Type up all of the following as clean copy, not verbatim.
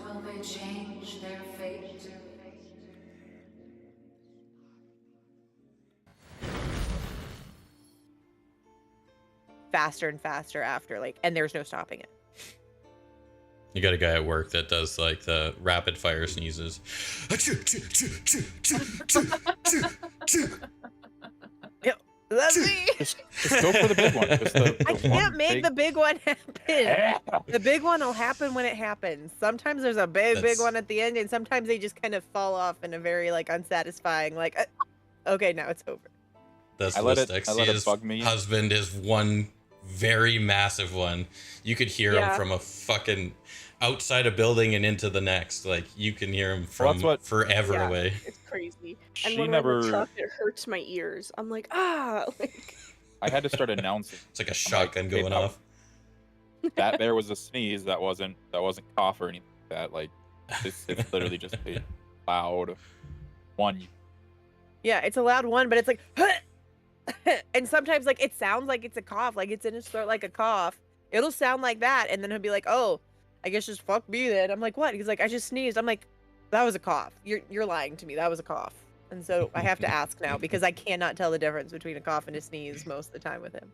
will they change their fate? Faster and faster after, like, and there's no stopping it. You got a guy at work that does like the rapid fire sneezes. Let's see. Just go for the big one. Just I can't make the big one happen. The big one will happen when it happens. Sometimes there's a big one at the end, and sometimes they just kind of fall off in a very like unsatisfying, like, okay, now it's over. That's I let it bug me. Husband is one very massive one. You could hear him from a fucking outside a building and into the next. Like you can hear him from forever away. It's crazy. She And when we're in the truck, it hurts my ears. I'm like, like. I had to start announcing. It's like a shotgun going off. That there was a sneeze. That wasn't cough or anything like that. Like it's literally just a loud one. Yeah, it's a loud one, but it's like, and sometimes like it sounds like it's a cough, like it's in his throat like a cough. It'll sound like that, and then he'll be like, "Oh, I guess just fuck me then." I'm like, "What?" He's like, "I just sneezed." I'm like, "That was a cough. You're lying to me. That was a cough." And so I have to ask now because I cannot tell the difference between a cough and a sneeze most of the time with him.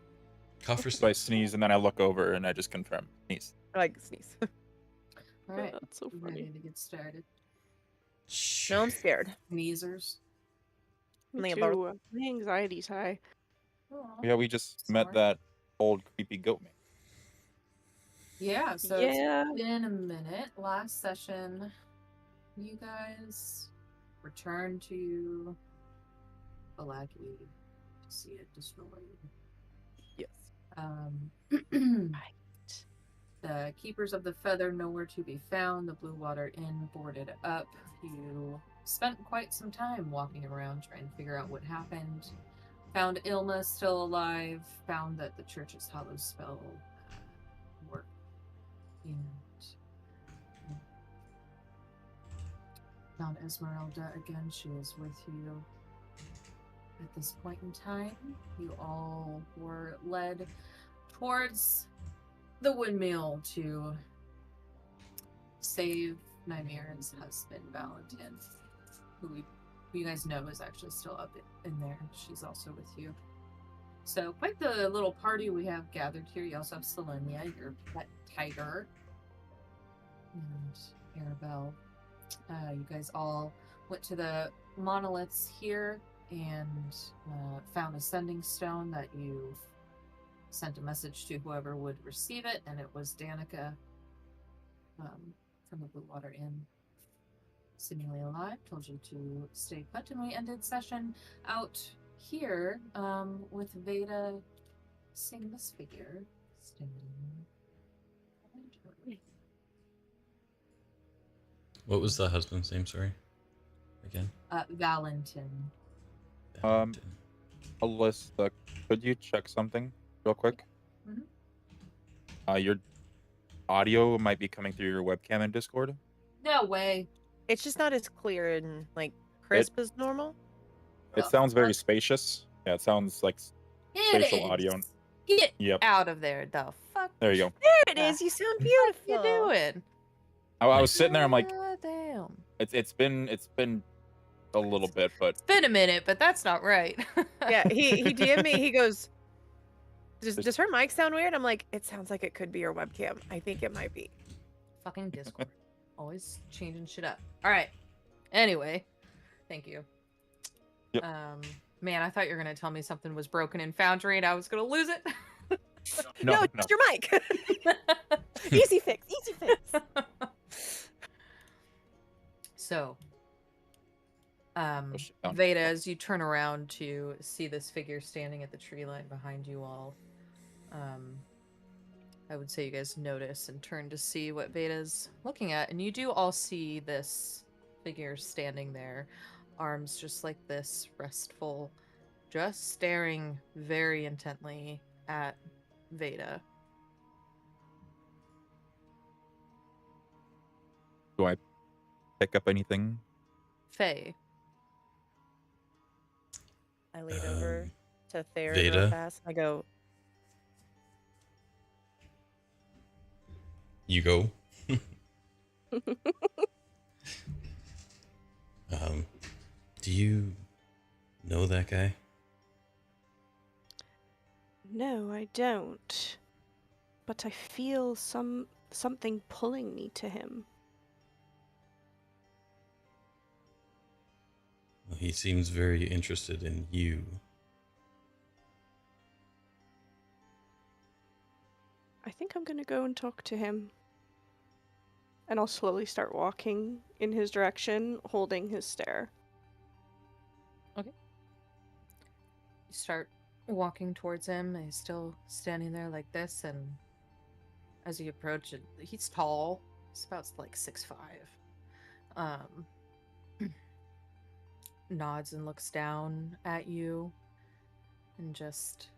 Cough or So I sneeze and then I look over and I just confirm sneeze. I like sneeze. All right, That's so funny. Ready to get started. No, I'm scared. Sneezers. Me too. My anxiety's high. Yeah, we just met that old creepy goat man. Yeah, so it's been a minute. Last session, you guys returned to Balaki to see it destroyed. Yes. The Keepers of the Feather nowhere to be found. The Blue Water Inn boarded up. You spent quite some time walking around trying to figure out what happened. Found Ilma still alive. Found that the Church's Hollow spell worked. And found Esmeralda again. She is with you. At this point in time, you all were led towards the windmill to save Nymere's husband, Valentin, who you guys know is actually still up in there. She's also with you. So quite the little party we have gathered here. You also have Selenia, your pet tiger, and Arabelle. You guys all went to the monoliths here and found a sending stone that you sent a message to whoever would receive it, and it was Danica from the Blue Water Inn, seemingly alive, told you to stay put, and we ended session out here with Vayda seeing this figure standing behind her. What was the husband's name? Sorry, again. Valentin. Alyssa, could you check something real quick? Mm-hmm. Your audio might be coming through your webcam in Discord. No way. It's just not as clear and like crisp as normal. It sounds very spacious. Yeah, it sounds like spatial audio. Get Yep. out of there, the fuck. There you go. There it is. You sound beautiful. What you doing? I was sitting there. I'm like, damn. it's been a little bit, but It's been a minute, but that's not right. Yeah, he DM'd me. He goes, does her mic sound weird? I'm like, it sounds like it could be your webcam. I think it might be. Fucking Discord. Always changing shit up. All right. Anyway, thank you. Yep. Man, I thought you were gonna tell me something was broken in Foundry and I was gonna lose it. No, it's your mic. Easy fix. Easy fix. So, Vayda, as you turn around to see this figure standing at the tree line behind you all, I would say you guys notice and turn to see what Vayda's looking at, and you do all see this figure standing there, arms just like this, restful, just staring very intently at Vayda. do I pick up anything? Faye. I lean over to Theron Vayda? real fast. I go, You go. you know that guy? No, I don't. But I feel something pulling me to him. Well, he seems very interested in you. I think I'm gonna go and talk to him. And I'll slowly start walking in his direction, holding his stare. Okay. You start walking towards him, and he's still standing there like this, and as you approach it, he's tall. He's about like 6'5". Nods and looks down at you and just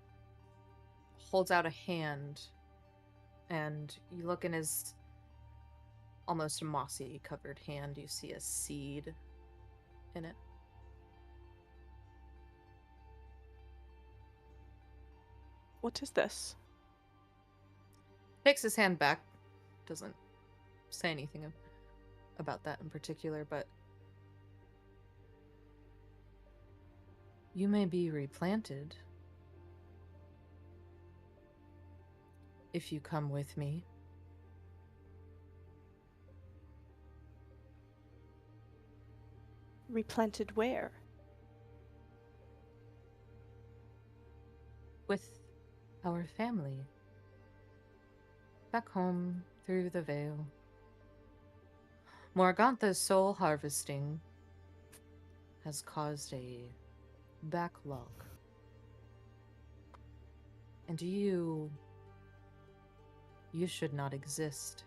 holds out a hand, and you look in his almost mossy covered hand. You see a seed in it. What is this? Takes his hand back. Doesn't say anything about that in particular, but you may be replanted if you come with me. Replanted where? With our family. Back home through the Vale. Morgantha's soul harvesting has caused a backlog. And you should not exist.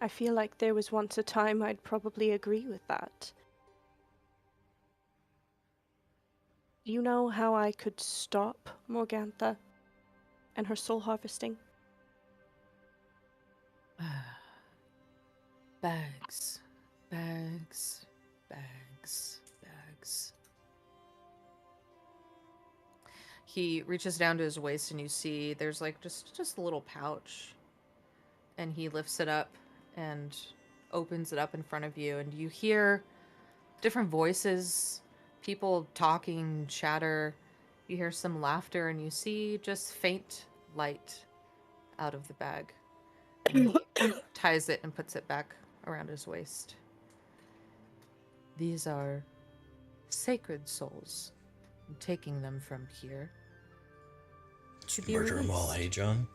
I feel like there was once a time I'd probably agree with that. Do you know how I could stop Morgantha and her soul harvesting? Bags. Bags. Bags. Bags. He reaches down to his waist and you see there's like just a little pouch. And he lifts it up and opens it up in front of you, and you hear different voices, people talking, chatter. You hear some laughter, and you see just faint light out of the bag. And he ties it and puts it back around his waist. These are sacred souls. I'm taking them from here. To murder them all, eh, John?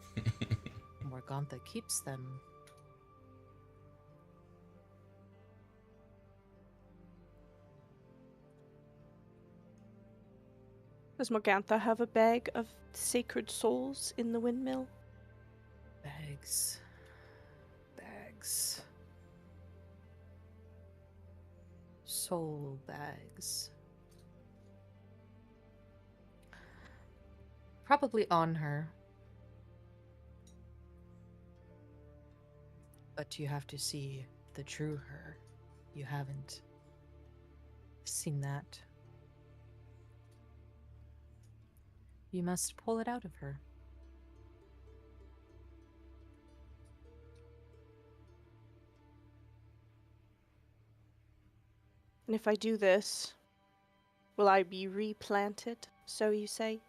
Morgantha keeps them. Does Morgantha have a bag of sacred souls in the windmill? Bags. Bags. Soul bags. Probably on her. But you have to see the true her. You haven't seen that. You must pull it out of her. And if I do this, will I be replanted, so you say?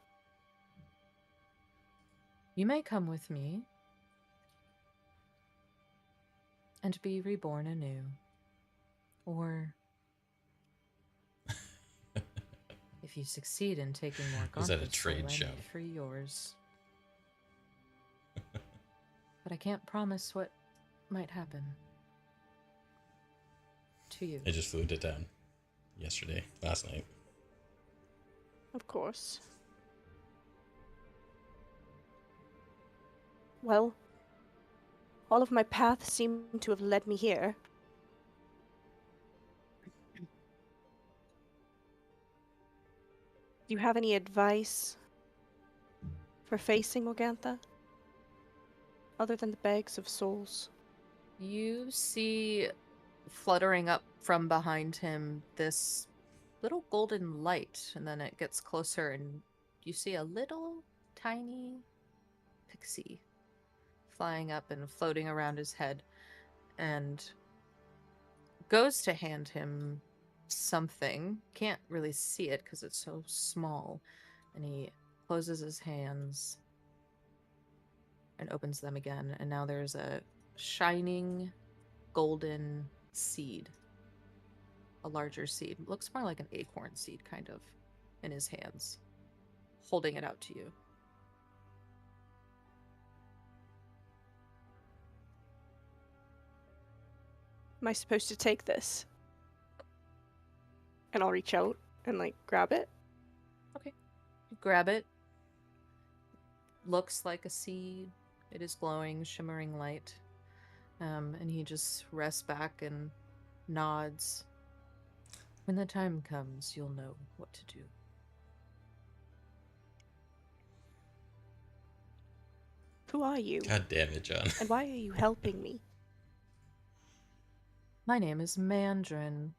You may come with me and be reborn anew. Or if you succeed in taking more Is that a trade show? Free yours. But I can't promise what might happen to you. I just flew into town last night. Of course. Well, all of my paths seem to have led me here. Do you have any advice for facing Morgantha? Other than the bags of souls? You see fluttering up from behind him this little golden light, and then it gets closer and you see a little tiny pixie flying up and floating around his head, and goes to hand him something. Can't really see it because it's so small. And he closes his hands and opens them again. And now there's a shining golden seed. A larger seed. Looks more like an acorn seed, kind of, in his hands. Holding it out to you. Am I supposed to take this? And I'll reach out and, like, grab it. Okay. You grab it. Looks like a seed. It is glowing, shimmering light. And he just rests back and nods. When the time comes, you'll know what to do. Who are you? God damn it, John. And why are you helping me? My name is Mandrin.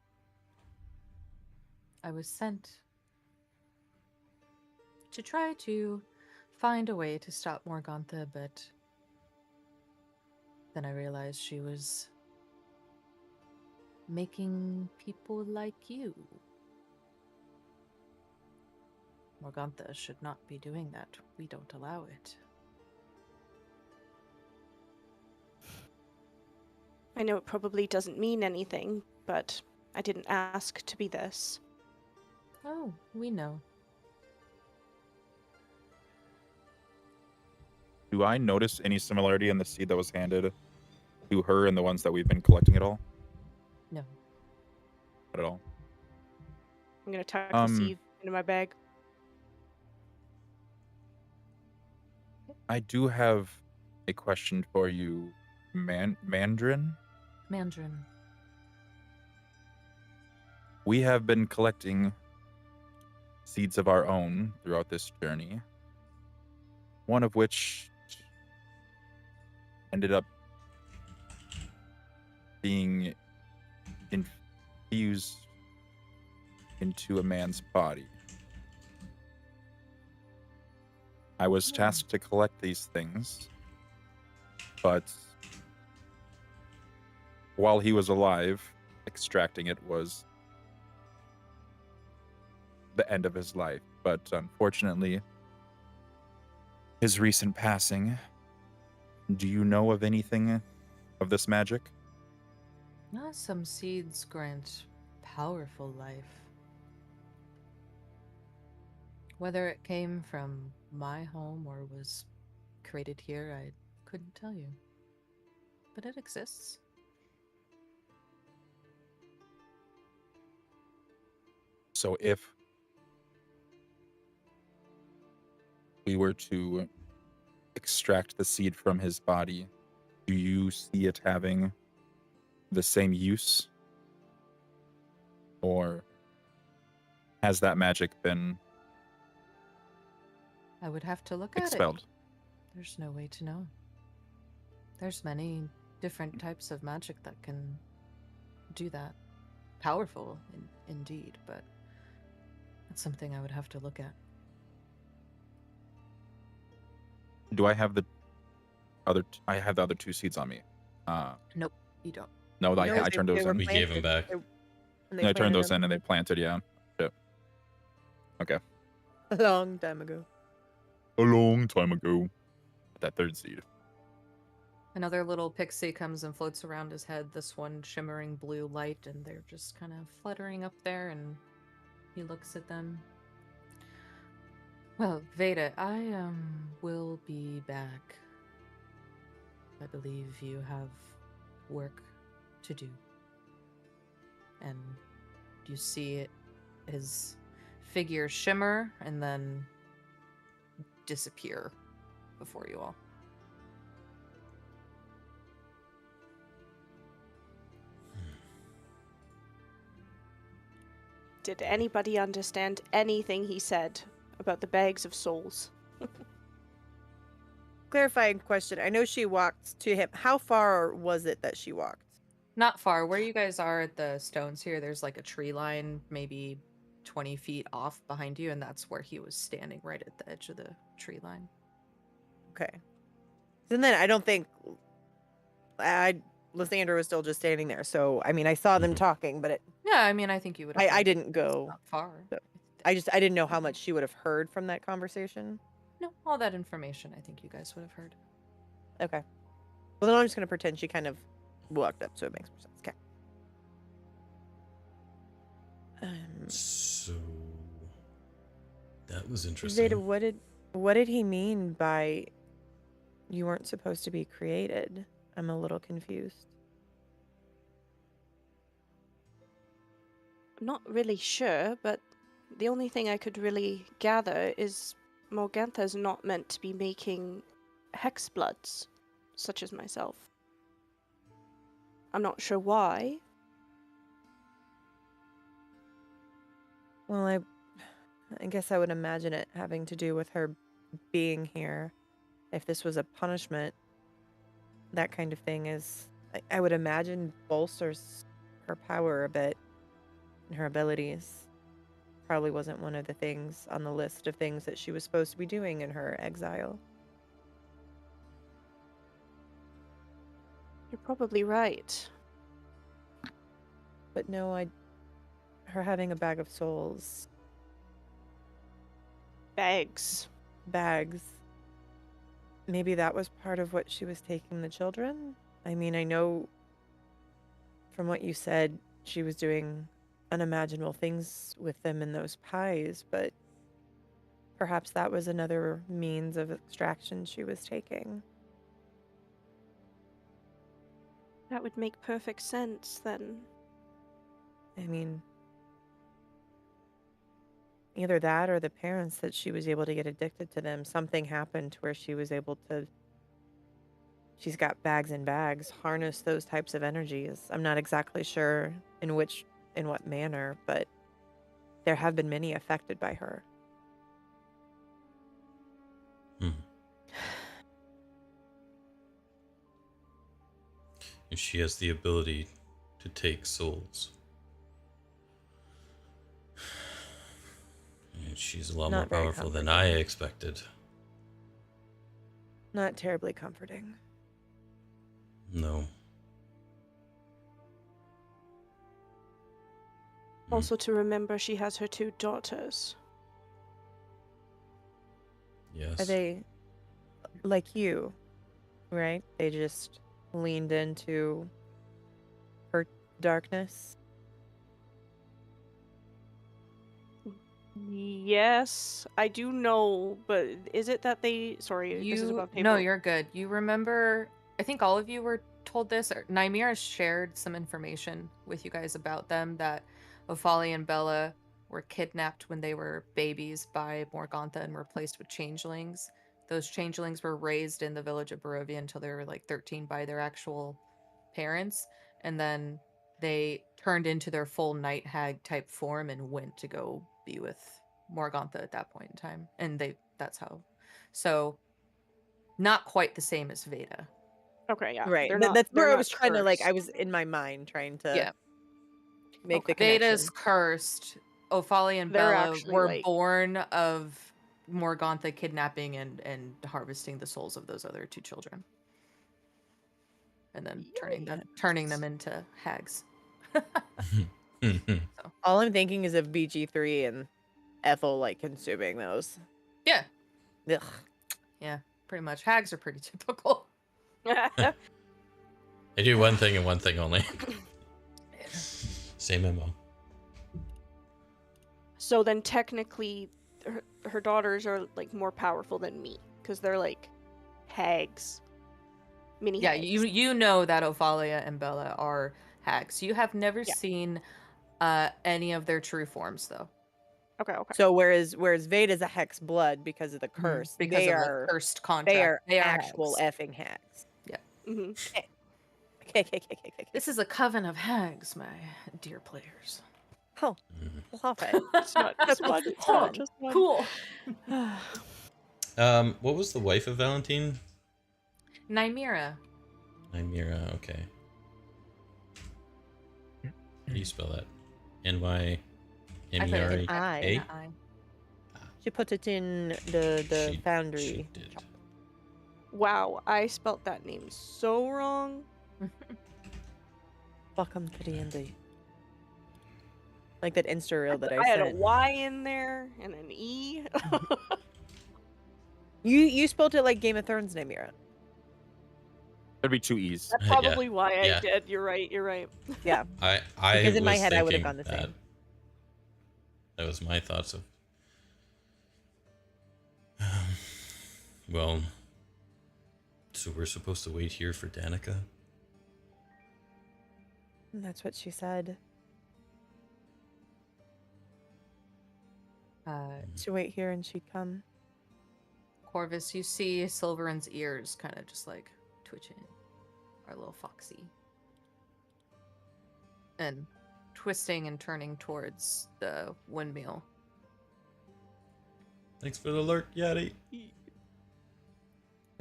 I was sent to try to find a way to stop Morgantha, but then I realized she was making people like you. Morgantha should not be doing that. We don't allow it. I know it probably doesn't mean anything, but I didn't ask to be this. Oh, we know. Do I notice any similarity in the seed that was handed to her and the ones that we've been collecting at all? No. Not at all. I'm gonna tuck the seed into my bag. I do have a question for you, Mandrin. Mandrin. We have been collecting seeds of our own throughout this journey, one of which ended up being infused into a man's body. I was tasked to collect these things, but while he was alive, extracting it was the end of his life. But unfortunately, his recent passing, do you know of anything of this magic? Some seeds grant powerful life. Whether it came from my home or was created here, I couldn't tell you. But it exists. So if we were to extract the seed from his body, do you see it having the same use? Or has that magic been I would have to look at expelled? it. There's no way to know. There's many different types of magic that can do that. Powerful, indeed, but that's something I would have to look at. Do I have the other? I have the other two seeds on me. Nope, you don't. No, You know, I turned those in. We gave them back. I turned those in and they planted. Yeah. Shit. Okay. A long time ago. A long time ago. That third seed. Another little pixie comes and floats around his head, this one shimmering blue light, and they're just kind of fluttering up there, and he looks at them. Well, Vayda, I will be back. I believe you have work to do. And you see his figure shimmer and then disappear before you all. Did anybody understand anything he said about the bags of souls? Clarifying question. I know she walked to him. How far was it that she walked? Not far. Where you guys are at the stones here, there's like a tree line, maybe 20 feet off behind you, and that's where he was standing, right at the edge of the tree line. Okay. And then I don't think Lysandra was still just standing there. So I mean, I saw them talking, but Yeah, I mean, I think you would. I didn't go not far. So I didn't know how much she would have heard from that conversation. No, all that information I think you guys would have heard. Okay. Well, then I'm just gonna pretend she kind of walked up, so it makes more sense. Okay. So that was interesting. Vayda, what did he mean by you weren't supposed to be created? I'm a little confused. I'm not really sure, but the only thing I could really gather is Morgantha's not meant to be making Hexbloods, such as myself. I'm not sure why. Well, I guess I would imagine it having to do with her being here. If this was a punishment, that kind of thing is, I would imagine, bolsters her power a bit and her abilities. Probably wasn't one of the things on the list of things that she was supposed to be doing in her exile. You're probably right. But no, her having a bag of souls. Bags. Maybe that was part of what she was taking the children? I mean, I know from what you said, she was doing unimaginable things with them in those pies, but perhaps that was another means of extraction she was taking. That would make perfect sense, then. I mean, either that or the parents that she was able to get addicted to them. Something happened to where she was able to, she's got bags and bags, harness those types of energies. I'm not exactly sure in what manner, but there have been many affected by her. And she has the ability to take souls. And she's a lot more powerful than I expected. Not terribly comforting. No. Also to remember she has her 2 daughters. Yes. Are they like you, right? They just leaned into her darkness? Yes, I do know, but is it that they... Sorry, this is above table. No, you're good. You remember, I think all of you were told this, or Nymira shared some information with you guys about them, that Ophalia and Bella were kidnapped when they were babies by Morgantha and replaced with changelings. Those changelings were raised in the village of Barovia until they were like 13 by their actual parents, and then they turned into their full night hag type form and went to go be with Morgantha at that point in time. And that's how. So not quite the same as Vayda. Okay, yeah. Right. They're That's where I was cursed. trying to, like, I was in my mind trying to make the connection. Vayda's cursed. Ophalia and Bella were born of Morgantha kidnapping and harvesting the souls of those other 2 children. And then turning them into hags. So. All I'm thinking is of BG3 and Ethel, like, consuming those. Yeah. Ugh. Yeah, pretty much. Hags are pretty typical. They do one thing and one thing only. Same MO. So then technically her daughters are like more powerful than me because they're like hags. Mini hags. You know that Ophalia and Bella are hags. You have never seen any of their true forms though. Okay. So whereas Vayda's a Hexblood because of the curse, because of the cursed contract. They are actual hags. effing hags. Yeah. Mm-hmm. Okay. This is a coven of hags, my dear players. Oh, love it. It's not just one. Cool. What was the wife of Valentine? Nymira. Okay. How do you spell that? NYMIRA. I put it in I. I. She put it in the She foundry. did. Wow, I spelt that name so wrong. Welcome to D&D. Like that Insta reel that I had a sent. Y in there and an E. You spelled it like Game of Thrones name, Mira. There'd be 2 E's. That's probably why yeah. I did. You're right. You're right. Yeah. I Because in my was head I would have thinking gone the same. That was my thoughts of. Well, so we're supposed to wait here for Danica? And that's what she said. To wait here and she'd come. Corvus, you see Silverin's ears kind of just like twitching. Our little foxy. And twisting and turning towards the windmill. Thanks for the alert, Yeti. You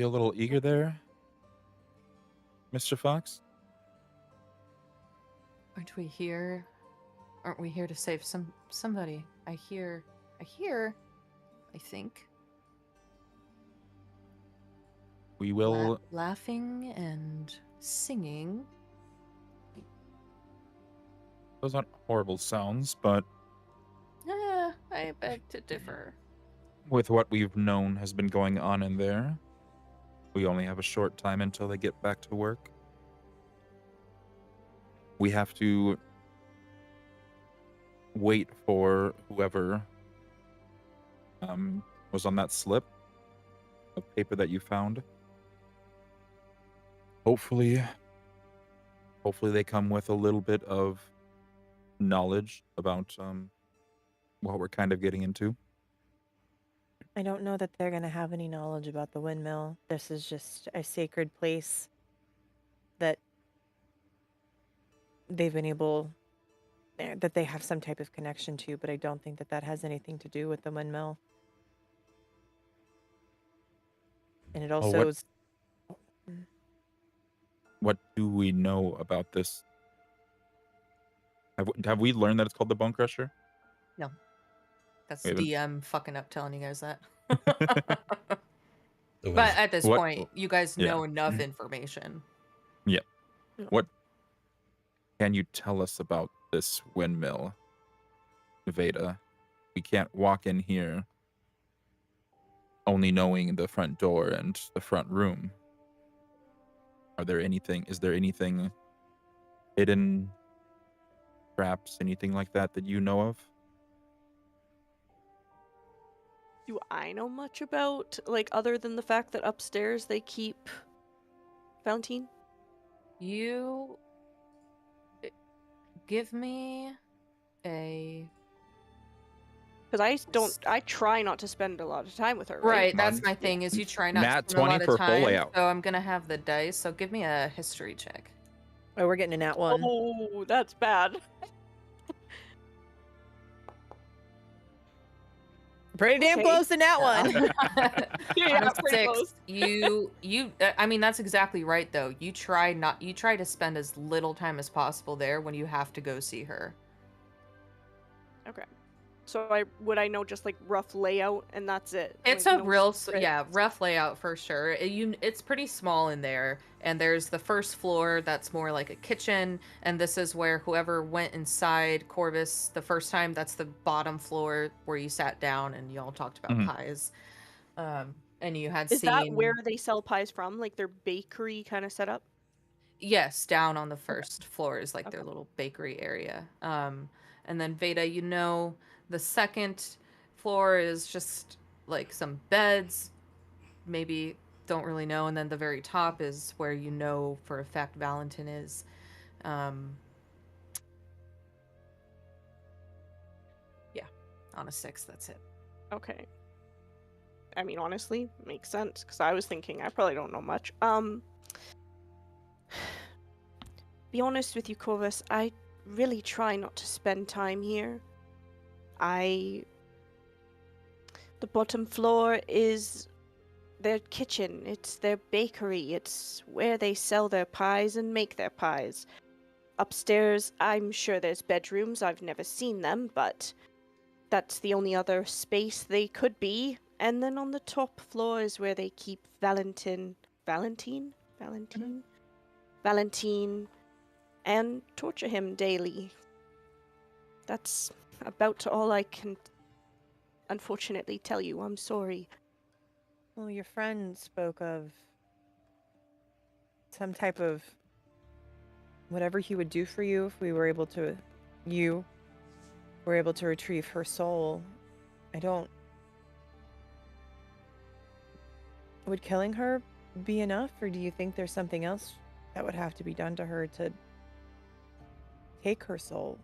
a little eager there, Mr. Fox? Aren't we here? Aren't we here to save somebody? I think. We will. Laughing and singing. Those aren't horrible sounds, but I beg to differ. with what we've known has been going on in there, we only have a short time until they get back to work. We have to wait for whoever was on that slip of paper that you found. Hopefully they come with a little bit of knowledge about what we're kind of getting into. I don't know that they're going to have any knowledge about the windmill. This is just a sacred place that they've been able, that they have some type of connection to, but I don't think that that has anything to do with the windmill. And it also is... What do we know about this? Have we learned that it's called the Bone Crusher? No. That's We haven't- DM fucking up telling you guys that. The But at this What- point, you guys yeah. know enough information. What can you tell us about this windmill, Vayda? We can't walk in here only knowing the front door and the front room. Is there anything hidden, traps, anything like that you know of? Do I know much about, like, other than the fact that upstairs they keep Valentine? You give me a... Because I try not to spend a lot of time with her, right? Right, that's Come on. my thing, is you try not Nat to spend a 20 lot for of full time. layout. So I'm gonna have the dice, so give me a history check. Oh, we're getting a nat 1. Oh, that's bad. Pretty damn Okay. close to nat 1. Yeah, On a pretty 6, close. you I mean, that's exactly right though. You try to spend as little time as possible there when you have to go see her. Okay. So would I know just like rough layout and that's it? It's Like, a no real secrets? rough layout for sure. It's pretty small in there, and there's the first floor that's more like a kitchen, and this is where whoever went inside Corvus the first time, that's the bottom floor where you sat down and y'all talked about Mhm. pies. And you had Is seen that where they sell pies from? Like their bakery kind of setup? Yes, down on the first floor is like their Okay. little bakery area. And then Vayda, you know, the second floor is just like some beds, maybe don't really know, and then the very top is where you know for a fact Valentin is. Yeah, on a 6, that's it. Okay. I mean, honestly, makes sense because I was thinking I probably don't know much. Be honest with you, Corvus, I really try not to spend time here. The bottom floor is their kitchen, it's their bakery, it's where they sell their pies and make their pies. Upstairs, I'm sure there's bedrooms, I've never seen them, but That's the only other space they could be. And then on the top floor is where they keep Valentine, and torture him daily. That's about all I can unfortunately tell you. I'm sorry. Well, your friend spoke of some type of whatever he would do for you if we were able to, you were able to retrieve her soul. Would killing her be enough, or do you think there's something else that would have to be done to her to take her soul?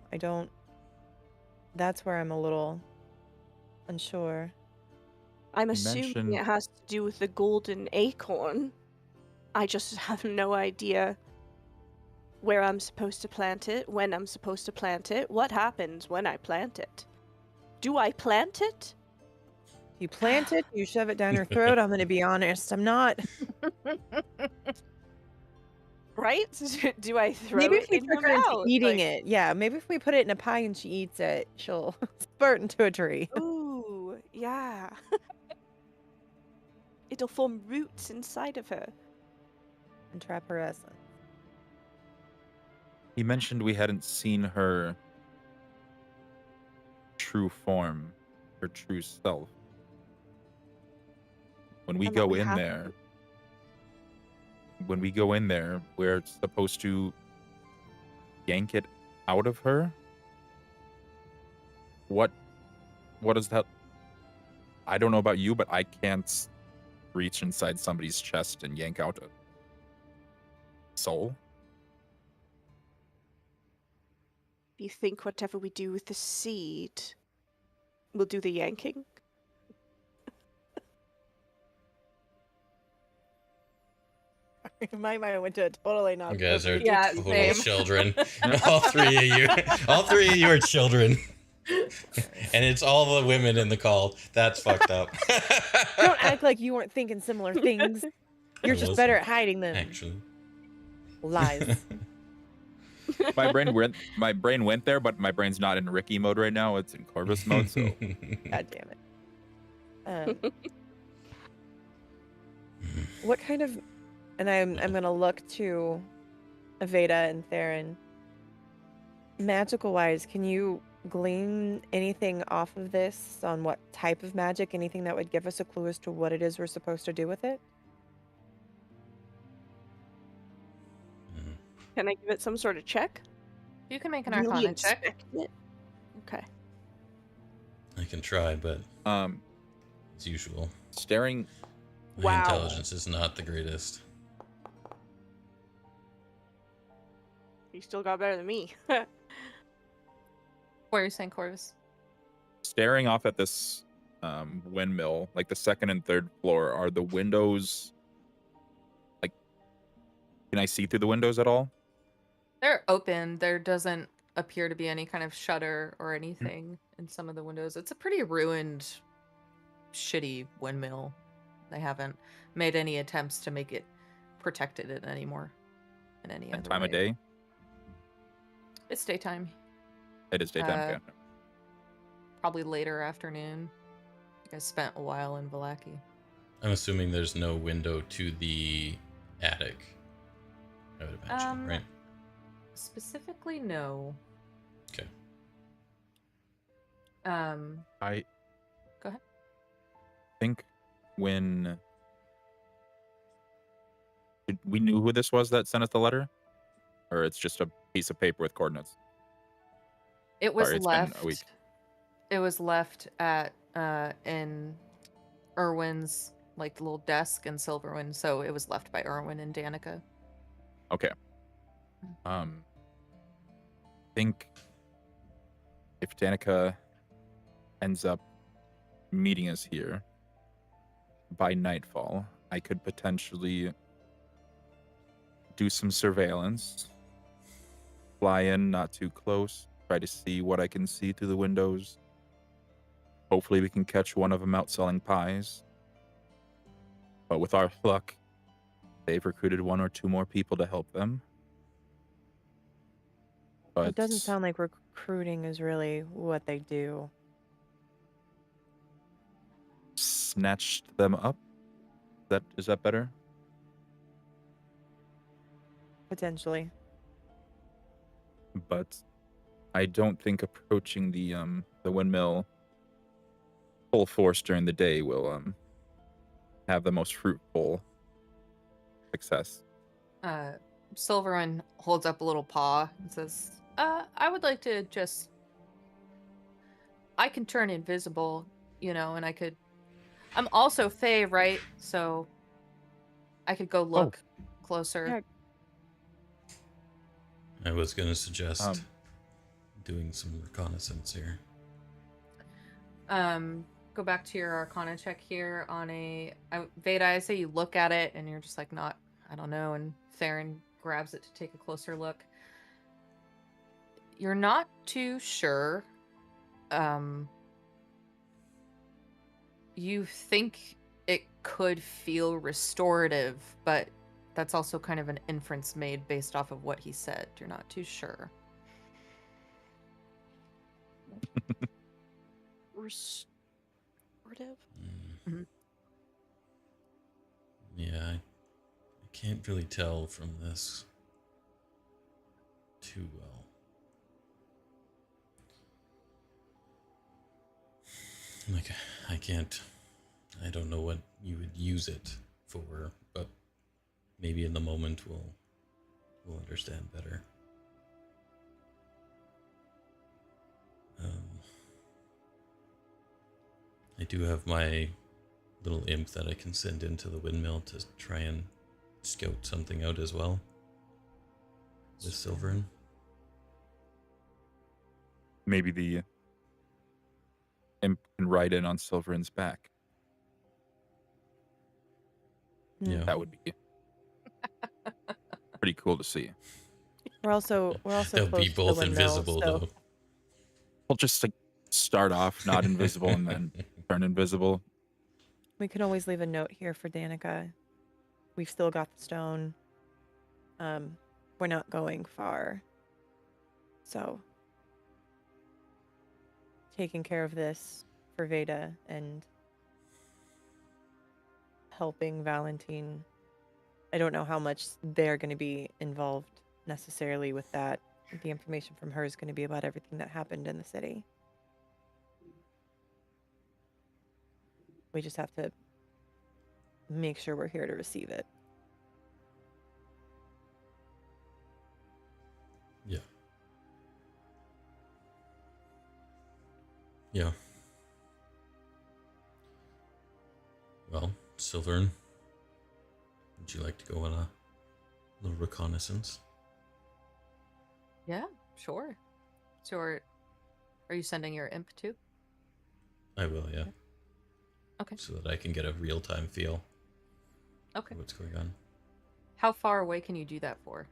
That's where I'm a little unsure. I'm assuming it has to do with the golden acorn. I just have no idea where I'm supposed to plant it, when I'm supposed to plant it, what happens when I plant it. Do I plant it? You plant it, you shove it down her throat. I'm going to be honest, I'm not. Right? Do I throw maybe it if we in trick her her into mouth? eating it. Yeah, maybe if we put it in a pie and she eats it, she'll spurt into a tree. Ooh, yeah. It'll form roots inside of her. And trap her essence. He mentioned we hadn't seen her true form, her true self. When we go in there, we're supposed to yank it out of her? What is that? I don't know about you, but I can't reach inside somebody's chest and yank out a soul. You think whatever we do with the seed will do the yanking? My mind went to a totally not. You guys are total same. children. All three of you are children. And it's all the women in the call. That's fucked up. Don't act like you weren't thinking similar things. You're just better at hiding them. Actually. Lies. My brain went there, but my brain's not in Ricky mode right now. It's in Corvus mode, so God damn it. What kind of, and I'm gonna look to Vayda and Theron. Magical wise, can you glean anything off of this on what type of magic? Anything that would give us a clue as to what it is we're supposed to do with it? Can I give it some sort of check? You can make an Really Arcana check. inspect it? Okay. I can try, but as usual, staring. My intelligence is not the greatest. You still got better than me. What are you saying, Corvus? Staring off at this windmill, like the second and third floor, are the windows, like, can I see through the windows at all? They're open. There doesn't appear to be any kind of shutter or anything in some of the windows. It's a pretty ruined, shitty windmill. They haven't made any attempts to make it protected it anymore in any other time way. of day? It's daytime. It is daytime. Okay. Probably later afternoon. You guys spent a while in Vallaki. I'm assuming there's no window to the attic. I would imagine, right? Specifically, no. Okay. I Go ahead. think when we knew who this was that sent us the letter, or it's just a piece of paper with coordinates. It was Sorry, it's left. been a week. It was left at in Erwin's like little desk in Silverwind, so it was left by Erwin and Danica. Okay. I think if Danica ends up meeting us here by nightfall, I could potentially do some surveillance, fly in not too close, try to see what I can see through the windows. Hopefully we can catch one of them out selling pies. But with our luck, they've recruited one or two more people to help them. But It doesn't sound like recruiting is really what they do. snatched them up. Is that better? Potentially. But I don't think approaching the windmill full force during the day will have the most fruitful success. Silverin holds up a little paw and says, I would like to just... I can turn invisible, and I'm also Fae, right? So I could go look closer. Yeah. I was going to suggest doing some reconnaissance here. Go back to your Arcana check here on Vayda, I say you look at it and you're just like, I don't know, and Theron grabs it to take a closer look. You're not too sure. You think it could feel restorative, but that's also kind of an inference made based off of what he said. You're not too sure. Restorative? Mm-hmm. Yeah, I can't really tell from this too well. Like, I don't know what you would use it for, but maybe in the moment we'll understand better. I do have my little imp that I can send into the windmill to try and scout something out as well. With Silverin. Maybe the imp can ride in on Silverin's back. Yeah. That would be pretty cool to see. We're also They'll close be to both the windmill, invisible, so though. We'll just like start off not invisible and then turn invisible. we can always leave a note here for Danica. We've still got the stone. We're not going far. So taking care of this for Vayda and helping Valentine. I don't know how much they're going to be involved necessarily with that. The information from her is going to be about everything that happened in the city. We just have to make sure we're here to receive it. Yeah. Yeah. Well, Silverin, would you like to go on a little reconnaissance? Yeah, sure. So are you sending your imp too? I will, yeah. Okay. So that I can get a real-time feel Okay. of what's going on. How far away can you do that for?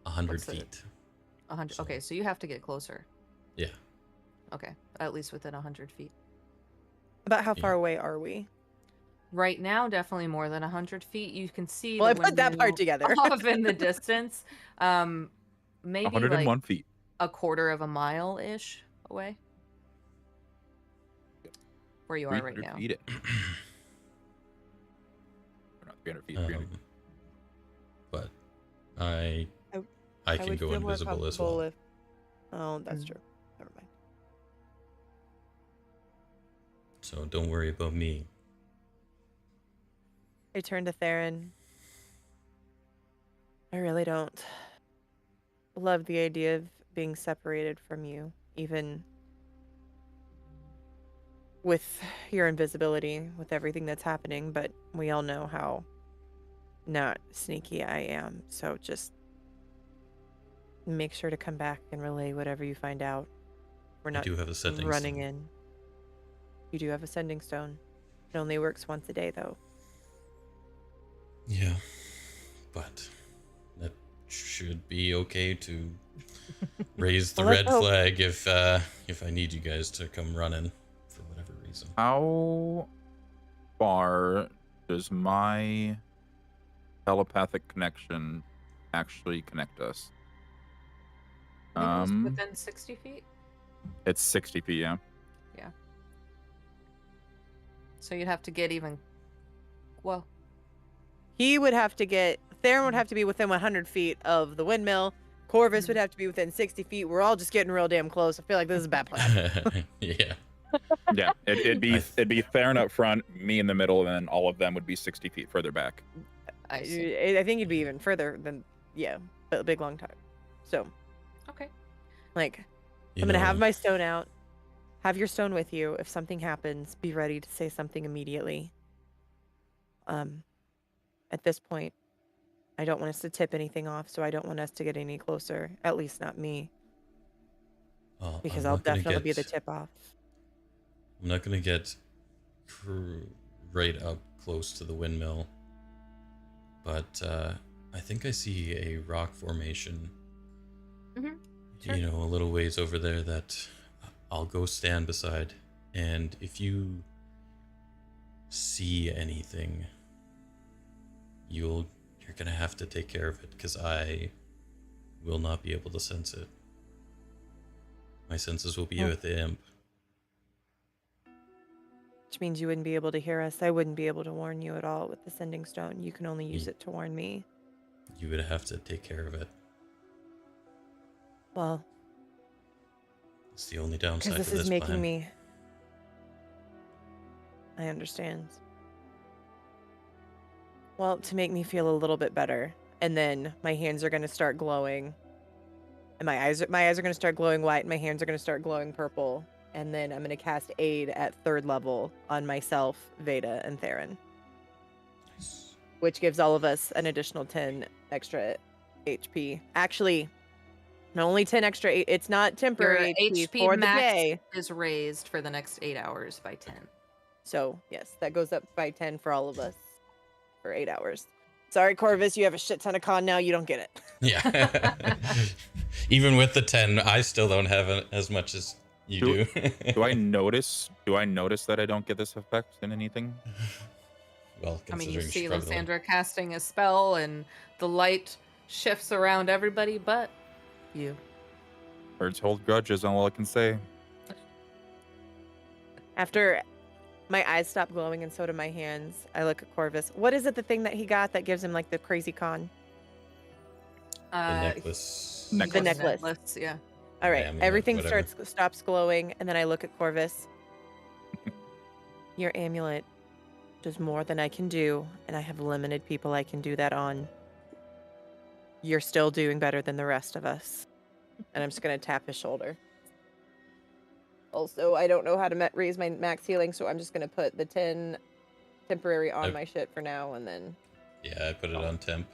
100 What's the- feet. 100. So- Okay, so you have to get closer. Yeah. Okay, at least within 100 feet. About how Yeah. far away are we? Right now, definitely more than 100 feet. You can see. Well, I the put that part windmill together. off in the distance. Maybe 101 like feet. a quarter of a mile ish away. Where you are right 300 now. feet. Or not 300 feet, 300. But I can would go feel more invisible as comfortable well. if- Oh, that's true. Never mind. So don't worry about me. I turn to Theron. I really don't love the idea of being separated from you, even with your invisibility, with everything that's happening, but we all know how not sneaky I am, so just make sure to come back and relay whatever you find out. We're I not do have a sending running stone. in. You do have a sending stone. It only works once a day, though. Yeah, but that should be okay to raise the Well, let's red hope. flag if I need you guys to come running for whatever reason. How far does my telepathic connection actually connect us? I think it was within 60 feet. It's 60 feet, yeah. So you'd have to get even. Well, He would have to get. Theron would have to be within 100 feet of the windmill. Corvus would have to be within 60 feet. We're all just getting real damn close. I feel like this is a bad plan. Yeah. Yeah, it'd be Theron up front, me in the middle, and then all of them would be 60 feet further back. I see. I think you'd be even further than but a big long time. So, Okay. like, You I'm gonna have know, my stone out. Have your stone with you. If something happens, be ready to say something immediately. At this point, I don't want us to tip anything off, so I don't want us to get any closer. At least not me, well, because I'm I'll not gonna definitely be get- the tip off. I'm not gonna get right up close to the windmill, but I think I see a rock formation. Sure. You know, a little ways over there that I'll go stand beside, and if you see anything, you're gonna have to take care of it, because I will not be able to sense it. My senses will be with the imp. Which means you wouldn't be able to hear us. I wouldn't be able to warn you at all with the sending stone. You can only use it to warn me. You would have to take care of it. Well, It's the only downside because to this this is making plan. me... I understand. Well, to make me feel a little bit better, and then my hands are going to start glowing, and my eyes are going to start glowing white, and my hands are going to start glowing purple, and then I'm going to cast Aid at 3rd level on myself, Vayda, and Theron, Nice. which gives all of us an additional 10 extra HP. Actually, not only 10 extra, it's not Your temporary HP HP for the max day. is raised for the next 8 hours by 10. So, yes, that goes up by 10 for all of us for 8 hours. Sorry, Corvus, you have a shit ton of con now. You don't get it. Yeah. Even with the 10, I still don't have as much as you do. Do I notice that I don't get this effect in anything? Well, I mean, you considering see she's probably the one- Lysandra casting a spell and the light shifts around everybody but you. Birds hold grudges, all I can say. After my eyes stop glowing and so do my hands, I look at Corvus. What is it, the thing that he got that gives him like the crazy con? the necklace. The necklace. Yeah. All right, Yeah, I mean, everything whatever. stops glowing, and then I look at Corvus. Your amulet does more than I can do, and I have limited people I can do that on. You're still doing better than the rest of us. And I'm just going to tap his shoulder. Also, I don't know how to raise my max healing, so I'm just going to put the 10 temporary on my shit for now, and then... Yeah, I put it on temp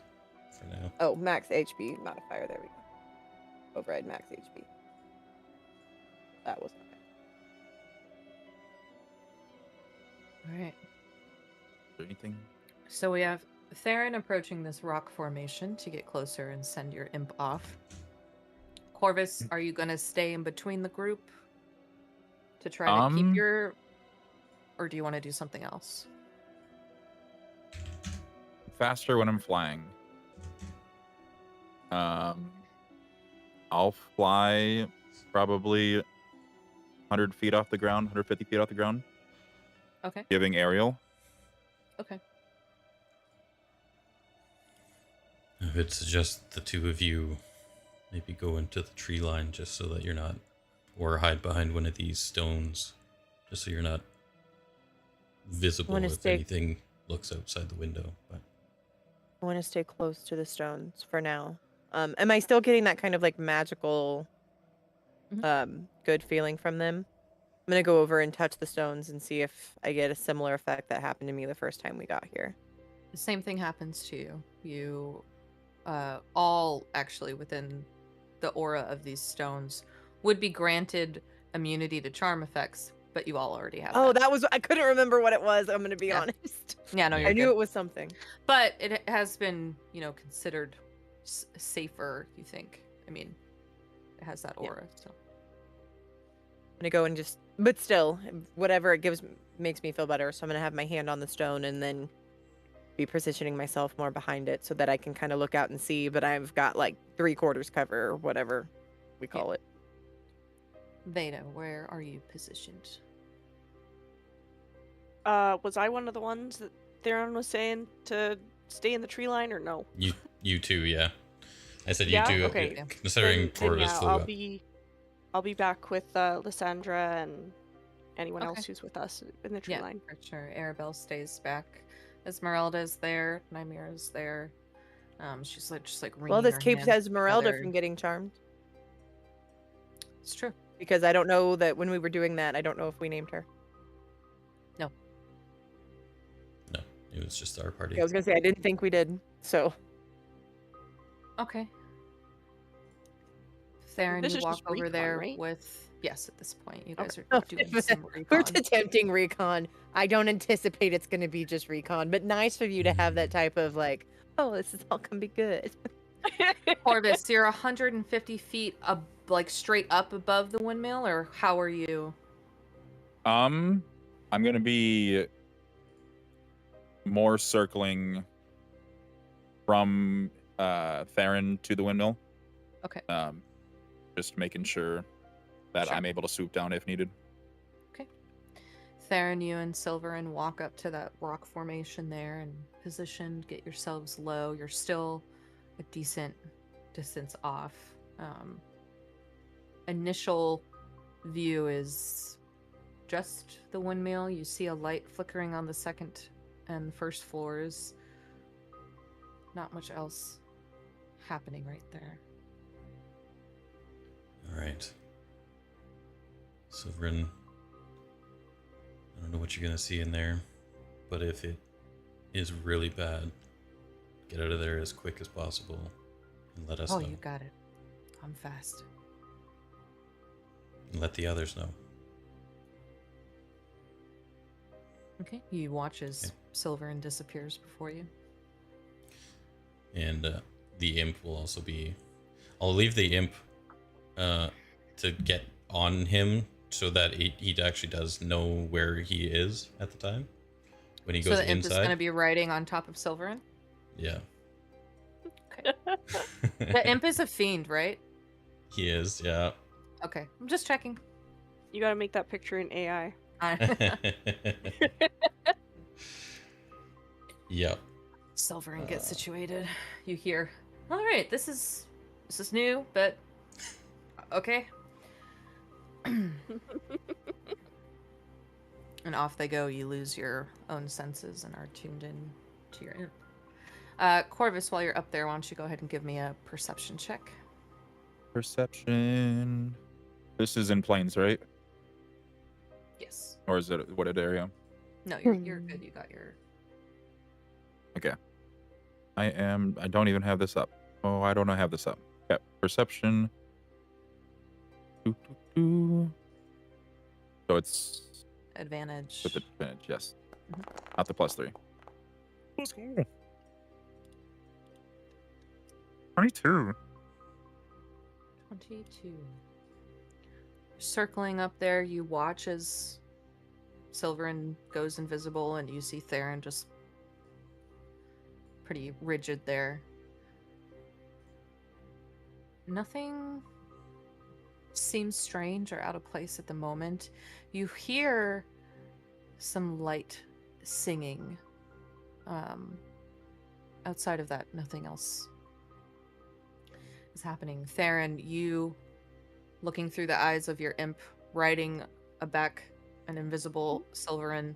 for now. Oh, max HP modifier. There we go. Override max HP. That was okay. All right. Is there anything? So we have Theron approaching this rock formation to get closer and send your imp off. Corvus, are you going to stay in between the group to try to keep your... Or do you want to do something else? Faster when I'm flying. I'll fly probably 100 feet off the ground, 150 feet off the ground, Okay. giving aerial. Okay. I would suggest the two of you maybe go into the tree line just so that you're not, or hide behind one of these stones just so you're not visible if stay- anything looks outside the window. But I want to stay close to the stones for now. Am I still getting that kind of like magical, good feeling from them? I'm going to go over and touch the stones and see if I get a similar effect that happened to me the first time we got here. The same thing happens to you. You all actually within the aura of these stones would be granted immunity to charm effects, but you all already have Oh, that was... I couldn't remember what it was. I'm going to be Yeah. honest. Yeah, no, you're I knew good. it was something. But it has been, considered safer, you think. I mean, it has that Yeah. aura, so. I'm going to go and just... But still, whatever it gives makes me feel better. So I'm going to have my hand on the stone and then be positioning myself more behind it so that I can kind of look out and see, but I've got like 3/4 cover or whatever we call it. Vayda, where are you positioned? Was I one of the ones that Theron was saying to stay in the tree line, or no? You two, yeah. I said Yeah? you two, Okay. considering Then Corvus yeah, flew I'll up. be back with Lysandra and anyone Okay. else who's with us in the tree Yeah, line. for sure. Arabelle stays back. Esmeralda's there. Nymira's there. She's like just like wringing Well, this her keeps hands Esmeralda together. from getting charmed. It's true. Because I don't know that when we were doing that, I don't know if we named her. No. No, it was just our party. I was gonna say I didn't think we did. So Okay. Theron, This you is walk just over recon, there right? with at this point. You guys Okay. are doing some we're recon. attempting recon. I don't anticipate it's gonna be just recon, but nice of you to have that type of like, oh, this is all gonna be good. Corvus, you're 150 feet like straight up above the windmill, or how are you? I'm gonna be more circling from Theron to the windmill. Okay. Just making sure that Sure. I'm able to swoop down if needed. Theron, you and Silverin walk up to that rock formation there and position, get yourselves low. You're still a decent distance off. Initial view is just the windmill. You see a light flickering on the second and first floors. Not much else happening right there. All right. Silverin, I don't know what you're gonna see in there, but if it is really bad, get out of there as quick as possible and let us Oh, know. you got it. I'm fast. And let the others know. Okay. You watch as Okay. Silverin disappears before you. And the imp will also be... I'll leave the imp to get on him so that he actually does know where he is at the time when he So goes the imp is inside. going to be riding on top of Silverin? Yeah. Okay. The imp is a fiend, right? He is, yeah. Okay. I'm just checking. You gotta make that picture in AI. Yep. Silverin gets situated. You hear, all right, this is new, but okay. And off they go. You lose your own senses and are tuned in to your imp. Corvus, while you're up there, why don't you go ahead and give me a perception check? Perception. This is in plains, right? Yes. Or is it a wooded area? No, you're good. You got your... I don't even have this up. Oh, I don't have this up. Okay. Perception. Doo, doo, doo. So it's advantage. with advantage, yes. Not the +3. 22. 22. Circling up there, you watch as Silverin goes invisible, and you see Theron just pretty rigid there. Nothing seems strange or out of place at the moment. You hear some light singing. Outside of that, nothing else is happening. Theron, you looking through the eyes of your imp, riding aback an invisible Silverin.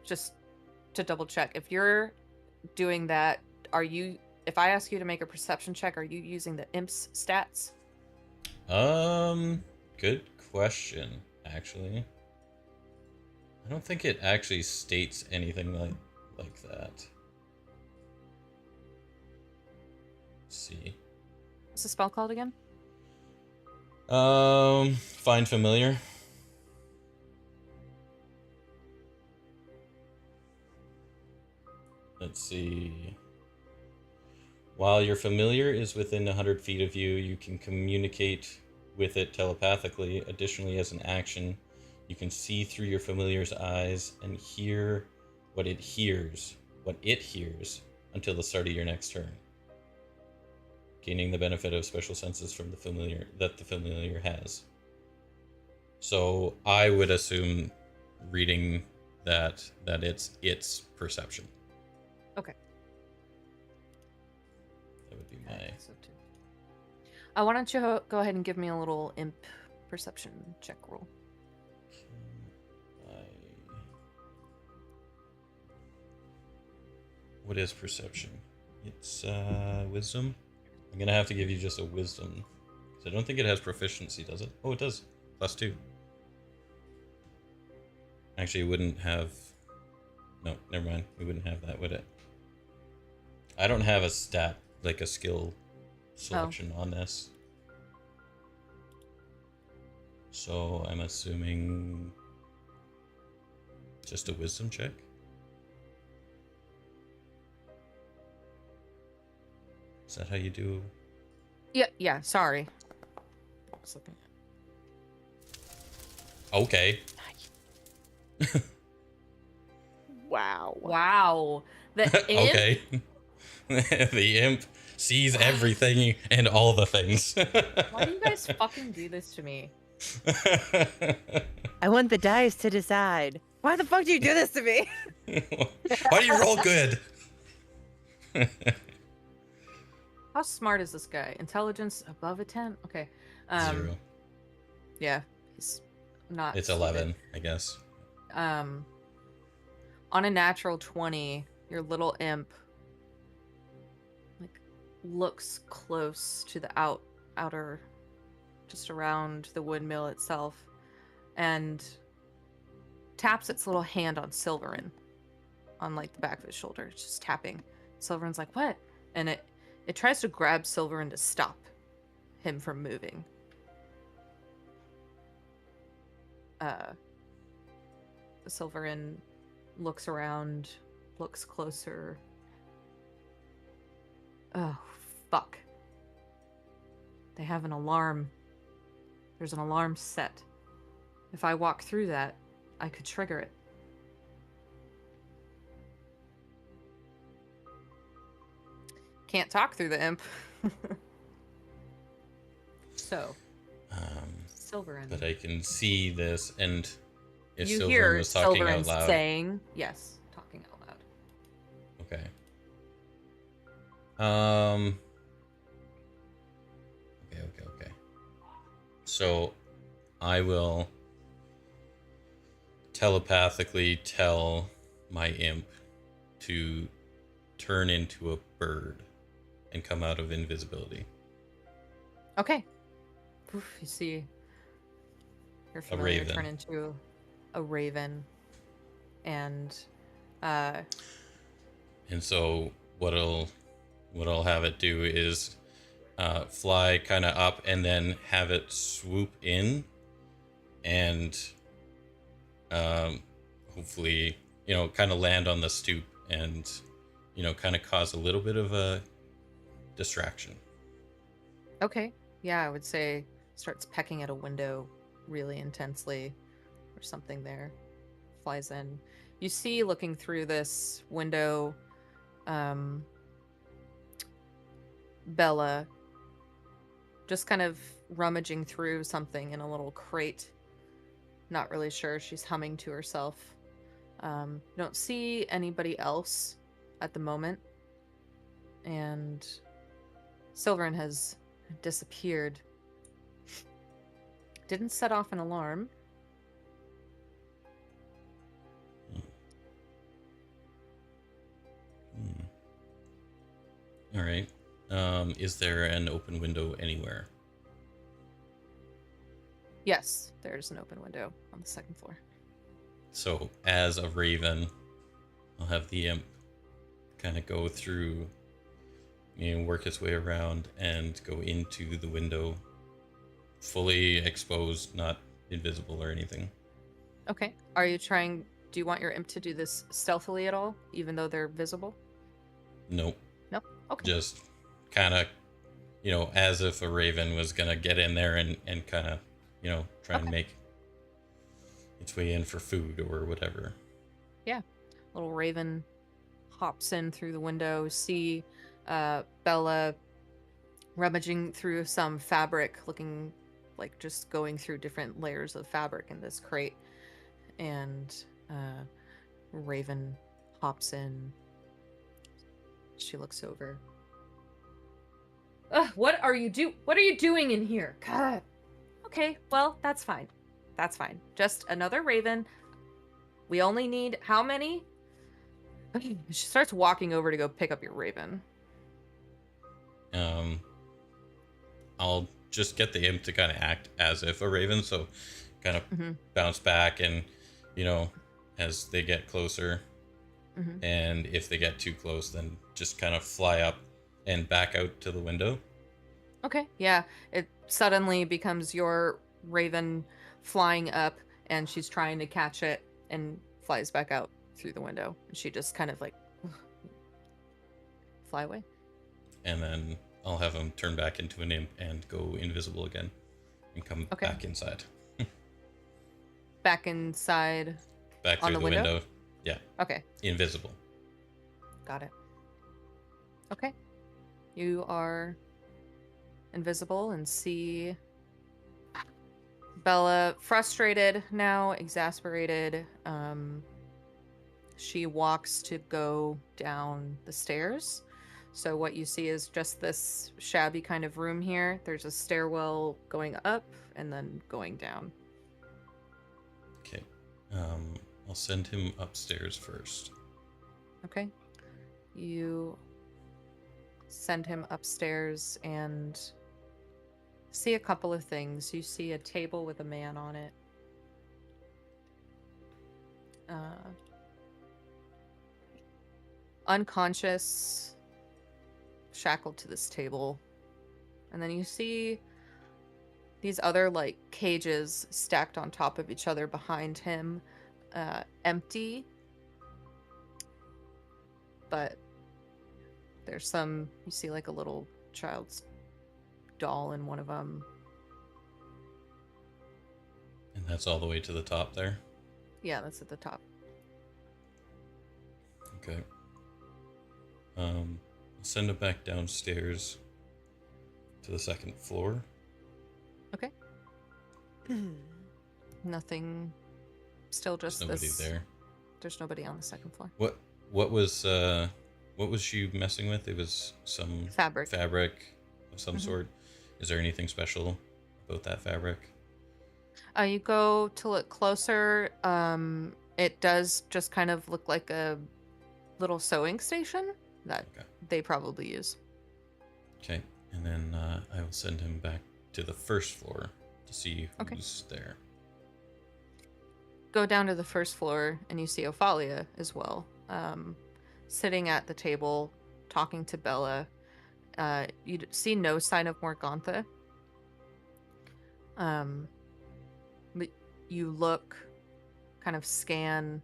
Just to double check, if you're doing that, if I ask you to make a perception check, are you using the imp's stats? Good question, actually. I don't think it actually states anything like that. Let's see. What's the spell called again? Find familiar. Let's see. While your familiar is within 100 feet of you, you can communicate with it telepathically. Additionally, as an action, you can see through your familiar's eyes and hear what it hears until the start of your next turn, gaining the benefit of special senses from the familiar has. So I would assume, reading that it's its perception. Okay. That would be my. So two. Why don't you go ahead and give me a little imp perception check roll? What is perception? It's wisdom. I'm gonna have to give you just a wisdom, because I don't think it has proficiency, does it? Oh, it does. +2. Actually, it wouldn't have. No, never mind. We wouldn't have that, would it? I don't have a stat, like a skill selection on this. So I'm assuming just a wisdom check. Is that how you do? Yeah, sorry. Okay. Wow. Wow. The imp? Okay. The imp sees everything and all the things. Why do you guys fucking do this to me? I want the dice to decide. Why the fuck do you do this to me? Why do you roll good? How smart is this guy? Intelligence above a 10? Okay. 0. Yeah, he's not. It's stupid. 11, I guess. On a natural 20, your little imp like looks close to the outer, just around the windmill itself, and taps its little hand on Silverin, on like the back of his shoulder. It's just tapping. Silverin's like, "What?" And it tries to grab Silverin to stop him from moving. Silverin looks around, looks closer. Oh, fuck. They have an alarm. There's an alarm set. If I walk through that, I could trigger it. Can't talk through the imp. So, Silverin. But I can see this, and if You Silverin hear was talking Silverin out loud. saying, yes, talking out loud. Okay. Okay. So, I will telepathically tell my imp to turn into a bird and come out of invisibility. Okay. Oof, you see your familiar raven. turn into a raven. And so what I'll have it do is fly kind of up and then have it swoop in and hopefully, kind of land on the stoop and, kind of cause a little bit of a distraction. okay. Yeah, I would say starts pecking at a window really intensely or something there. Flies in. You see looking through this window, Bella just kind of rummaging through something in a little crate. Not really sure. She's humming to herself. You don't see anybody else at the moment. And Silverin has disappeared. Didn't set off an alarm. All right. Is there an open window anywhere? Yes, there's an open window on the second floor. So, as a raven, I'll have the imp kind of go through, work its way around and go into the window, fully exposed, not invisible or anything. Okay. Do you want your imp to do this stealthily at all, even though they're visible? Nope. Nope. Okay. Just kind of, as if a raven was going to get in there and kind of, try and make its way in for food or whatever. Yeah. Little raven hops in through the window, see Bella rummaging through some fabric, looking like just going through different layers of fabric in this crate. And Raven hops in. She looks over. What are you doing in here? God. Okay, well, that's fine. That's fine. Just another raven. We only need how many? She starts walking over to go pick up your raven. I'll just get the imp to kind of act as if a raven, so kind of bounce back, and as they get closer, and if they get too close, then just kind of fly up and back out to the window. Okay, yeah. It suddenly becomes your raven flying up, and she's trying to catch it and flies back out through the window. She just kind of like fly away. And then I'll have him turn back into an imp and go invisible again and come back inside. Back inside? Back through the window? Yeah. Okay. Invisible. Got it. Okay. You are invisible and see Bella frustrated now, exasperated. She walks to go down the stairs. So what you see is just this shabby kind of room here. There's a stairwell going up and then going down. Okay. I'll send him upstairs first. Okay. You send him upstairs and see a couple of things. You see a table with a man on it. Unconscious, shackled to this table. And then you see these other like cages stacked on top of each other behind him, empty. But there's some, you see like a little child's doll in one of them. And that's all the way to the top there? Yeah, that's at the top. Okay. I'll send it back downstairs to the second floor. Okay. Nothing. Still just There's nobody this. there. There's nobody on the second floor. What was she messing with? It was some Fabric of some sort. Is there anything special about that fabric? You go to look closer. It does just kind of look like a little sewing station that they probably use. Okay, and then I will send him back to the first floor to see who's there. Go down to the first floor and you see Ophalia as well, sitting at the table talking to Bella. You see no sign of Morgantha. But you look, kind of scan.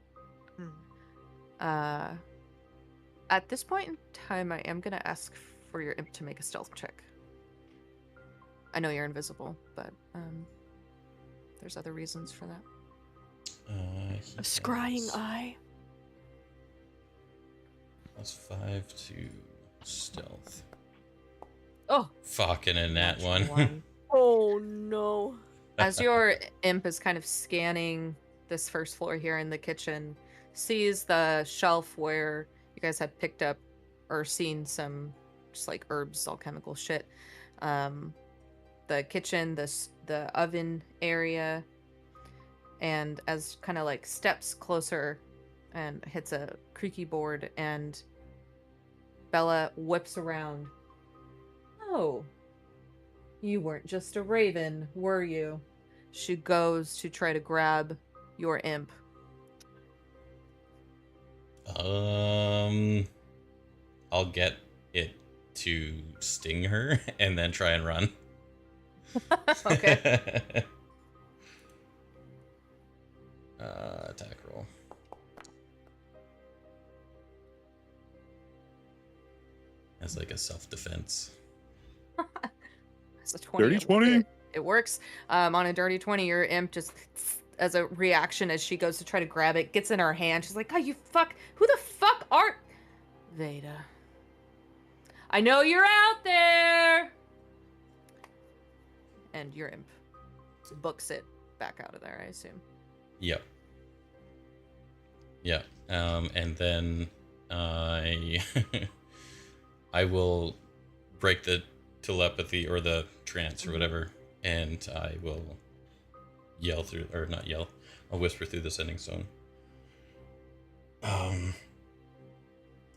At this point in time, I am going to ask for your imp to make a stealth check. I know you're invisible, but there's other reasons for that. A scrying eye. +5 to stealth. Oh! Fucking in that one. Oh no. As your imp is kind of scanning this first floor here in the kitchen, sees the shelf where you guys had picked up or seen some just like herbs, alchemical shit. The kitchen, the oven area, and as kind of like steps closer and hits a creaky board, and Bella whips around. Oh, you weren't just a raven, were you? She goes to try to grab your imp. I'll get it to sting her and then try and run. Okay. Attack roll. As like a self-defense. It's a 20. Dirty 20. It works. On a dirty 20, your imp just, as a reaction, as she goes to try to grab it, gets in her hand. She's like, "Oh, you fuck! Who the fuck are Vayda? I know you're out there!" And your imp books it back out of there, I assume. Yep. Yeah. And then I I will break the telepathy or the trance or whatever, and I will yell through, or not yell, I'll whisper through the sending stone.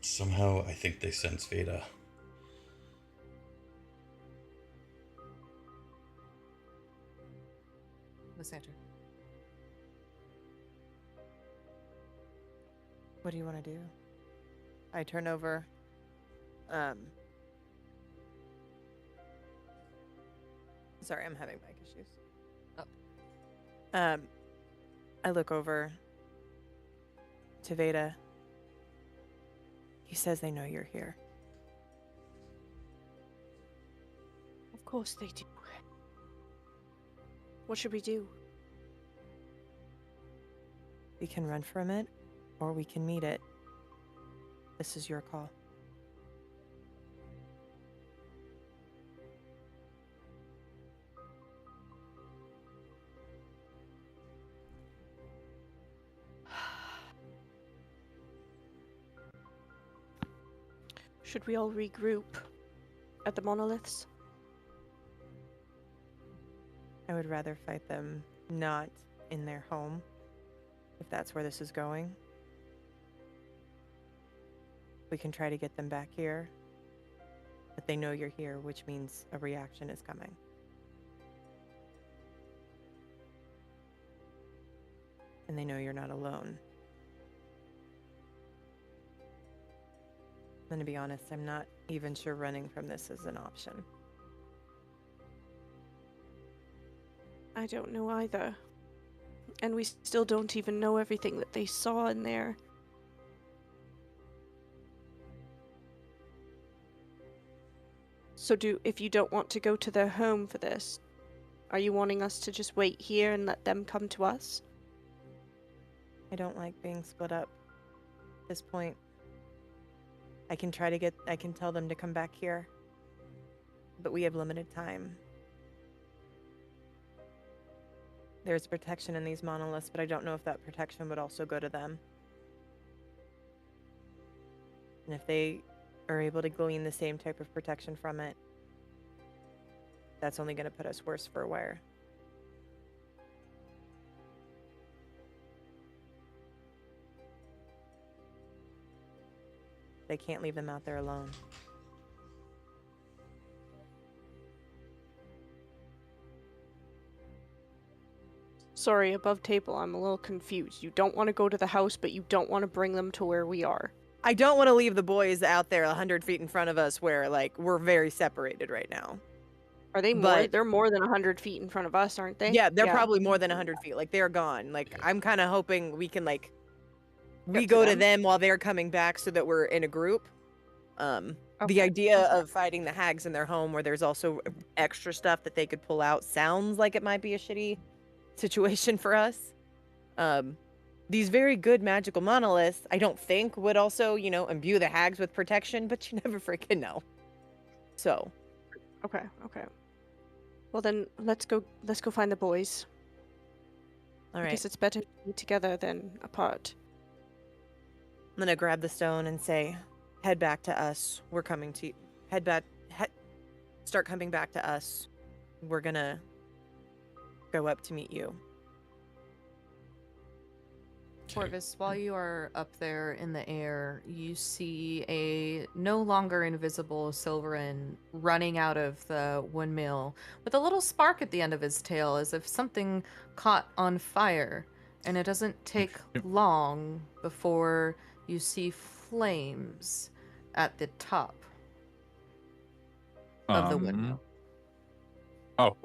Somehow I think they sense Vayda. Lysandra. What do you want to do? I turn over. Sorry, I'm having mic issues. Oh. I look over to Vayda. He says they know you're here. Of course they do. What should we do? We can run from it, or we can meet it. This is your call. Should we all regroup at the monoliths? I would rather fight them not in their home, if that's where this is going. We can try to get them back here, but they know you're here, which means a reaction is coming. And they know you're not alone. And to be honest, I'm not even sure running from this is an option. I don't know either. And we still don't even know everything that they saw in there. So if you don't want to go to their home for this, are you wanting us to just wait here and let them come to us? I don't like being split up at this point. I can tell them to come back here, but we have limited time. There's protection in these monoliths, but I don't know if that protection would also go to them. And if they are able to glean the same type of protection from it, that's only going to put us worse for wear. They can't leave them out there alone. Sorry, above table, I'm a little confused. You don't want to go to the house, but you don't want to bring them to where we are. I don't want to leave the boys out there 100 feet in front of us where, like, we're very separated right now. Are they more? But- They're more than 100 feet in front of us, aren't they? Yeah, they're probably more than 100 feet. Like, they're gone. Like, I'm kind of hoping we can, like, we Get to go to them. them while they're coming back so that we're in a group. The Okay. idea of fighting the hags in their home where there's also extra stuff that they could pull out sounds like it might be a shitty situation for us. These very good magical monoliths, I don't think would also, imbue the hags with protection, but you never freaking know. So, Okay. Well then, let's go find the boys. all I right. guess it's better to be together than apart. I'm gonna grab the stone and say, head back to us. We're coming to you. Start coming back to us. We're gonna go up to meet you. Corvus, while you are up there in the air, you see a no longer invisible Silverin running out of the windmill with a little spark at the end of his tail, as if something caught on fire. And it doesn't take long before you see flames at the top of the windmill. Oh.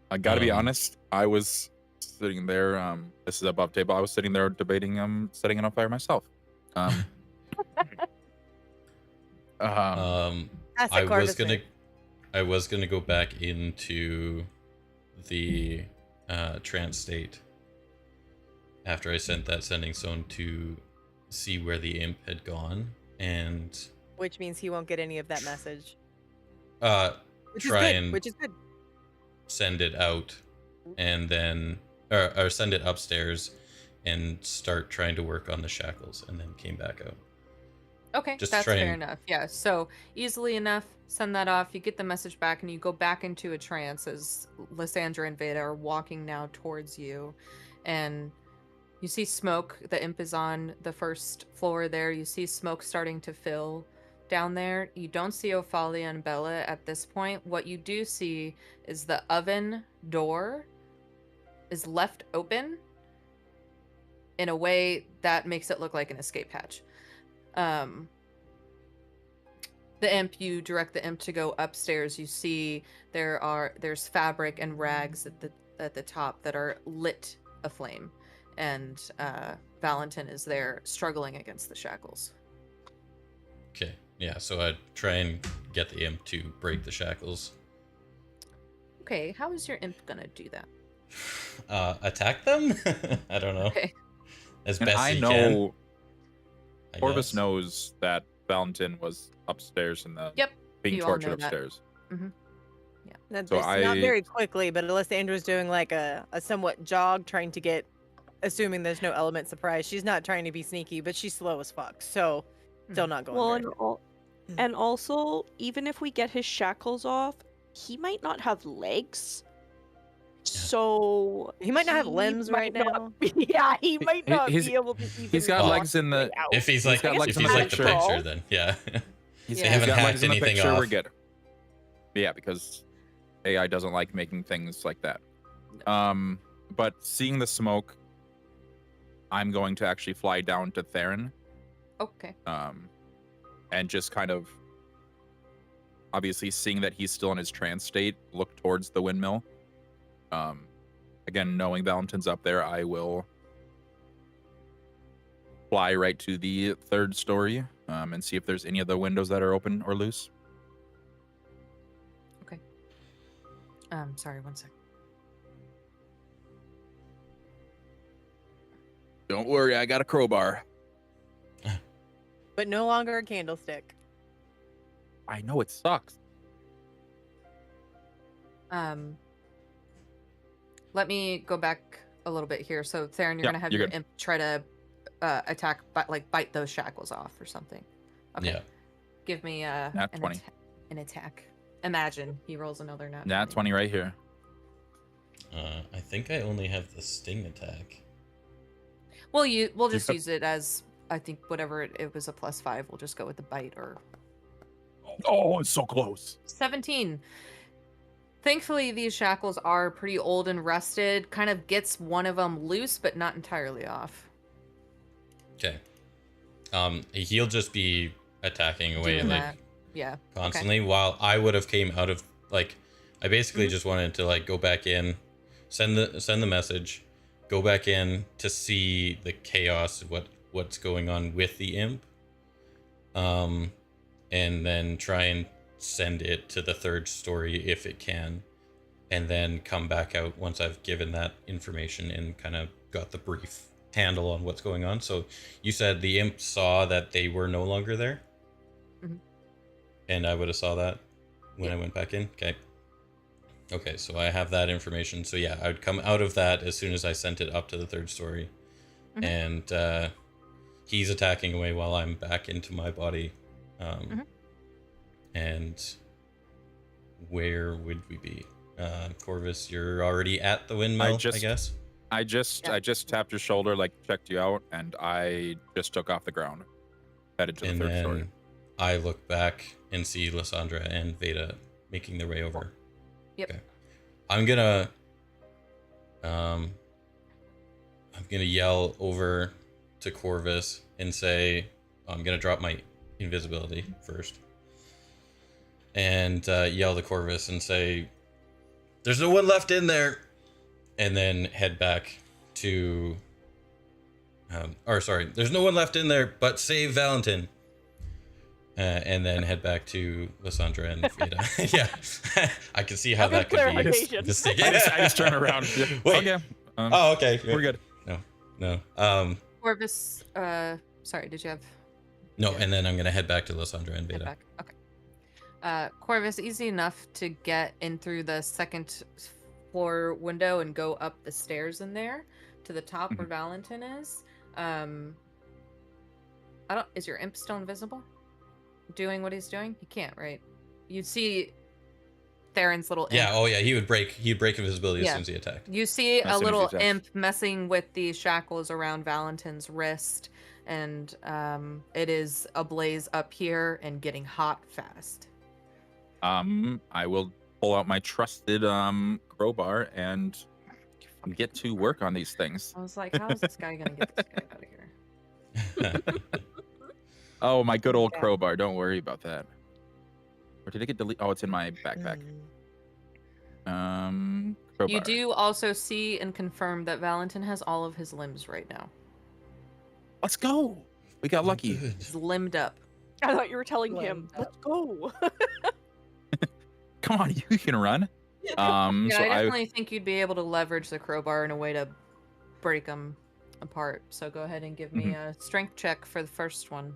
I gotta be Um, honest, I was sitting there, this is above table, I was sitting there debating setting it on fire myself. I Classic Corvus move. was gonna go back into the trance state after I sent that sending stone to see where the imp had gone, and Which means he won't get any of that message. which is good. send it out and then or send it upstairs and start trying to work on the shackles, and then came back out. Okay, Just that's try fair and- enough. Yeah, so easily enough, send that off. You get the message back, and you go back into a trance as Lysandra and Vayda are walking now towards you, and you see smoke. The imp is on the first floor there. You see smoke starting to fill down there. You don't see Ophalia and Bella at this point. What you do see is the oven door is left open in a way that makes it look like an escape hatch. The imp, you direct the imp to go upstairs. You see there's fabric and rags at the top that are lit aflame, and Valentin is there struggling against the shackles. Okay, yeah, so I'd try and get the imp to break the shackles. Okay, how is your imp gonna do that? Attack them? I don't know. Okay. As And best I you know can. I Corvus guess. knows that Valentin was upstairs in the Yep, being you all tortured know that. upstairs. That's So not I- very quickly, but Alyssandra's doing like a somewhat jog, trying to get, assuming there's no element surprise. She's not trying to be sneaky, but she's slow as fuck, so still not going Well, very and also, even if we get his shackles off, he might not have legs. So He might not have limbs right might now. not- yeah, he might not he's- be able to even. he's got walk legs in the- straight out. If he's He's like, got if legs he's in the like the picture. picture, then yeah. Yeah. They haven't got hacked legs in the anything picture, off. we're good. Yeah, because AI doesn't like making things like that. But seeing the smoke, I'm going to actually fly down to Theron, Okay. and just kind of, obviously seeing that he's still in his trance state, look towards the windmill. Again, knowing Valentin's up there, I will fly right to the third story, and see if there's any of the windows that are open or loose. Sorry, one sec. Don't worry, I got a crowbar. but no longer a candlestick. I know it sucks. Let me go back a little bit here. So, Theron, you're Yeah, gonna have you're your good. imp try to attack, bite those shackles off or something. Okay. Yeah. Give me Nat 20. An attack. Imagine he rolls another nat. Nat 20 right here. I think I only have the sting attack. We'll just got- use it as, I think, whatever it was, a +5. We'll just go with the bite, or Oh, it's so close. 17. Thankfully, these shackles are pretty old and rusted. Kind of gets one of them loose, but not entirely off. Okay. He'll just be attacking away Doing like that. Yeah. constantly, while I would have came out of like, I basically Mm-hmm. just wanted to like go back in, send the message, go back in to see the chaos, what's going on with the imp, and then try and send it to the third story if it can, and then come back out once I've given that information and kind of got the brief handle on what's going on. So you said the imp saw that they were no longer there? Mhm. And I would have saw that when Yeah. I went back in? Okay, so I have that information. So yeah, I would come out of that as soon as I sent it up to the third story. Mhm. And he's attacking away while I'm back into my body. Mhm. And where would we be? Corvus, you're already at the windmill, I guess? I just tapped your shoulder, like checked you out, and I just took off the ground, headed to the And third then story. I look back and see Lysandra and Vayda making their way over. Yep. Okay. I'm gonna yell over to Corvus and say, I'm gonna drop my invisibility first, and yell to Corvus and say, "There's no one left in there," and then head back to. There's no one left in there, but save Valentin. And then head back to Lysandra and Vayda. Yeah, I can see how Good that could be clarification. mistaken. I just turn around. Wait. Okay. Oh, okay. We're good. No. Corvus, sorry, did you have No, and then I'm gonna head back to Lysandra and head Vayda. back? Okay. Corvus, easy enough to get in through the second floor window and go up the stairs in there to the top where Mhm. Valentin is. Is your imp still invisible? Doing what he's doing? He can't, right? You see Theron's little imp. Yeah. Oh yeah. He'd break invisibility as Yeah. soon as he attacked. You see As a soon as he little attacks. imp messing with the shackles around Valentin's wrist, and it is ablaze up here and getting hot fast. I will pull out my trusted crowbar and get to work on these things. I was like, how is this guy gonna get this guy out of here? Oh, my good old Yeah. crowbar. Don't worry about that. Or did it get deleted? Oh, it's in my backpack. Crowbar. You do also see and confirm that Valentin has all of his limbs right now. Let's go. We got lucky. Good. He's limbed up. I thought you were telling him, Limbed up. let's go. Come on, you can run. Yeah, So I definitely think you'd be able to leverage the crowbar in a way to break them apart. So go ahead and give me a strength check for the first one.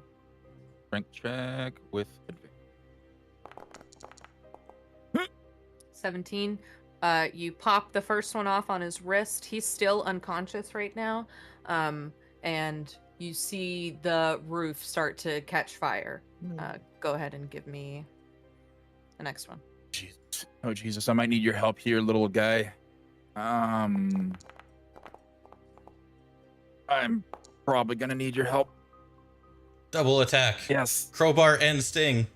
Strength check with advantage. 17. You pop the first one off on his wrist. He's still unconscious right now. And you see the roof start to catch fire. Go ahead and give me the next one. Jesus. Oh, Jesus. I might need your help here, little guy. I'm probably going to need your help. Double attack. Yes. Crowbar and sting.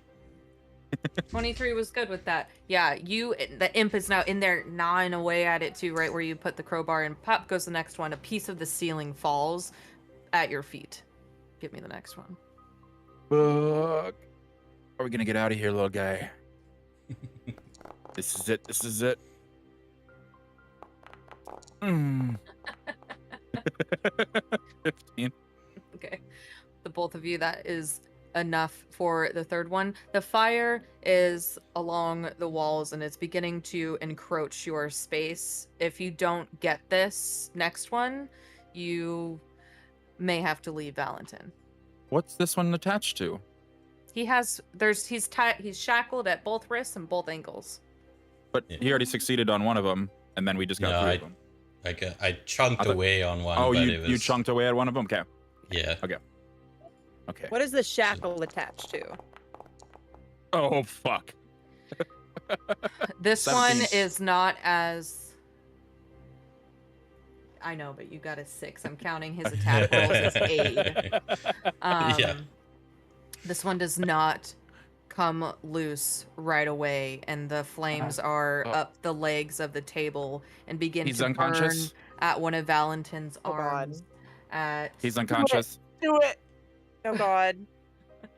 23 was good with that. Yeah, the imp is now in there gnawing away at it too, right where you put the crowbar, and pop goes the next one. A piece of the ceiling falls at your feet. Give me the next one. Fuck. Are we going to get out of here, little guy? This is it. This is it. 15. Okay. The both of you, that is enough for the third one. The fire is along the walls and it's beginning to encroach your space. If you don't get this next one, you may have to leave Valentin. What's this one attached to? He's shackled at both wrists and both ankles. But he already succeeded on one of them, and then we just got No, three of them. I chunked I thought- away on one. Oh, but you it was, you chunked away at one of them? Okay. Yeah. Okay. What is the shackle attached to? Oh, fuck. This one 17. is not as... I know, but you got a 6. I'm counting his attack rolls as aid. Yeah. This one does not come loose right away, and the flames are Oh. up the legs of the table and begin He's to unconscious? burn at one of Valentin's Oh, God. arms. He's unconscious. Do it. Oh God.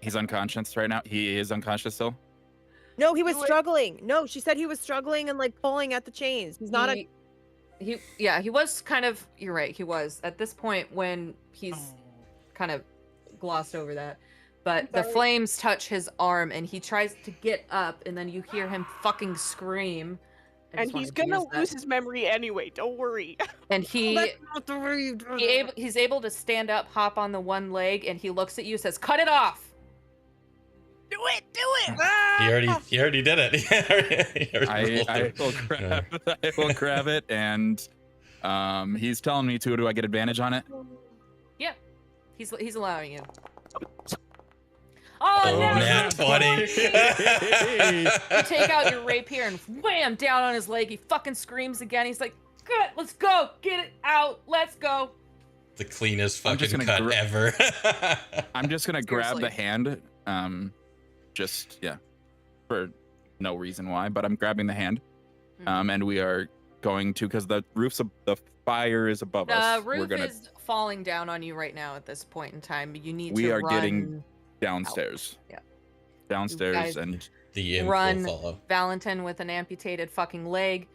He's unconscious right now. He is unconscious still. No, he was Do it. struggling. No, she said he was struggling and like pulling at the chains. He's not a. He was kind of, you're right, he was at this point when he's kind of glossed over that, but the sorry. flames touch his arm and he tries to get up and then you hear him fucking scream. I And just he's wanted to gonna use that. lose his memory anyway, don't worry. And That's not the way you do that. he's able to stand up, hop on the one leg, and he looks at you, says, "Cut it off." Do it! Do it! He already did it. He already rolled I it. will grab I will grab it, and he's telling me to. Do I get advantage on it? Yeah, he's allowing you. Oh, Oh, no! nat 20. You take out your rapier and wham down on his leg. He fucking screams again. He's like, "Good, let's go, get it out, let's go." The cleanest I'm just fucking gonna cut ever. I'm just gonna grab the Seriously. hand. For no reason why, but I'm grabbing the hand. And we are going to, because the the fire is above The us. We're roof gonna is falling down on you right now at this point in time. You need We to are run. getting downstairs. Yeah. Downstairs guys- and The imp Run. will follow. Valentin with an amputated fucking leg.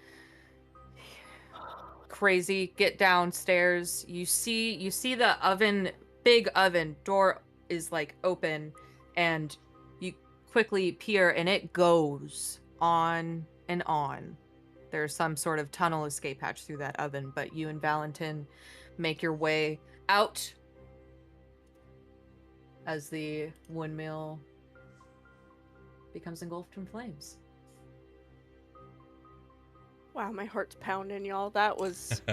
Crazy. Get downstairs. You see the oven, big oven door is like open, and you quickly peer, and it goes on and on. There's some sort of tunnel escape hatch through that oven, but you and Valentin make your way out as the windmill becomes engulfed in flames. Wow, my heart's pounding, y'all. That was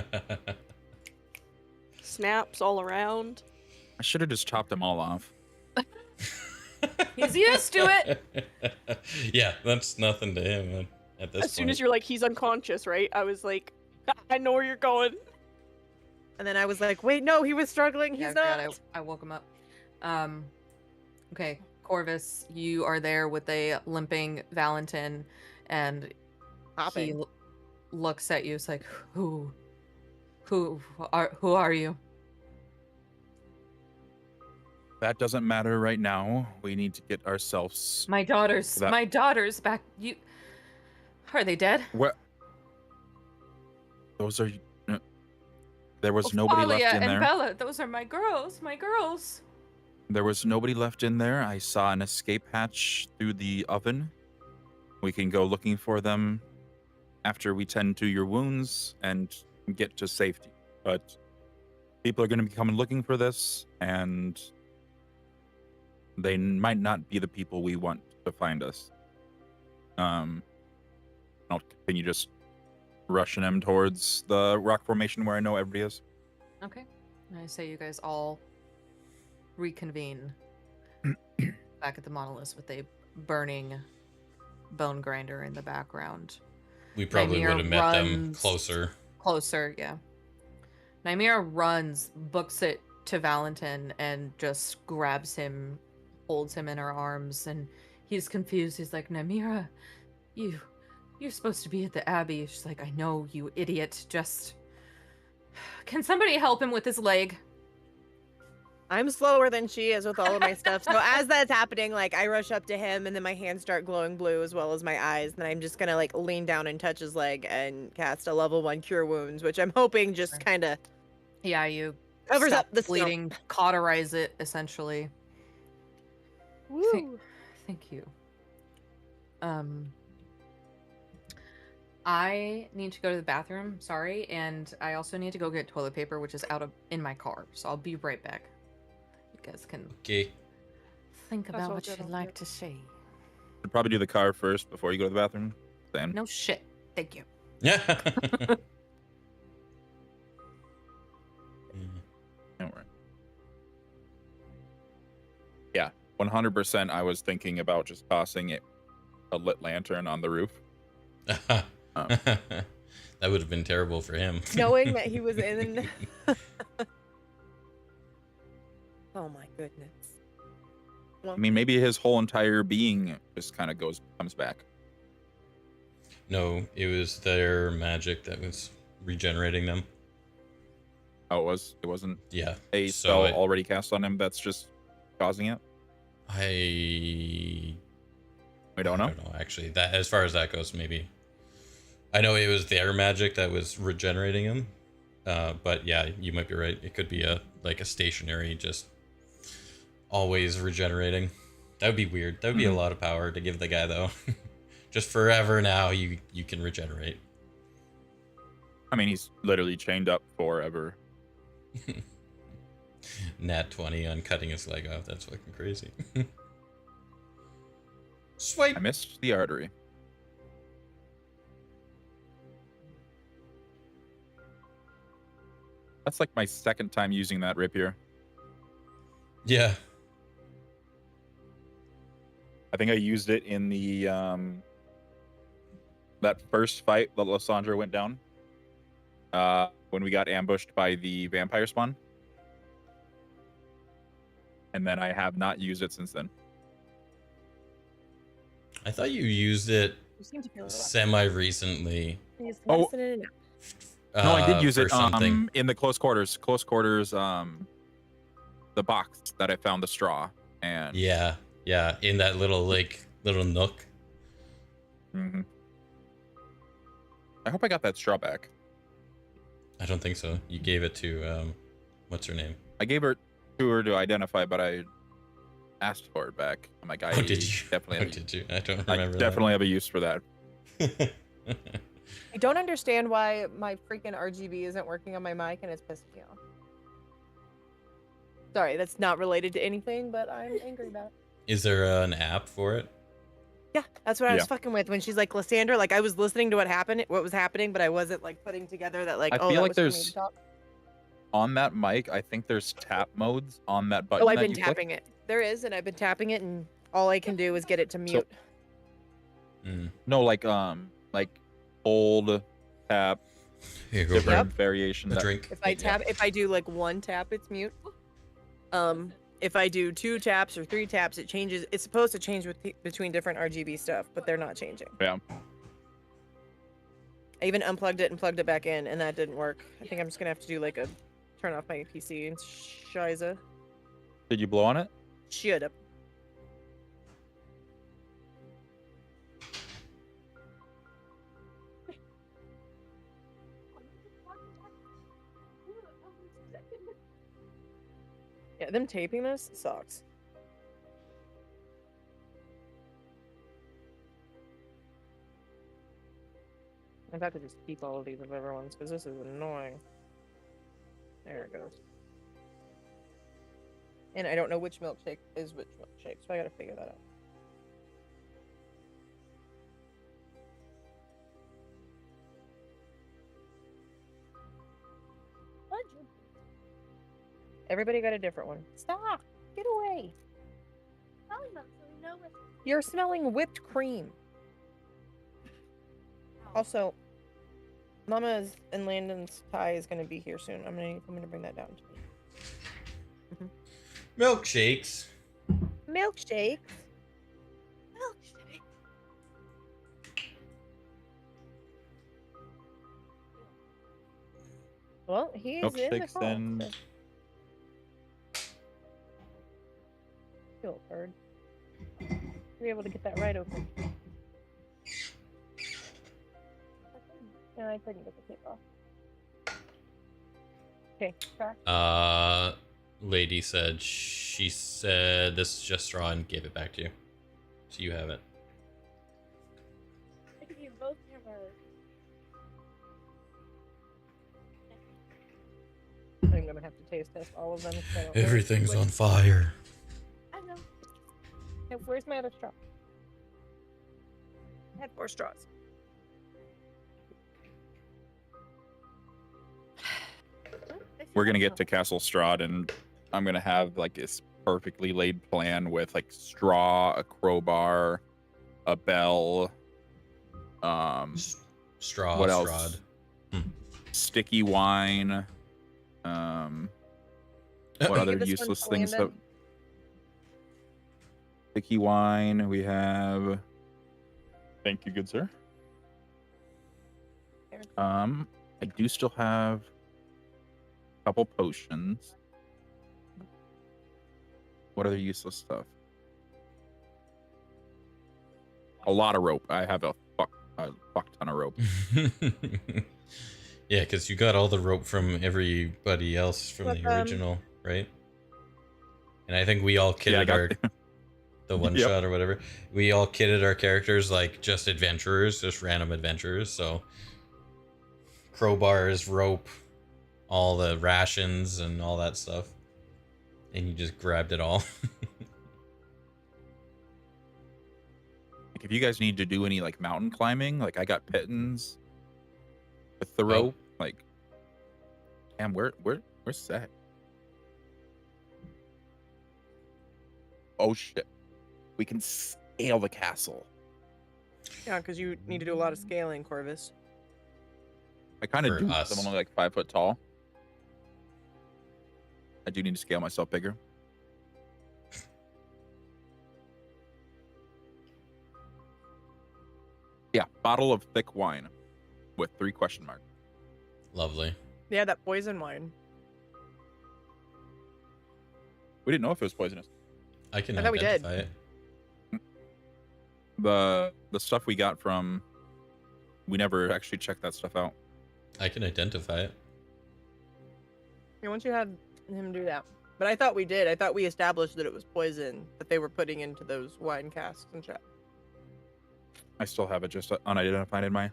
snaps all around. I should have just chopped them all off. He's used to it. Yeah, that's nothing to him at this point. As soon as you're like, he's unconscious, right? I was like, I know where you're going. And then I was like, wait, no, he was struggling. Yeah, He's I not. forgot I woke him up. Okay, Corvus, you are there with a limping Valentin, and Hopping. he looks at you. It's like, who are you? That doesn't matter right now. We need to get ourselves. My daughters back. You are they dead? What? Those are. There was nobody Alia left in and there. Bella, those are my girls. My girls. There was nobody left in there. I saw an escape hatch through the oven. We can go looking for them after we tend to your wounds and get to safety. But people are going to be coming looking for this, and they might not be the people we want to find us. I'll continue just rushing them towards the rock formation where I know everybody is. Okay. I say you guys all reconvene back at the monolith with a burning bone grinder in the background. We probably Nymeria would have met them runs closer. Yeah. Nymeria runs, books it to Valentin, and just grabs him, holds him in her arms, and he's confused. He's like, Nymeria, you're supposed to be at the Abbey. She's like, I know, you idiot. Just... Can somebody help him with his leg? I'm slower than she is with all of my stuff. So as that's happening, like I rush up to him and then my hands start glowing blue as well as my eyes. And I'm just gonna like lean down and touch his leg and cast a level 1 cure wounds, which I'm hoping just kind of Yeah, you covers stop up the bleeding, cauterize it, essentially. Woo. Thank you. I need to go to the bathroom, sorry, and I also need to go get toilet paper, which is in my car. So I'll be right back. You guys can Okay. think That's about all what good, you'd all like good. to say. Should probably do the car first before you go to the bathroom. Same. No shit. Thank you. Yeah. Don't worry. Yeah, 100%. I was thinking about just tossing a lit lantern on the roof. That would have been terrible for him. Knowing that he was in. Oh my goodness. I mean, maybe his whole entire being just kind of comes back. No, it was their magic that was regenerating them. Oh, it was? It wasn't Yeah. a so spell it- already cast on him that's just causing it? I We don't know. I don't know, actually. That, as far as that goes, maybe. I know it was their magic that was regenerating him. But yeah, you might be right. It could be a stationary, just always regenerating. That would be weird. That would be a lot of power to give the guy, though. Just forever now, you can regenerate. I mean, he's literally chained up forever. Nat 20 on cutting his leg off. That's fucking crazy. Swipe. I missed the artery. That's like my second time using that rapier. Yeah. I think I used it in the that first fight that Lysandra went down. When we got ambushed by the vampire spawn. And then I have not used it since then. I thought you used it You seem to feel semi-recently. Oh. No, I did use for it something. in the close quarters. Close quarters, the box that I found the straw. And Yeah, in that little nook. hmm I hope I got that straw back. I don't think so. You gave it to what's her name? I gave her to her to identify, but I asked for it back. I'm like, Oh, did you? definitely, Oh, did you? I don't I remember. definitely have a use for that. That. I don't understand why my freaking RGB isn't working on my mic and it's pissing me off. Sorry, that's not related to anything, but I'm angry about it. Is there an app for it? Yeah, that's what I was Yeah. fucking with when she's like, Lysandra, like I was listening to what was happening, but I wasn't like putting together that like, I oh, feel that like was for me to there's talk. on that mic. I think there's tap modes on that button Oh, I've that been you tapping click. it. There is, and I've been tapping it, and all I can do is get it to So- mute. Mm. Like hold, tap, Here, go different grab variation. a That, drink. If I tap, if I do like one tap, it's mute. If I do 2 taps or 3 taps, it changes. It's supposed to change between different RGB stuff, but they're not changing. yeah. I even unplugged it and plugged it back in, and that didn't work. I think I'm just gonna have to do like a turn off my PC and shiza. Did you blow on it? Shut up. Yeah, them taping this sucks. In fact, I just keep all of these of everyone's because this is annoying. There it goes. And I don't know which milkshake is which milkshake, so I gotta figure that out. Everybody got a different one. Stop! Get away! You're smelling whipped cream. Also, Mama's and Landon's tie is gonna be here soon. I'm gonna bring that down to me. Milkshakes. Milkshake. Well, he's in the Milkshakes call. and So. Cool, bird. Be able to get that right open. No, I couldn't get the tape off. Okay, try. Lady said she said this is just straw and gave it back to you, so you have it. I think you both have I think I'm gonna have to taste test all of them. 'Cause I don't know Everything's which- on fire. I know. Hey, where's my other straw? I had 4 straws. we're gonna get to Castle Strahd, and I'm gonna have like this perfectly laid plan with like straw, a crowbar, a bell, Straw. what Strahd. else? Sticky wine. What other Give this one useless to things that? Landon. Sticky wine. We have. Thank you, good sir. I do still have a couple potions. What other useless stuff? A lot of rope. I have a fuck ton of rope. Yeah, because you got all the rope from everybody else from But, the original, right? And I think we all Yeah, I kitted got our the one Yep. shot or whatever. We all kitted our characters like just adventurers, just random adventurers. So crowbars, rope, all the rations, and all that stuff, and you just grabbed it all. Like, if you guys need to do any like mountain climbing, like I got pittons with the Oh. rope. Like, damn, where's Seth? Oh shit, we can scale the castle. Yeah, because you need to do a lot of scaling, Corvus. I kind of For do. 'Cause us. I'm only like 5 foot tall. I do need to scale myself bigger. Yeah, bottle of thick wine with 3 question marks. Lovely. Yeah, that poison wine. We didn't know if it was poisonous. I can I thought we did. identify it. The stuff we got from, we never actually checked that stuff out. I can identify it. Yeah, once you had him do that. But I thought we did. I thought we established that it was poison that they were putting into those wine casks and shit. I still have it just unidentified in my.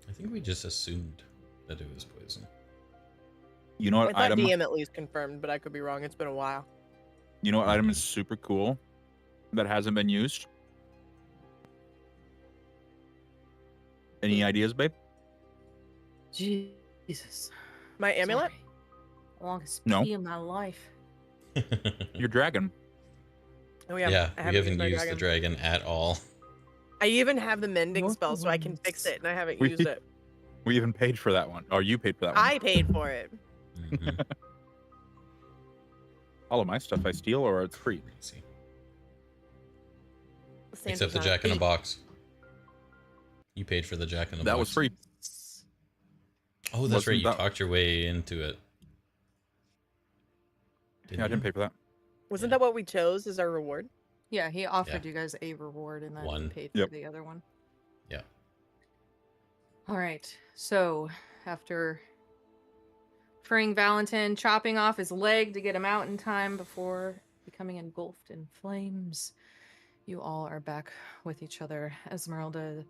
I think we just assumed that it was poison. You know I what thought item? DM at least confirmed, but I could be wrong. It's been a while. You know what item is super cool that hasn't been used? Any ideas, babe? Jesus. My amulet? Sorry. Longest No. pee of my life. Your dragon. Oh yeah, yeah, we haven't used the dragon at all. I even have the mending What spell, so I can ones? fix it, and I haven't We- used it. We even paid for that one. Or you paid for that one. I paid for it. Mhm. All of my stuff I steal or it's free. Crazy. Santa's Except the not a Jack in a thief. Box. You paid for the Jack in a Box. That was free. Oh, that's right. Wasn't You that- talked your way into it. Yeah, I didn't pay for that. Wasn't Yeah. that what we chose as our reward? Yeah, he offered Yeah. you guys a reward and then One. you paid Yep. for the other one. Yeah. All right. So after freeing Valentin, chopping off his leg to get him out in time before becoming engulfed in flames, you all are back with each other. Esmeralda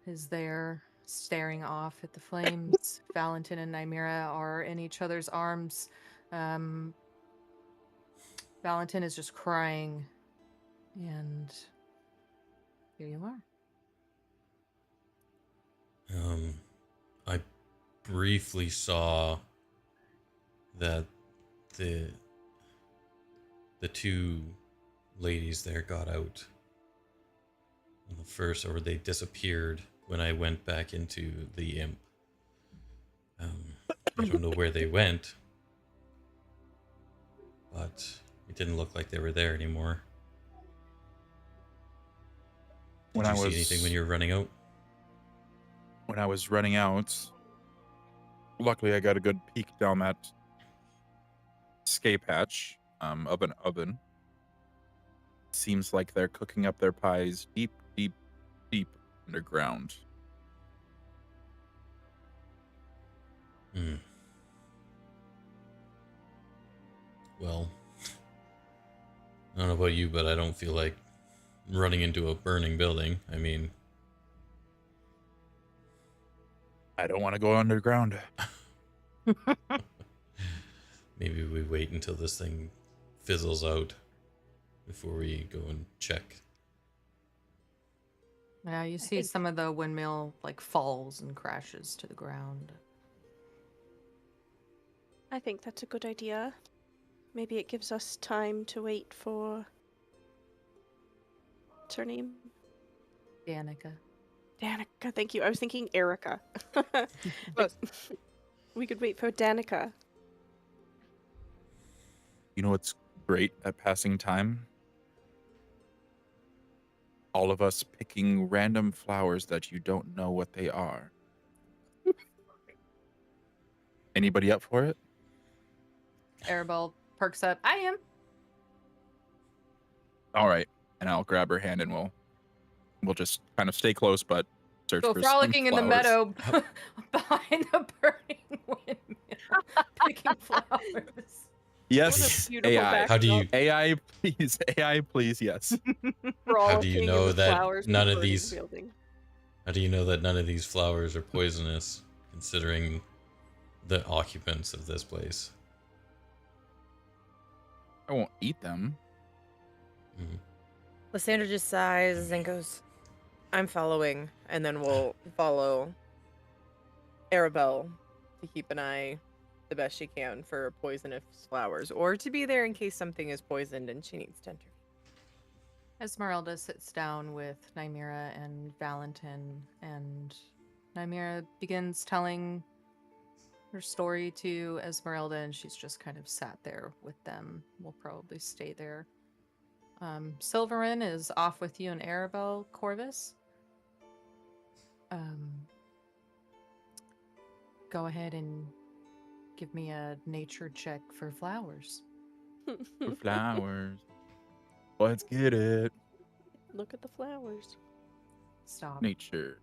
is there, staring off at the flames. Valentin and Nymeria are in each other's arms. Valentin is just crying, and here you are. I briefly saw that the two ladies there got out on the first, or they disappeared when I went back into the imp. I don't know where they went, but it didn't look like they were there anymore. Did you see anything when you were running out? When I was running out, luckily I got a good peek down that escape hatch of an oven. Seems like they're cooking up their pies deep, deep, deep underground. Hmm. Well, I don't know about you, but I don't feel like running into a burning building. I mean, I don't want to go underground. maybe we wait until this thing fizzles out before we go and check. Yeah, you see think- some of the windmill like falls and crashes to the ground. I think that's a good idea. Maybe it gives us time to wait for. What's her name? Danica. Danica, thank you. I was thinking Erica. But we could wait for Danica. You know what's great at passing time? All of us picking random flowers that you don't know what they are. Anybody up for it? Arabelle perks up. I am. All right. And I'll grab her hand and we'll just kind of stay close, but search Go for frolicking some in the flowers. meadow behind the burning windmill, picking flowers. Yes, beautiful AI. How do you AI, please. AI, please. Yes. How do you know that none of these Building. How do you know that none of these flowers are poisonous, considering the occupants of this place? I won't eat them. Mhm. Lysandra just sighs and goes, I'm following, and then we'll follow Arabelle to keep an eye the best she can for poisonous flowers, or to be there in case something is poisoned and she needs to enter. Esmeralda sits down with Nymeria and Valentin, and Nymeria begins telling her story to Esmeralda, and she's just kind of sat there with them. Will probably stay there. Silverin is off with you and Arabelle. Corvus. Go ahead and give me a nature check for flowers. For flowers. Let's get it. Look at the flowers. Stop. Nature.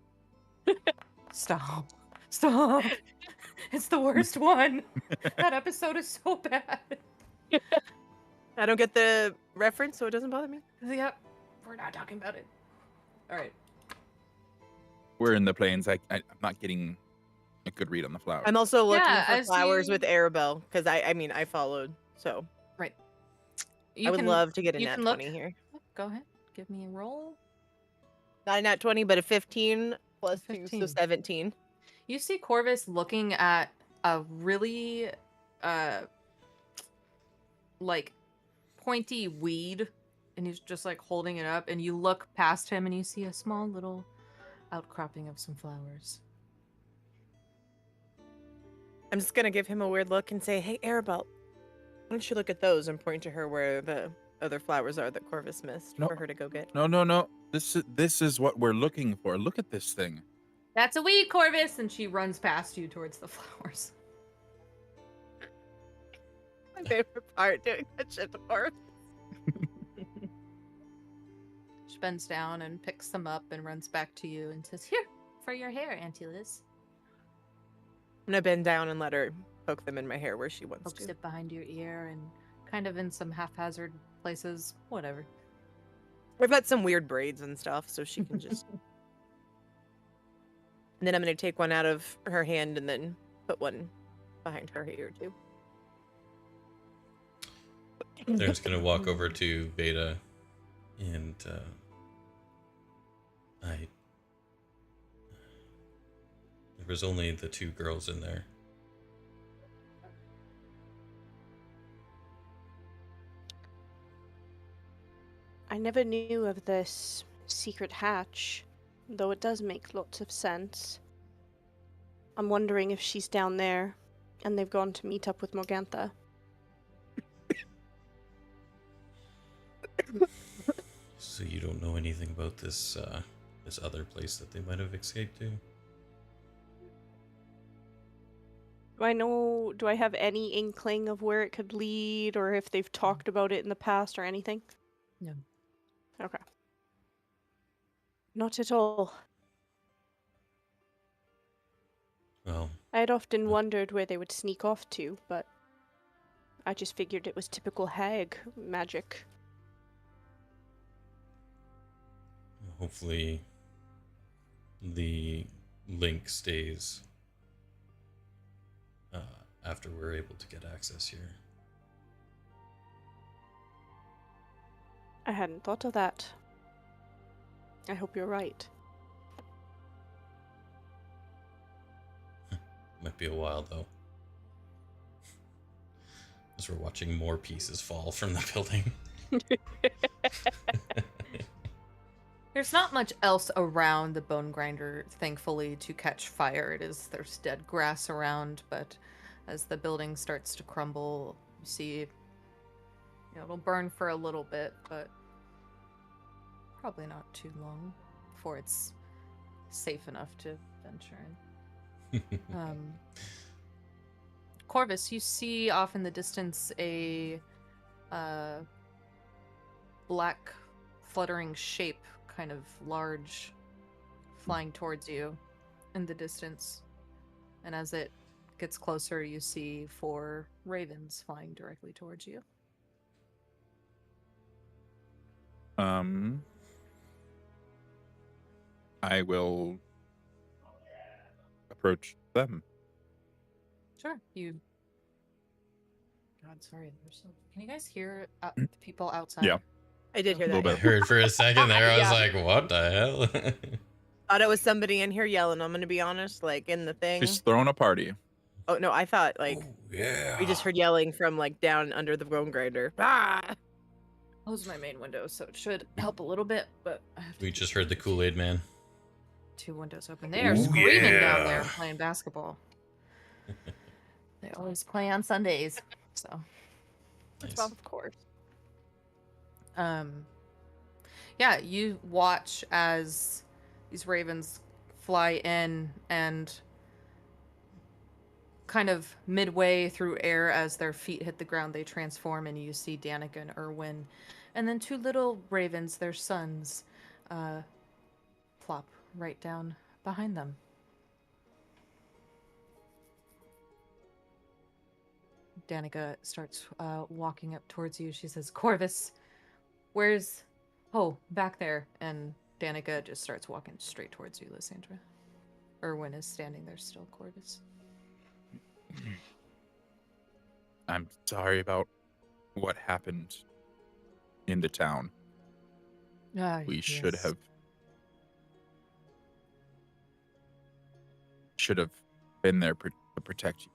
Stop. Stop. It's the worst one. That episode is so bad. I don't get the reference, so it doesn't bother me. Yep. We're not talking about it. All right. We're in the plains. I'm not getting a good read on the flowers. I'm also looking Yeah, for as flowers you- with Arabelle because I mean I followed, so Right. I would love to get a you nat can look- 20 here. Go ahead. Give me a roll. Not a nat 20, but a 15 plus 2, so 15. 17. You see Corvus looking at a really, like, pointy weed, and he's just, like, holding it up, and you look past him, and you see a small little outcropping of some flowers. I'm just gonna give him a weird look and say, "Hey, Arabelle, why don't you look at those?" and point to her where the other flowers are that Corvus missed No. for her to go get. No. This is what we're looking for. Look at this thing. That's a weed, Corvus! And she runs past you towards the flowers. My favorite part, doing that shit to Corvus. She bends down and picks them up and runs back to you and says, "Here, for your hair, Auntie Liz." I'm gonna bend down and let her poke them in my hair where she wants Pokes to. it behind your ear and kind of in some haphazard places. Whatever. We've got some weird braids and stuff, so she can just. And then I'm gonna take one out of her hand and then put one behind her ear too. Theron's gonna walk over to Vayda, and there was only the two girls in there. I never knew of this secret hatch, though it does make lots of sense. I'm wondering if she's down there and they've gone to meet up with Morgantha. So you don't know anything about this this other place that they might have escaped to? Do I have any inkling of where it could lead, or if they've talked about it in the past or anything? No. Okay. Not at all. Well, I had often wondered where they would sneak off to, but I just figured it was typical hag magic. hopefully the link stays after we're able to get access here. I hadn't thought of that. I hope you're right. Might be a while though, as we're watching more pieces fall from the building. There's not much else around the bone grinder, thankfully, to catch fire. There's dead grass around, but as the building starts to crumble, you see, it'll burn for a little bit, but probably not too long before it's safe enough to venture in. Corvus, you see off in the distance a black fluttering shape, kind of large, flying towards you in the distance. And as it gets closer, you see 4 ravens flying directly towards you. I will approach them. Sure. God, sorry. Can you guys hear the people outside? Yeah. I did hear Little that. I bit. heard for a second there, I was Yeah. like, what the hell? Thought it was somebody in here yelling. I'm gonna be honest, like in the thing. She's throwing a party. Oh no, I thought like Oh, yeah. we just heard yelling from like down under the bone grinder. Ah! Close my main window, so it should help a little bit, but I have to We just heard the Kool-Aid man. 2 windows open. They are Ooh, screaming down yeah. there playing basketball. They always play on Sundays, so. Nice. Well, of course. Yeah, you watch as these ravens fly in, and kind of midway through air as their feet hit the ground, they transform, and you see Danica and Erwin, and then 2 little ravens, their sons, plop right down behind them. Danica starts walking up towards you. She says, "Corvus, where's... Oh, back there." And Danica just starts walking straight towards you, Lysandra. Erwin is standing there still, Corvus. I'm sorry about what happened in the town. We should have been there to protect you.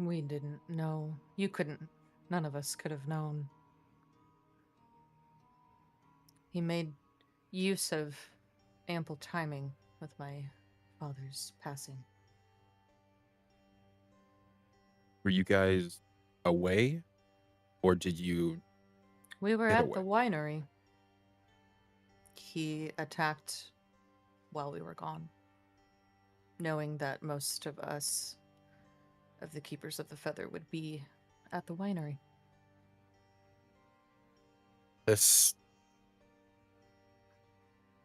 We didn't know. You couldn't. None of us could have known. He made use of ample timing with my father's passing. Were you guys away, or did you? We were Get at away. the winery. He attacked while we were gone, knowing that most of us, of the Keepers of the Feather, would be at the winery. This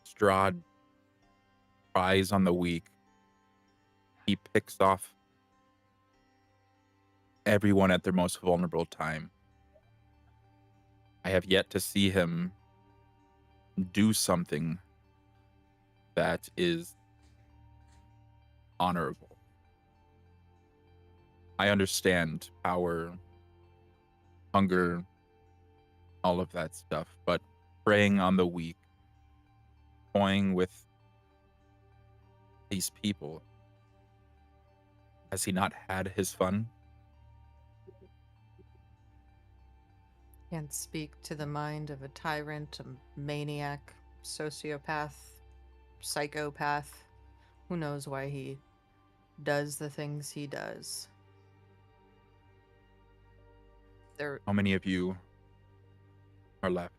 Strahd spies on the weak. He picks off everyone at their most vulnerable time. I have yet to see him do something that is honorable. I understand power, hunger, all of that stuff, but preying on the weak, toying with these people, has he not had his fun? Can't speak to the mind of a tyrant, a maniac, sociopath, psychopath. Who knows why he does the things he does. How many of you are left?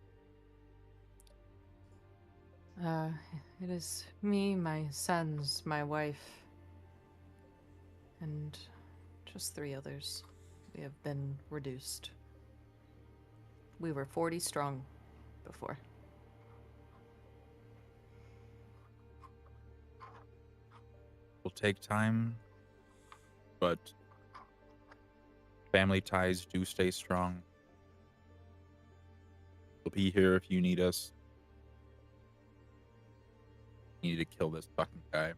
It is me, my sons, my wife, and just 3 others. We have been reduced. We were 40 strong before. Will take time, but family ties do stay strong. We'll be here if you need us. You need to kill this fucking guy.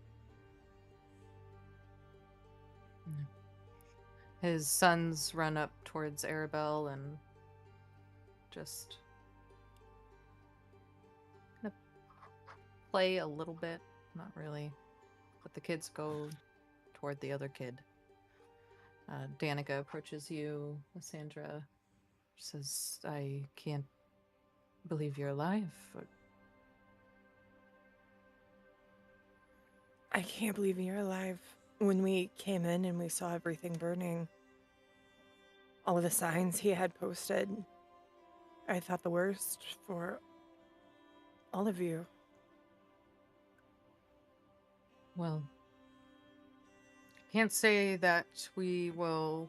His sons run up towards Arabelle and just kind of play a little bit, not really. But the kids go toward the other kid. Danica approaches you, Lysandra. Says, I can't believe you're alive. I can't believe you're alive. When we came in and we saw everything burning, all of the signs he had posted, I thought the worst for all of you. Well, can't say that we will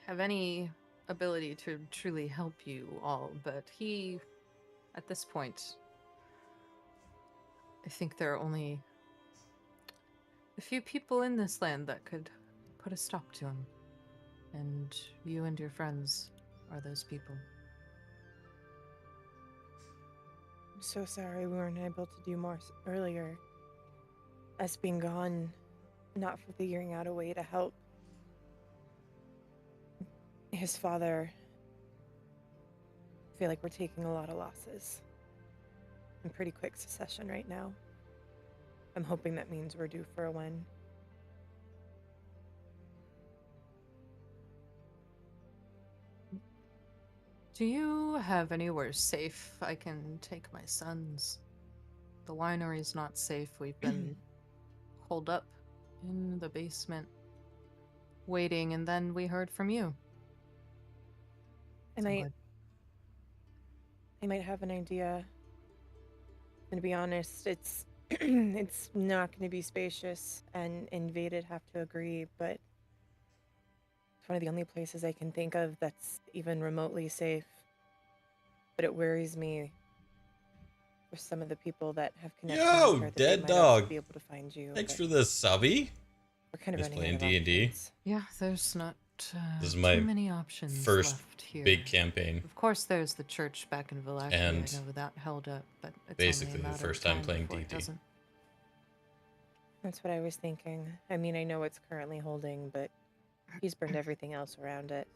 have any ability to truly help you all, but he, at this point, I think there are only a few people in this land that could put a stop to him. And you and your friends are those people. I'm so sorry we weren't able to do more earlier. Us being gone, not figuring out a way to help his father. I feel like we're taking a lot of losses in pretty quick succession right now. I'm hoping that means we're due for a win. Do you have anywhere safe I can take my sons? The winery's not safe. We've been holed up in the basement, waiting, and then we heard from you. I might have an idea. And to be honest, it's it's not going to be spacious, and Vayda have to agree, but it's one of the only places I can think of that's even remotely safe. But it worries me for some of the people that have connections Yo, here that dead they might also dog. be able to find you. Thanks but for the subby. we're kind of Just running playing out of D&D. options. Yeah, there's not This is too my many options first left here. big campaign. Of course, there's the church back in Valaki. And I know that held up, but it's basically only a the matter first of time playing before it D&D. doesn't. That's what I was thinking. I mean, I know it's currently holding, but he's burned everything else around it.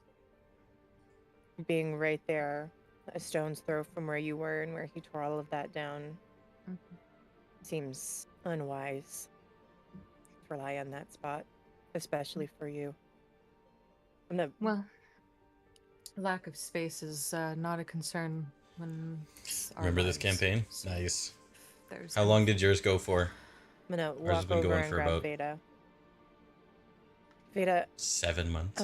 Being right there, a stone's throw from where you were and where he tore all of that down, seems unwise to rely on that spot, especially for you. Well, lack of space is not a concern when it's our Remember this lives, campaign? so Nice. if there's How long did anything- yours go for? I'm gonna Ours has walk been over going and for grab about Vayda. Vayda, 7 months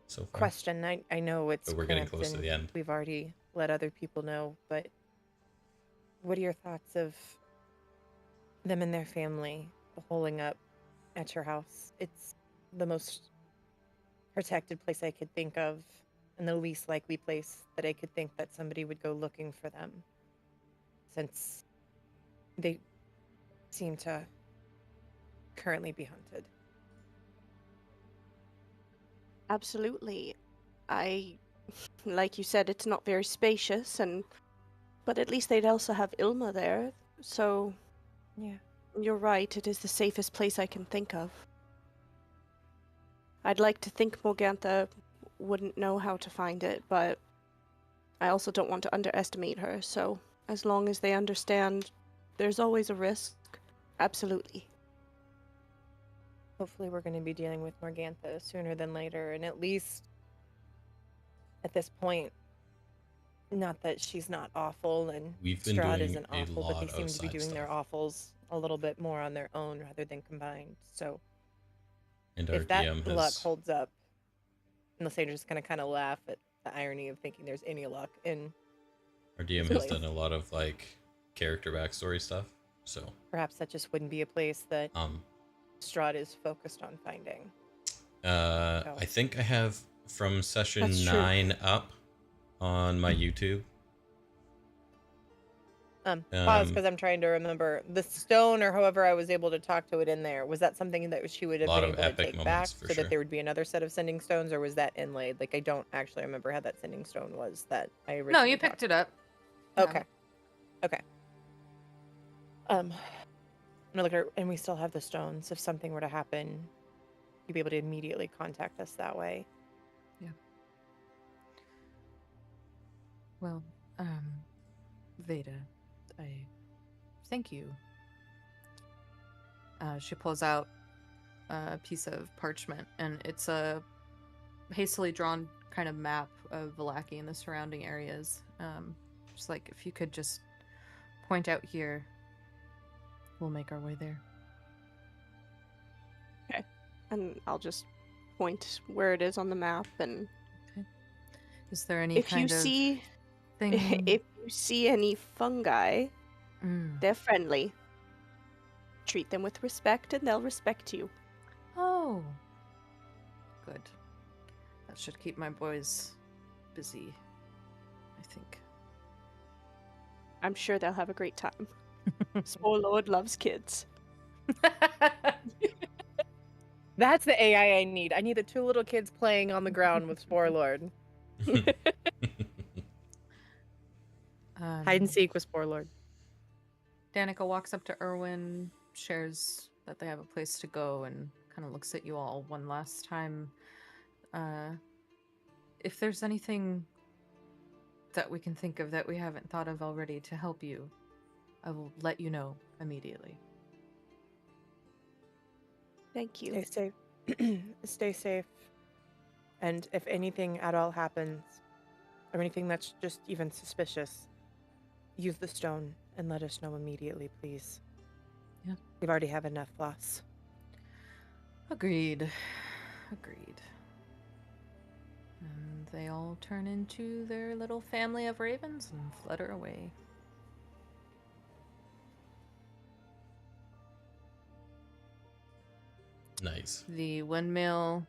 so far. question. I know it's But we're getting cramped close to and the end. we've already let other people know, but what are your thoughts of them and their family holding up at your house? It's the most protected place I could think of, and the least likely place that I could think that somebody would go looking for them, since they seem to currently be hunted. Absolutely. Like you said, it's not very spacious, but at least they'd also have Ilma there, so Yeah. you're right, it is the safest place I can think of. I'd like to think Morgantha wouldn't know how to find it, but I also don't want to underestimate her, so as long as they understand there's always a risk, absolutely. Hopefully we're going to be dealing with Morgantha sooner than later, and at least at this point, not that she's not awful and We've been Strahd doing isn't a awful, but they lot seem of to be side doing their stuff. awfuls a little bit more on their own rather than combined. So And our if that DM luck has holds up, and Lysandra just going to kind of laugh at the irony of thinking there's any luck in has done a lot of like character backstory stuff. So perhaps that just wouldn't be a place that Strahd is focused on finding. I think I have from session That's true. 9 up on my YouTube. Pause, because I'm trying to remember the stone, or however I was able to talk to it in there. Was that something that she would have Lot been of able to epic take back moments, so for sure. that there would be another set of sending stones, or was that inlaid? Like, I don't actually remember how that sending stone was that I originally No, you picked it up. Okay. Okay. I'm gonna look at her, and we still have the stones. If something were to happen, you'd be able to immediately contact us that way. Yeah. Well, Vayda, I thank you. She pulls out a piece of parchment, and it's a hastily drawn kind of map of Vallaki and the surrounding areas. Just like, if you could just point out here, we'll make our way there. Okay. And I'll just point where it is on the map, and Okay. Is there any if kind you of see thing? if you see any fungi, they're friendly. Treat them with respect and they'll respect you. Oh. Good. That should keep my boys busy, I think. I'm sure they'll have a great time. Spore Lord loves kids. That's the AI I need. I need the two little kids playing on the ground with Spore Lord. Hide and seek with Spore Lord. Danica walks up to Erwin, shares that they have a place to go, and kind of looks at you all one last time. If there's anything that we can think of that we haven't thought of already to help you, I will let you know immediately. Thank you. Stay safe. Stay safe. And if anything at all happens, or anything that's just even suspicious, use the stone and let us know immediately, please. Yeah. We've already have enough loss. Agreed. Agreed. And they all turn into their little family of ravens and flutter away. Nice. The windmill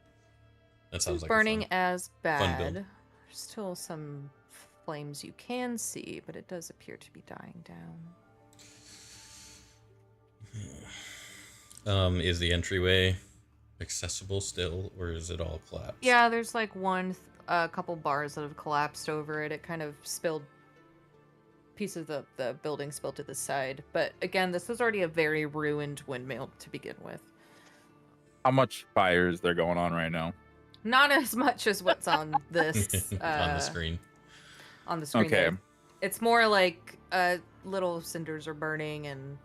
That sounds isn't like burning a as fun build. bad. There's still some flames you can see, but it does appear to be dying down. Is the entryway accessible still, or is it all collapsed? Yeah, there's like a couple bars that have collapsed over it. It kind of spilled piece of the building spill to the side. But again, this was already a very ruined windmill to begin with. How much fire is there going on right now? Not as much as what's on this On the screen. on the screen Okay. there. It's more like little cinders are burning and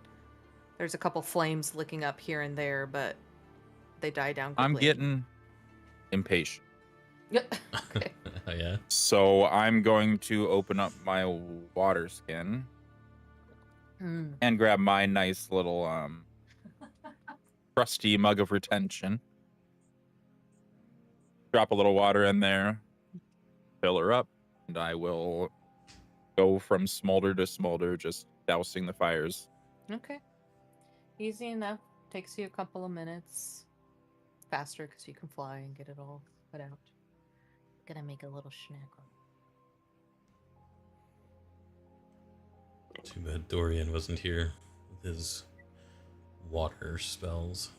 there's a couple flames licking up here and there, but they die down quickly. I'm getting impatient. Yep. Okay. Yeah. So I'm going to open up my water skin and grab my nice little crusty mug of retention. Drop a little water in there, fill her up, and I will go from smolder to smolder, just dousing the fires. Okay. Easy enough. Takes you a couple of minutes. Faster because you can fly and get it all put out. Gonna make a little snack. Too bad Dorian wasn't here with his water spells.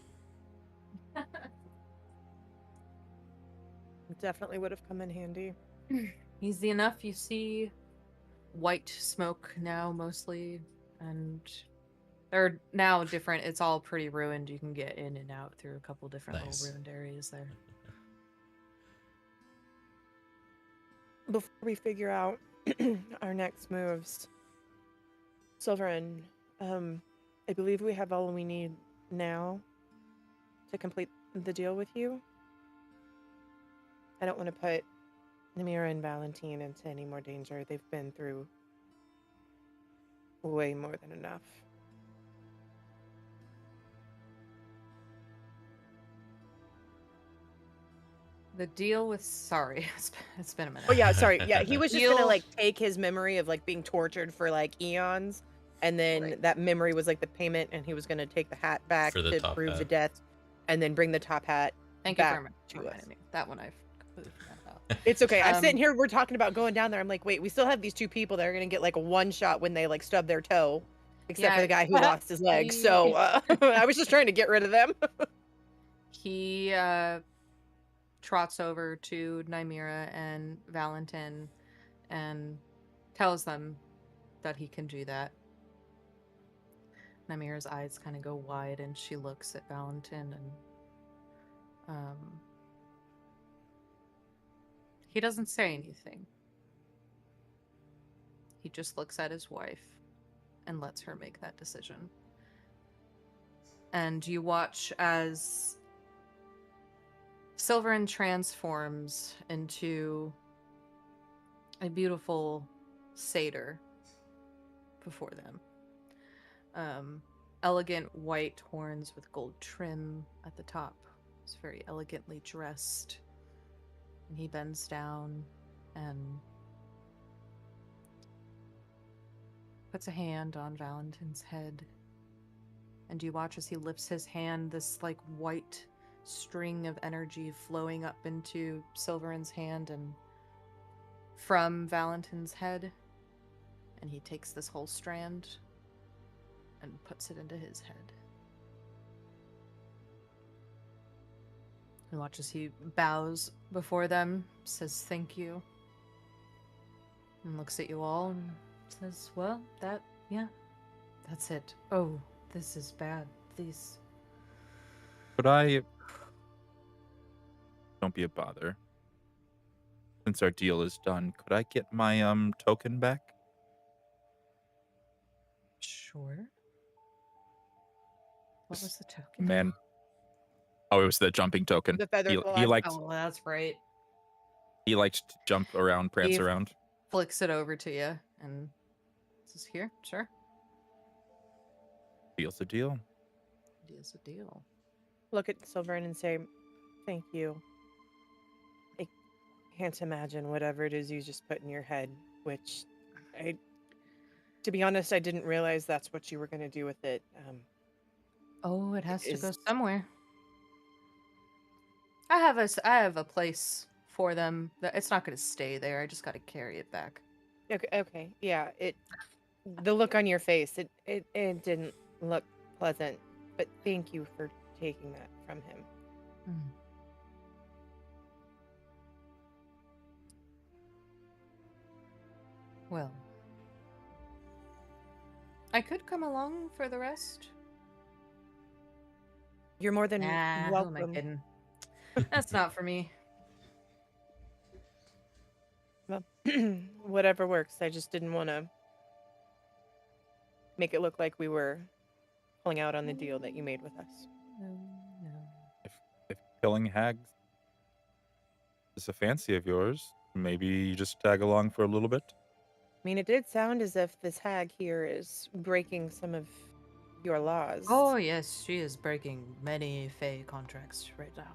Definitely would have come in handy. Easy enough. You see white smoke now mostly, and they're now different. It's all pretty ruined. You can get in and out through a couple different Nice. little ruined areas there. Before we figure out our next moves, Silverin, I believe we have all we need now to complete the deal with you. I don't want to put Namira and Valentine into any more danger. They've been through way more than enough. The deal with sorry, it's been a minute. Oh yeah, sorry. Yeah, he was just gonna Deal- like take his memory of like being tortured for like eons, and then Right. that memory was like the payment, and he was gonna take the hat back For the to top prove the hat. death, and then bring the top hat. Thank you back very much to for us. reminding me. That one I've completely forgot about. It's okay. I'm Um, sitting here. We're talking about going down there. I'm like, wait, we still have these two people that are gonna get like a one shot when they like stub their toe, except for Yeah, the guy who lost his leg. he- So I was just trying to get rid of them. He trots over to Nymira and Valentin and tells them that he can do that. Nymira's eyes kind of go wide and she looks at Valentin and he doesn't say anything. He just looks at his wife and lets her make that decision. And you watch as Silverin transforms into a beautiful satyr before them. Elegant white horns with gold trim at the top. He's very elegantly dressed. And he bends down and puts a hand on Valentin's head. And you watch as he lifts his hand, this like white string of energy flowing up into Silverin's hand and from Valentin's head. And he takes this whole strand and puts it into his head. And watch as he bows before them, says thank you, and looks at you all and says, well, that's it. Oh, this is bad. These... Could I... Don't be a bother. Since our deal is done, could I get my token back? Sure. What was the token? Man. Oh, it was the jumping token. The feather He floss. liked Oh, that's right. he liked to jump around, prance He- around. Flicks it over to you and says, here, sure. Deal's a deal. It is a deal. Look at Silverin and say, thank you. I can't imagine whatever it is you just put in your head, which to be honest, I didn't realize that's what you were going to do with it. Oh, it has to go is- somewhere. I have a place for them. It's not going to stay there. I just got to carry it back. Okay, yeah. The look on your face, it didn't look pleasant, but thank you for taking that from him. Well, I could come along for the rest. You're more than Nah, who am I welcome. kidding? That's not for me. Well, whatever works. I just didn't want to make it look like we were pulling out on the deal that you made with us. No. If killing hags is a fancy of yours, maybe you just tag along for a little bit. I mean, it did sound as if this hag here is breaking some of your laws. Oh, yes, she is breaking many Fey contracts right now.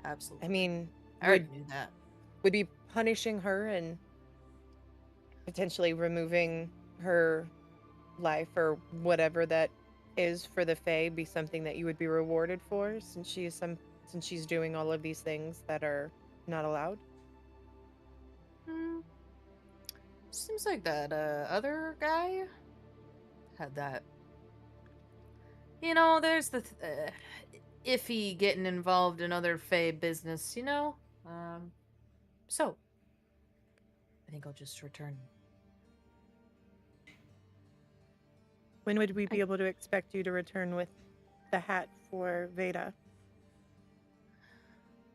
Absolutely. I mean, I already knew that. would be punishing her and potentially removing her life or whatever that is for the Fae be something that you would be rewarded for since she's doing all of these things that are not allowed? Seems like that other guy had that. You know, there's the iffy getting involved in other Fae business, you know? So, I think I'll just return. When would we be able to expect you to return with the hat for Vayda?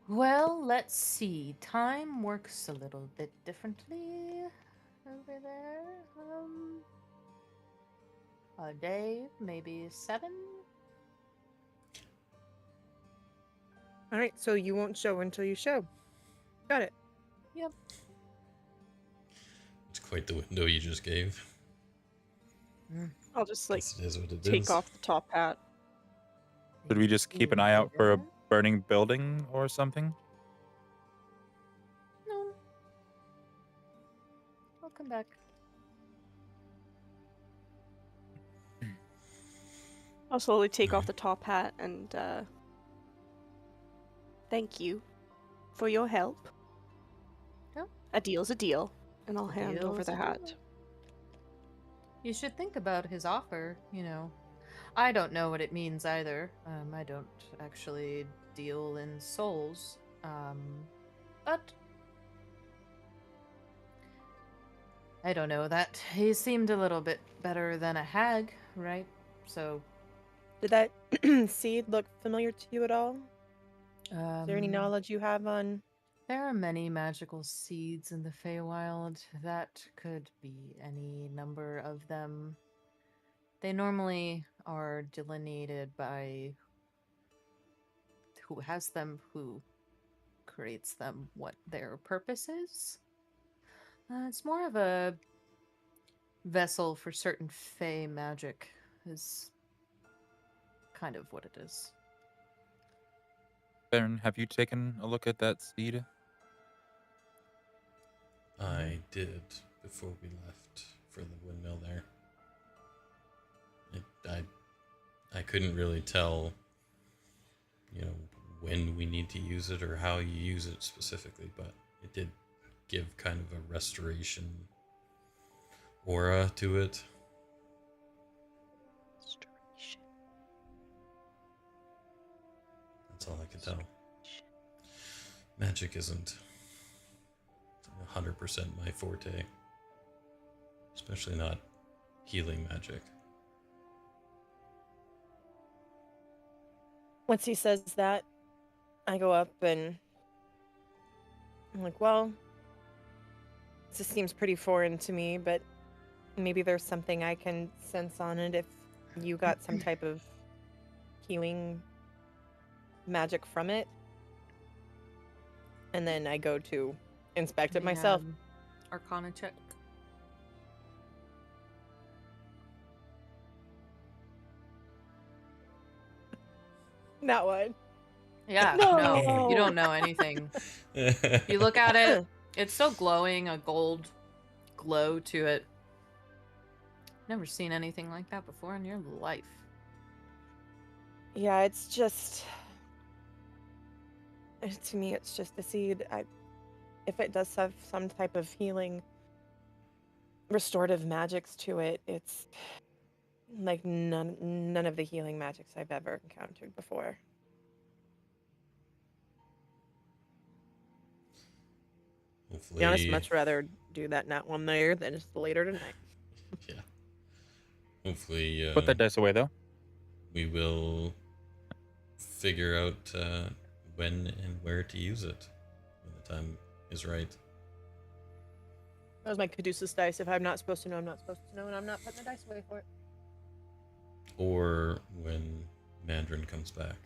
Well, let's see. Time works a little bit differently over there. A day, maybe 7? All right, so you won't show until you show. Got it. Yep. It's quite the window you just gave. I'll just like Guess it is what it take is. off the top hat. Should we just keep an eye out for a burning building or something? No. I'll come back. I'll slowly take off the top hat and thank you for your help. Yep. A deal's a deal, and I'll hand over Deal's the a hat. deal. You should think about his offer, you know. I don't know what it means either. I don't actually deal in souls. But I don't know, that he seemed a little bit better than a hag, right? So Did that seed look familiar to you at all? Is there any knowledge you have on? There are many magical seeds in the Feywild. That could be any number of them. They normally are delineated by who has them, who creates them, what their purpose is. It's more of a vessel for certain Fey magic, is kind of what it is. Baron, have you taken a look at that seed? I did before we left for the windmill there. I couldn't really tell, you know, when we need to use it or how you use it specifically, but it did give kind of a restoration aura to it. That's all I could tell. Magic isn't 100% my forte, especially not healing magic. Once he says that, I go up and I'm like, well, this seems pretty foreign to me, but maybe there's something I can sense on it if you got some type of healing magic from it. And then I go to inspect it myself. Arcana check. That one. Yeah, no, you don't know anything. You look at it, it's still glowing, a gold glow to it. Never seen anything like that before in your life. Yeah, it's just, to me, it's just a seed. If it does have some type of healing, restorative magics to it, it's like none of the healing magics I've ever encountered before. Hopefully. To be honest, much rather do that nat one there than just later tonight. Yeah. Hopefully, Put that dice away, though. we will figure out when and where to use it when the time is right. That was my Caduceus dice. If I'm not supposed to know, I'm not supposed to know, and I'm not putting the dice away for it. Or when Mandarin comes back.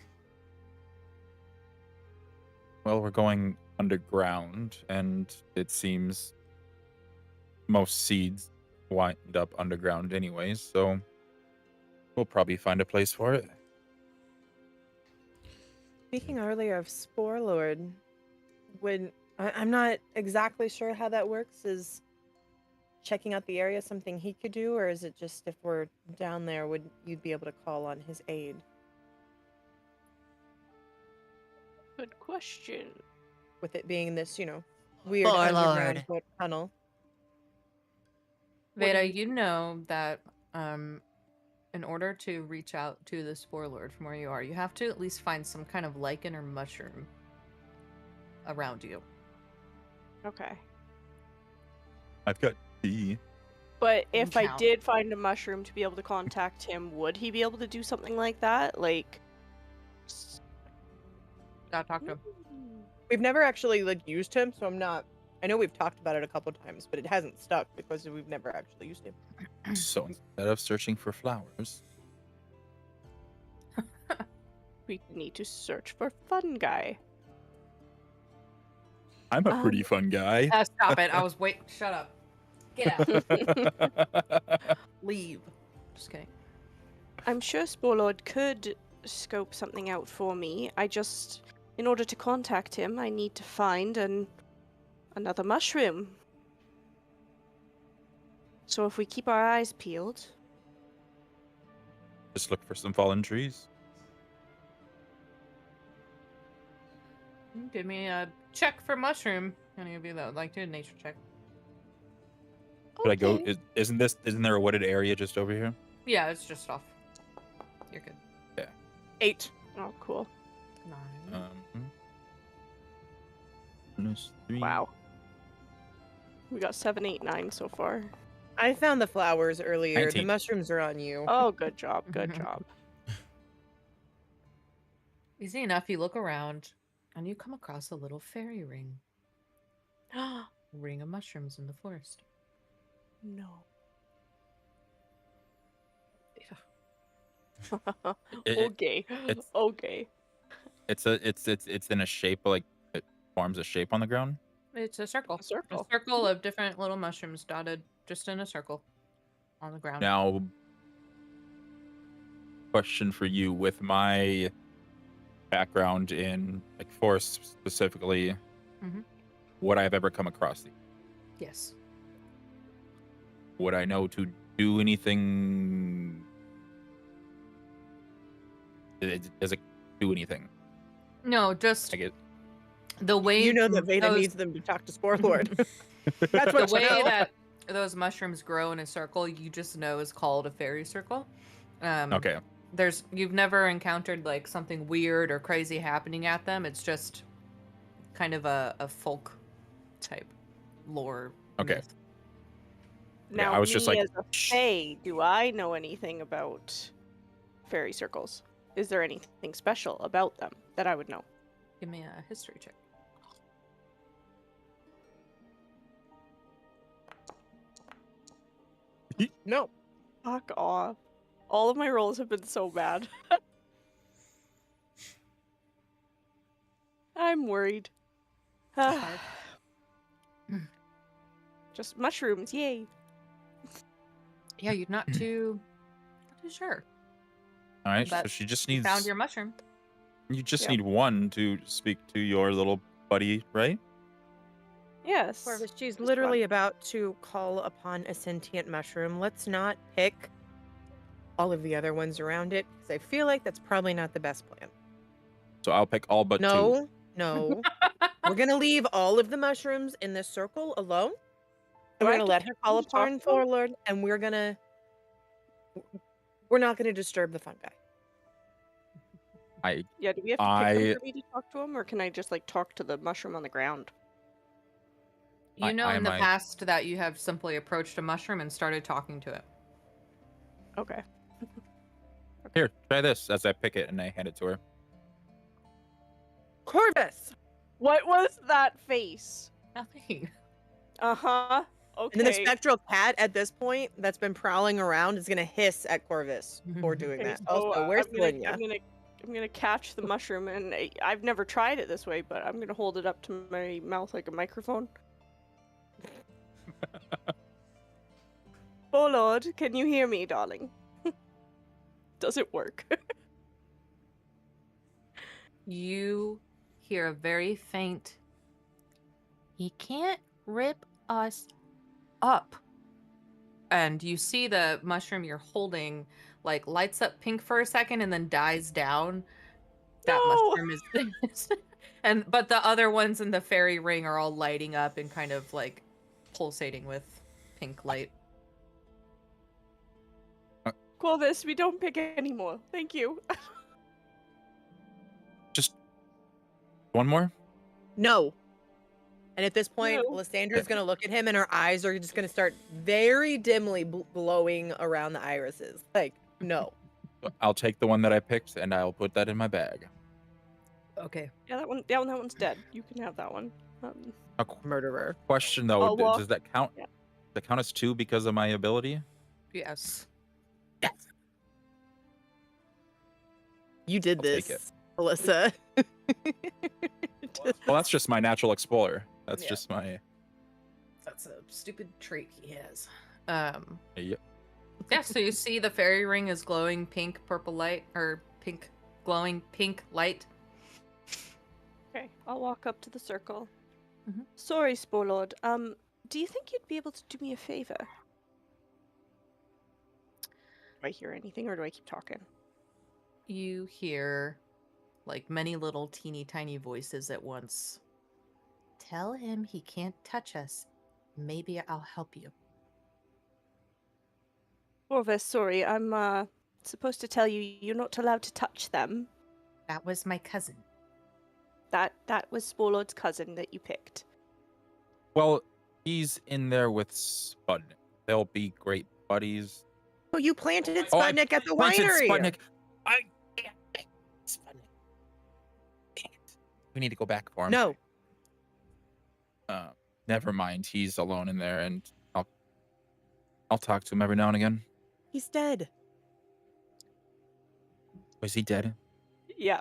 Well, we're going underground, and it seems most seeds wind up underground anyways, so we'll probably find a place for it. Speaking earlier of Spore Lord, I'm not exactly sure how that works. Is checking out the area something he could do, or is it just if we're down there, would you be able to call on his aid? Good question. With it being this, weird Spore underground Lord. tunnel. Vayda, you know that in order to reach out to the Spore Lord from where you are, you have to at least find some kind of lichen or mushroom around you. Okay. I've got tea. But if I Count. did find a mushroom to be able to contact him, would he be able to do something like that? Like, Gotta talk to him. We've never actually used him, so I'm not. I know we've talked about it a couple times, but it hasn't stuck because we've never actually used him. So instead of searching for flowers, we need to search for Fun Guy. I'm a pretty fun guy. Stop it. I was wait. Shut up. Get out. Leave. Just kidding. I'm sure Sporelord could scope something out for me. In order to contact him, I need to find another mushroom. So if we keep our eyes peeled, Just look for some fallen trees. Give me a check for mushroom. Any of you that would like to? Nature check. Should I go? Okay. Isn't there a wooded area just over here? Yeah, it's just off. You're good. 8. Oh, cool. 9. -3. Wow. We got 7, 8, 9 so far. I found the flowers earlier. 19. The mushrooms are on you. Oh, good job. Good job. Easy enough. You look around, and you come across a little fairy ring. Ring of mushrooms in the forest. No. It- Okay. it's- Okay. It's in a shape like it forms a shape on the ground. It's a circle. A circle. A circle of different little mushrooms dotted just in a circle on the ground. Now, question for you: with my background in forests specifically, Mhm. would I have ever come across these? Yes. Would I know to do anything? Does it do anything? No, just I get the way You know that Vayda those- needs them to talk to Spore Lord. That's what the way you know. that those mushrooms grow in a circle, you just know is called a fairy circle. okay. You've never encountered something weird or crazy happening at them. It's just kind of a folk type lore. Okay. myth. Now, I was just me like, as a fae, do I know anything about fairy circles? Is there anything special about them that I would know? Give me a history check. No. Fuck off. All of my rolls have been so bad. I'm worried. Just mushrooms, yay. Yeah, you're not too sure. all right. So But she just You needs. found your mushroom. You just Yep. need one to speak to your little buddy, right? Yes. Corvus, she's Just literally one. about to call upon a sentient mushroom. Let's not pick all of the other ones around it, because I feel like that's probably not the best plan. So I'll pick all but two. No, no. We're going to leave all of the mushrooms in this circle alone. Do And I we're have going to to let pick her one call to talk upon to him? Forlord, and we're not going to disturb the fun guy. Yeah, do we have to pick them for me to talk to him, or can I just talk to the mushroom on the ground? You know I in the might- past that you have simply approached a mushroom and started talking to it. Okay. Here, try this. As I pick it and I hand it to her. Corvus! What was that face? Nothing. Uh-huh. Okay. And then the spectral cat at this point that's been prowling around is gonna hiss at Corvus for doing Okay, that. so Also, where's I'm gonna, Linya? I'm gonna catch the mushroom, and I've never tried it this way, but I'm gonna hold it up to my mouth like a microphone. Oh Lord, can you hear me, darling? Does it work? You hear a very faint. He can't rip us up. And you see the mushroom you're holding like lights up pink for a second and then dies down. That No! mushroom is but the other ones in the fairy ring are all lighting up and kind of like pulsating with pink light. Corvus, we don't pick anymore. Thank you. Just one more? No. And at this point, No. Lysandra's gonna look at him and her eyes are just gonna start very dimly glowing around the irises. Like, no. I'll take the one that I picked and I'll put that in my bag. Okay. Yeah, that one's dead. You can have that one. A Murderer. question though, I'll walk- does that count? yeah. Does that count as 2 because of my ability? Yes. You did I'll take this, Alyssa. Well, that's just my natural explorer. That's Yeah. just my. That's a stupid trait he has. Yep. Yeah, so you see the fairy ring is glowing pink purple light or pink glowing pink light. Okay, I'll walk up to the circle. Mhm. Sorry, Sporlord. Do you think you'd be able to do me a favor? Do I hear anything, or do I keep talking? You hear like many little teeny tiny voices at once. Tell him he can't touch us. Maybe I'll help you. Corvus, sorry, I'm supposed to tell you you're not allowed to touch them. That was my cousin. That was Sporlord's cousin that you picked. Well, he's in there with Sputnik. They'll be great buddies. Oh, you planted Oh, I Sputnik at the Planted winery. Sputnik. Sputnik. Dang it. We need to go back for him. No. Never mind. He's alone in there, and I'll talk to him every now and again. He's dead. Was he dead? Yeah.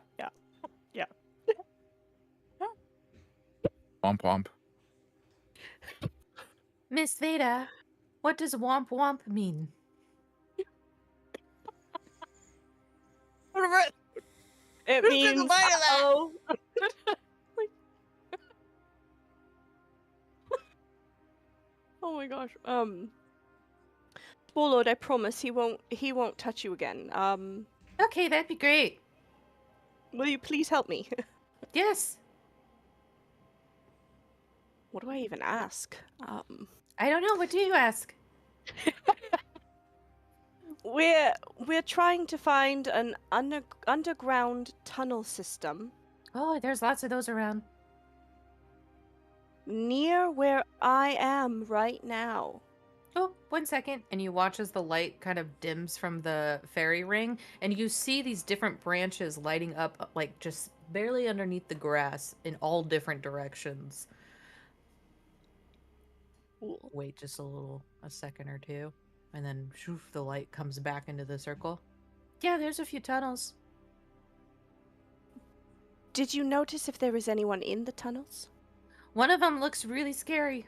Womp womp. Miss Vayda, what does womp womp mean? It Who took a means bite of that? oh. Oh my gosh. Sporlord, I promise he won't touch you again. Okay, that'd be great. Will you please help me? Yes. What do I even ask? I don't know. What do you ask? We're trying to find an underground tunnel system Oh, there's lots of those around. near where I am right now. Oh, 1 second. And you watch as the light kind of dims from the fairy ring, and you see these different branches lighting up, like just barely underneath the grass in all different directions. Cool. Wait just a second or two, and then shoof, the light comes back into the circle. Yeah, there's a few tunnels. Did you notice if there was anyone in the tunnels? One of them looks really scary.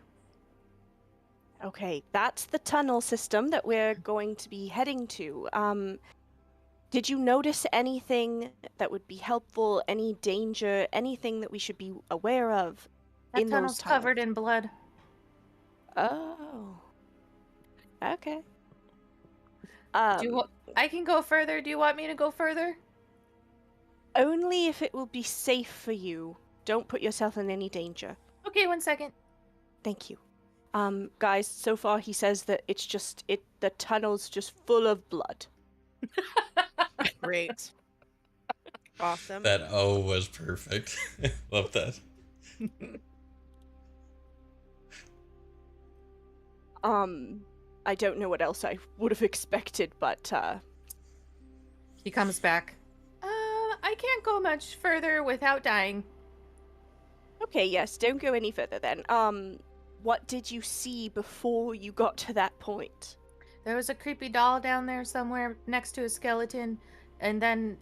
Okay, that's the tunnel system that we're going to be heading to. Did you notice anything that would be helpful, any danger, anything that we should be aware of That in tunnel's those covered tunnels? in blood. Oh. Okay. I can go further. Do you want me to go further? Only if it will be safe for you. Don't put yourself in any danger. Okay, 1 second. Thank you. Guys, so far he says that the tunnel's just full of blood. Great. Awesome. That O was perfect. Love that. I don't know what else I would have expected, but He comes back. I can't go much further without dying. okay, yes, don't go any further then. What did you see before you got to that point? There was a creepy doll down there somewhere next to a skeleton, and then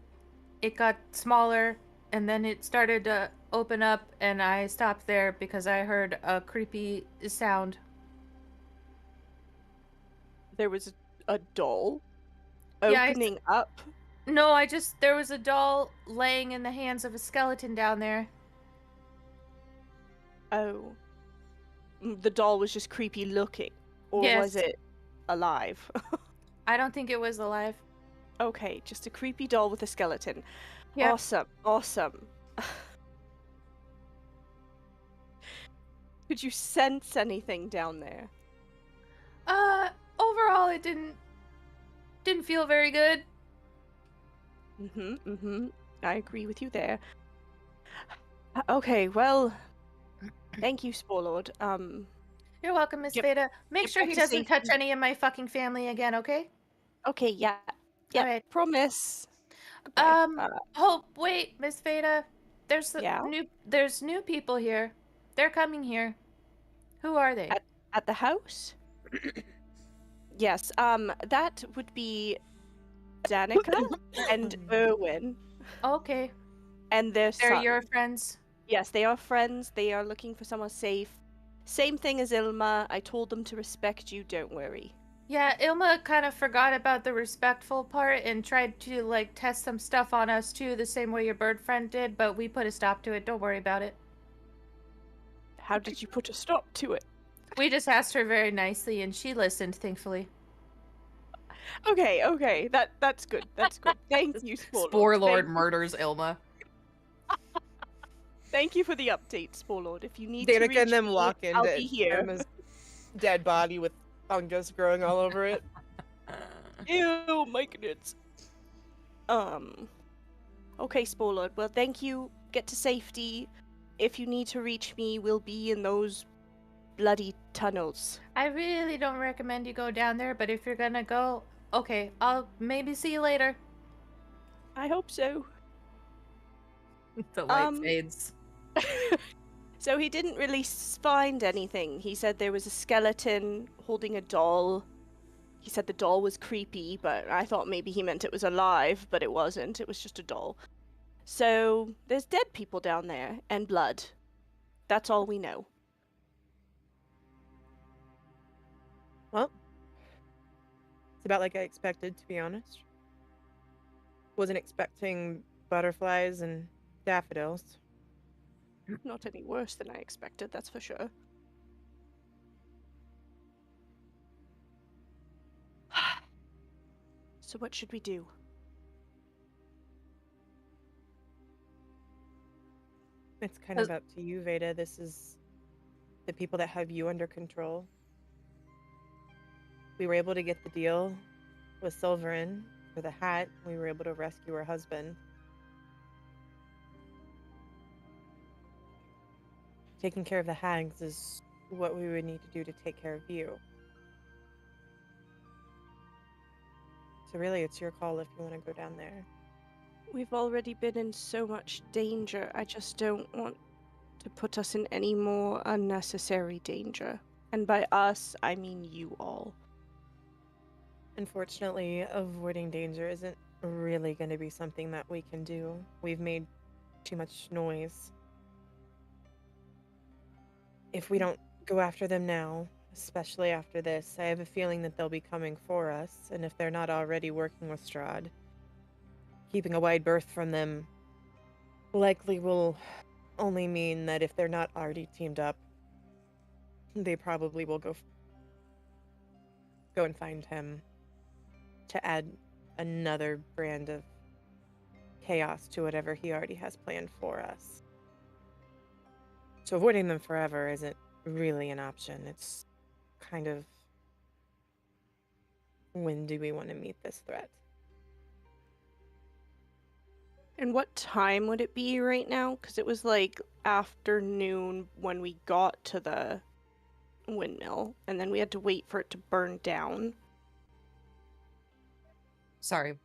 it got smaller, and then it started to open up, and I stopped there because I heard a creepy sound. There was a doll Yeah, opening up. No, there was a doll laying in the hands of a skeleton down there. Oh. The doll was just creepy looking. Or was Yes. it alive? I don't think it was alive. Okay, just a creepy doll with a skeleton. Yep. Awesome, awesome. Could you sense anything down there? Overall it didn't feel very good. I agree with you there. Okay, well, thank you, Sporelord. You're welcome, Miss Yep. Vayda. Make Get sure back he to doesn't touch safety. any of my fucking family again, okay? Okay, yeah. Yeah, Alright. promise. Goodbye. Wait, Miss Vayda. Yeah? There's new people here. They're coming here. Who are they? At the house? Yes, that would be Danica and Erwin Okay. and their They're son. your friends. Yes, they are friends. They are looking for someone safe. Same thing as Ilma. I told them to respect you, don't worry. Yeah, Ilma kind of forgot about the respectful part and tried to, like, test some stuff on us, too, the same way your bird friend did, but we put a stop to it. Don't worry about it. How did you put a stop to it? We just asked her very nicely, and she listened, thankfully. Okay, that's good. That's good. Thank you, Sporelord. Sporelord murders Ilma. Thank you for the update, Sporelord. If you need Danica to reach and them me, walk into I'll be here. Emma's dead body with fungus growing all over it. Ew, my goodness. Okay, Sporelord. Well, thank you. Get to safety. If you need to reach me, we'll be in those bloody tunnels. I really don't recommend you go down there, but if you're gonna go, okay, I'll maybe see you later. I hope so. The light fades. So he didn't really find anything. He said there was a skeleton holding a doll. He said the doll was creepy, but I thought maybe he meant it was alive, but it wasn't. It was just a doll. So there's dead people down there and blood. That's all we know. Well, it's about like I expected, to be honest. Wasn't expecting butterflies and daffodils. Not any worse than I expected, that's for sure. So what should we do? It's kind of up to you, Vayda. This is the people that have you under control. We were able to get the deal with Silverin for the hat. We were able to rescue her husband. Taking care of the hags is what we would need to do to take care of you. So really, it's your call if you want to go down there. We've already been in so much danger. I just don't want to put us in any more unnecessary danger. And by us, I mean you all. Unfortunately, avoiding danger isn't really going to be something that we can do. We've made too much noise. If we don't go after them now, especially after this, I have a feeling that they'll be coming for us, and if they're not already working with Strahd, keeping a wide berth from them likely will only mean that if they're not already teamed up, they probably will go and find him to add another brand of chaos to whatever he already has planned for us. So avoiding them forever isn't really an option. It's kind of, when do we want to meet this threat? And what time would it be right now? Because it was like afternoon when we got to the windmill, and then we had to wait for it to burn down. Sorry.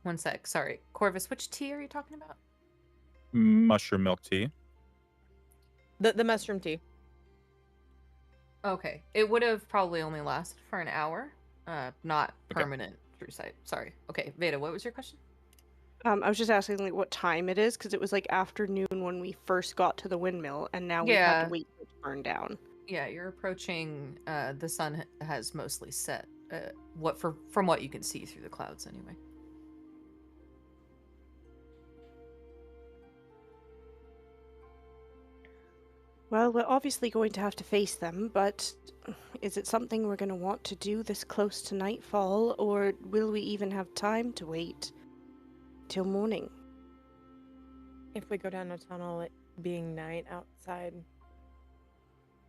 One sec. Sorry. Corvus, which tea are you talking about? Mushroom milk tea. The mushroom tea. Okay. It would have probably only lasted for an hour. Not Okay. permanent through sight. Sorry. Okay, Vayda, what was your question? I was just asking like what time it is, because it was like afternoon when we first got to the windmill, and now we've had Yeah. to wait for it to burn down. Yeah, you're approaching. The sun has mostly set. From what you can see through the clouds, anyway. Well, we're obviously going to have to face them, but is it something we're going to want to do this close to nightfall, or will we even have time to wait till morning? If we go down a tunnel, it being night outside,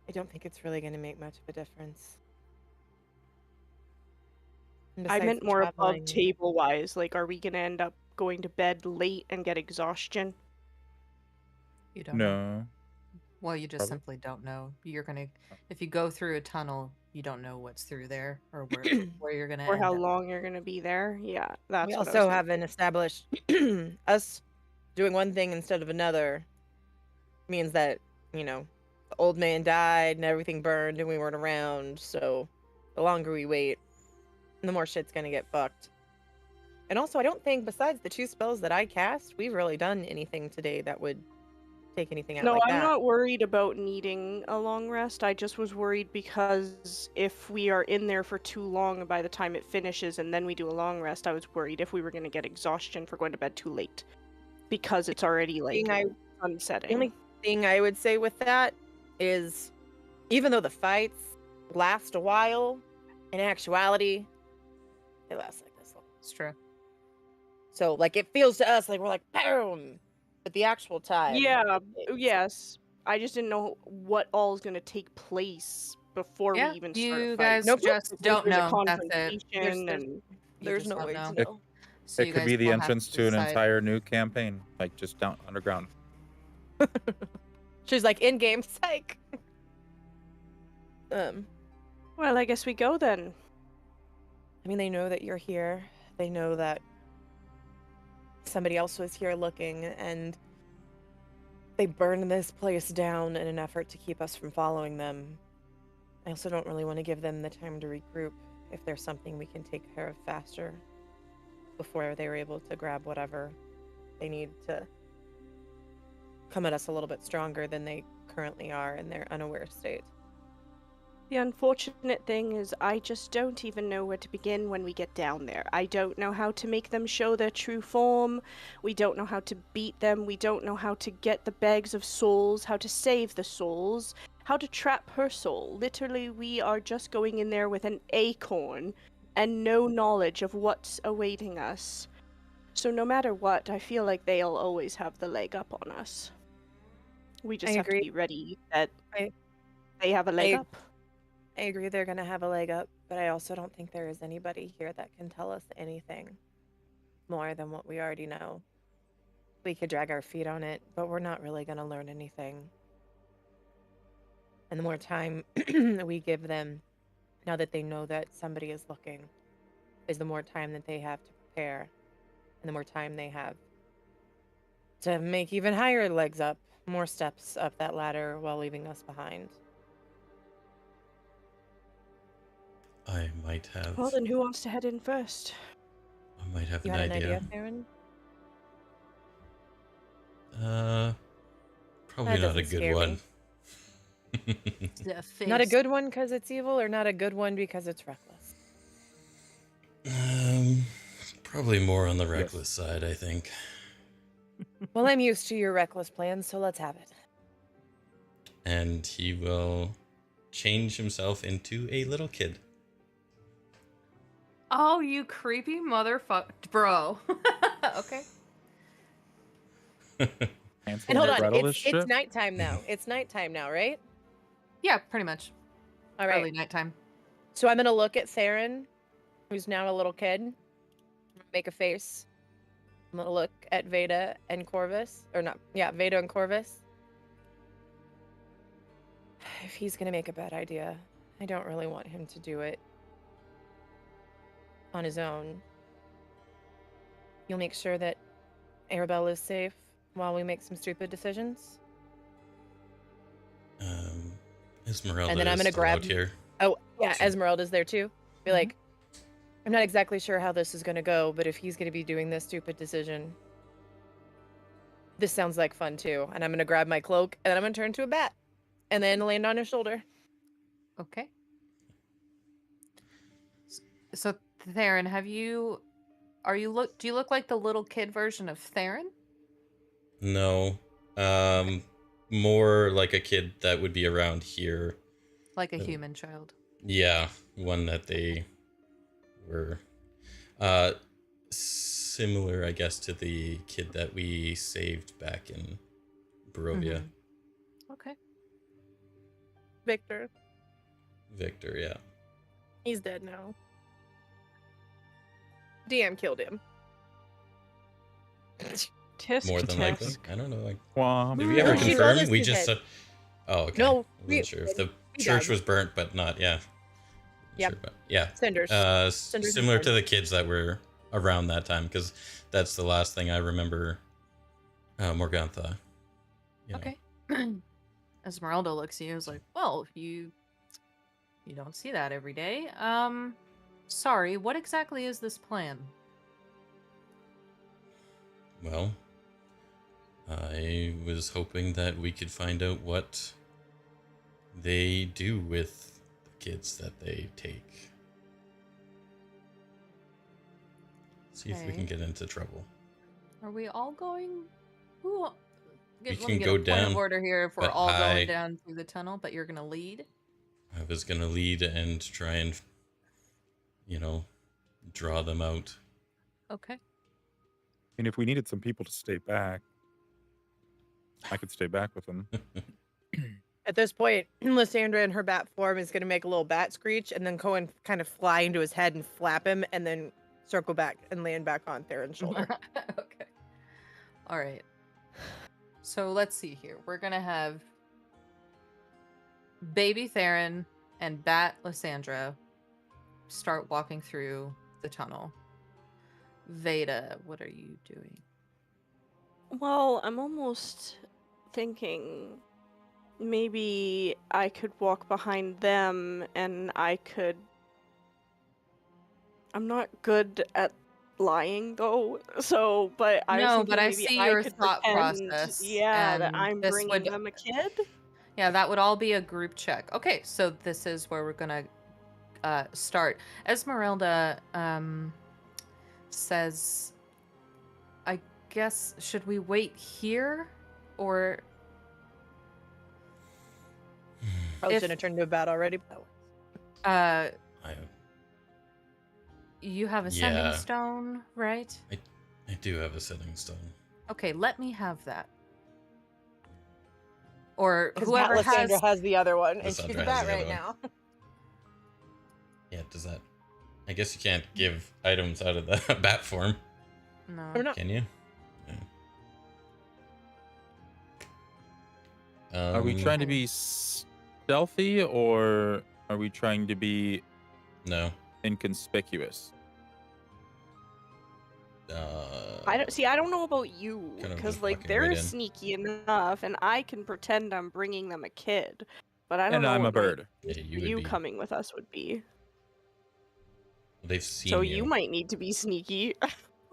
I don't think it's really going to make much of a difference. And I besides meant the more traveling- above table-wise. Like, are we going to end up going to bed late and get exhaustion? You don't know. No. Well, you just Probably. simply don't know. You're gonna, if you go through a tunnel, you don't know what's through there or where you're gonna Or end how up. long you're going to be there? Yeah, that's we what I also was haven't established us doing one thing instead of another means that, you know, the old man died and everything burned and we weren't around. So the longer we wait, the more shit's gonna get fucked. And also, I don't think, besides the 2 spells that I cast, we've really done anything today that would take anything out No, like I'm that. not worried about needing a long rest. I just was worried because if we are in there for too long by the time it finishes and then we do a long rest, I was worried if we were going to get exhaustion for going to bed too late. Because it's already like The sunsetting. only thing I would say with that is, even though the fights last a while, in actuality, they last like this long. It's true. So, like, it feels to us like we're like, boom! But the actual time. Yeah, it's- yes. I just didn't know what all is going to take place before Yeah, we even start you a fight. guys Nope. just Because don't there's a know. That's it. confrontation There's- and You There's just no don't way know. to know. So It you could be guys the will have entrance to an decide. entire new campaign, like just down underground. She's like, in-game psych! well, I guess we go then. I mean, they know that you're here. They know that somebody else was here looking, and they burned this place down in an effort to keep us from following them. I also don't really want to give them the time to regroup if there's something we can take care of faster before they were able to grab whatever they need to come at us a little bit stronger than they currently are in their unaware state. The unfortunate thing is I just don't even know where to begin when we get down there. I don't know how to make them show their true form. We don't know how to beat them. We don't know how to get the bags of souls, how to save the souls, how to trap her soul. Literally, we are just going in there with an acorn and no knowledge of what's awaiting us. So no matter what, I feel like they'll always have the leg up on us. We just I have agree. to be ready that I- they have a leg I- up. I agree they're going to have a leg up, but I also don't think there is anybody here that can tell us anything more than what we already know. We could drag our feet on it, but we're not really going to learn anything. And the more time we give them, now that they know that somebody is looking, is the more time that they have to prepare, and the more time they have to make even higher legs up, more steps up that ladder while leaving us behind. I might have. Well, then who wants to head in first? I might have You an had an idea. idea, Theron? Probably That not a doesn't good scare me. one. Not a good one because it's evil, or not a good one because it's reckless? Probably more on the reckless side, I think. Well, I'm used to your reckless plans, so let's have it. And he will change himself into a little kid. Oh, you creepy motherfucker, bro. Okay. Hansel And hold on, Gretel this it's shit? nighttime now. It's nighttime now, right? Yeah, pretty much. All right. Early nighttime. So I'm gonna look at Theron, who's now a little kid. Make a face. I'm gonna look at Vayda and Corvus, or not? Yeah, Vayda and Corvus. if he's gonna make a bad idea, I don't really want him to do it on his own. You'll make sure that Arabelle is safe while we make some stupid decisions. Esmeralda And then I'm is gonna still grab- out here. Oh, yeah, So- Esmeralda's there too. Be like, I'm not exactly sure how this is gonna go, but if he's gonna be doing this stupid decision, this sounds like fun too. And I'm gonna grab my cloak and then I'm gonna turn to a bat and then land on his shoulder. Okay. So Theron, do you look like the little kid version of Theron? No. More like a kid that would be around here. Like a human child. Yeah, one that they were similar, I guess, to the kid that we saved back in Barovia. Okay. Victor, Victor, yeah. he's dead now. DM killed him. Tisk More than likely. tisk. I don't know. Like, Womp. did we ever No, she's confirm? always We dead. just oh, okay. No, I wasn't we- sure if the we church died. was burnt, but not. Yeah. Yep. Sure, but yeah. Cinders. Cinders Similar and to the kids that were around that time, because that's the last thing I remember. Morgantha. You know. Okay. Esmeralda looks at you and is like, well, you don't see that every day. Sorry, what exactly is this plan? Well, I was hoping that we could find out what they do with the kids that they take. See if we can Okay. get into trouble. Are we all going? Who? Let me can get go a point down, of order here if we're but all I- going down through the tunnel, but you're gonna lead. I was gonna lead and try and, draw them out. Okay. And if we needed some people to stay back, I could stay back with them. At this point, Lysandra in her bat form is going to make a little bat screech and then go and kind of fly into his head and flap him and then circle back and land back on Theron's shoulder. Okay. All right. So let's see here. We're gonna have baby Theron and bat Lysandra start walking through the tunnel. Vayda, what are you doing? Well, I'm almost thinking maybe I could walk behind them and I could. I'm not good at lying though, so but I was No, thinking but I maybe see your could thought pretend, process, Yeah, that and I'm this bringing would- them a kid. Yeah, that would all be a group check. Okay, so this is where we're gonna start. Esmeralda says, I guess, should we wait here? Or I was If- going to turn into a bat already. But uh, I you have a sending Yeah. stone, right? do have a setting stone. Okay, let me have that. Or because whoever Lysandra has... has the other one, and she's Lysandra a has bat the right other now. Yeah, does that? I guess you can't give items out of the bat form, No. Or not. can you? Yeah. Are we trying to be stealthy or are we trying to be No. inconspicuous? I don't know about you, Kind of because just like walking they're right in. sneaky enough, and I can pretend I'm bringing them a kid, but I don't And know. I'm a what my- bird. Yeah, you would you be. coming with us would be. They've seen So you. you might need to be sneaky. I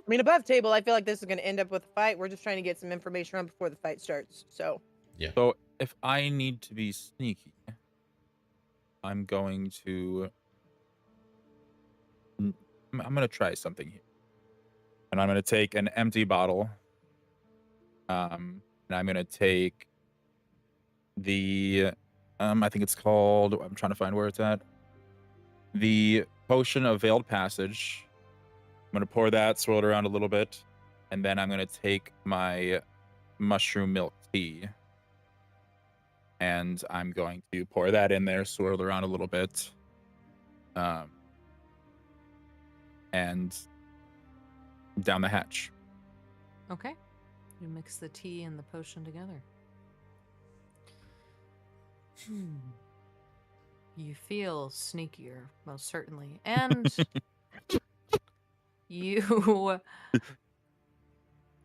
mean, above table, I feel like this is going to end up with a fight. We're just trying to get some information on before the fight starts. So, So if I need to be sneaky, I'm going to. I'm going to try something here. And I'm going to take an empty bottle. And I'm going to take the. I think it's called. I'm trying to find where it's at. The potion of veiled passage. I'm going to pour that, swirl it around a little bit. And then I'm going to take my mushroom milk tea. And I'm going to pour that in there, swirl it around a little bit. And down the hatch. Okay. You mix the tea and the potion together. You feel sneakier, most certainly. And you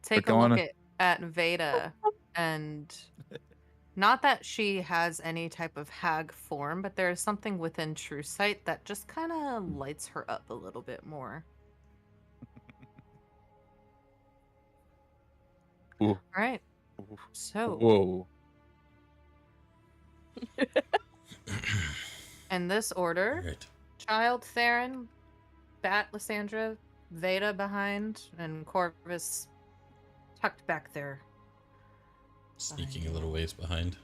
take a going look at Vayda, and not that she has any type of hag form, but there is something within True Sight that just kind of lights her up a little bit more. Ooh. All right. Ooh. So, Whoa. in this order, Right. Child, Theron, Bat, Lysandra, Vayda behind, and Corvus tucked back there. Sneaking a little ways behind.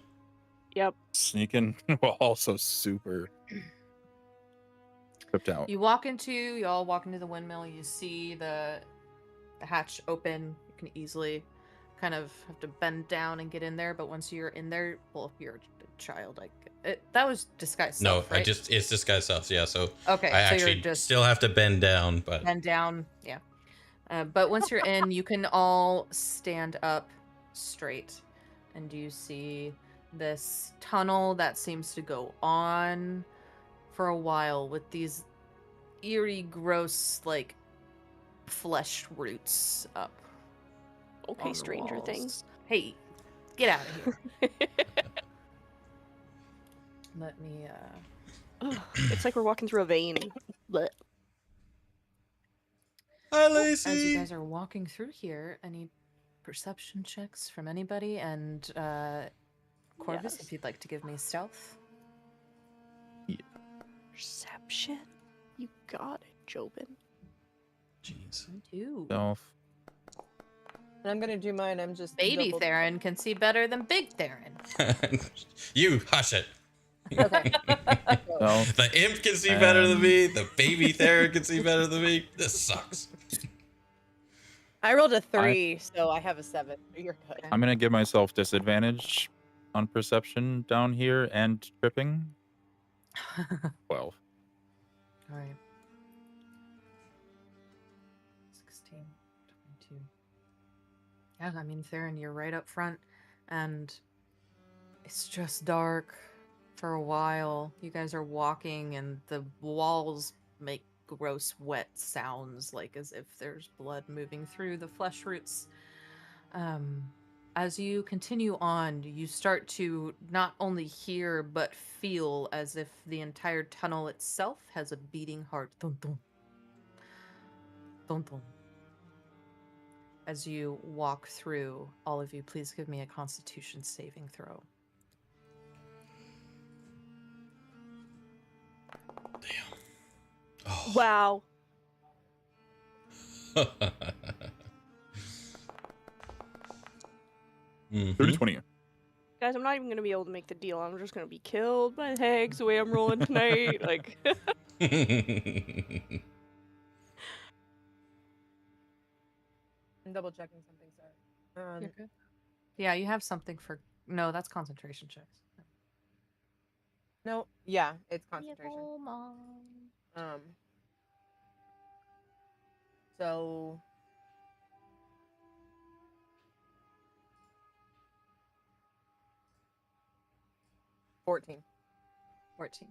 Yep. Sneaking while also super tripped out. You all walk into the windmill. You see the hatch open. You can easily kind of have to bend down and get in there. But once you're in there, well, you're a child. That was disguised No, self, right? it's disguised self. Yeah, so Okay, I so actually you're just still have to bend down, but bend down. Yeah. But once you're in, you can all stand up straight, and you see this tunnel that seems to go on for a while with these eerie, gross, like flesh roots up. Okay, on the Stranger walls. Things. Hey, get out of here. Let me Ugh, it's like we're walking through a vein. Blech. hi, as you Lacey. guys are walking through here, any perception checks from anybody? And Corvus, Yes. if you'd like to give me stealth. Perception? You got it, Jobin. Jeez. Two. Self. And I'm gonna do mine. I'm just Baby double- Theron can see better than Big Theron. You hush it. Okay. Self. The imp can see better than me. The baby Theron can see better than me. This sucks. I rolled a 3, so I have a 7. You're good. I'm gonna give myself disadvantage on perception down here and tripping. 12. All right. 16, 22. Yeah, I mean, Theron, you're right up front, and it's just dark for a while. You guys are walking, and the walls make gross, wet sounds, like as if there's blood moving through the flesh roots. As you continue on, you start to not only hear, but feel as if the entire tunnel itself has a beating heart. Dun, dun. Dun, dun. As you walk through, all of you, please give me a Constitution saving throw. Damn. Oh. Wow. Mhm. 30, 20. Guys, I'm not even gonna be able to make the deal. I'm just gonna be killed by hags the way I'm rolling tonight. Like, I'm double checking something, sorry. You're good. Yeah, you have something for... No, that's concentration checks. No, yeah, it's concentration. So 14. 14.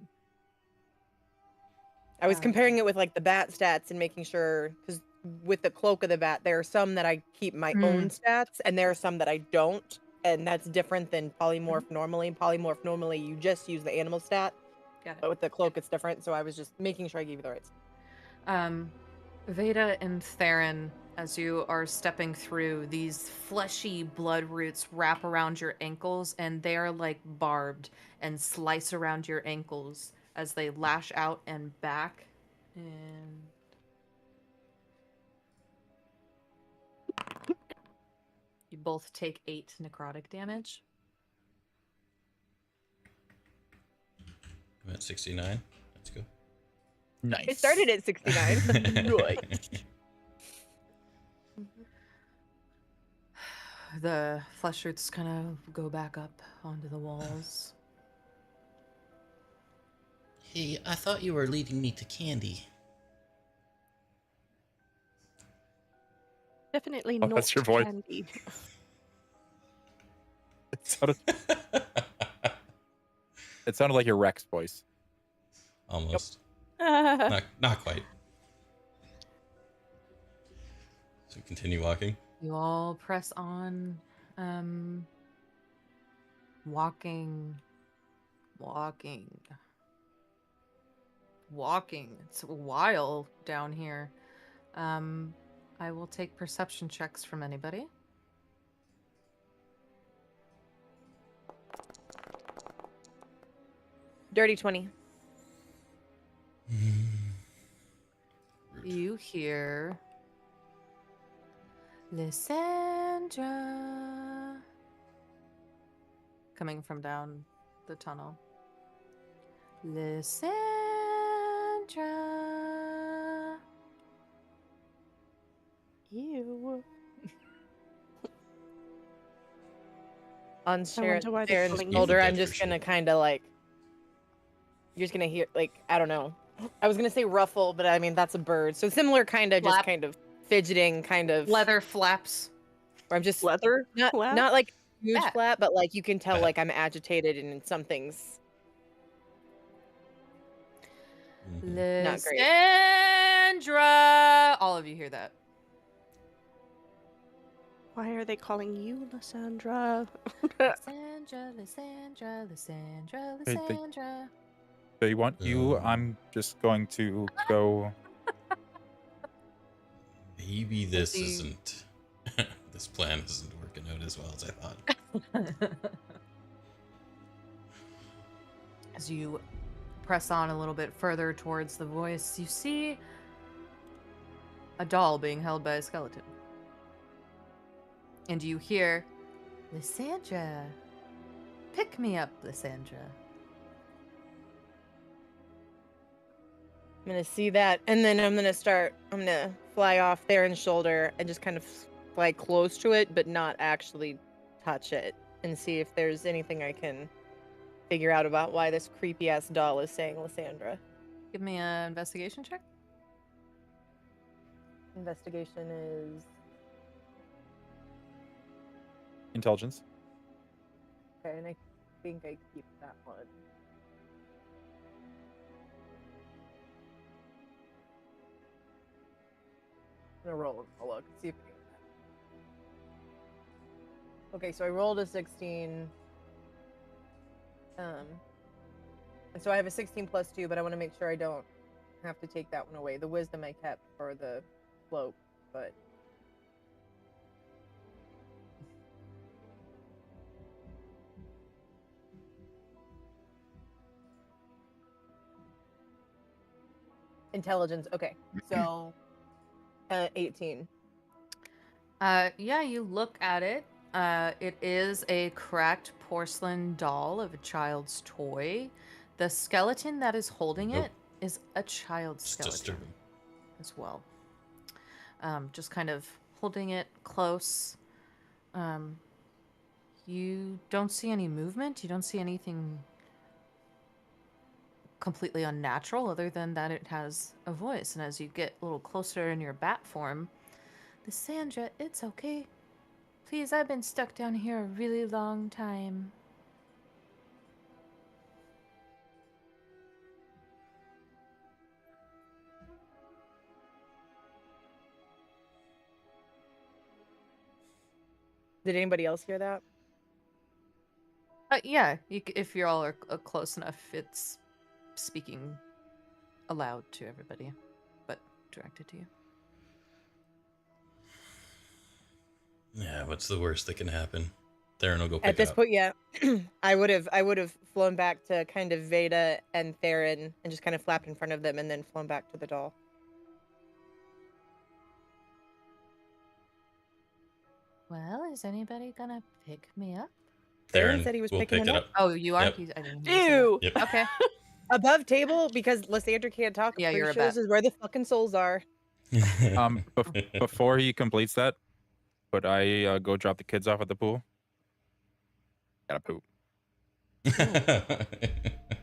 I was comparing it with like the bat stats and making sure, because with the cloak of the bat, there are some that I keep my own stats, and there are some that I don't, and that's different than polymorph normally. Polymorph normally you just use the animal stat, Got it. but with the cloak it's different. So I was just making sure I gave you the right. Vayda and Theron, as you are stepping through, these fleshy blood roots wrap around your ankles, and they are like barbed and slice around your ankles as they lash out and back. And you both take 8 necrotic damage. I'm at 69. Let's go. Nice. It started at 69. The flesh roots kind of go back up onto the walls. Hey, I thought you were leading me to candy. definitely Oh, not that's your voice. candy. It sounded like your Rex voice. almost. Not quite. So you continue walking. You all press on, walking. It's a while down here. I will take perception checks from anybody. Dirty 20. You hear Lysandra coming from down the tunnel. Lysandra. Ew. On wonder why they're Sharon's calling you shoulder, dead I'm for just gonna sure. kind of like. You're just gonna hear like I don't know. I was gonna say ruffle, but I mean that's a bird. So similar, kind of just Flap. kind of fidgeting, kind of. Leather flaps. Where I'm just Leather? not flap? not like huge Bat. flap, but like you can tell Bat. like I'm agitated and something's Mhm. Not great. Lysandra! All of you hear that. Why are they calling you Lysandra? Lysandra. Hey, they want you. I'm just going to go. Maybe this See- isn't. This plan isn't working out as well as I thought. As you press on a little bit further towards the voice, you see a doll being held by a skeleton. And you hear, Lysandra, pick me up, Lysandra. I'm gonna see that, and then I'm gonna fly off Theron's shoulder and just kind of fly close to it, but not actually touch it, and see if there's anything I can figure out about why this creepy ass doll is saying Lysandra. Give me an investigation check. Investigation is Intelligence. okay, and I think I keep that one. I'm gonna roll a look, see if I can. Okay, so I rolled a 16. And so I have a 16 plus 2, but I want to make sure I don't have to take that one away. The wisdom I kept for the cloak, but intelligence. Okay, so 18. Yeah, you look at it. It is a cracked porcelain doll of a child's toy. The skeleton that is holding Nope. it is a child's It's skeleton disturbing. as well. Just kind of holding it close. You don't see any movement. You don't see anything completely unnatural other than that it has a voice. And as you get a little closer in your bat form, Lysandra, it's okay. Please, I've been stuck down here a really long time. Did anybody else hear that? Yeah, if you all are close enough, it's speaking aloud to everybody, but directed to you. Yeah, what's the worst that can happen? Theron will go pick At this it up. point, yeah, I would have flown back to kind of Vayda and Theron and just kind of flapped in front of them and then flown back to the doll. Well, is anybody gonna pick me up? Theron said he was will picking pick him it up. up. Oh, you are? Yep. I didn't hear you say Ew! Yep. that. Okay. Above table because Lysandra can't talk. Yeah, I'm you're pretty a sure bat. this is where the fucking souls are. Before he completes that, could I go drop the kids off at the pool? Gotta poop.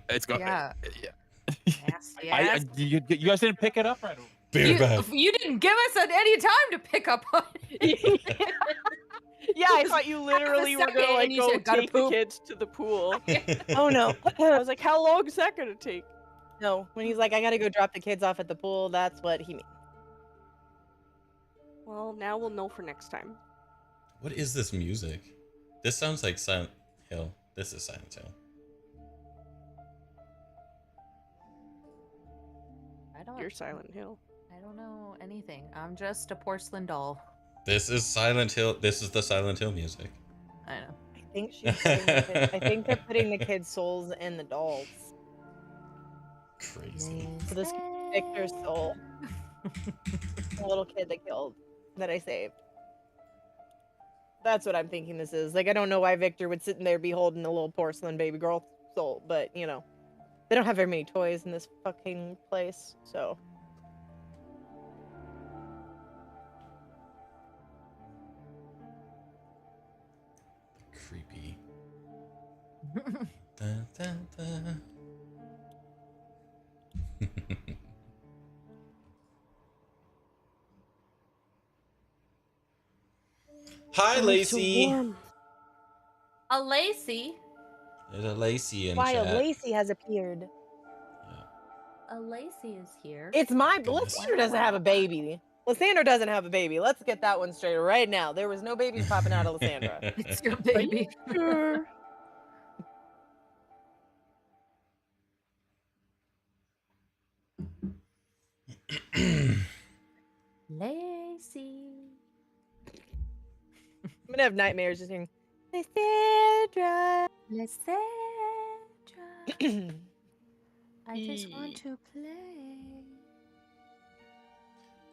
It's going. Yeah. Yeah. Nasty ass. You guys didn't pick it up right away. Beer bag. You didn't give us any time to pick up on it. Yeah, I thought you literally were second gonna like and you go said, "Gotta take the poop." kids to the pool. Oh no. I was like, how long is that gonna take? No, when he's like, I gotta go drop the kids off at the pool, that's what he means. Well, now we'll know for next time. What is this music? This sounds like Silent Hill. This is Silent Hill. You're Silent Hill. I don't know anything. I'm just a porcelain doll. This is Silent Hill. This is the Silent Hill music. I know. I think I think they're putting the kids' souls in the dolls. Crazy. So this Victor's soul. The little kid that killed, that I saved. That's what I'm thinking this is. Like, I don't know why Victor would sit in there be holding a little porcelain baby girl soul, but, you know. They don't have very many toys in this fucking place, so. Creepy. Dun, dun, dun. Hi, Lacey. A Lacey? There's a Lacey in Why chat. a Lacey has appeared. Yeah. A Lacey is here. It's my Goodness. Lysandra doesn't have a baby. Lysandra doesn't have a baby. Let's get that one straight right now. There was no babies popping out of Lysandra. It's your baby. Sure. Lacey. I'm gonna have nightmares just saying, Lysandra. Lysandra. I just want to play.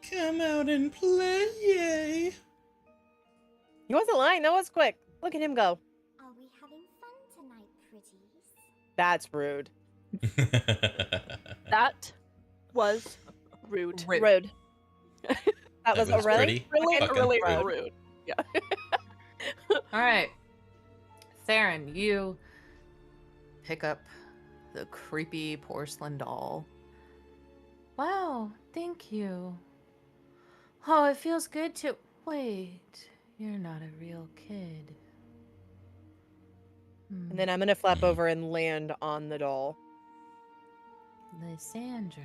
Come out and play. He wasn't lying. That was quick. Look at him go. Are we having fun tonight, pretties? That's rude. That was rude. Rude. That was was really, pretty Really, fucking really rude. rude. Yeah. All right. Theron, you pick up the creepy porcelain doll. Wow, thank you. Oh, it feels good to... Wait, you're not a real kid. And then I'm gonna flap over and land on the doll. Lysandra.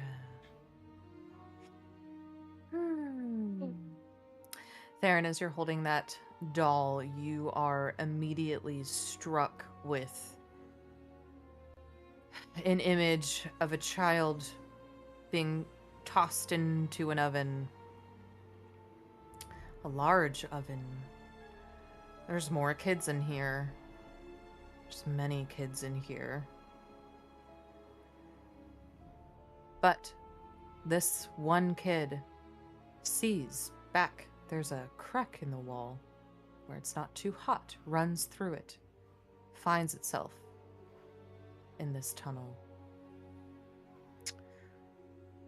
Theron, as you're holding that doll, you are immediately struck with an image of a child being tossed into an oven. A large oven. There's more kids in here. There's many kids in here. But this one kid sees back. There's a crack in the wall where it's not too hot, runs through it, finds itself in this tunnel.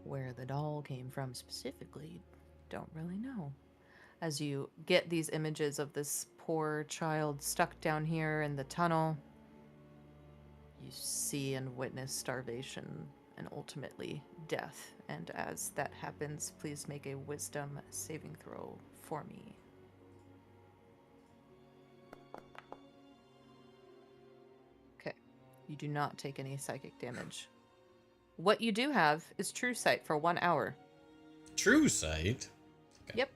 Where the doll came from specifically, don't really know. As you get these images of this poor child stuck down here in the tunnel, you see and witness starvation and ultimately death. And as that happens, please make a wisdom saving throw for me. Okay. You do not take any psychic damage. What you do have is True Sight for 1 hour. True Sight? Okay. Yep.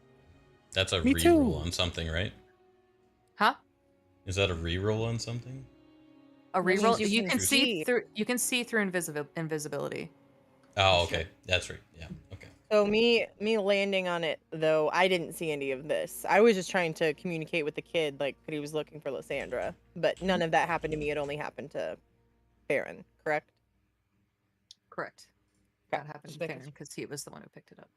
That's a Me reroll too. on something, right? Huh? Is that a reroll on something? A That means reroll. you You can can see see. through. You can see through invisibility. Oh, okay. That's right. Yeah. Okay. So me landing on it though, I didn't see any of this. I was just trying to communicate with the kid, like that he was looking for Lysandra. But none of that happened to me. It only happened to Theron, correct? Correct. Okay, That happened just to making Theron because he was the one who picked it up.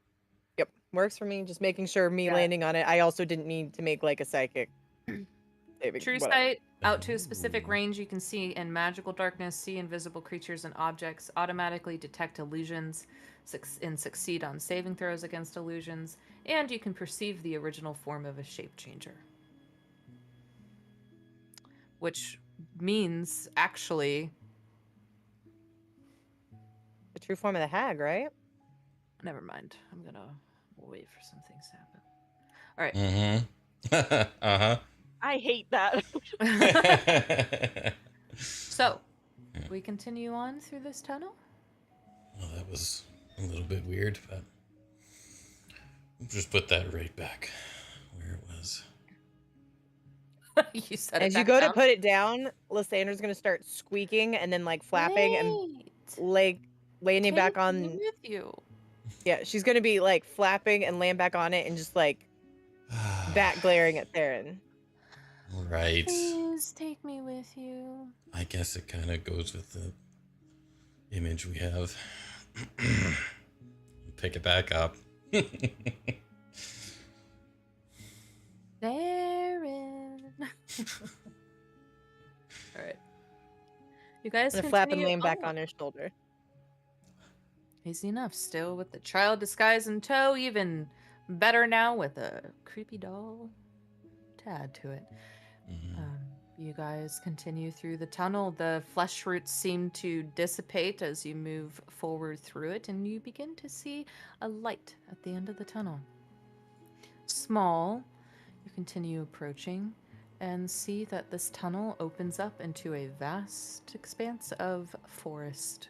Yep, works for me. Just making sure me Yeah. landing on it. I also didn't need to make like a psychic. True Sight, out to a specific range, you can see in magical darkness, see invisible creatures and objects, automatically detect illusions, and succeed on saving throws against illusions, and you can perceive the original form of a shape changer. Which means, actually, The true form of the hag, right? never mind. I'm gonna wait for some things to happen. All right. Mm-hmm. Uh-huh. I hate that. So, we continue on through this tunnel? Well, that was a little bit weird, but we'll just put that right back where it was. You said it As you back go to down. put it down, Lysandra's gonna start squeaking and then like flapping and Wait, laying it back take me on. with you. Yeah, she's gonna be like flapping and laying back on it and just like bat glaring at Theron. Right. Please take me with you. I guess it kind of goes with the image we have. Pick it back up. Theron. All right. You guys And flap and continue lean back on. on her shoulder. Easy enough. Still with the child disguise in tow. Even better now with a creepy doll to add to it. You guys continue through the tunnel. The flesh roots seem to dissipate as you move forward through it, and you begin to see a light at the end of the tunnel. Small, you continue approaching and see that this tunnel opens up into a vast expanse of forest.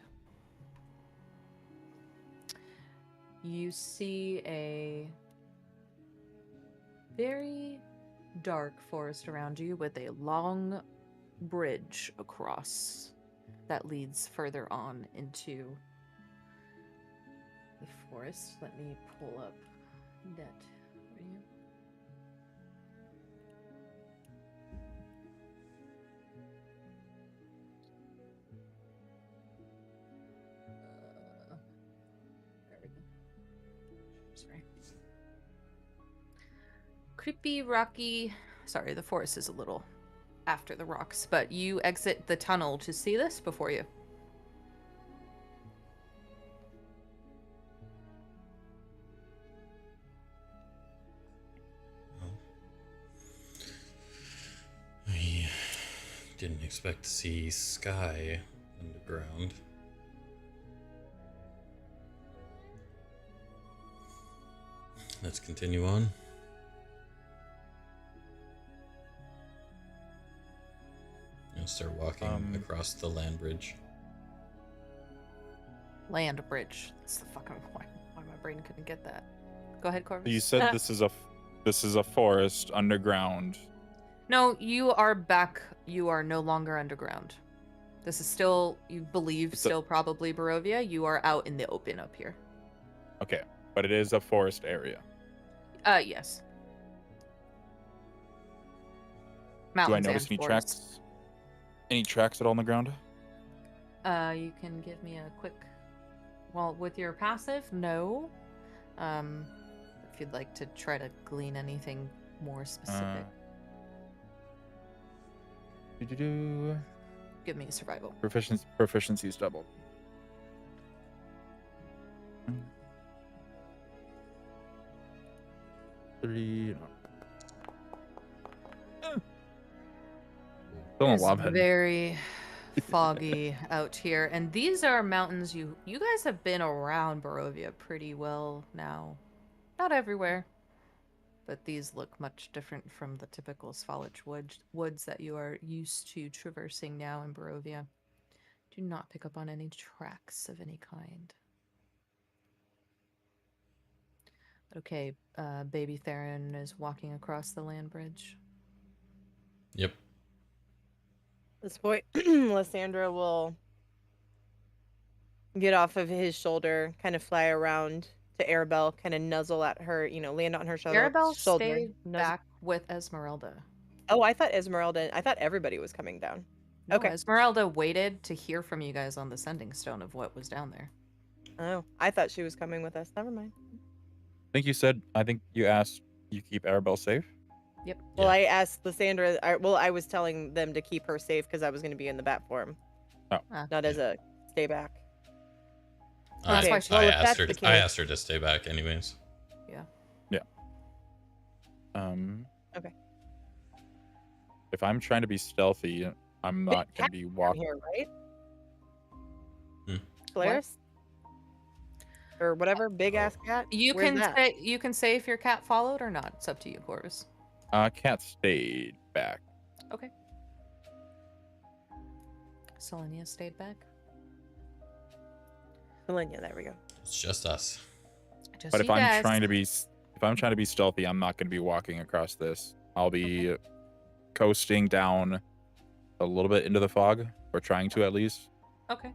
You see a very dark forest around you with a long bridge across that leads further on into the forest. Let me pull up that for you. There we go. Sorry. Creepy, rocky. Sorry, the forest is a little after the rocks, but you exit the tunnel to see this before you. I didn't expect to see sky underground. Let's continue on. I'll start walking across the land bridge. Land bridge. That's the fucking why my brain couldn't get that. Go ahead, Corvus. You said this is a forest underground. No, you are back. You are no longer underground. This is still, you believe, still probably Barovia. You are out in the open up here. Okay, but it is a forest area. Yes. Mountains Do I notice and any forests. tracks? Any tracks at all on the ground? You can give me a quick. Well, with your passive, no. If you'd like to try to glean anything more specific, give me a survival. Proficiency is doubled. Three. Still It's 11. very foggy out here, and these are mountains you guys have been around Barovia pretty well now. Not everywhere, but these look much different from the typical Svalage woods that you are used to traversing now in Barovia. Do not pick up on any tracks of any kind. Okay, baby Theron is walking across the land bridge. Yep. At this point, Lysandra will get off of his shoulder, kind of fly around to Arabelle, kind of nuzzle at her, land on her shoulder. Arabelle stayed back with Esmeralda. Oh, I thought everybody was coming down. No, Okay. Esmeralda waited to hear from you guys on the sending stone of what was down there. Oh, I thought she was coming with us. Never mind. I think you asked you keep Arabelle safe? Yep. Well, I asked Lysandra. I was telling them to keep her safe because I was going to be in the bat form. Oh. Not as a stay back. That's why I asked her to stay back anyways. Yeah. Okay. If I'm trying to be stealthy, I'm not going to be walking here, right? Hmm. Polaris? Or whatever, big ass cat. You Where's can that? say if your cat followed or not. It's up to you, Corvus. Cat stayed back. Okay. Selenia stayed back. Millennia, there we go. It's just us. Just But if you I'm guys. trying to be stealthy, I'm not going to be walking across this. I'll be coasting down a little bit into the fog, or trying to at least. Okay.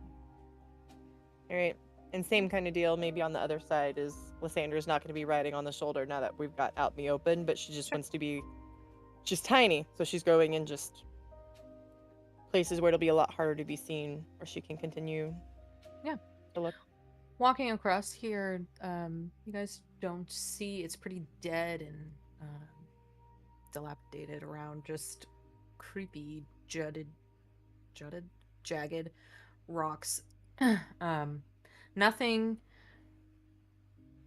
All right. And same kind of deal. Maybe on the other side is Lysandra's not going to be riding on the shoulder now that we've got out in the open, but she just wants to be. She's tiny, so she's going in just places where it'll be a lot harder to be seen, or she can continue. Yeah. To look. Walking across here, you guys don't see. It's pretty dead and dilapidated around. Just creepy, jagged rocks. Nothing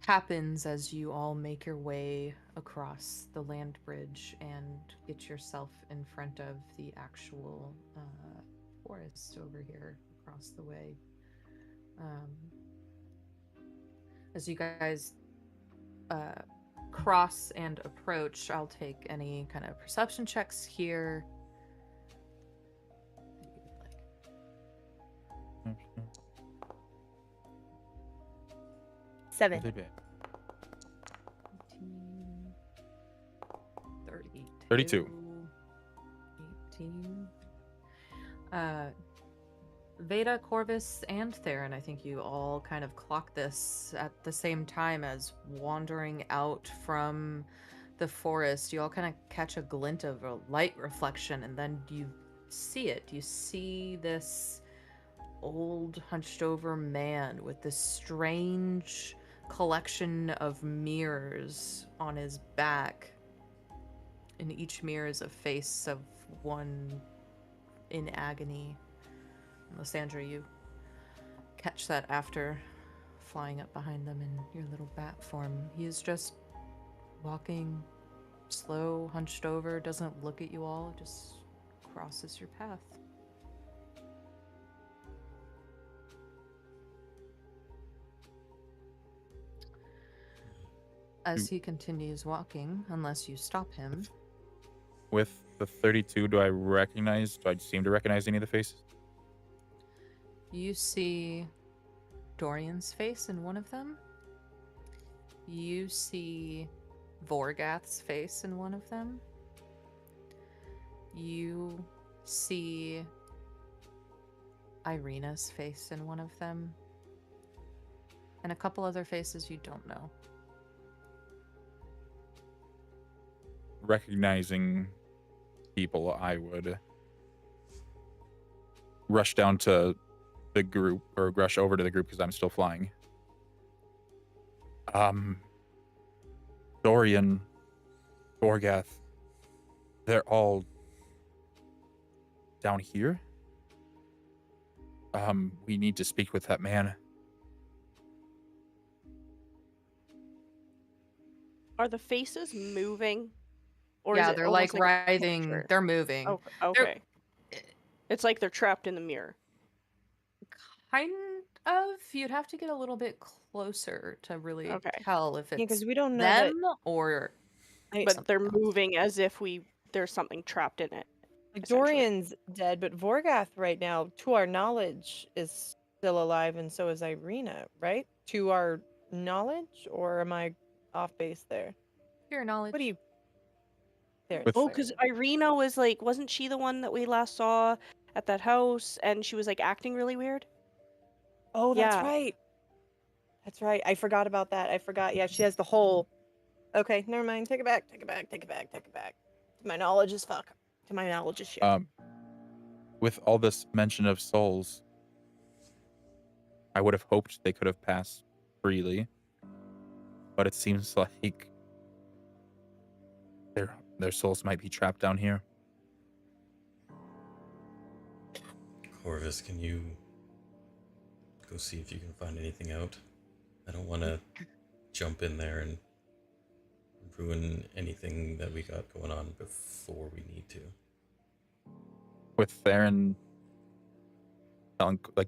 happens as you all make your way across the land bridge and get yourself in front of the actual forest over here across the way. As you guys cross and approach, I'll take any kind of perception checks here. 7. 32. 18. Vayda, Corvus, and Theron, I think you all kind of clock this at the same time as wandering out from the forest. You all kind of catch a glint of a light reflection, and then you see it. You see this old, hunched-over man with this strange collection of mirrors on his back. In each mirror is a face of one in agony. Lysandra, you catch that after flying up behind them in your little bat form. He is just walking slow, hunched over, doesn't look at you all, just crosses your path. As he continues walking, unless you stop him. With the 32, do I seem to recognize any of the faces? You see Dorian's face in one of them. You see Vorgath's face in one of them. You see Irina's face in one of them. And a couple other faces you don't know. Recognizing people, I would rush down to the group, or rush over to the group because I'm still flying. Dorian, Vorgath, they're all down here. We need to speak with that man. Are the faces moving? Or Yeah, is it they're like almost like a writhing. picture? They're moving. Oh, okay. It's like they're trapped in the mirror. Kind of. You'd have to get a little bit closer to really tell if it's because we don't know them or. But they're moving as if there's something trapped in it. Like Dorian's dead, but Vorgath right now, to our knowledge, is still alive, and so is Irina, right? To our knowledge, or am I off base there? Your knowledge. What do you? There. Oh, because Irina was like, wasn't she the one that we last saw at that house, and she was like acting really weird? Oh, that's right. That's right. I forgot about that. I forgot. Yeah, she has the whole. Okay, never mind. Take it back. Take it back. Take it back. Take it back. My knowledge is fuck. To my knowledge is shit. With all this mention of souls, I would have hoped they could have passed freely, but it seems like their souls might be trapped down here. Corvus, can you go see if you can find anything out? I don't want to jump in there and ruin anything that we got going on before we need to. With Theron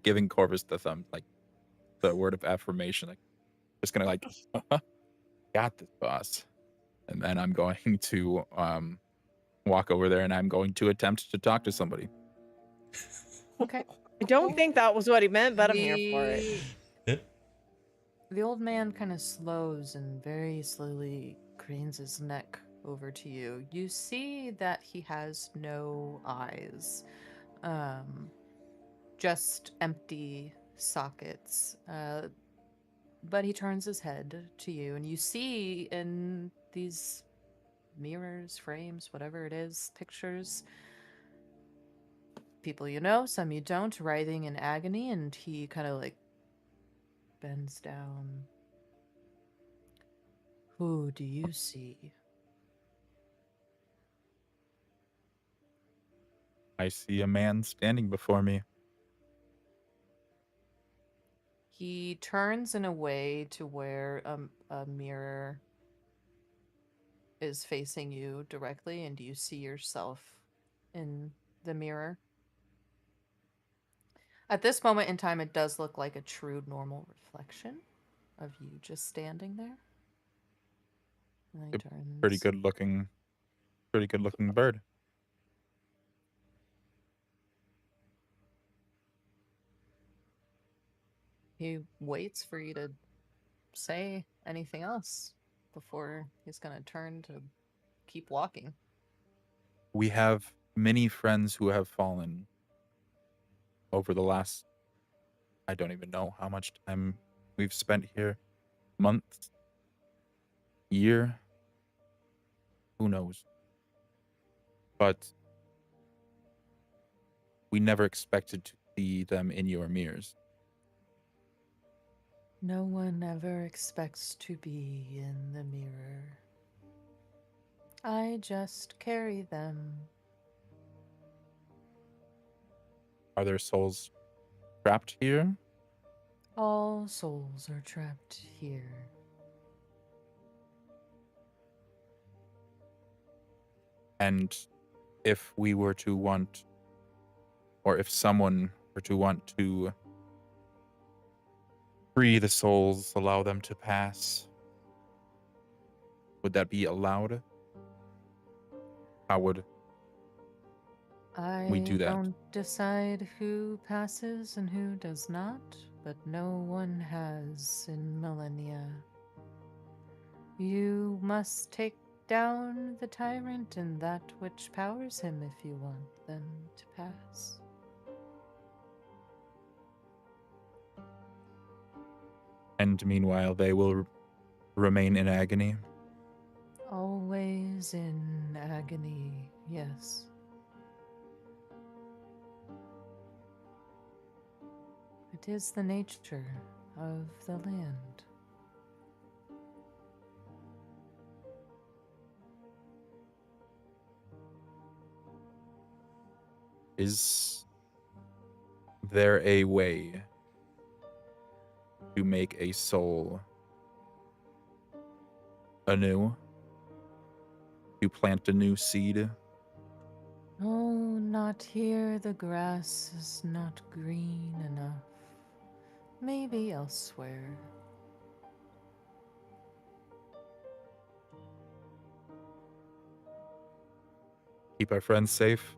giving Corvus the thumb, like the word of affirmation, like just gonna like got this, boss. And then I'm going to walk over there and I'm going to attempt to talk to somebody. Okay. I don't think that was what he meant, but I'm here for it. The old man kind of slows and very slowly cranes his neck over to you. You see that he has no eyes, just empty sockets. But he turns his head to you, and you see in these mirrors, frames, whatever it is, pictures, people you know, some you don't, writhing in agony, and he kind of like bends down. Who do you see? I see a man standing before me. He turns in a way to where a mirror is facing you directly, and you see yourself in the mirror. At this moment in time, it does look like a true normal reflection of you just standing there. And then he turns. Pretty good looking bird. He waits for you to say anything else before he's going to turn to keep walking. We have many friends who have fallen over the last, I don't even know how much time we've spent here. Months? Year? Who knows? But we never expected to see them in your mirrors. No one ever expects to be in the mirror. I just carry them. Are their souls trapped here? All souls are trapped here. And if we were to want, or if someone were to want to free the souls, allow them to pass, would that be allowed? How would we do that? I don't decide who passes and who does not, but no one has in millennia. You must take down the tyrant and that which powers him if you want them to pass. And meanwhile, they will remain in agony. Always in agony, yes. It is the nature of the land. Is there a way to make a soul anew? To plant a new seed? Oh, not here. The grass is not green enough. Maybe elsewhere. Keep our friends safe?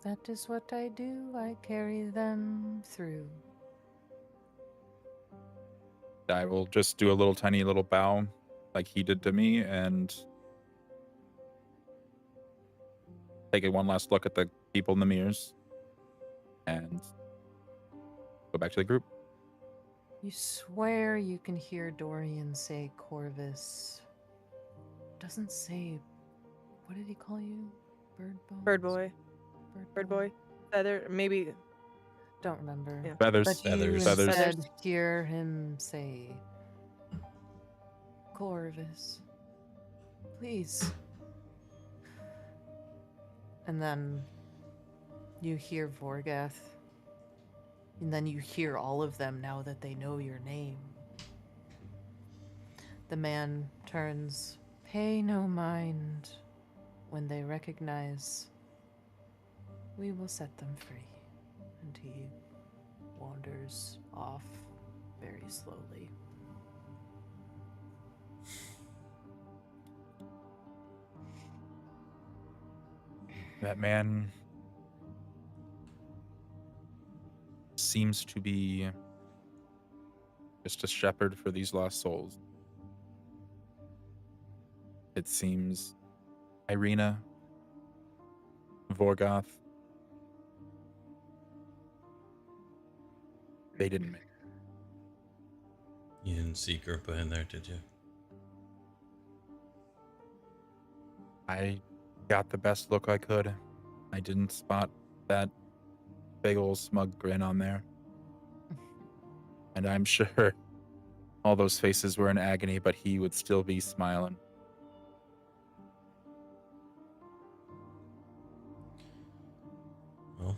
That is what I do. I carry them through. I will just do a little tiny little bow like he did to me and take one last look at the people in the mirrors and go back to the group. You swear you can hear Dorian say Corvus. Doesn't say. What did he call you? Bird boy. Bird boy. Feather. Maybe. Don't remember. Yeah. Feathers. But you Feathers. instead Feathers. hear him say, Corvus, please. And then you hear Vorgath. And then you hear all of them now that they know your name. The man turns, pay no mind. When they recognize, we will set them free. And he wanders off very slowly. That man seems to be just a shepherd for these lost souls. It seems Irina, Vorgoth, they didn't make it. You didn't see Gerpa in there, did you? I got the best look I could. I didn't spot that big old smug grin on there. And I'm sure all those faces were in agony, but he would still be smiling. Well,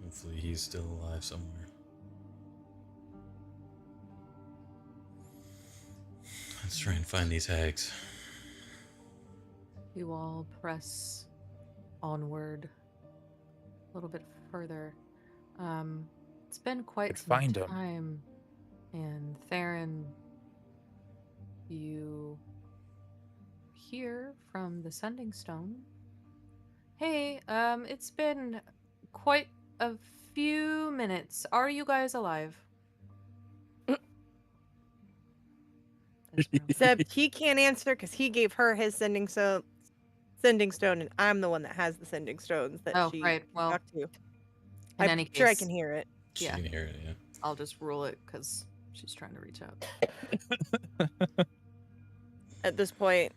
hopefully he's still alive somewhere. Let's try and find these hags. You all press onward a little bit further. It's been quite Could some find 'em. time, and Theron, you hear from the Sending Stone. Hey, it's been quite a few minutes. Are you guys alive? Except he can't answer because he gave her his sending stone, and I'm the one that has the sending stones that Oh, she right, can well, talk to. in I'm any sure I case- can hear it. She Yeah. can hear it, yeah. I'll just rule it because she's trying to reach out. At this point,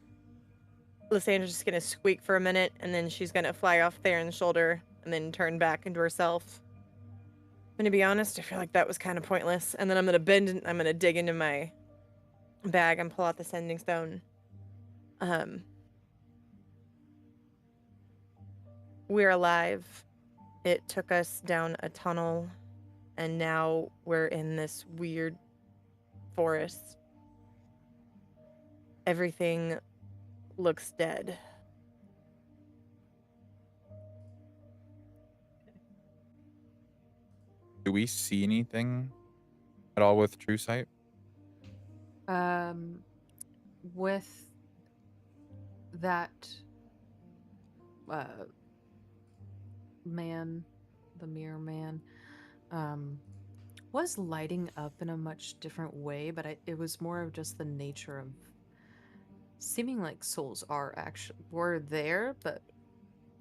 Lysandra's just gonna squeak for a minute, and then she's gonna fly off Theron's shoulder, and then turn back into herself. And to be honest, I feel like that was kind of pointless. And then I'm gonna bend, and I'm gonna dig into my bag and pull out the sending stone. We're alive. It took us down a tunnel, and now we're in this weird forest. Everything looks dead. Do we see anything at all with true sight? With that man, the mirror man, was lighting up in a much different way, but it was more of just the nature of seeming like souls were there, but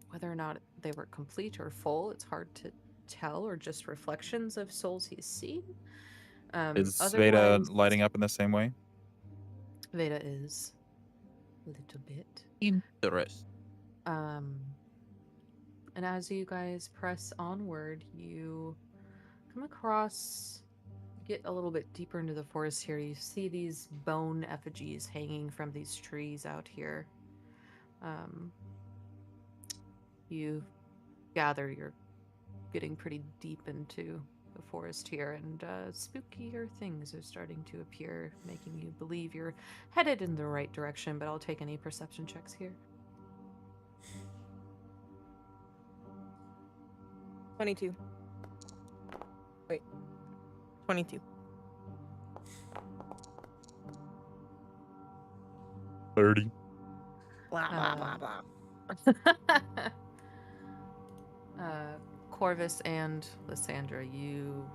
whether or not they were complete or full, it's hard to tell, or just reflections of souls he's seen. Is Otherwise, Vayda lighting up in the same way? Vayda is a little bit. Interesting. And as you guys press onward, you come across, get a little bit deeper into the forest here. You see these bone effigies hanging from these trees out here. You gather you're getting pretty deep into the forest here, and spookier things are starting to appear, making you believe you're headed in the right direction, but I'll take any perception checks here. 22. Wait. 22. 30. Blah, blah, blah, blah. Corvus and Lysandra, you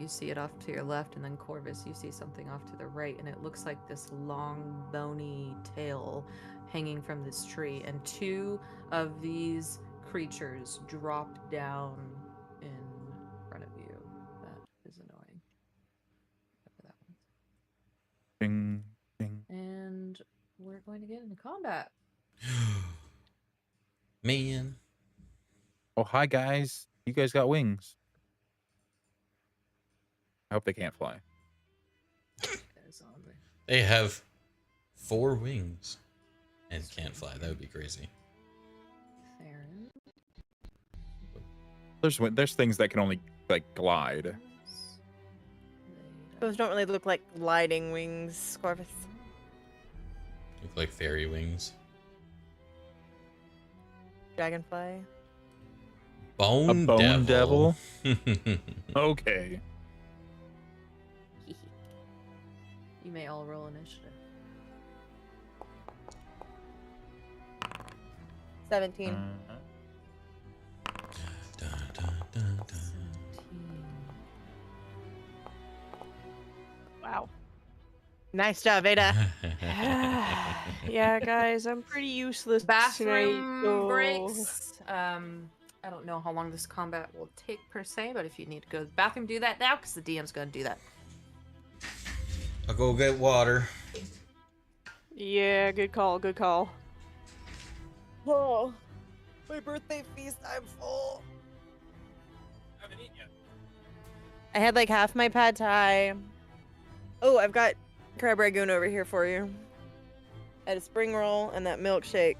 see it off to your left, and then Corvus, you see something off to the right, and it looks like this long, bony tail hanging from this tree, and two of these creatures drop down in front of you. That is annoying. Except for that one. Ding, ding. And we're going to get into combat. Man. Oh, hi, guys. You guys got wings. I hope they can't fly. They have 4 wings and can't fly. That would be crazy. Theron. There's things that can only, like, glide. Those don't really look like gliding wings, Corvus. Look like fairy wings. Dragonfly. Bone A bone devil? devil. Okay. You may all roll initiative. 17. Dun, dun, dun, dun. 17. Nice job, Vayda. Yeah, guys, I'm pretty useless Bathroom tonight. So... breaks. I don't know how long this combat will take per se, but if you need to go to the bathroom, do that now because the DM's going to do that. I'll go get water. Yeah, good call, good call. Oh, my birthday feast, I'm full. I had like half my pad thai. Oh, I've got crab ragoon over here for you. I had a spring roll and that milkshake.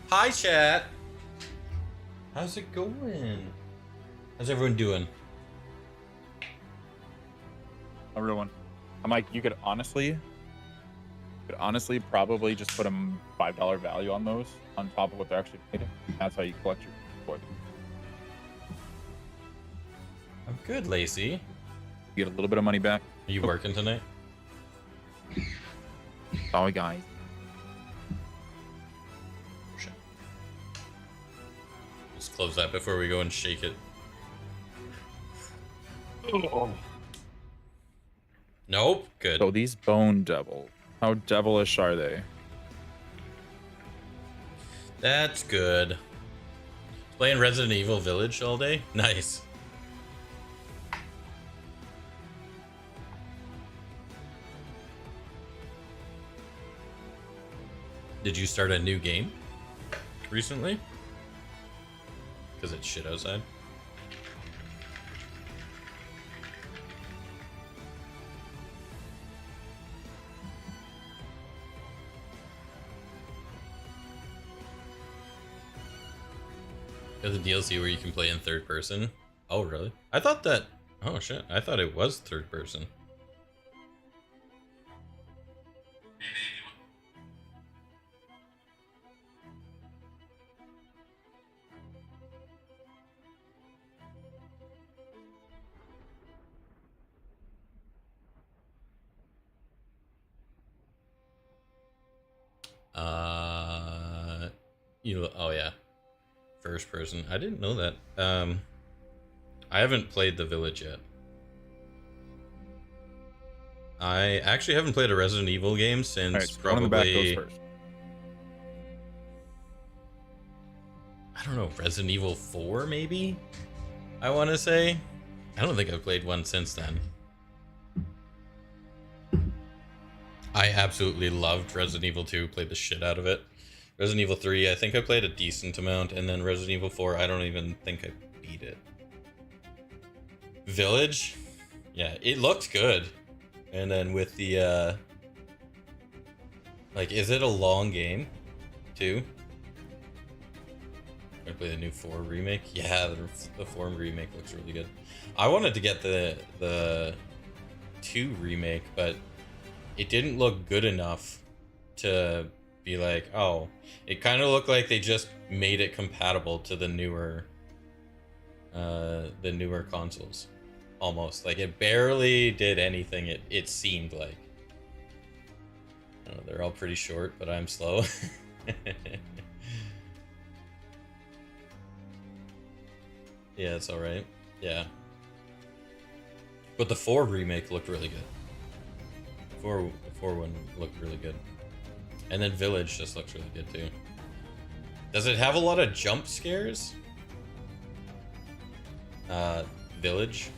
Hi, chat. How's it going? How's everyone doing? Everyone. I'm like, you could honestly probably just put a $5 value on those on top of what they're actually paid. That's how you collect your reward. I'm good, Lacey. You get a little bit of money back. Are you working tonight? Sorry, guys. Shit. Let's close that before we go and shake it. Oh. Nope. Good. So these bone devils, how devilish are they? That's good. Playing Resident Evil Village all day? Nice. Did you start a new game recently? Because it's shit outside. There's a DLC where you can play in third person. Oh, really? I thought that... Oh, shit. I thought it was third person. Oh yeah, first person. I didn't know that. I haven't played the Village yet. I actually haven't played a Resident Evil game since All right, so probably. one in the back goes first. I don't know, Resident Evil 4 maybe. I want to say. I don't think I've played one since then. I absolutely loved Resident Evil 2. Played the shit out of it. Resident Evil 3, I think I played a decent amount, and then Resident Evil 4, I don't even think I beat it. Village, yeah, it looks good. And then with the, like, is it a long game, too? I play the new 4 remake? Yeah, the 4 remake looks really good. I wanted to get the 2 remake, but it didn't look good enough to be like, oh, it kind of looked like they just made it compatible to the newer consoles, almost. Like it barely did anything. It seemed like. I don't know, they're all pretty short, but I'm slow. Yeah, it's all right. Yeah, but the 4 remake looked really good. The 4 one looked really good. And then Village just looks really good too. Does it have a lot of jump scares? Village?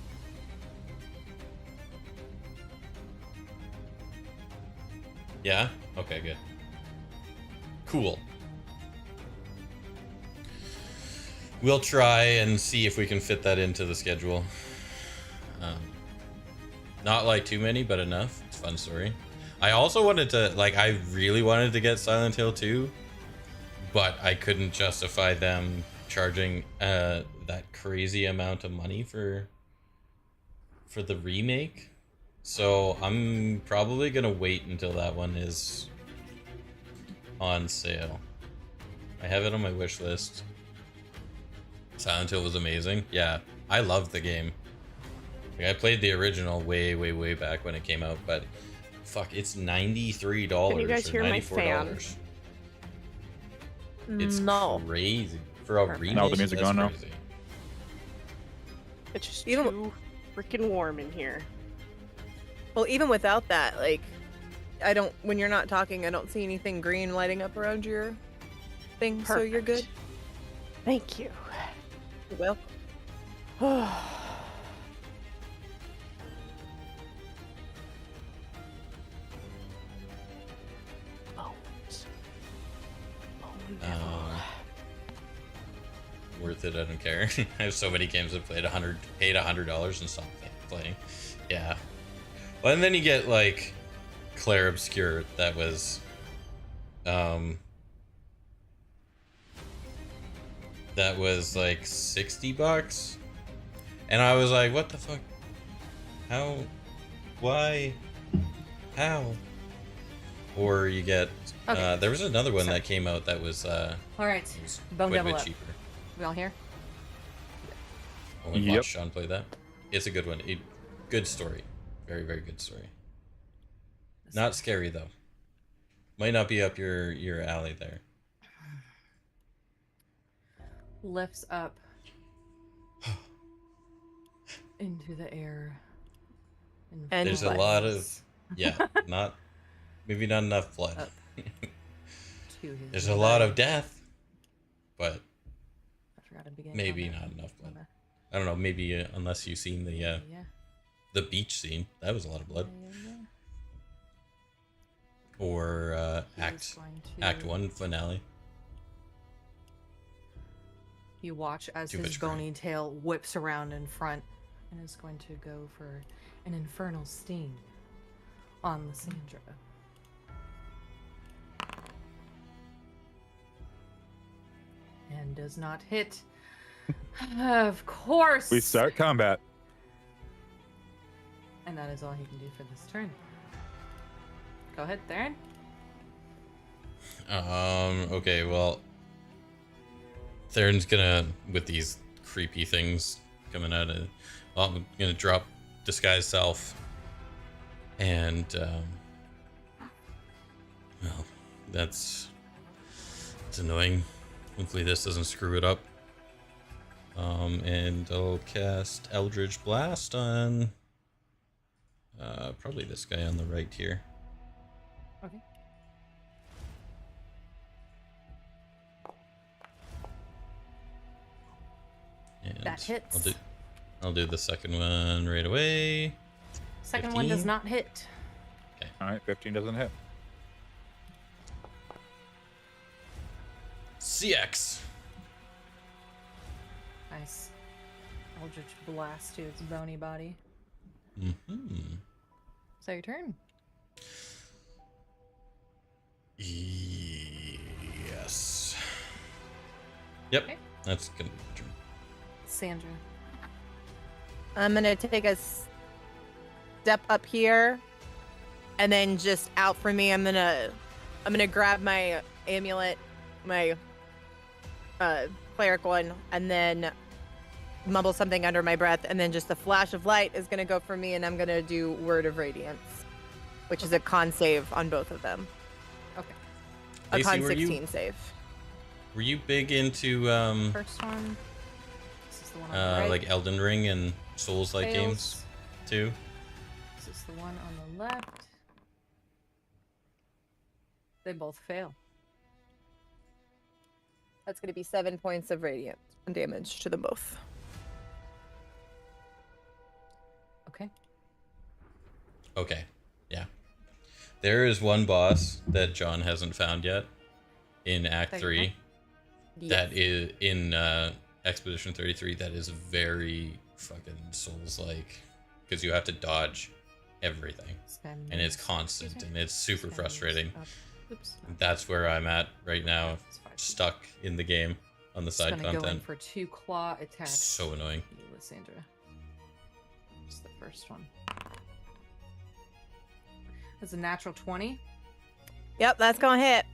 Yeah? Okay, good. Cool. we'll try and see if we can fit that into the schedule. Not like too many, but enough. It's a fun story. I also wanted to, like, I really wanted to get Silent Hill 2, but I couldn't justify them charging that crazy amount of money for the remake. So I'm probably gonna wait until that one is on sale. I have it on my wish list. Silent Hill was amazing. Yeah, I loved the game. Like, I played the original way back when it came out, but fuck, it's $93 Can you guys or hear my $94. It's No. crazy for a remake. No, the music that's gone now. crazy. It's just You don't- too freaking warm in here. Well, even without that, like, I don't. When you're not talking, I don't see anything green lighting up around your thing. So you're good. Thank you. Well, Bones. Bone Um, devil. Worth it, I don't care. I have so many games I've paid $100 and stopped playing. Yeah. Well, and then you get like Claire Obscure that was like $60, and I was like, what the fuck? How? Why? How? Or you get Okay. there was another one that came out that was All right, Bone quite a Devil bit up. cheaper. We all here? I went and Yep. watched Sean play that. It's a good one. Good story. Very, very good story. Not scary though. Might not be up your alley there. Lifts up into the air. And There's a blood. lot of maybe not enough blood. Up. To his There's a lot of belly. death, but I forgot to begin maybe combat. not enough blood. Okay. I don't know. Maybe unless you've seen Yeah. the beach scene, that was a lot of blood. Yeah. Or He is going to- Act 1 finale. You watch as Too his much crying. bony tail whips around in front and is going to go for an infernal sting on Lysandra. And does not hit. Of course. We start combat. And that is all he can do for this turn. Go ahead, Theron. Okay, well, Theron's gonna, with these creepy things coming out of, well, I'm gonna drop Disguise Self, and, well, it's annoying. Hopefully this doesn't screw it up. And I'll cast Eldritch Blast on, probably this guy on the right here. Okay. And That hits. I'll do the second one right away. Second one does 15. not hit. All right, 15 doesn't hit. CX. Nice. Eldritch blast to its bony body. Mm-hmm. So your turn. Yes. Yep. Okay. That's gonna be my turn. Sandra. I'm gonna take a step up here, and then just out from me, I'm gonna grab my amulet, my cleric one, and then mumble something under my breath, and then just a flash of light is gonna go for me, and I'm gonna do Word of Radiance, which is a con save on both of them. Okay. A Lacey, con were 16 save. Were you big into First one. This is the one on the right. like Elden Ring and Souls-like Fails. games too? This is the one on the left. They both fail. That's gonna be 7 points of radiant damage to them both. Okay. Okay. Yeah. There is one boss that John hasn't found yet in Act There you 3 that is in Expedition 33 that is very fucking Souls-like, because you have to dodge everything, Spend and it's moves. constant, Excuse and me. it's super Spend frustrating. moves up. Oops. That's where I'm at right now, It's 5 feet. stuck in the game on the Just side gonna go in content. for 2 claw attacks. So annoying. You, Lysandra. Just the first one. That's a natural 20. Yep, that's gonna hit.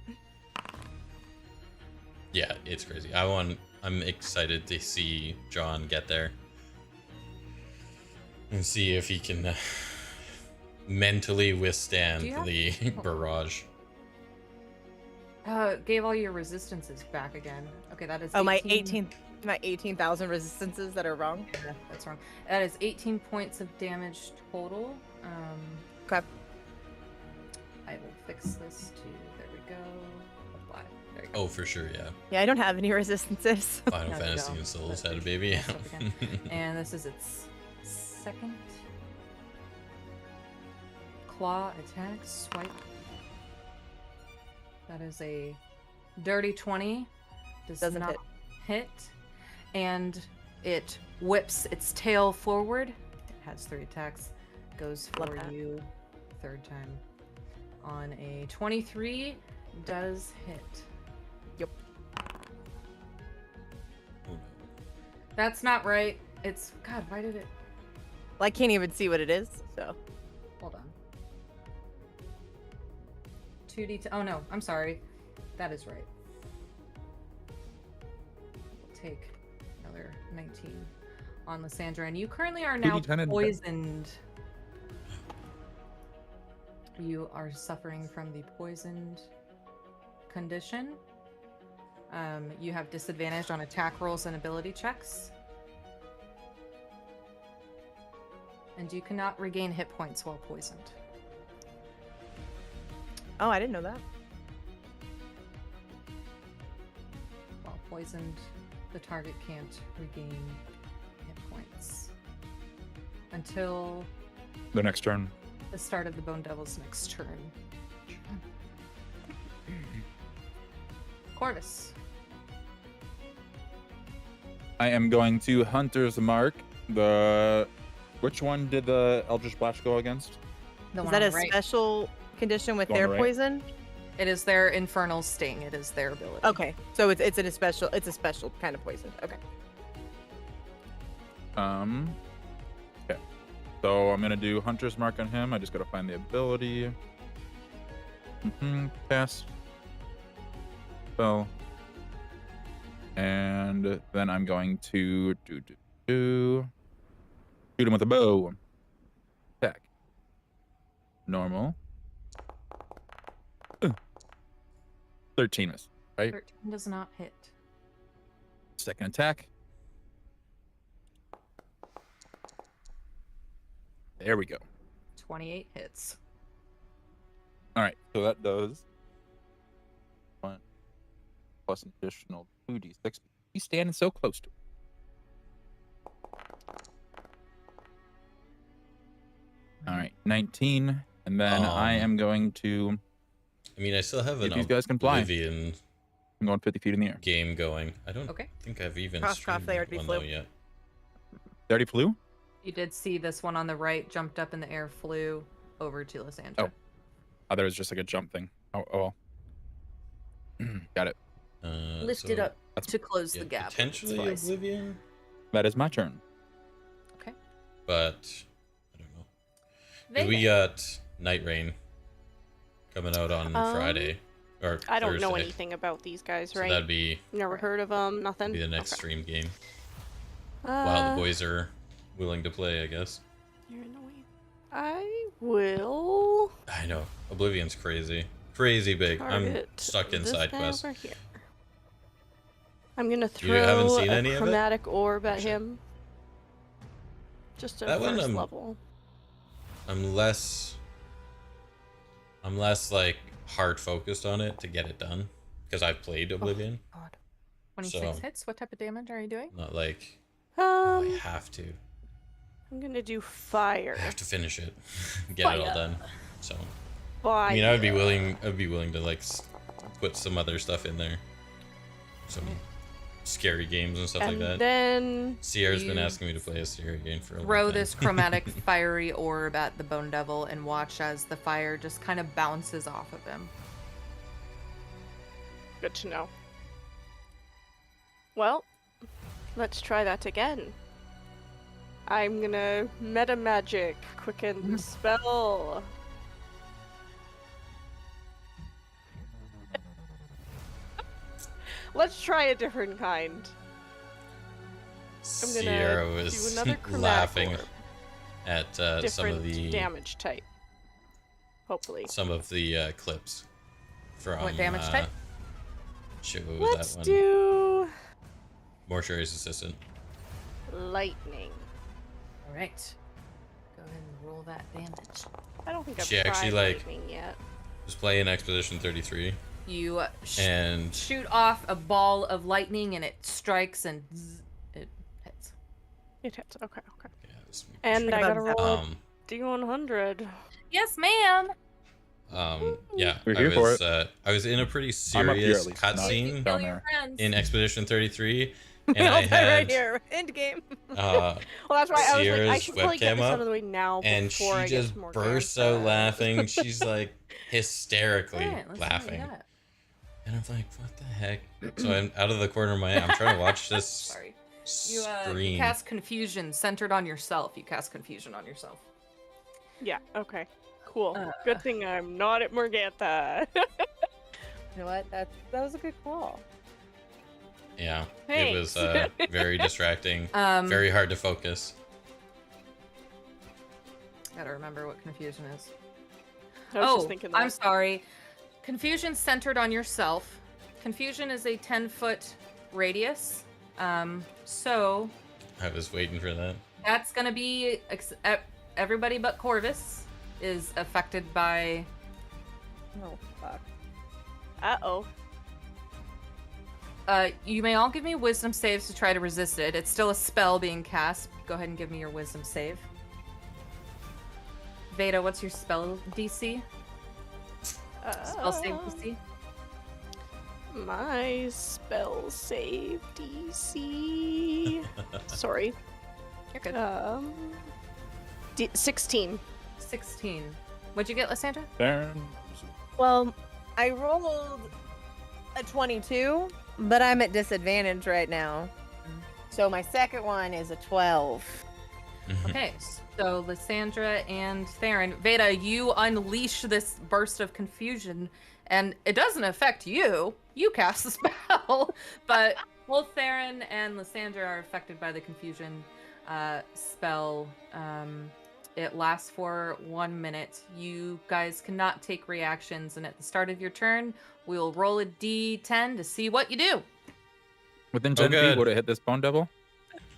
Yeah, it's crazy. I'm excited to see John get there and see if he can mentally withstand Do you have- the barrage. Gave all your resistances back again. Okay, that is Oh, my 18,000 resistances that are wrong. Yeah, that's wrong. That is 18 points of damage total. Okay. I will fix this to, there we go. Apply. There you go. Oh, for sure, yeah. Yeah, I don't have any resistances. Final There we Fantasy go. and Souls But had a it baby. messed up again. And this is its second claw attack. Swipe. That is a dirty 20. Doesn't not hit. And it whips its tail forward. It has 3 attacks. Goes Love for that. you third time. On a 23, does hit. Yep. That's not right. It's, God, why did it? Well, I can't even see what it is, so. Hold on. 2d. Oh no, I'm sorry. That is right. We'll take another 19 on Lysandra, and you currently are now 2d10 and- poisoned. You are suffering from the poisoned condition. You have disadvantage on attack rolls and ability checks. And you cannot regain hit points while poisoned. Oh, I didn't know that. While poisoned, the target can't regain hit points until The next turn. the start of the Bone Devil's next turn. Corvus. I am going to Hunter's Mark. Which one did the Eldritch Blast go against? The Is one that on a the right. special condition with The one their on the right? poison? It is their infernal sting. It is their ability. Okay, so it's a special kind of poison. Okay. Okay. So I'm gonna do Hunter's Mark on him. I just gotta find the ability. Cast. Spell. And then I'm going to shoot him with a bow. Attack. Normal. 13 miss. Right. 13 does not hit. Second attack. There we go. 28 hits. All right, so that does 1 plus an additional 2d6. He's standing so close to it. All right, 19, and then I am going to. I mean, I still have an If these guys can fly. Oblivion I'm going 50 feet in the air. game going. I don't Okay. think I've even Cross streamed they already one flew. though yet. They already flew. You did see this one on the right jumped up in the air, flew over to Lysandra. Oh. Oh, there was just like a jump thing. Oh well. Got it. Lift so, it up That's- to close yeah, the gap. potentially Twice. Oblivion, That is my turn. Okay. but I don't know. 'Cause we got Night Rain coming out on Friday or I don't know Thursday. anything about these guys, So right? that'd be Never heard of them, nothing. be the next Okay. stream game. While Uh, the boys are willing to play, I guess. You're annoying. I will I know Oblivion's crazy big. I'm target stuck in this side guy quests. over here. I'm gonna You haven't throw seen a any of it? chromatic orb at Actually. him. Just a That one, first level. I'm less like hard focused on it to get it done because I've played Oblivion. God. 26 So- hits. What type of damage are you doing? Not like oh, I Um, have to. I'm gonna do fire. I have to finish it, get it all Fire. done. So Fire. I mean, I'd be willing to like put some other stuff in there. Some scary games and stuff and like that. then Sierra's been You asking me to play a scary game for a long Throw time. this chromatic fiery orb at the Bone Devil and watch as the fire just kind of bounces off of him. good to know. Well, let's try that again. I'm gonna meta magic quicken the spell. Let's try a different kind. I'm gonna Sierra do was another chromatic laughing orb. at Different some of the damage type. Hopefully. clips from What damage type? Shit, what was Let's that one? do Mortuary's assistant. lightning. All right. Go ahead and roll that damage. I don't think I've She actually, tried like- lightning yet. Was playing Expedition 33, You and shoot off a ball of lightning and it strikes and it hits. It hits. Okay, okay. yeah, this- And I gotta roll a um, D100. Yes, ma'am. yeah, We're here for I was in a pretty I'm up here serious at least, not cutscene down Kill your there. friends. in Expedition 33, and I'll I die had right here. End game. uh, Well, that's why I was like, I Sierra's should probably get webcam this out up, of the way now and she before I get just to more burst gameplay. out laughing. She's like hysterically Alright, let's see what we laughing, got. and I'm like, "What the heck?" So I'm out of the corner of my eye. I'm trying to watch this Sorry. You screen. cast confusion centered on yourself. You cast confusion on yourself. Yeah, okay. Cool. Uh. Good thing I'm not at Morgantha. You know what? That was a good call. Yeah, Thanks. it was very distracting, very hard to focus. Gotta remember what confusion is. I was just thinking that. I'm sorry. Confusion centered on yourself. Confusion is a 10-foot radius. So I was waiting for that. that's gonna be everybody but Corvus is affected by. Oh fuck. Uh-oh. You may all give me wisdom saves to try to resist it. It's still a spell being cast. Go ahead and give me your wisdom save. Vayda, what's your spell DC? Spell save DC? My spell save DC. Sorry. You're good. 16. 16. What'd you get, Lysandra? Theron. Well, I rolled a 22, but I'm at disadvantage right now. So my second one is a 12. Okay, so Lysandra and Theron. Vayda, you unleash this burst of confusion, and it doesn't affect you. You cast the spell, but both Theron and Lysandra are affected by the confusion spell. It lasts for 1 minute. You guys cannot take reactions, and at the start of your turn, we'll roll a d10 to see what you do. Within 10 feet, good. would it hit this bone devil?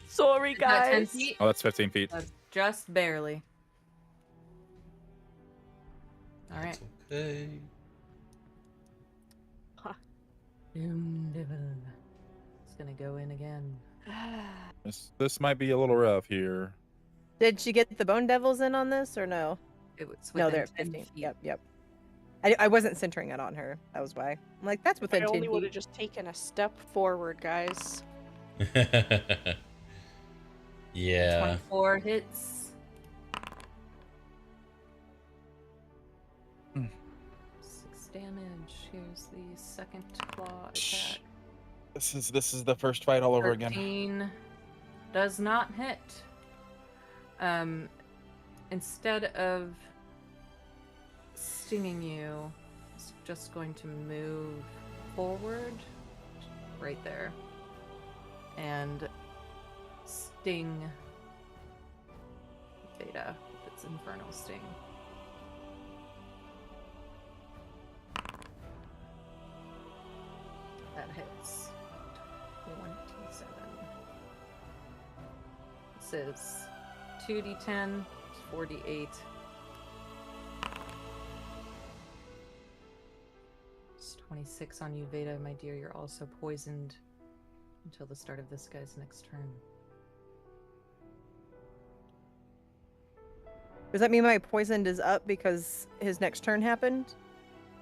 Sorry, Is that 10 guys. feet? Oh, that's 15 feet. Just barely. All right. That's okay. Doom Devil. It's gonna go in again. This might be a little rough here. Did she get the bone devils in on this or no? It was No, within they're 10 15. feet. Yep. I wasn't centering it on her. That was why. I'm like, that's I within 10 only would have feet. just taken a step forward, guys. Yeah. 24 hits. Hmm. 6 damage. Here's the second claw attack. This is the first fight all over again. 13 does not hit. Instead of stinging you, it's just going to move forward right there and sting Vayda with its infernal sting. That hits 27. This is 2d10, 4d8. It's 26 on you, Vayda, my dear. You're also poisoned until the start of this guy's next turn. Does that mean my poisoned is up because his next turn happened?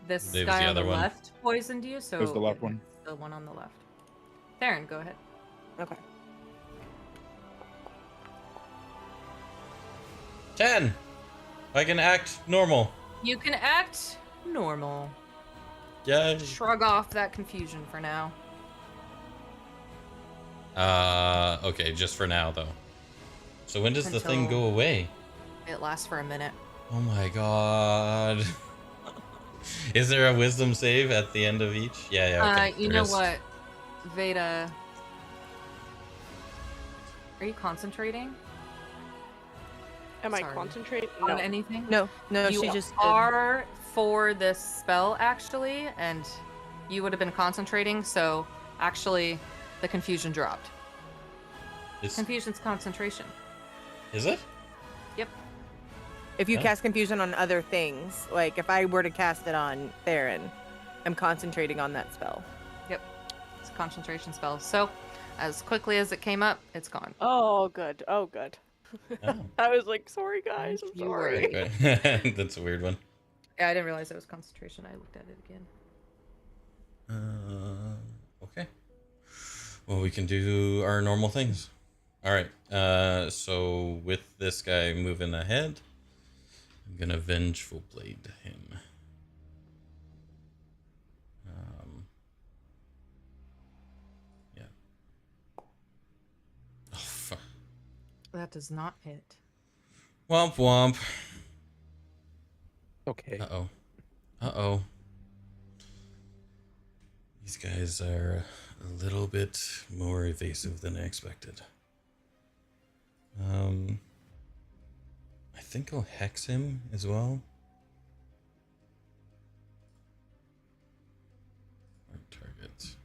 This It was guy the on the other one. left poisoned you, so It was the left one. it's the one on the left. Theron, go ahead. Okay. 10. I can act normal. You can act normal. Yeah. Shrug off that confusion for now. Okay, just for now though. So when does the thing Until- go away? It lasts for a minute. Oh my god. Is there a wisdom save at the end of each? Yeah, okay. You there know is. what, Vayda? Are you concentrating Am I Sorry. concentrating? on No. anything? No, You she just are for this spell actually, and you would have been concentrating. So actually, the confusion dropped. Confusion's concentration. Is it? Yep. If you Oh. cast confusion on other things, like if I were to cast it on Theron, I'm concentrating on that spell. Yep. It's a concentration spell. So, as quickly as it came up, it's gone. Oh, good. Oh, good. Oh. I was like, sorry, guys. I'm You sorry. worry. Okay. That's a weird one. Yeah, I didn't realize it was concentration. I looked at it again. Okay. Well, we can do our normal things. All right. So with this guy moving ahead, I'm gonna vengeful blade him. Yeah. Oh fuck. That does not hit. Womp womp. Okay. Uh-oh. Uh-oh. These guys are a little bit more evasive than I expected. I think I'll hex him as well. Or target.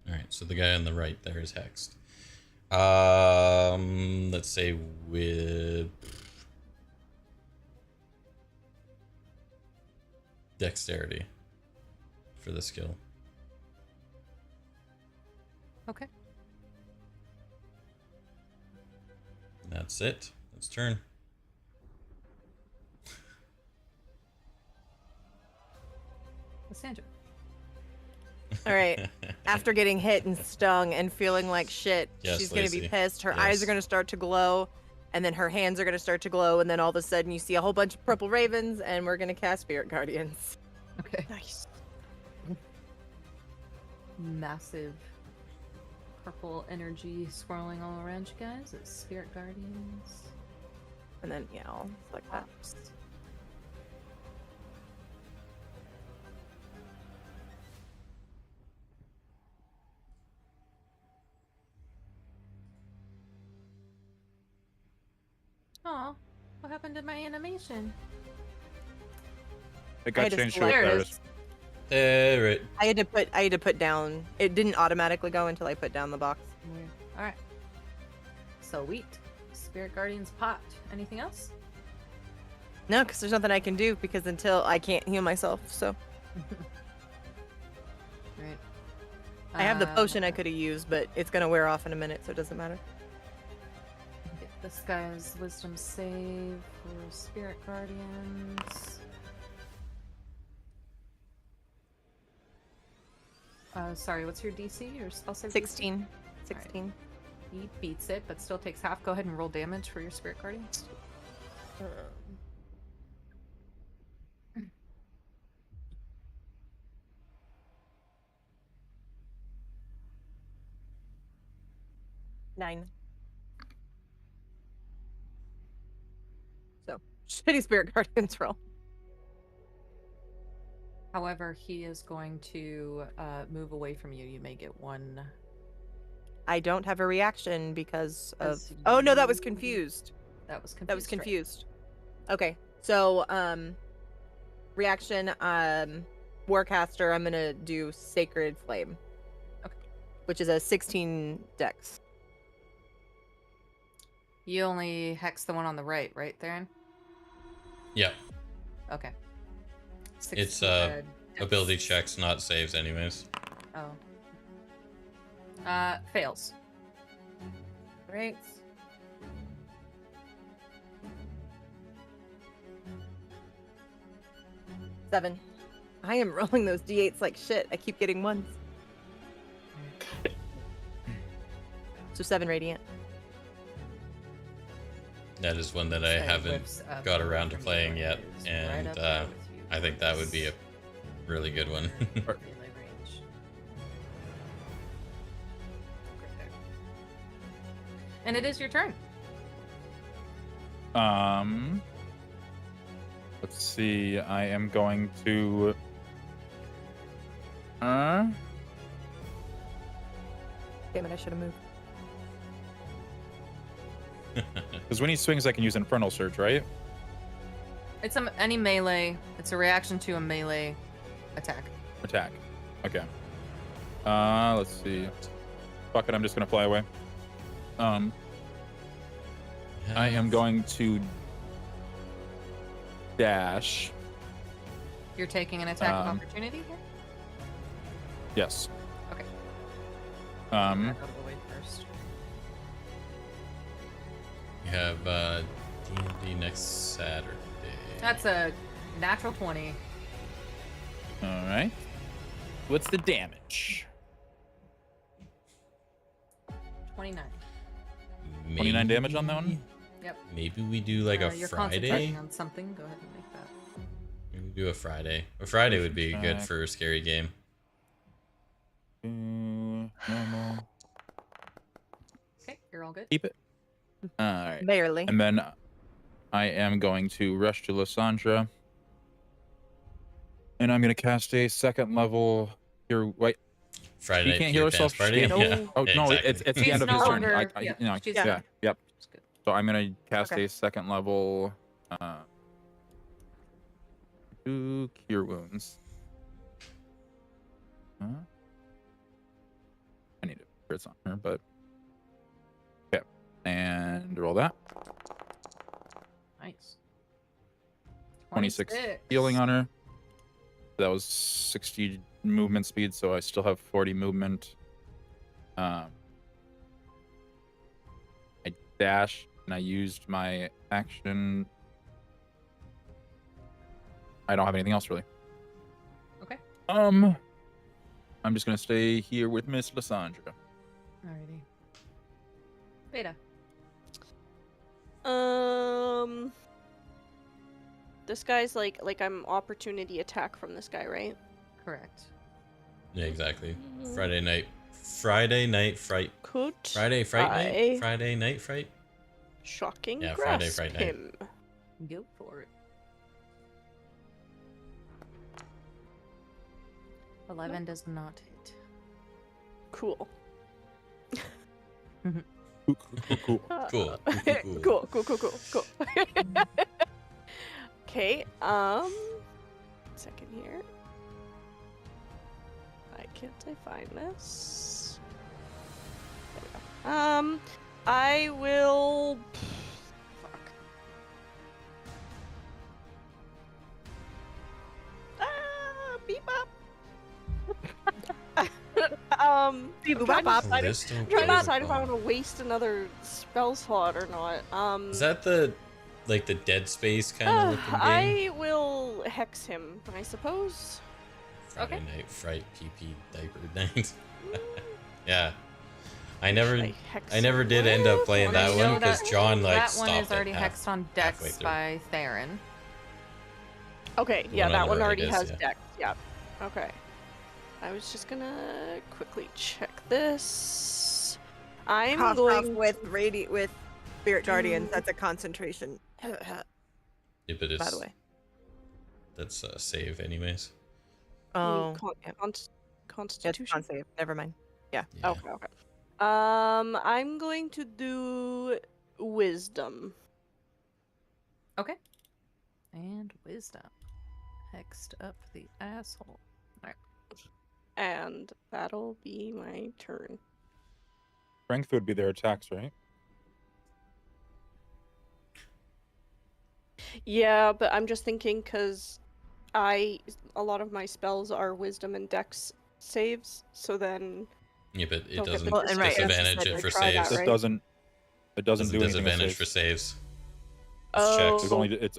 Alright, so the guy on the right there is hexed. Let's say with dexterity for the skill. Okay. And that's it. That's turn. Lysandra. All right. After getting hit and stung and feeling like shit, Yes, she's going to be Lacey. pissed. Her Yes. eyes are going to start to glow, and then her hands are going to start to glow, and then all of a sudden you see a whole bunch of purple ravens, and we're going to cast Spirit Guardians. Okay. Nice. Massive purple energy swirling all around you guys. It's Spirit Guardians. And then, yeah, I'll like that. Pops. Aw, what happened to my animation? It got had to changed to select- There it Paris. is. There it. I had to put down. It didn't automatically go until I put down the box. Weird. Alright. So wheat. Spirit Guardians popped. Anything else? No, because there's nothing I can do because until I can't heal myself. So Right. I have the potion I could have used, but it's gonna wear off in a minute, so it doesn't matter. Get this guy's wisdom save for Spirit Guardians. Sorry, what's your DC? Your spell save? DC? 16. 16. He beats it, but still takes half. Go ahead and roll damage for your Spirit Guardians. Nine. So shitty Spirit Guardians roll. However, he is going to move away from you. You may get one. I don't have a reaction because of. Because Oh no, that was you- confused. That was confused. That was right? confused. Okay, so reaction Warcaster. I'm gonna do Sacred Flame. Okay. Which is a 16 dex. You only hex the one on the right, right, Yeah. Okay. It's 16, ability dex. checks, not saves, anyways. Oh. Fails. Right. Seven. I am rolling those d8s like shit. I keep getting ones. So 7 radiant. That is one that I So haven't whips up got around to from playing there. yet, It's right and up there with you I think that would guys. be a really good one. Melee range. Right there. And it is your turn. Let's see. I am going to. Damn it! I should have moved. Because when he swings, I can use Infernal Surge, right? It's any melee. It's a reaction to a melee attack. Attack. Okay. Let's see. Fuck it, I'm just gonna fly away. I am going to dash. You're taking an attack of Um, opportunity here? Yes. Okay. Um, Back out of the way first. We have D&D next Saturday. That's a natural 20. all right. What's the damage? 29. 29 damage on that one? Yep. Maybe we do like a You're Friday. concentrating on something. Go ahead and make that. Maybe we do a Friday. A Friday would be good Attack. for a scary game. Normal. Okay, you're all good. Keep it. All right. Barely. And then I am going to rush to Lysandra. And I'm going to cast a second level here. Wait. Friday She night can't for your heal herself. dance party. She can't- Yeah. Oh, Yeah, no, exactly. it's the She's end of no his turn. longer- I, yeah, you know, she's- yeah, yep. It's good. So I'm going to cast Okay. a second level 2 Cure Wounds. Huh? I need to put it on her, but okay. And roll that. Nice. 26 healing on her. That was 60 movement speed, so I still have 40 movement. I dashed and I used my action. I don't have anything else really. Okay. I'm just gonna stay here with Miss Lysandra. Alrighty. Vayda. This guy's like I'm opportunity attack from this guy, right? Correct. Yeah, exactly. Friday night fright. Could Friday fright I night. Friday night fright. shocking Yeah, Friday grasp fright night. him? Go for it. 11 does not hit. Cool. Cool. Cool. Cool. Okay, second here. Why can't I find this? There we go. I will. Fuck. Beep up. Beep I'm bop bop. trying to Callisto decide- trying to decide if I Protocol. want to waste another spell slot or not. Is that the Dead Space kind of looking game? I will hex him, I suppose. Friday Okay. night fright PP diaper night. Yeah. I never did end up playing Well, that you know one because John that stopped one is it already hexed on halfway Dex through. by Theron. Okay, The yeah, one on that the one right already is, has yeah. dex. Yeah. Okay. I was just gonna quickly check this. I'm Cough, going with Spirit Guardians. That's a concentration. Yeah, but By the way. that's a save anyways. Oh, yeah. That's Constitution. con save. Never mind. Yeah. Yeah. Okay. I'm going to do wisdom. Okay. And wisdom. Hexed up the asshole. Alright. And that'll be my turn. Strength would be their attacks, right? Yeah, but I'm just thinking because a lot of my spells are wisdom and dex saves, so then Yeah, but it Don't get doesn't the Well, and right, disadvantage that's it just for like, try that, saves. right? It doesn't Doesn't do anything with disadvantage saves. for saves. It's Oh. checks. It's only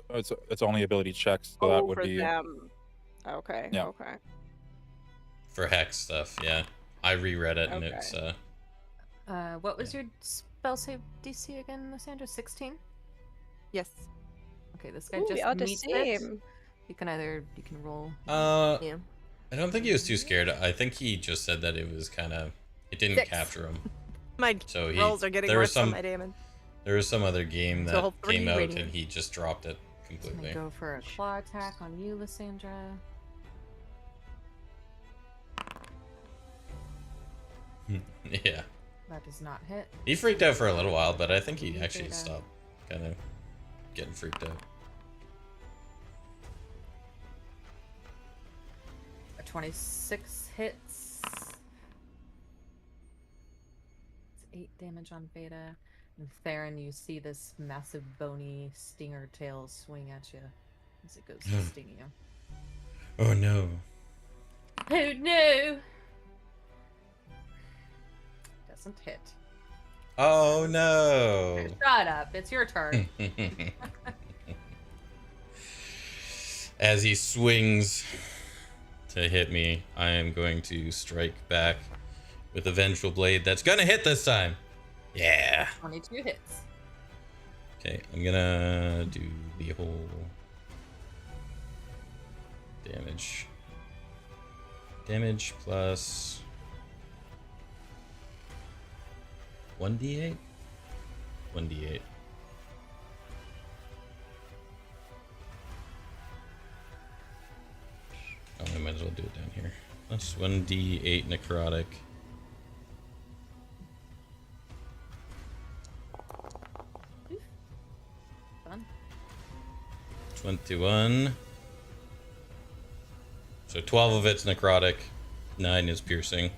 it's only ability checks, so that would for be them. Okay. Yeah. Okay. For hex stuff, yeah. I reread it and Okay. it's What was your spell save DC again, Lysandra? 16? Yes. Okay, this guy Ooh, we just are the meets it. same. You can roll. Yeah. I don't think he was too scared. I think he just said that it was kind of, it didn't 6. capture him. My So rolls are getting there was worse on some, my damage. there was some other game So that whole came 3 out radiant. and he just dropped it I'm completely. gonna go for a claw attack on you, Lysandra. Yeah. That does not hit. He freaked out for a little while, but I think he You actually did, stopped kind of getting freaked out. A 26 hits. It's 8 damage on Vayda. And Theron, you see this massive bony stinger tail swing at you as it goes to sting you. Oh no. Oh no! Doesn't hit. Oh no. Shut up, it's your turn. As he swings to hit me, I am going to strike back with a vengeful blade that's gonna hit this time. Yeah. 22 hits. Okay, I'm gonna do the whole damage. Damage plus 1d8? 1d8. Oh, I might as well do it down here. Plus 1d8 necrotic. Fun. 21. So 12 of it's necrotic, 9 is piercing.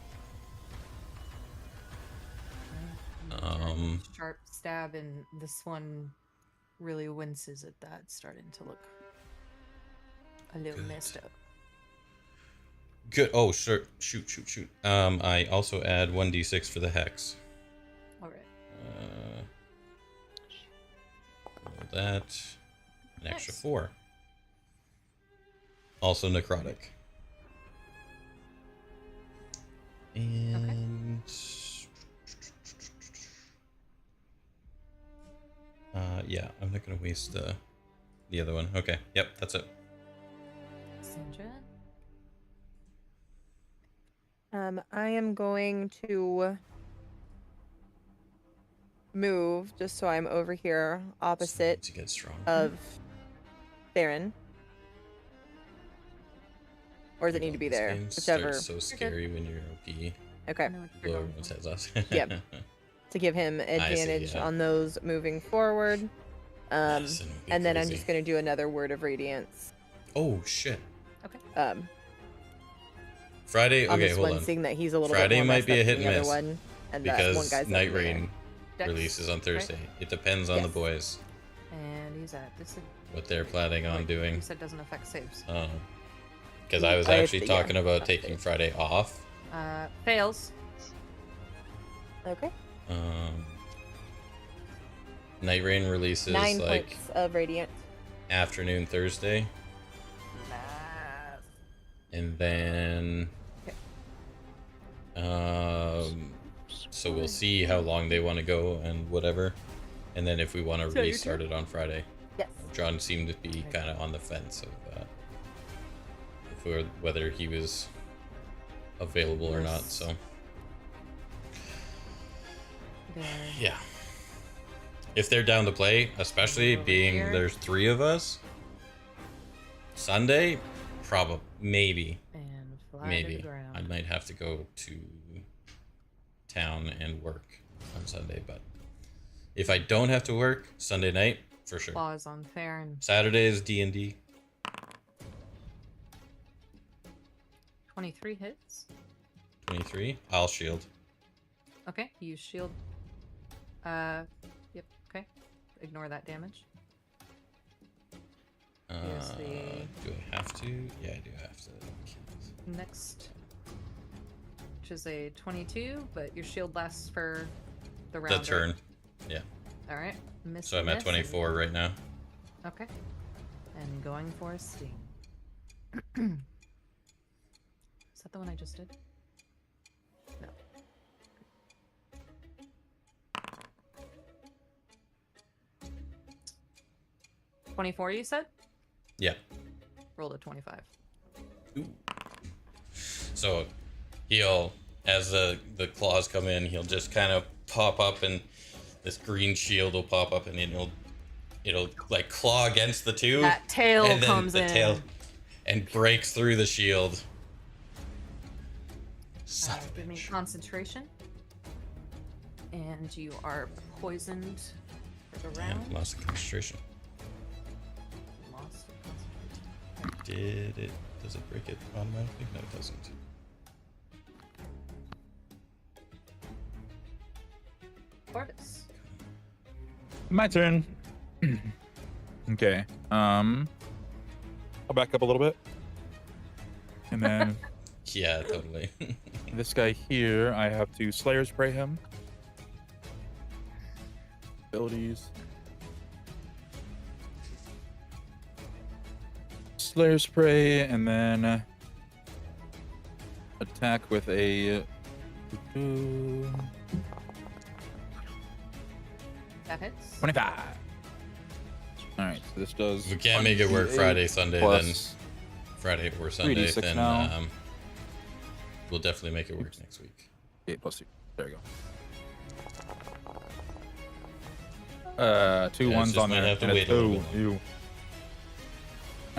Sharp stab, and this one really winces at that, starting to look a little Good. messed up. Good. Oh, sure. Shoot. I also add 1d6 for the hex. Alright. Roll that. An extra Nice. 4. Also necrotic. And yeah, I'm not gonna waste the other one. Okay, yep, that's it. Sandra? I am going to move just so I'm over here opposite To get strong. of Theron. Or does it need to be This there? game Whichever. starts so scary when you're OP. Okay. I know what you're Blow going everyone's for. heads off. Yep. To give him advantage yeah. on those moving forward. Yes, and it'd be And then I'm crazy. just going to do another Word of Radiance. Oh shit! Friday. On Okay, this hold one, on. seeing that he's a little Friday bit more might messed be a up hit than the and other miss, one. And that one Because guy's Night over there. Rain Dex, releases on right? Thursday. It depends on the Yes. boys And he's at this. what they're planning on doing. You said doesn't affect saves. Oh, because I was I have actually to- yeah, talking about that's taking it. Friday off. Fails. Okay. Night Rain releases 9 like points of Radiant. afternoon Thursday, and then so we'll see how long they want to go and whatever, and then if we want to So your restart it on Friday. Yes. John seemed to be kind of on the fence of whether he was available or not. Yes. So There. yeah, if they're down to play, especially Over being here. there's 3 of us, Sunday, probably maybe. And fly to Maybe the ground. I might have to go to town and work on Sunday, but if I don't have to work Sunday night, for sure. Claws on Theron. Saturday is D&D. 23 hits. 23. I'll shield. Okay, use shield. Yep, okay. Ignore that damage. Yes, Do I have to? Yeah, I do have to. Next, which is a 22, but your shield lasts for the round. The right? turn. Yeah. All right. Miss. So I'm at miss, 24 right now. Okay. And going for a sting. that the one I just did? No. 24, you said? Yeah. Rolled a 25. Ooh. So he'll, as the claws come in, he'll just kind of pop up, and this green shield will pop up, and it'll like claw against the two. That tail and then comes the in. tail and breaks through the shield. Son of a Give me bitch. concentration. And you are poisoned for the Damn, round. lost the concentration. Lost the concentration. Did it? Does it break it automatically? No, it doesn't. Corvus. My turn. Okay. I'll back up a little bit. And then Yeah, totally. this guy here, I have to Slayer Spray him. Abilities. Slayer Spray, and then attack with a... That hits. 25. Alright, so this does... If we can't make it work 28 Friday, Sunday, then plus Friday or Sunday, 3d6 then now. we'll definitely make it work next week. 8 plus 2. There you go. Two Yeah, ones just on might there. have to and a wait a little two. bit longer.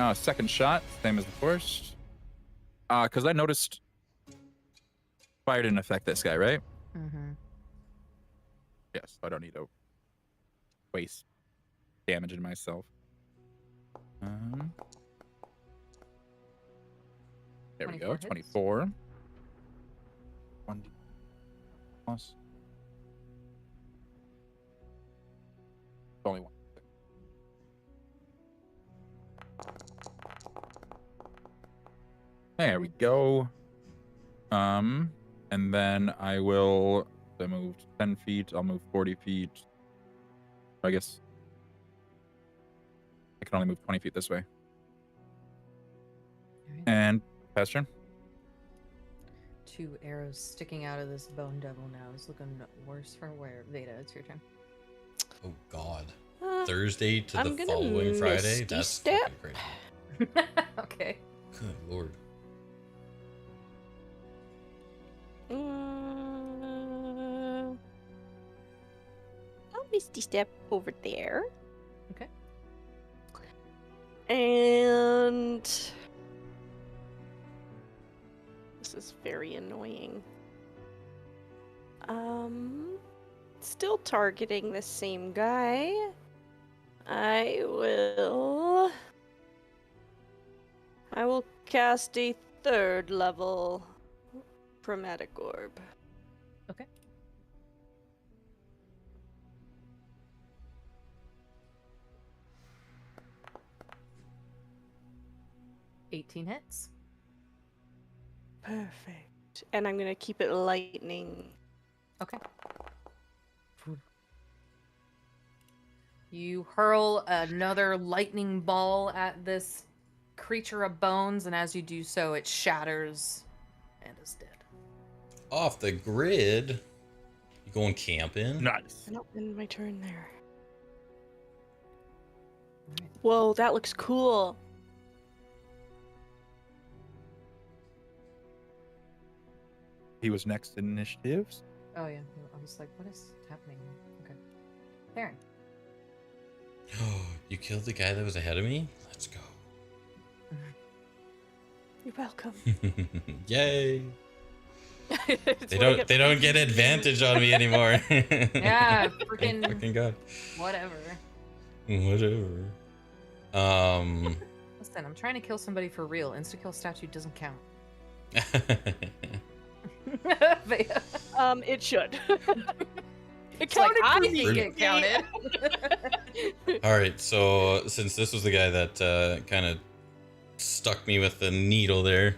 Ew. Second shot, same as the first. Because I noticed fire didn't affect this guy, right? Mm-hmm. Yes, I don't need to waste damage in myself. There we 24 go, hits. 24. 1d plus. Only one. There we go. And then I moved 10 feet, I'll move 40 feet. I guess I can only move 20 feet this way. Alright. And pass turn. 2 arrows sticking out of this bone devil now is looking worse for wear. Vayda, it's your turn. Oh God. Thursday to I'm the gonna following Friday? Misty That's Step. fucking crazy. Okay. Good lord. I'll Misty Step over there. Okay. And this is very annoying. Still targeting the same guy. I will cast a 3rd level chromatic orb. Okay. $18 hits. Perfect. And I'm gonna keep it lightning. Okay. You hurl another lightning ball at this creature of bones, and as you do so, it shatters and is dead. Off the grid? You going camping? Nice. Not in my turn there. Alright. Whoa, that looks cool. He was next in initiatives. Oh yeah, I was like, what is happening? Okay. Theron. You killed the guy that was ahead of me? Let's go. You're welcome. Yay. They don't get advantage on me anymore. Yeah, Thank freaking fucking God. whatever. Whatever. Listen, I'm trying to kill somebody for real. Insta-kill statute doesn't count. Vayda. It should. It It's like, counted I for didn't me. get counted. All right, so since this was the guy that kind of stuck me with the needle there,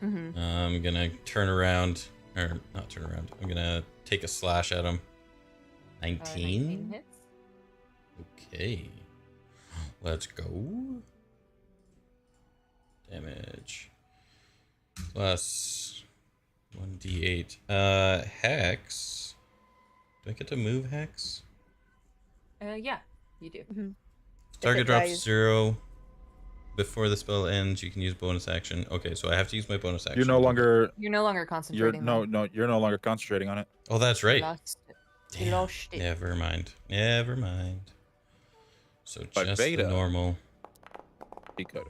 Mm-hmm. I'm gonna turn around, or not turn around. I'm gonna take a slash at him. 19. 19 hits. Okay, let's go. Damage. plus 1d8. Hex. Do I get to move Hex? Yeah, you do. Target drops dies. 0. Before the spell ends, you can use bonus action. Okay, so I have to use my bonus action. You're no to do longer. You're no longer You're concentrating. though. no. You're no longer concentrating on it. that. Oh, that's You right. lost it. You Damn. lost it. Never mind. Never mind. So But just the Vayda- normal. He could.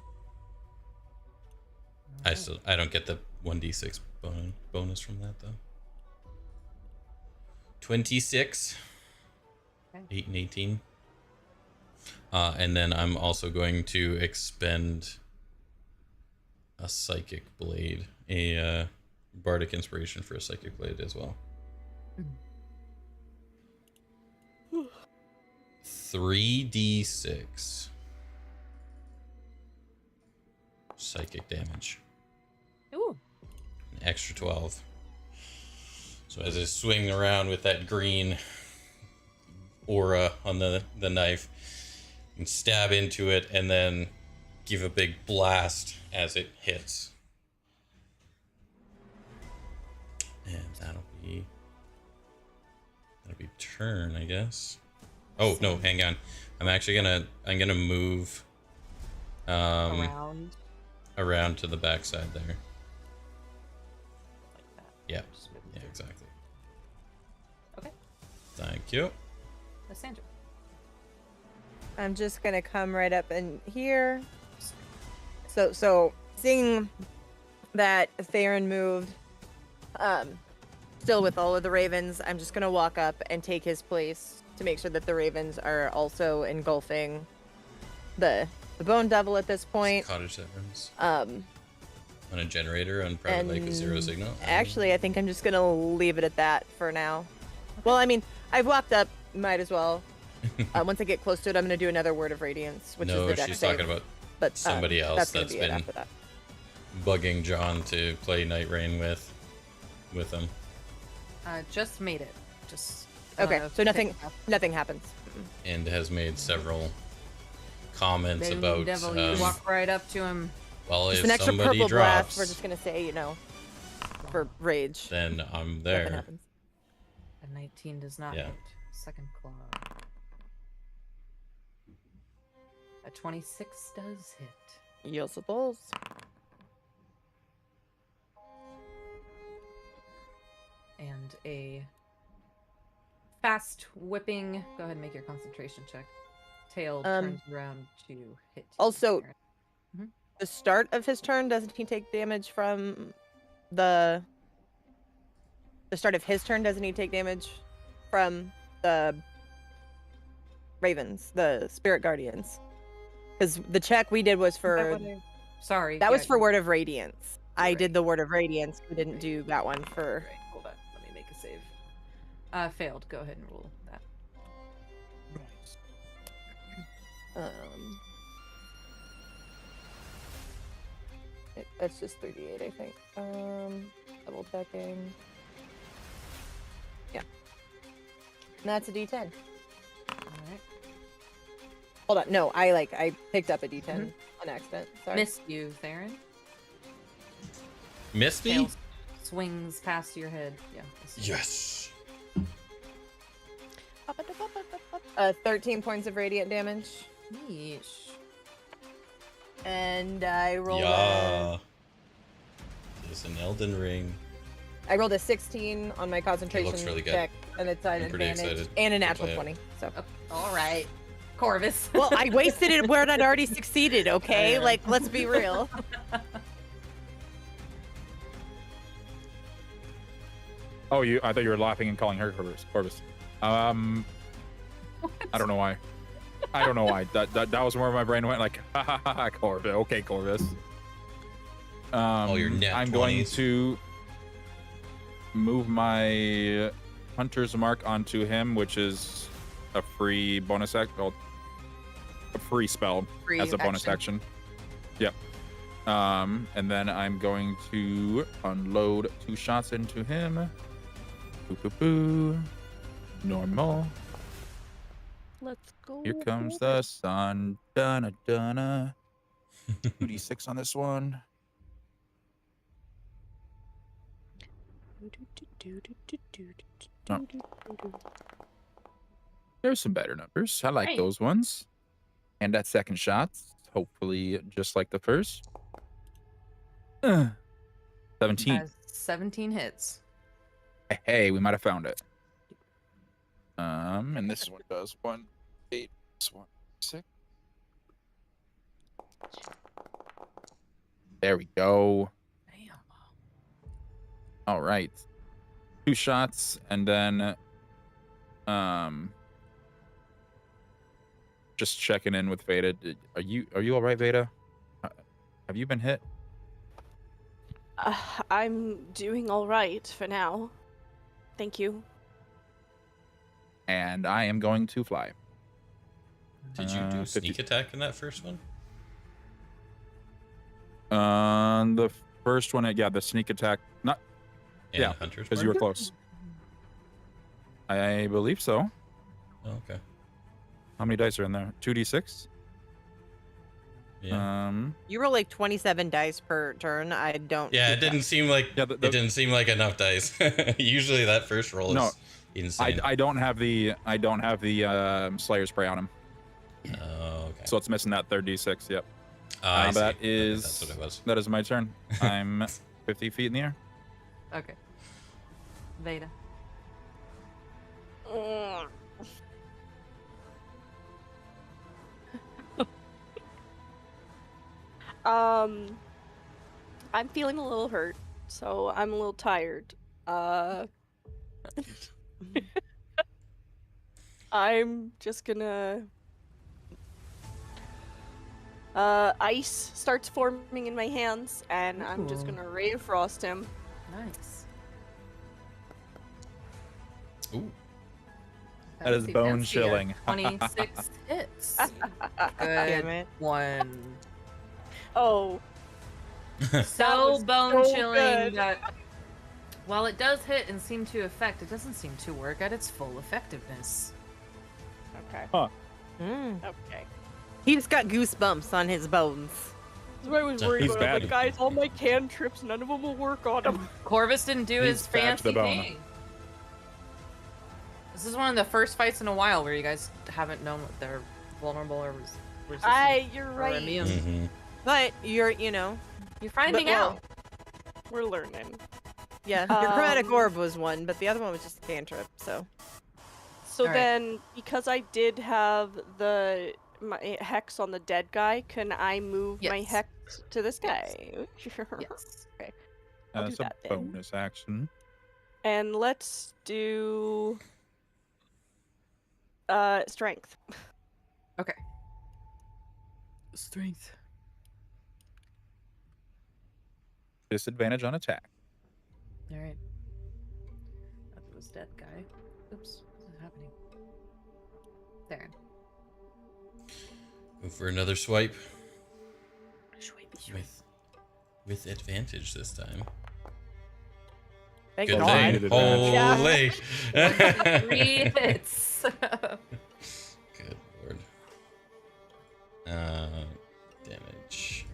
I don't get the 1d6 bonus from that though. 26. Okay. 8 and 18. And then I'm also going to expend a psychic blade, a bardic inspiration for a psychic blade as well. 3d6 psychic damage. Ooh. An extra 12. So as I swing around with that green aura on the knife, and stab into it and then give a big blast as it hits. And that'll be turn, I guess. Oh no, hang on. I'm gonna move around to the backside there. Like that. Yeah. Just move Yeah, through. exactly. Okay. Thank you. Lysandra. I'm just gonna come right up in here. So seeing that Theron moved, still with all of the ravens, I'm just gonna walk up and take his place to make sure that the ravens are also engulfing the bone devil at this point. Cottage that runs Um, on a generator on private lake with 0 and signal. actually, I think I'm just gonna leave it at that for now. Well, I mean, I've walked up, might as well. Once I get close to it, I'm gonna do another word of radiance, which no, is the dex she's save. talking about But somebody else that's gonna that's be it been after that. bugging John to play Night Rain with him. Just made it. Just. Okay, so nothing pick up. nothing happens. And has made several comments Baby about devil, you walk right up to him. well, Just if an extra somebody purple drops, blast. We're just gonna say, for rage. then I'm Nothing there. happens. A 19 does not Yeah. hit. Second claw. A 26 does hit. Yields the balls. And a fast whipping. Go ahead and make your concentration check. Tail turns around to hit. you, Also, Aaron. the start of his turn, doesn't he take damage from the start of his turn? Doesn't he take damage from the ravens, the spirit guardians? Because the check we did was for Sorry. that was yeah, for word of radiance. I Right. did the word of radiance. We didn't do that one for. Right, hold on. Let me make a save. Failed. Go ahead and roll that. That's just 3d8, I think. Double checking. Yeah. And that's a d10. Alright. Hold on. No, I picked up a d10 on accident. Sorry. Missed you, Theron. Missed me? Tail swings past your head. Yeah. this is- Yes. 13 points of radiant damage. Yeesh. And I rolled Yeah. There's an Elden Ring. I rolled a 16 on my concentration really good. check, and it's an I'm pretty advantage excited and a to natural play it. 20. So, All right. Corvus. well, I wasted it where I'd already succeeded. Okay, Yeah. like let's be real. Oh, I thought you were laughing and calling her Corvus. I don't know why. I don't know why. That was where my brain went. Like, ha ha ha, ha Corvus. Okay, Corvus. Your nat I'm going 20s. to move my Hunter's Mark onto him, which is a free bonus act. Well, a free spell Free as a bonus action. Yep. And then I'm going to unload 2 shots into him. Boo boo boo. Normal. Let's go. Here comes the sun. Donna Donna. 2d6 on this one. There's some better numbers. I like Right. those ones. And that second shot, hopefully just like the first. 17. 17 hits. Hey, we might have found it. And this one does 1, 8, 1, 6. There we go. Damn. All right. 2 shots, and then just checking in with Vayda. Are you all right, Vayda? Have you been hit? I'm doing all right for now. Thank you. And I am going to fly. Did you do 50. sneak attack in that first one? The first one, yeah, the sneak attack. Not And Yeah, Hunter's because you were Mark? close. I believe so. Oh, okay. How many dice are in there? 2d6. Yeah. You roll like 27 dice per turn. I don't. Yeah, keep it didn't seem like Yeah, it didn't seem like enough dice. Usually that first roll No, is insane. I don't have the Slayer spray on him, Oh, okay. so it's missing that third d6. Yep. I see. That Okay, is that's what it was. that is my turn. I'm 50 feet in the air. Okay. Vayda. I'm feeling a little hurt, so I'm a little tired. I'm just gonna ice starts forming in my hands, and I'm just Ooh. gonna Ray of Frost him. Nice. Ooh. That is Fancy, bone fancy. chilling. 26 hits. Damn Good it. one. Oh, So was bone so chilling good. that while it does hit and seem to affect, it doesn't seem to work at its full effectiveness. okay, Mm. okay. He's got goosebumps on his bones. That's what I was worried He's about. I'm bad. like, guys, all my cantrips, none of them will work on him. Corvus didn't do his He's bad to the fancy bone. thing. This is one of the first fights in a while where you guys haven't known what they're vulnerable or resistant You're or right. immune. Mhm. But you're, You're finding well, out. We're learning. yeah, your chromatic Um, orb was one, but the other one was just a cantrip. So So Alright. then, because I did have my hex on the dead guy, can I move my Yes. hex to this guy? Yes. I'll do That's a that then. bonus action. And let's do strength. Okay. Strength. Disadvantage on attack. All right. That was dead guy. Oops. What is happening? There. Go for another swipe. With advantage this time. thank Good God. thing. Needed advantage. Holy. 3 hits. Good lord. Damage.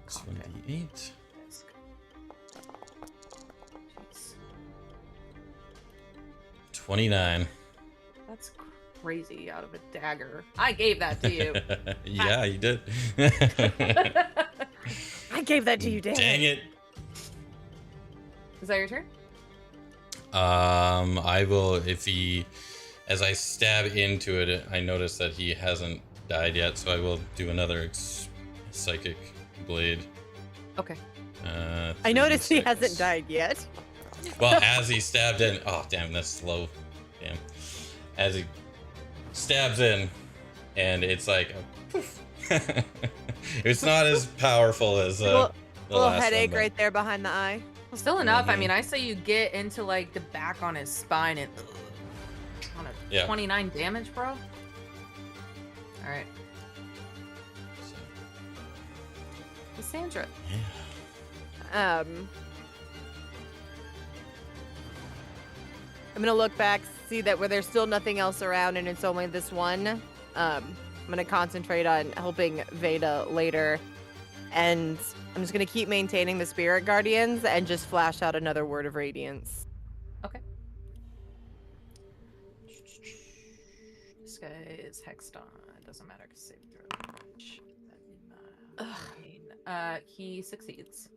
1d8. Jeez. 29. That's crazy out of a dagger. I gave that to you. Yeah, you did. I gave that to you, Dang it. Is that your turn? I will, if he, as I stab into it, I notice that he hasn't died yet, so I will do another psychic blade. Okay. I noticed he 3d6. hasn't died yet. Well, as he stabbed in, oh damn, that's slow. Damn. As he stabs in, and it's like, poof. It's not as powerful as Little the last headache one, but- right there behind the eye. Still enough. I Mhm. mean, I say you get into like the back on his spine and on a Yeah. 29 damage, bro. All right, So, Lysandra. yeah. I'm gonna look back, see that where there's still nothing else around, and it's only this one. I'm gonna concentrate on helping Vayda later, and I'm just gonna keep maintaining the spirit guardians and just flash out another word of radiance. Okay. This guy is hexed on. It doesn't matter because save throw. He succeeds.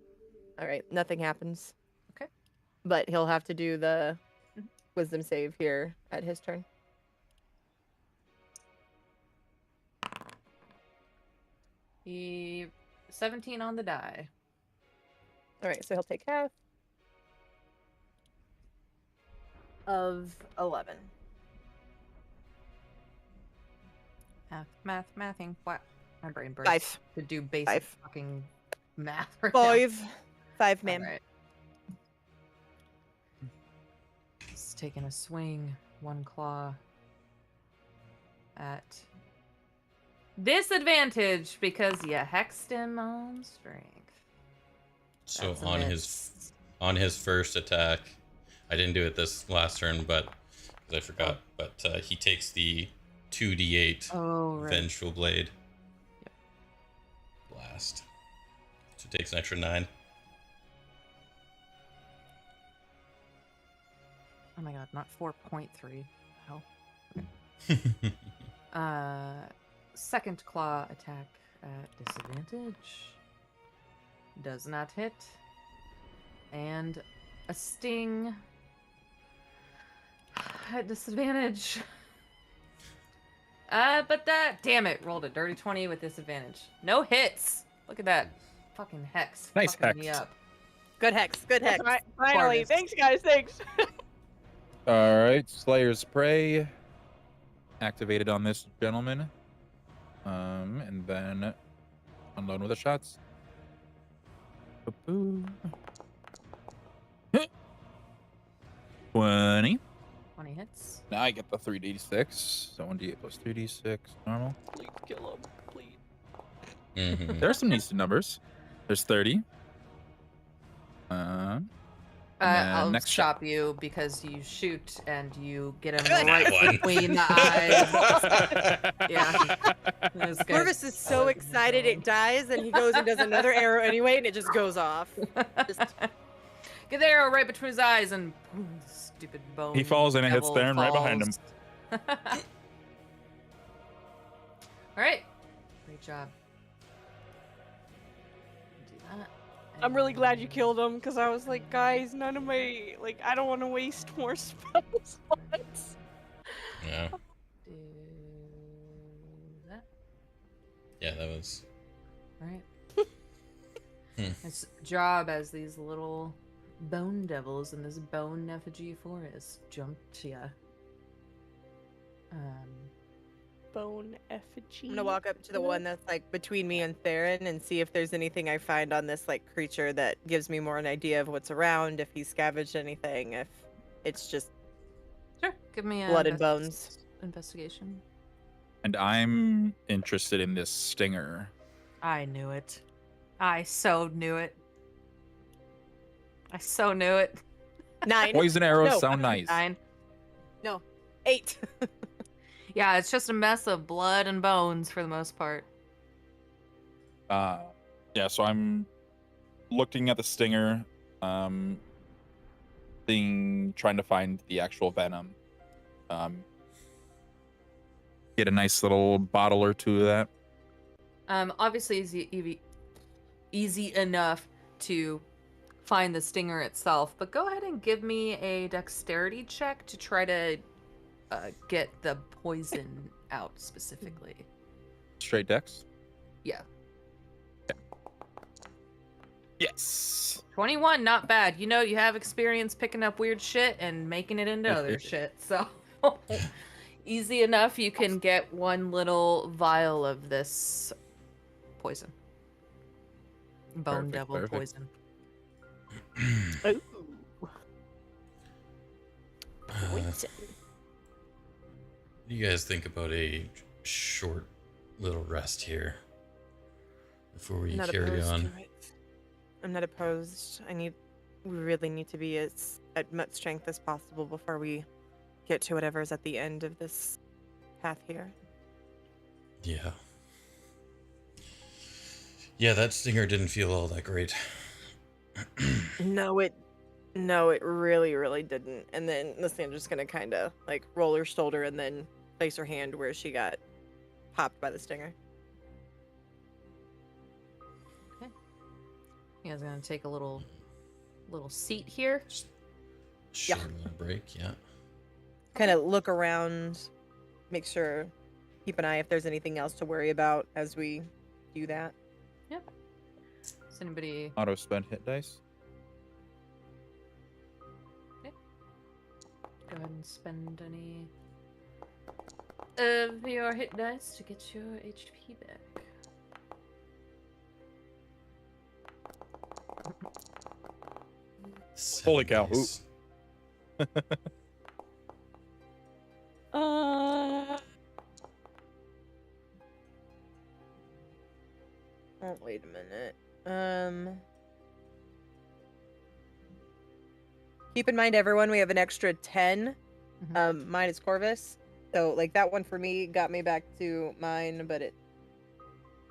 All right, nothing happens. Okay. But he'll have to do the wisdom save here at his turn. He 17 on the die. All right, so he'll take half of 11. Mathing. Wow. My brain burns. 5. To do basic 5. fucking math right now. 5, ma'am. Alright. He's taking a swing. One claw. At disadvantage because you hexed him on strength. So That's a on miss. his first attack, I didn't do it this last turn, but because I forgot. But he takes the 2d8 Oh, right. vengeful blade Yep. blast. So it takes an extra 9. Oh my god, not 4.3. Hell. Second claw attack at disadvantage. Does not hit. And a sting at disadvantage. But that, damn it, rolled a dirty 20 with disadvantage. No hits. Look at that. Fucking hex. Nice fucking me hex. up. Good hex. Good hex. Finally, Corvus. thanks guys, thanks. All right, Slayer's Prey activated on this gentleman. And then unload with the shots. Ba-boo. 20. 20 hits. Now I get the 3d6. So 1d8 plus 3d6 normal. Please kill him, please. Mhm. There are some decent numbers. There's 30. And I'll next stop you because you shoot and you get him That right one. between the eyes. Yeah. That's good. Corvus is so excited it dies, and he goes and does another arrow anyway, and it just goes off. Just- Get the arrow right between his eyes and boom, stupid bone. He falls and it hits devil Theron right behind him. falls. All right. Great job. Do that. I'm really glad you and- killed him because I was like, guys, none of my I don't want to waste more spells slots. Yeah. Do that. Yeah, that was. All right. Nice job as these little bone devils in this bone effigy forest jump to ya. Bone effigy. I'm gonna walk up to the one that's like between me and Theron and see if there's anything I find on this like creature that gives me more an idea of what's around, if he's scavenged anything, if it's just Sure. Give me a blood and bones. investigation. And I'm interested in this stinger. I knew it. I so knew it. I so knew it. 9. Poison arrows No. sound nice. 9. 8. Yeah, it's just a mess of blood and bones for the most part. Yeah, so I'm looking at the stinger, trying to find the actual venom. Get a nice little bottle or two of that. Obviously easy enough to find the stinger itself, but go ahead and give me a dexterity check to try to get the poison out specifically. Straight dex. Yeah. Yes. 21, not bad. You know, you have experience picking up weird shit and making it into other shit, so easy enough. You can get one little vial of this poison. Bone Perfect, devil perfect. poison. Ooh. What do you guys think about a short little rest here before we carry on? I'm not opposed. We really need to be at much strength as possible before we get to whatever's at the end of this path here. Yeah. Yeah, that stinger didn't feel all that great. No, it really, really didn't. And then Lysandra's gonna kind of like roll her shoulder and then place her hand where she got popped by the stinger. You guys gonna take a little seat here? Yeah. Short little break, yeah. Kind of look around, make sure, keep an eye if there's anything else to worry about as we do that. Yep. Does anybody? Auto spend hit dice. Go ahead and spend any of your hit dice to get your HP back. Holy cow, Seven dice. Oh, wait a minute. Keep in mind, everyone, we have an extra 10. Mine is Corvus. So, like, that one for me got me back to mine, but it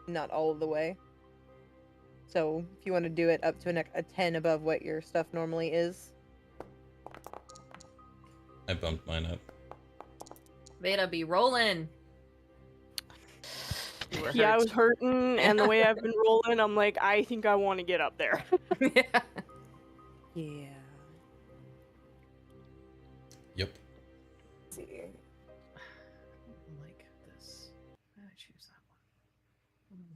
not all of the way. So, if you want to do it up to a 10 above what your stuff normally is. I bumped mine up. Vayda, be rolling. You were Yeah, I hurt. was hurting, and the way I've been rolling, I'm like, I think I want to get up there. Yeah. Yeah. Yep. Let's see. Like this. Why did I choose that one? I don't know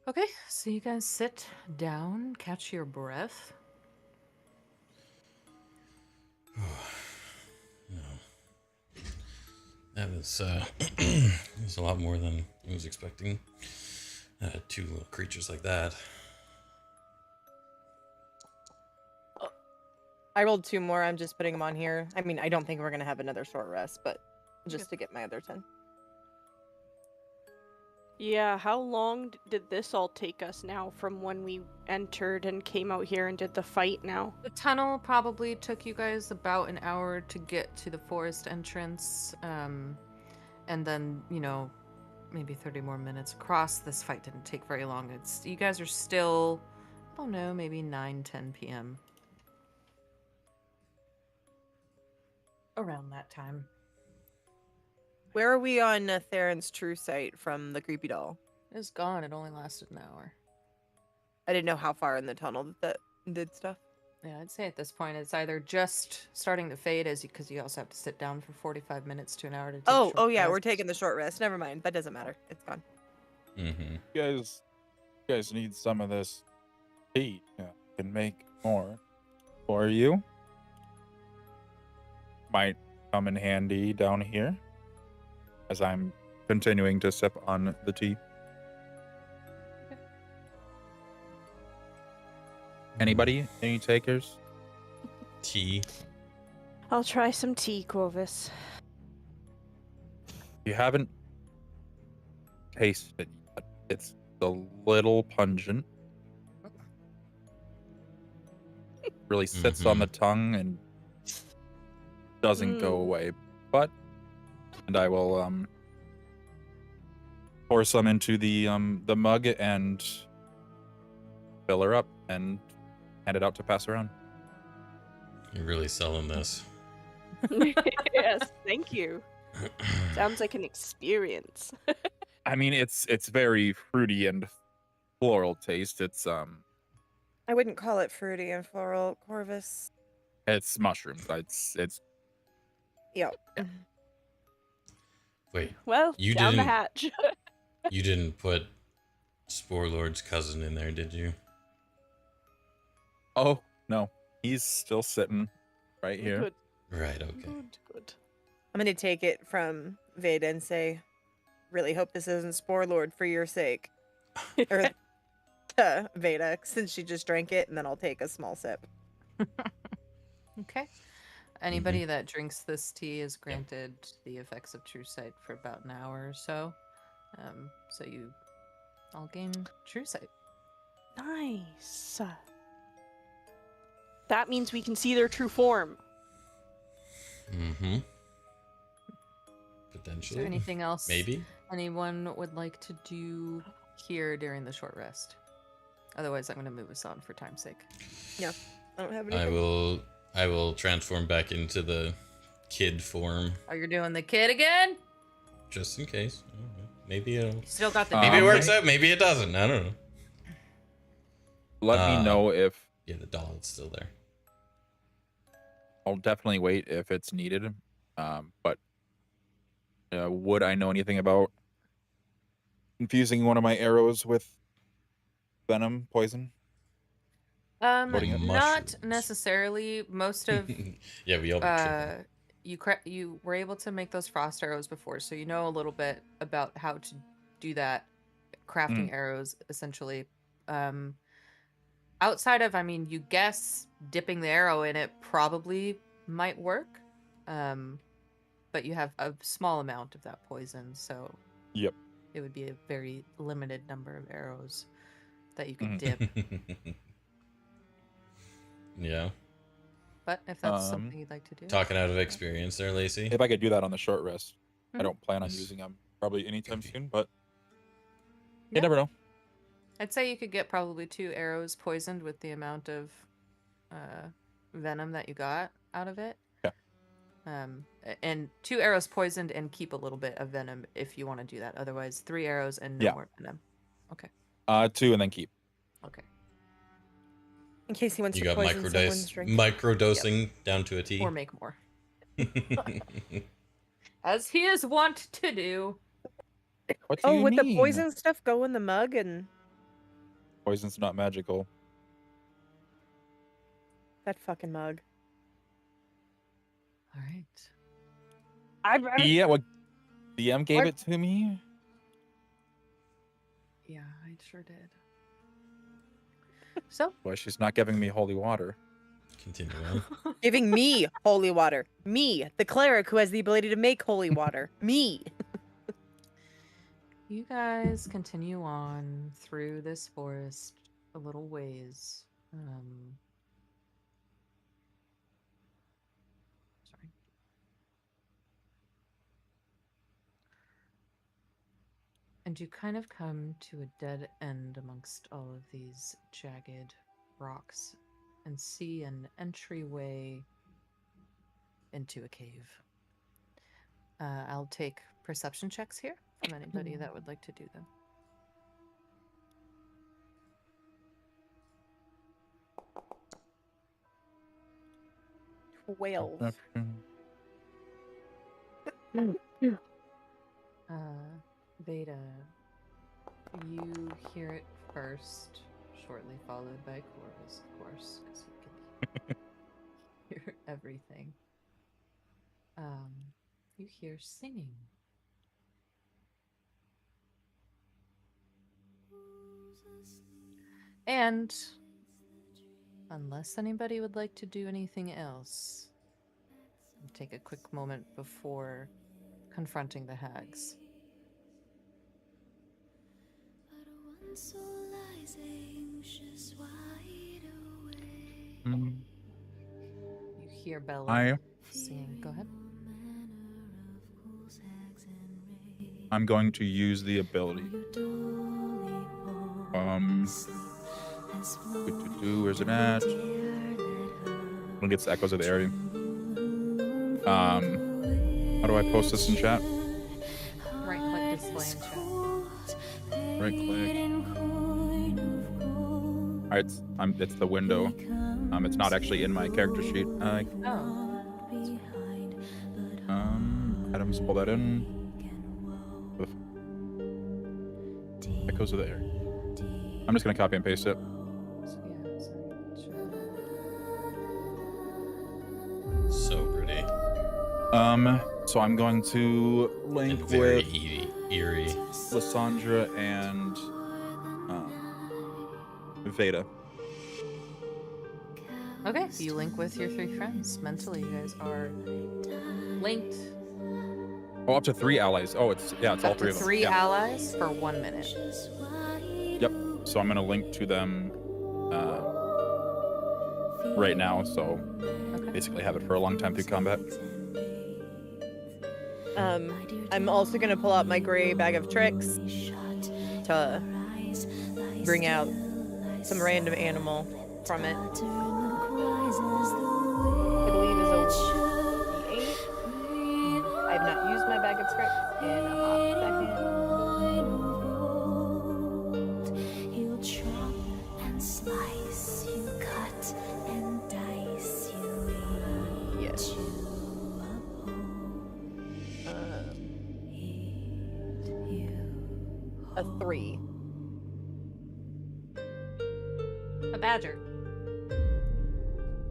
why. Okay, so you guys sit down, catch your breath. That was it was a lot more than I was expecting. Two little creatures like that. I rolled 2 more. I'm just putting them on here. I mean, I don't think we're going to have another short rest, but just to get my other 10. Yeah, how long did this all take us now from when we entered and came out here and did the fight now? The tunnel probably took you guys about an hour to get to the forest entrance. And then, you know, maybe 30 more minutes across. This fight didn't take very long. You guys are still, I don't know, maybe 9-10 p.m. Around that time. Where are we on Theron's true sight from the creepy doll? It's gone. It only lasted an hour. I didn't know how far in the tunnel that did stuff. Yeah, I'd say at this point it's either just starting to fade because you also have to sit down for 45 minutes to an hour to take a Oh, short yeah, we're rest. taking the short rest. Never mind. That doesn't matter. It's gone. Mm-hmm. You guys need some of this tea. Yeah, can make more for you. Might come in handy down here as I'm continuing to sip on the tea. Anybody? Any takers? Tea. I'll try some tea, Corvus. You haven't tasted it yet. It's a little pungent. Really sits on the tongue and doesn't go away. And I will pour some into the mug and fill her up and hand it out to pass around. You're really selling this. Yes, thank you. Sounds like an experience. I mean, it's very fruity and floral taste. It's I wouldn't call it fruity and floral, Corvus. it's mushrooms. It's Yep. Wait, Well, You down the didn't- hatch. you didn't put Spore Lord's cousin in there, did you? oh no, he's still sitting right here. Good, Right, okay. good. I'm going to take it from Vayda and say, really hope this isn't Spore Lord for your sake. Or to Vayda, since she just drank it, and then I'll take a small sip. Okay. Anybody that drinks this tea is granted the effects of True Sight for about an hour or so. So you all gain True Sight. Nice. That means we can see their true form. Mm-hmm. Is Potentially. there anything else Maybe. anyone would like to do here during the short rest? Otherwise, I'm going to move us on for time's sake. I don't have anything. I will transform back into the kid form Oh, you're doing the kid again? just in case. I don't know. Maybe it'll. Still got the Maybe it Um, works out. Maybe it doesn't. I don't know. Let me know if Yeah, the doll is still there. I'll definitely wait if it's needed. But would I know anything about infusing one of my arrows with venom poison? Putting it- Not Mushrooms. necessarily. Most of Yeah, we all be tripping. you were able to make those frost arrows before, so you know a little bit about how to do that, crafting arrows essentially. Outside of, I mean, you guess dipping the arrow in it probably might work, but you have a small amount of that poison, so Yep. it would be a very limited number of arrows that you could dip. Yeah. But if that's something you'd like to do, Talking out of experience there, Lacey. If I could do that on the short rest, I Mhm. don't plan on using them probably anytime soon, but Yeah. you never know. I'd say you could get probably 2 arrows poisoned with the amount of venom that you got out of it. Okay. And 2 arrows poisoned and keep a little bit of venom if you want to do that. Otherwise, 3 arrows and no Yeah. more venom. Okay. 2 and then keep. Okay. In case he wants You to got poison someone's drink. microdosing down to a T. Or make more. As he is wont to do. What do Oh, you would the mean? poison stuff go in the mug and Poison's not magical. that fucking mug? All right. Yeah, what DM gave it to me? Yeah, I sure did. So, Well, she's not giving me holy water. Continue on. Giving me holy water. Me, the cleric who has the ability to make holy water. Me. you guys continue on through this forest a little ways. Sorry. And you kind of come to a dead end amongst all of these jagged rocks and see an entryway into a cave. I'll take perception checks here from anybody that would like to do them. Whales. Vayda, you hear it first, shortly followed by Corvus, of course, because you can hear everything. You hear singing. And unless anybody would like to do anything else, I'll take a quick moment before confronting the hags. You hear Bella singing. Go ahead. I'm going to use the ability. Where's it at? It gets echoes of the area. How do I post this in chat? Right click display in chat. Right click. Alright, it's the window. It's not actually in my character sheet. Oh. Adams, pull that in. Echoes of the air. I'm just gonna copy and paste it. So pretty. So I'm going to link And very with eerie. Lysandra and Vayda. Okay, you link with your 3 friends. Mentally, you guys are linked. Oh, up to 3 allies. Oh, it's all Up 3 to of them. 3 Yeah. allies for 1 minute. Yep. So I'm gonna link to them right now. So Okay. basically have it for a long time through combat. I'm also gonna pull out my gray bag of tricks to bring out some random animal from it. I believe is a D8. I have not used my bag of tricks in a hot second. He'll chop and slice, you cut and dice, you eat. Yes. A 3. A badger.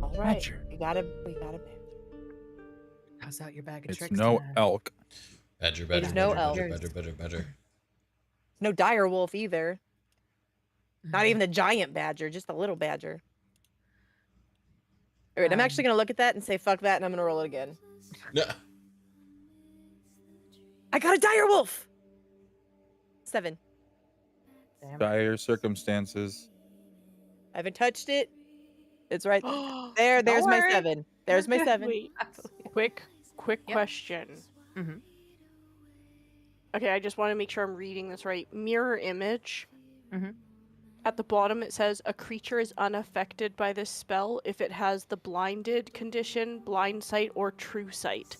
All right. Badger. We got a badger. How's out your bag of It's tricks? no tonight? elk. Badger, There's badger, no badger, elk. badger, badger, badger. No dire wolf either. Not even a giant badger, just a little badger. All right, I'm actually gonna look at that and say fuck that, and I'm gonna roll it again. Yeah. I got a dire wolf. 7. Damn. Dire circumstances. I haven't touched it. It's right there. There's Don't my worry. 7. There's my 7. Wait, quick Yep. question. Mhm. Okay, I just want to make sure I'm reading this right. Mirror image. Mhm. At the bottom, it says a creature is unaffected by this spell if it has the blinded condition, blind sight, or true sight.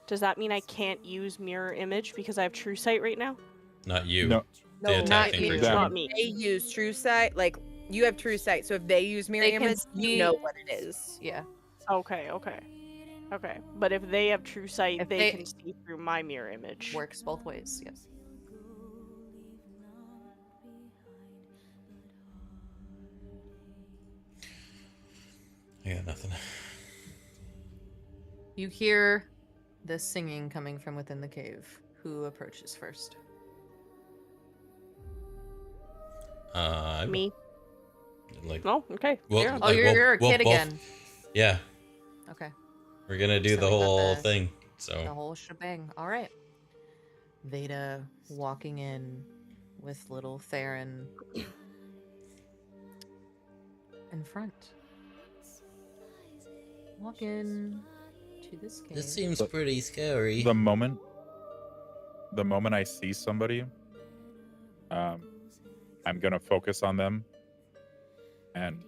Does that mean I can't use mirror image because I have true sight right now? Not you. No. The No, attacking not you. creature. Not me. They use true sight. Like you have true sight, so if they use mirror They can image, see- you know what it is. Yeah. Okay. But if they have true sight, If they they- can see through my mirror image. Works both ways. Yes. I got nothing. You hear this singing coming from within the cave. Who approaches first? Me? Like, No? Okay. well, fair. Oh, like, you're a we'll kid both- again. Yeah, Okay. we're gonna do So the we got whole the- thing. The So whole shebang. All right. Vayda walking in with little Theron in front. Walk in to this cave. this seems pretty scary. The moment I see somebody, I'm gonna focus on them and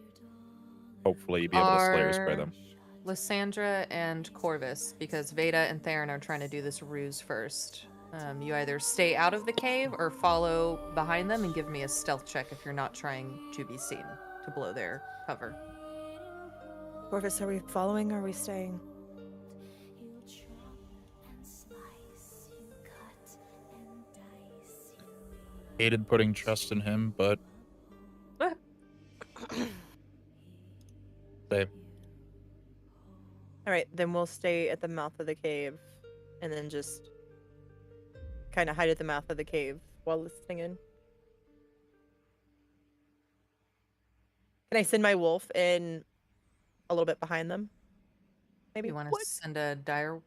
hopefully be able to Slayer spray them. Lysandra and Corvus, because Vayda and Theron are trying to do this ruse first. You either stay out of the cave or follow behind them and give me a stealth check if you're not trying to be seen to blow their cover. Corvus, are we following or are we staying? He'll chop and slice, you cut and dice, you eat. Hated putting trust in him, but they All right, then we'll stay at the mouth of the cave, and then just kind of hide at the mouth of the cave while listening in. Can I send my wolf in a little bit behind them? Maybe. You want to send a dire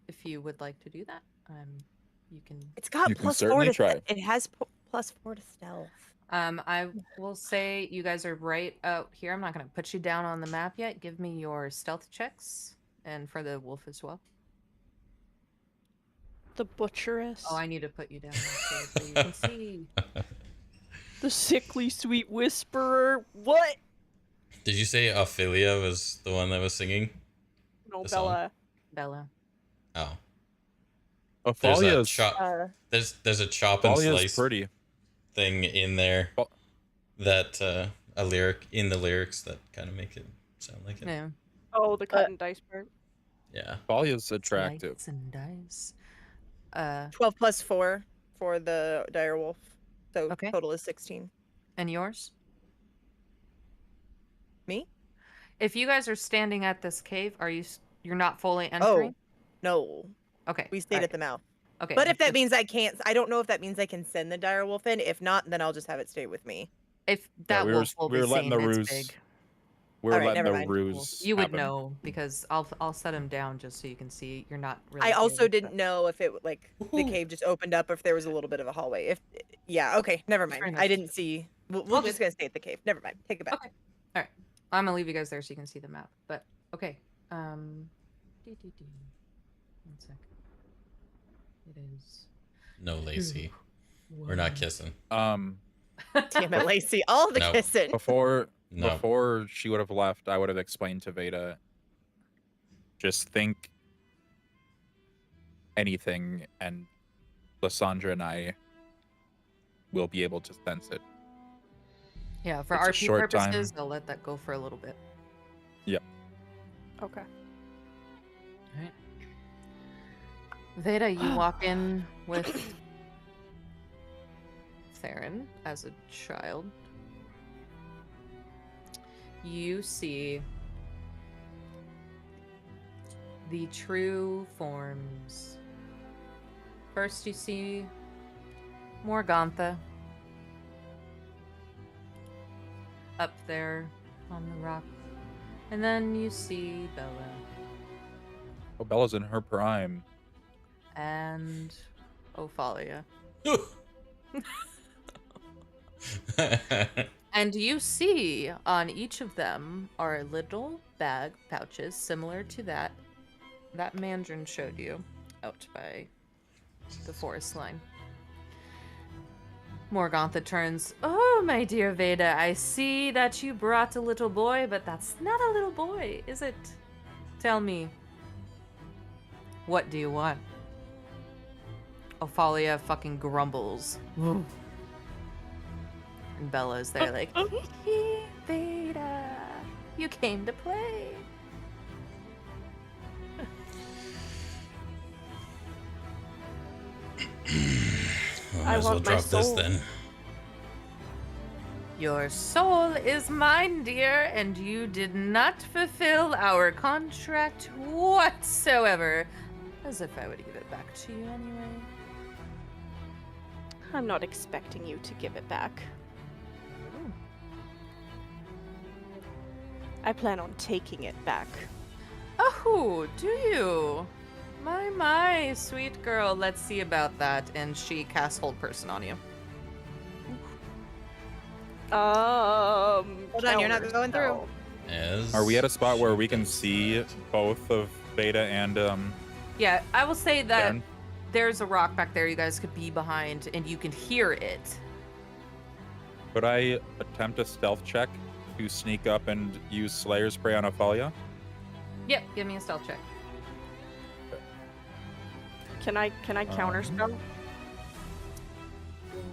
if you would like to do that? You can. It's got You can plus 4 certainly to try. It has plus 4 to stealth. I will say you guys are right out here. I'm not going to put you down on the map yet. Give me your stealth checks, and for the wolf as well. The butcheress. Oh, I need to put you down actually, so you can see. The sickly sweet whisperer. What? Did you say Ophelia was the one that was singing? No, The song? Bella. Bella. Oh, there's a Ophalia's chop. There's a chop and Ophalia's slice pretty. thing in there Oh. that a lyric in the lyrics that kind of make it sound like it. Yeah. Oh, the cut and dice part. Yeah. Ophalia's attractive. Lights and dice. 12 plus 4 for the dire wolf. So Okay. total is 16. And yours? Me? If you guys are standing at this cave, you're not fully Oh, entering? no. Okay. We stayed alright. at the mouth. Okay. But if that just- means I can't, I don't know if that means I can send the dire wolf in. If not, then I'll just have it stay with me. if that we were- wolf will we were be letting seen, the it's ruse big. We're Alright, letting never the mind. ruse. You would happen. know because I'll set him down just so you can see. You're not really. I also seeing, didn't but- know if it like the cave just opened up or if there was a little bit of a hallway. If yeah, okay, never Fair mind. enough. I didn't see. We're Okay. just gonna stay at the cave. Never mind. Take it back. Okay. I'm gonna leave you guys there so you can see the map. But okay. One sec. It is. No, Lacey. We're not kissing. Damn it, Lacey. All the No. kissing. Before No. before she would have left, I would have explained to Vayda, just think anything, and Lysandra and I will be able to sense it. Yeah, for It's a RP short time. purposes, I'll let that go for a little bit. Okay. Alright. Vayda, you walk in with Theron as a child. You see the true forms. First, you see Morgantha up there on the rock. And then you see Bella Oh, Bella's in her prime. and Ophalia. And you see on each of them are little bag pouches similar to that Mandarin showed you out by the forest line. Morgantha turns, "Oh, my dear Vayda, I see that you brought a little boy, but that's not a little boy, is it? Tell me, what do you want?" Ophalia fucking grumbles. And Bella's there like, Vayda, you came to play. Well, I might as well want my drop this soul. then. Your soul is mine, dear, and you did not fulfill our contract whatsoever. As if I would give it back to you anyway. I'm not expecting you to give it back. I plan on taking it back. Oh, do you? My, sweet girl. Let's see about that. And she casts Hold Person on you. Hold on, you're not counter going through. spell. As Are we at a spot where we can see both of Vayda and Yeah, I will say that Theron? there's a rock back there you guys could be behind, and you can hear it. Could I attempt a stealth check to sneak up and use Slayer Spray on Ophalia? Yep, give me a stealth check. Can I counter spell?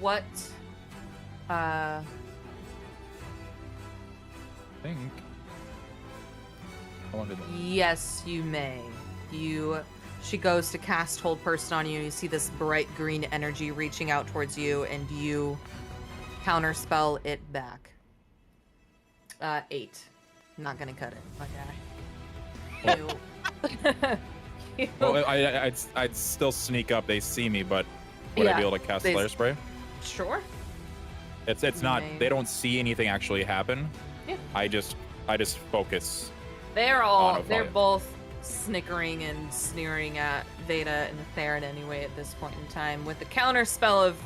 What? I think. I wanted to... Yes, you may. She goes to cast Hold Person on you, and you see this bright green energy reaching out towards you, and you counterspell it back. 8. I'm not gonna cut it. Okay. Well, I'd still sneak up. They see me, but would I Yeah, be able to cast they- Slayer Spray? Sure. It's not. May. They don't see anything actually happen. Yeah. I just focus. They're On they're Ophalia. both snickering and sneering at Vayda and Theron anyway at this point in time. With the counter spell of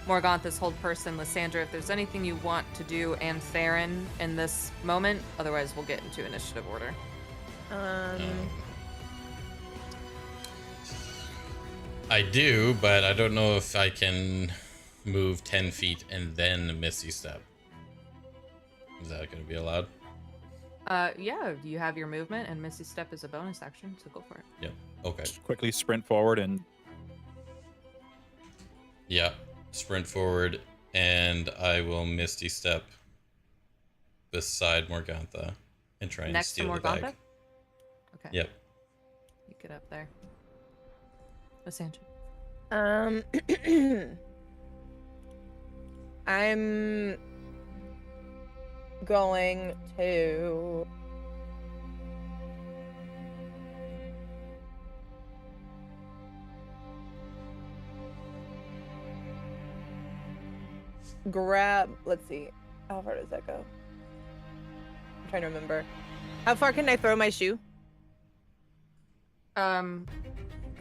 Morgantha's Hold Person, Lysandra, if there's anything you want to do, and Theron in this moment, otherwise we'll get into initiative order. I do, but I don't know if I can move 10 feet and then Misty Step. Is that going to be allowed? Yeah, you have your movement, and Misty Step is a bonus action, so go for it. Yep. Okay. Just quickly sprint forward and Yeah. Sprint forward, and I will Misty Step beside Morgantha and try and Next to steal the Morgantha? bag. Okay. Yep. You get up there. Lysandra. I'm going to grab, let's see, how far does that go? I'm trying to remember. How far can I throw my shoe? I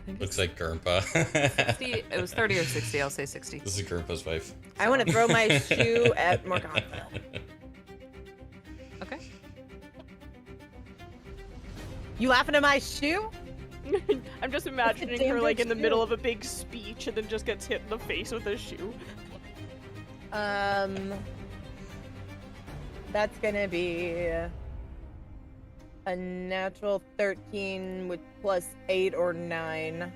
think Looks like Gurmpa. 60, it was 30 or 60, I'll say 60. This is Gurmpa's wife. I want to throw my shoe at Morgantha. Okay. You laughing at my shoe? I'm just imagining her like in the middle of a big speech and then just gets hit in the face with a shoe. That's gonna be a natural 13 with plus 8 or 9.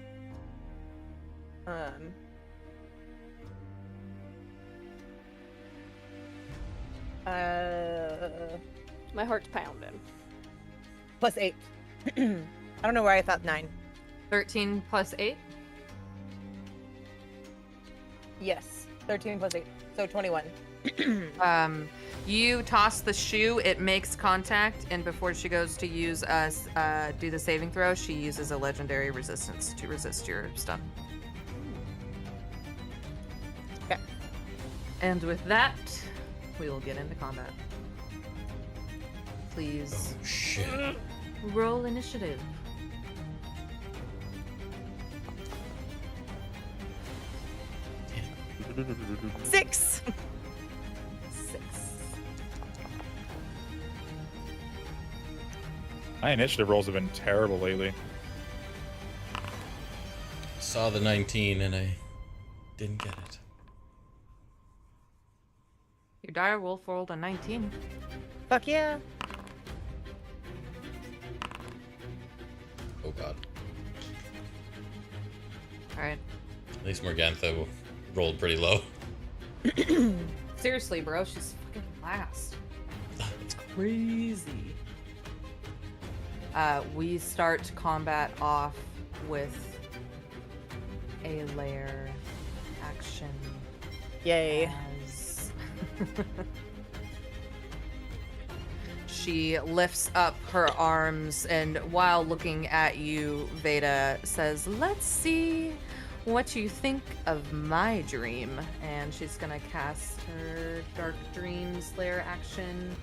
My heart's pounding. Plus 8. I don't know why I thought 9. 13 plus 8? Yes, 13 plus 8, so 21. You toss the shoe, it makes contact, and before she goes to use do the saving throw, she uses a legendary resistance to resist your stun. Okay. And with that, we will get into combat. Please Oh shit. roll initiative. Six. 6. My initiative rolls have been terrible lately. Saw the 19 and I didn't get it. Your dire wolf rolled a 19. Fuck yeah. Oh god. Alright. At least Morgantha rolled pretty low. Seriously, bro, she's fucking last. It's crazy. We start combat off with a lair action. Yay. As she lifts up her arms and while looking at you, Vayda says, "Let's see what you think of my dream." And she's gonna cast her Dark Dreams lair action.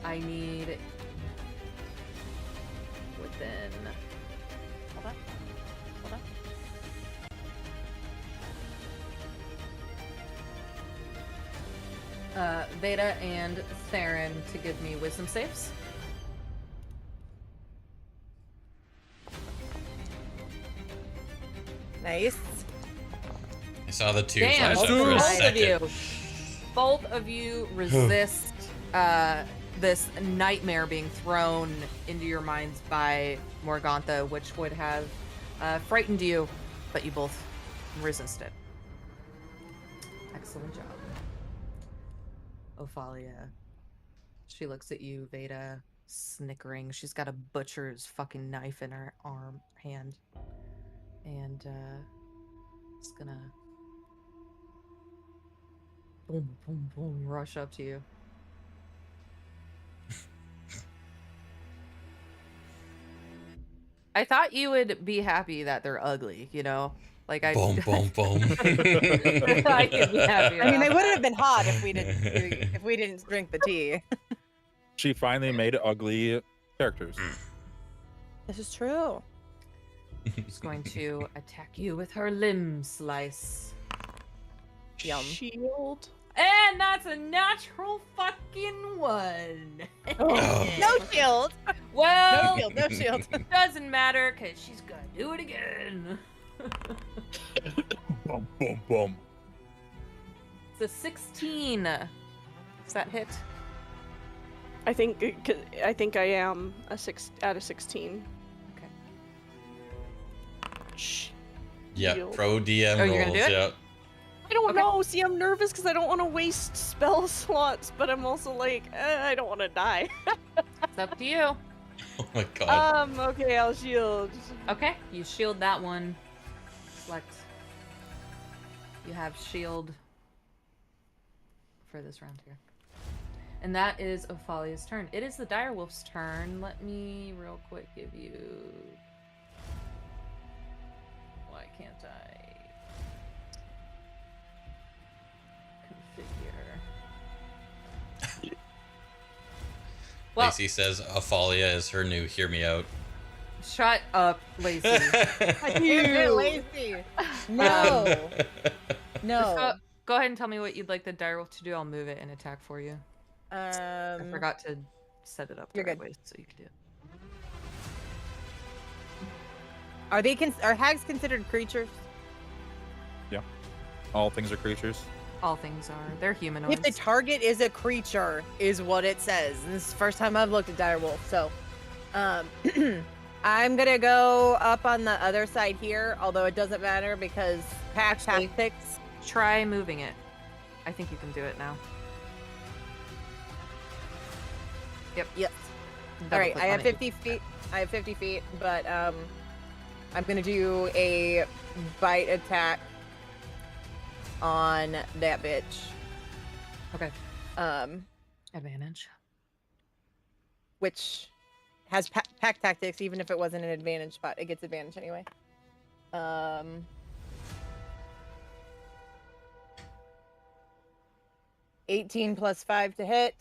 I need within. Hold on. Hold on. Vayda and Theron to give me wisdom saves. Nice. I saw the 2 Damn, flash up for a second. Both of you resist this nightmare being thrown into your minds by Morgantha, which would have frightened you, but you both resisted. Excellent job. Ophalia. She looks at you, Vayda, snickering. She's got a butcher's fucking knife in her hand. And it's gonna boom, boom, boom, rush up to you. I thought you would be happy that they're ugly, you know? Like I Boom, boom, boom. I could be happy I mean, they about wouldn't have been hot if we didn't drink the tea. She finally made ugly characters. This is true. She's going to attack you with her limb slice. Yum. Shield. And that's a natural fucking 1. No shield. Well, No shield. No shield. doesn't matter because she's gonna do it again. Boom, boom, boom. It's a 16. Does that hit? I think I am a 6 out of 16. Okay. Shh. Yeah, Shield. pro DM Oh, you're gonna rolls, do it? yeah. I don't Okay. know. See, I'm nervous because I don't want to waste spell slots, but I'm also like, I don't want to die. It's up to you. Oh my god. Okay, I'll shield. Okay, you shield that one. Select. You have shield for this round here. And that is Ophalia's turn. It is the direwolf's turn. Let me real quick give you... Why can't I configure? Well, Lacey says Ophalia is her new hear me out. shut up, Lacey. You're lazy. No. No. Go ahead and tell me what you'd like the direwolf to do. I'll move it and attack for you. I forgot to set it up the You're right good. way so you can do it. Are they are hags considered creatures? All things are creatures. All things are. They're humanoids. If the target is a creature, is what it says. And this is the first time I've looked at Direwolf, so I'm gonna go up on the other side here, although it doesn't matter because pack tactics. Try moving it. I think you can do it now. Yep. Yes. All right, I have 50 feet. I have 50 feet, but I'm gonna do a bite attack on that bitch. Okay. Advantage. Which has pack tactics, even if it wasn't an advantage spot. It gets advantage anyway. 18 plus 5 to hit.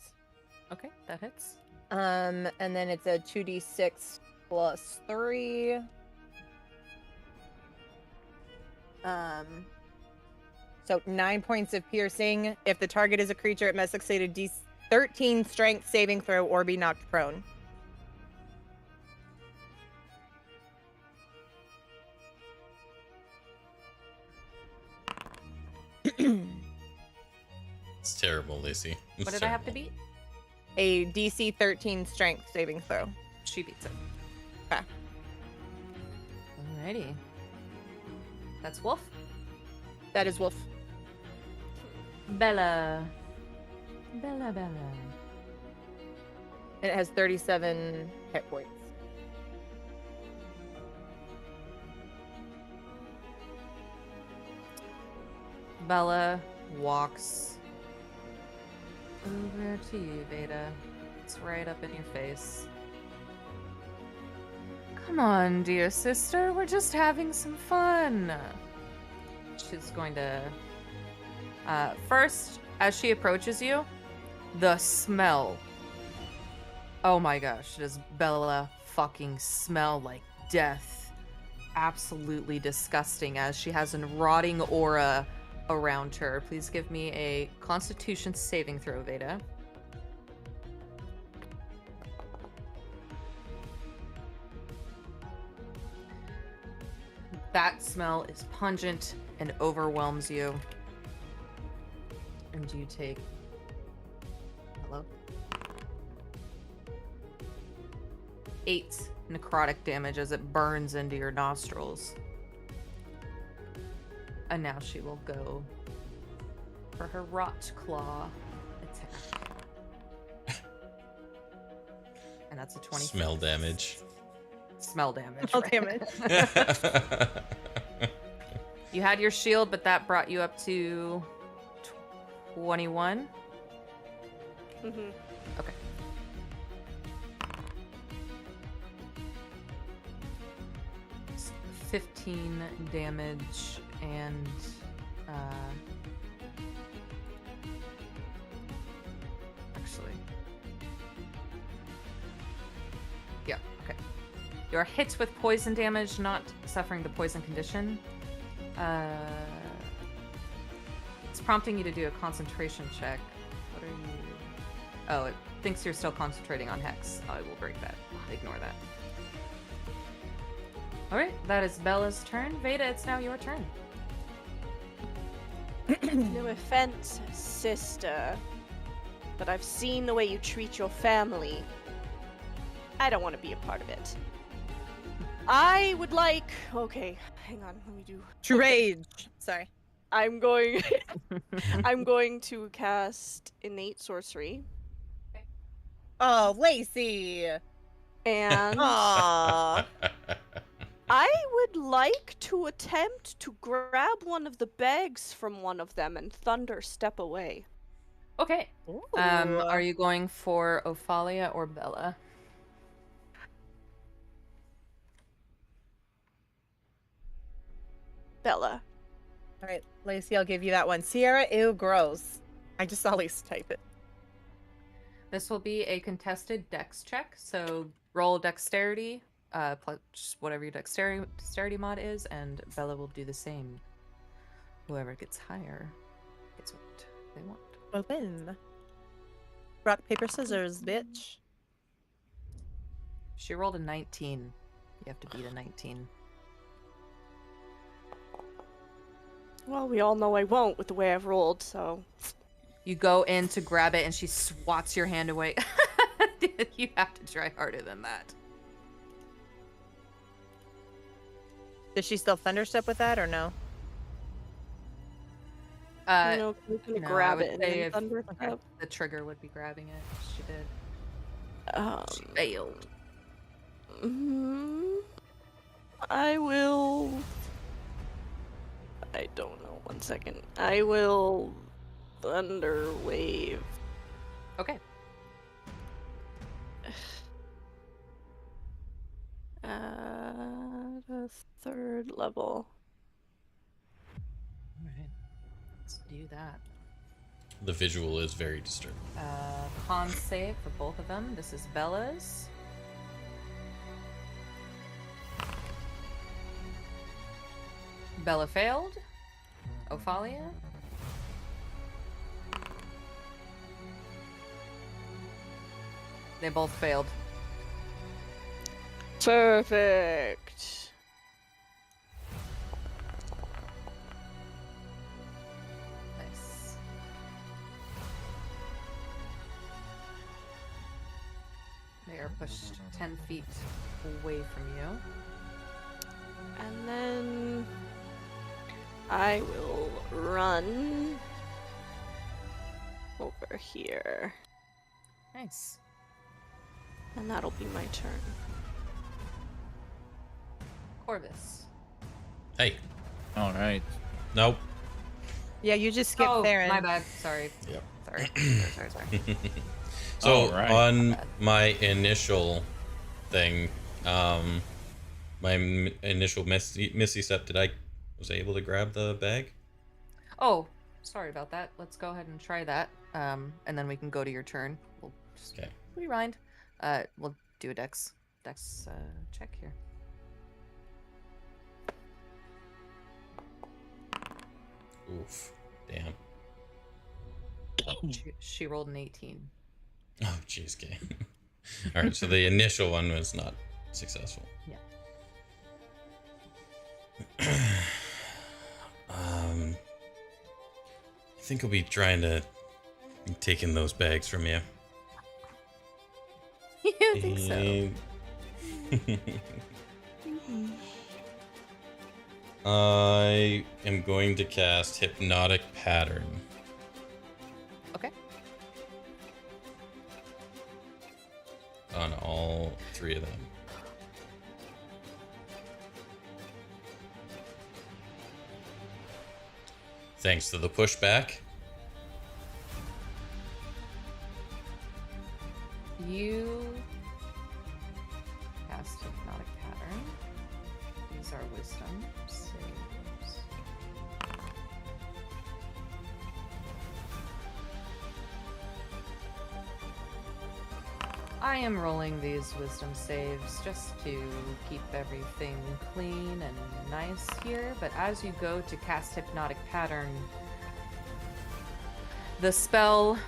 Okay, that hits. And then it's a 2d6 plus 3. So 9 points of piercing. If the target is a creature, it must succeed a D13 strength saving throw or be knocked prone. It's terrible, Lacey. It's What did I have to beat? A DC 13 strength saving throw. She beats it. Okay. Alrighty. That's Wolf. That is Wolf. Bella. Bella. And it has 37 hit points. Bella walks over to you, Vayda. It's right up in your face. Come on, dear sister. We're just having some fun. She's going to... first, as she approaches you, the smell. Oh my gosh, does Bella fucking smell like death? Absolutely disgusting, as she has a rotting aura around her. Please give me a Constitution saving throw, Vayda. That smell is pungent and overwhelms you. And you take... Hello? 8 necrotic damage as it burns into your nostrils. And now she will go for her Rot Claw attack. And that's a 20. Smell damage. Smell damage. Oh, right? damn it. You had your shield, but that brought you up to 21. Mm-hmm. Okay. It's 15 damage and actually, yeah, okay. You are hit with poison damage, not suffering the poison condition. It's prompting you to do a concentration check. What are you? Oh, it thinks you're still concentrating on Hex. I will break that. Ignore that. Alright, that is Bella's turn. Vayda, it's now your turn. No offense, sister, but I've seen the way you treat your family. I don't want to be a part of it. I would like... Okay, hang on, let me do... True rage. Sorry. I'm going... I'm going to cast Innate Sorcery. Oh, Lacey. And Aww. I would like to attempt to grab one of the bags from one of them and thunder step away. Okay. Are you going for Ophalia or Bella? Bella. All right, Lacey, I'll give you that one. Sierra, ew, gross. I just saw Lacey type it. This will be a contested dex check, so roll dexterity, plus whatever your dexterity mod is, and Bella will do the same. Whoever gets higher gets what they want. Well then. Rock, paper, scissors, bitch. She rolled a 19. You have to beat a 19. Well, we all know I won't with the way I've rolled, so. You go in to grab it, and she swats your hand away. You have to try harder than that. Does she still thunderstep with that or no? No, I'm gonna No, I grab would it and say then if thunderstep. the trigger would be grabbing it. She did. She Um, failed. I will. I don't know. 1 second. I will thunder wave. Okay. At a 3rd level. Alright. Let's do that. The visual is very disturbing. Con save for both of them. This is Bella's. Bella failed. Ophalia. They both failed. Perfect. Nice. They are pushed 10 feet away from you. And then I will run over here. Nice. And that'll be my turn. Corvus. Hey. All right. Nope. Yeah, you just skipped Oh, Theron. my bad. Sorry. Yep. Sorry. So Alright. on my initial thing, my initial Misty Step, was I able to grab the bag? Oh, sorry about that. Let's go ahead and try that. And then we can go to your turn. We'll just Okay. rewind. We'll do a dex check here. Oof. Damn. She rolled an 18. Oh, jeez, okay. All right, so the initial one was not successful. Yeah. I think I'll be trying to be taking those bags from you. You think so? I am going to cast Hypnotic Pattern. Okay. On all 3 of them. Thanks to the pushback. You cast Hypnotic Pattern. These are wisdom saves. I am rolling these wisdom saves just to keep everything clean and nice here, but as you go to cast Hypnotic Pattern, the spell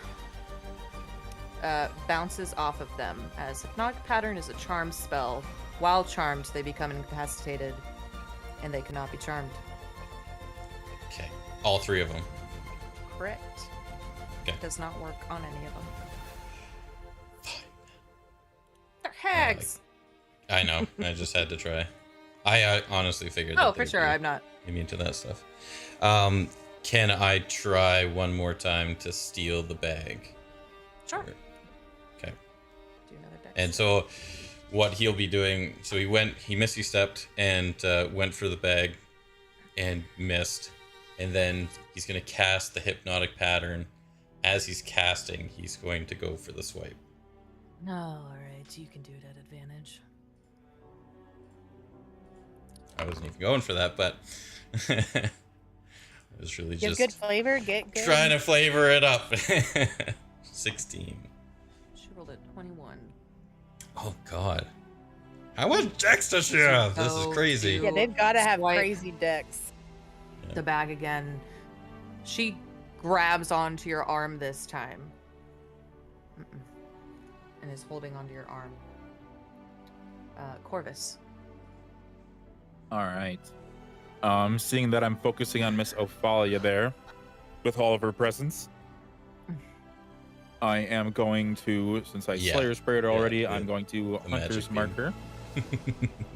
bounces off of them, as Hypnotic Pattern is a charm spell. While charmed, they become incapacitated, and they cannot be charmed. Okay. All 3 of them. Correct. Okay. It does not work on any of them. They're hags! I know. I just had to try. I honestly figured that Oh, for sure. I'm not. maybe into that stuff. Can I try one more time to steal the bag? Sure. Okay. Do another dex. And so what he'll be doing, so he misty stepped and went for the bag and missed. And then he's going to cast the Hypnotic Pattern. As he's casting, he's going to go for the swipe. No, alright. You can do it at advantage. I wasn't even going for that, but I was really Get just good flavor. Get good. trying to flavor it up. 16. She rolled a 21. Oh, God. How much dex does she have? This is crazy. Yeah, they've got to have Swipe. crazy decks. The bag again. She grabs onto your arm this time. And is holding onto your arm. Corvus. All right. Seeing that I'm focusing on Miss Ophalia there with all of her presence, I am going to, since I Slayer Sprayed already, I'm going to Hunter's Marker.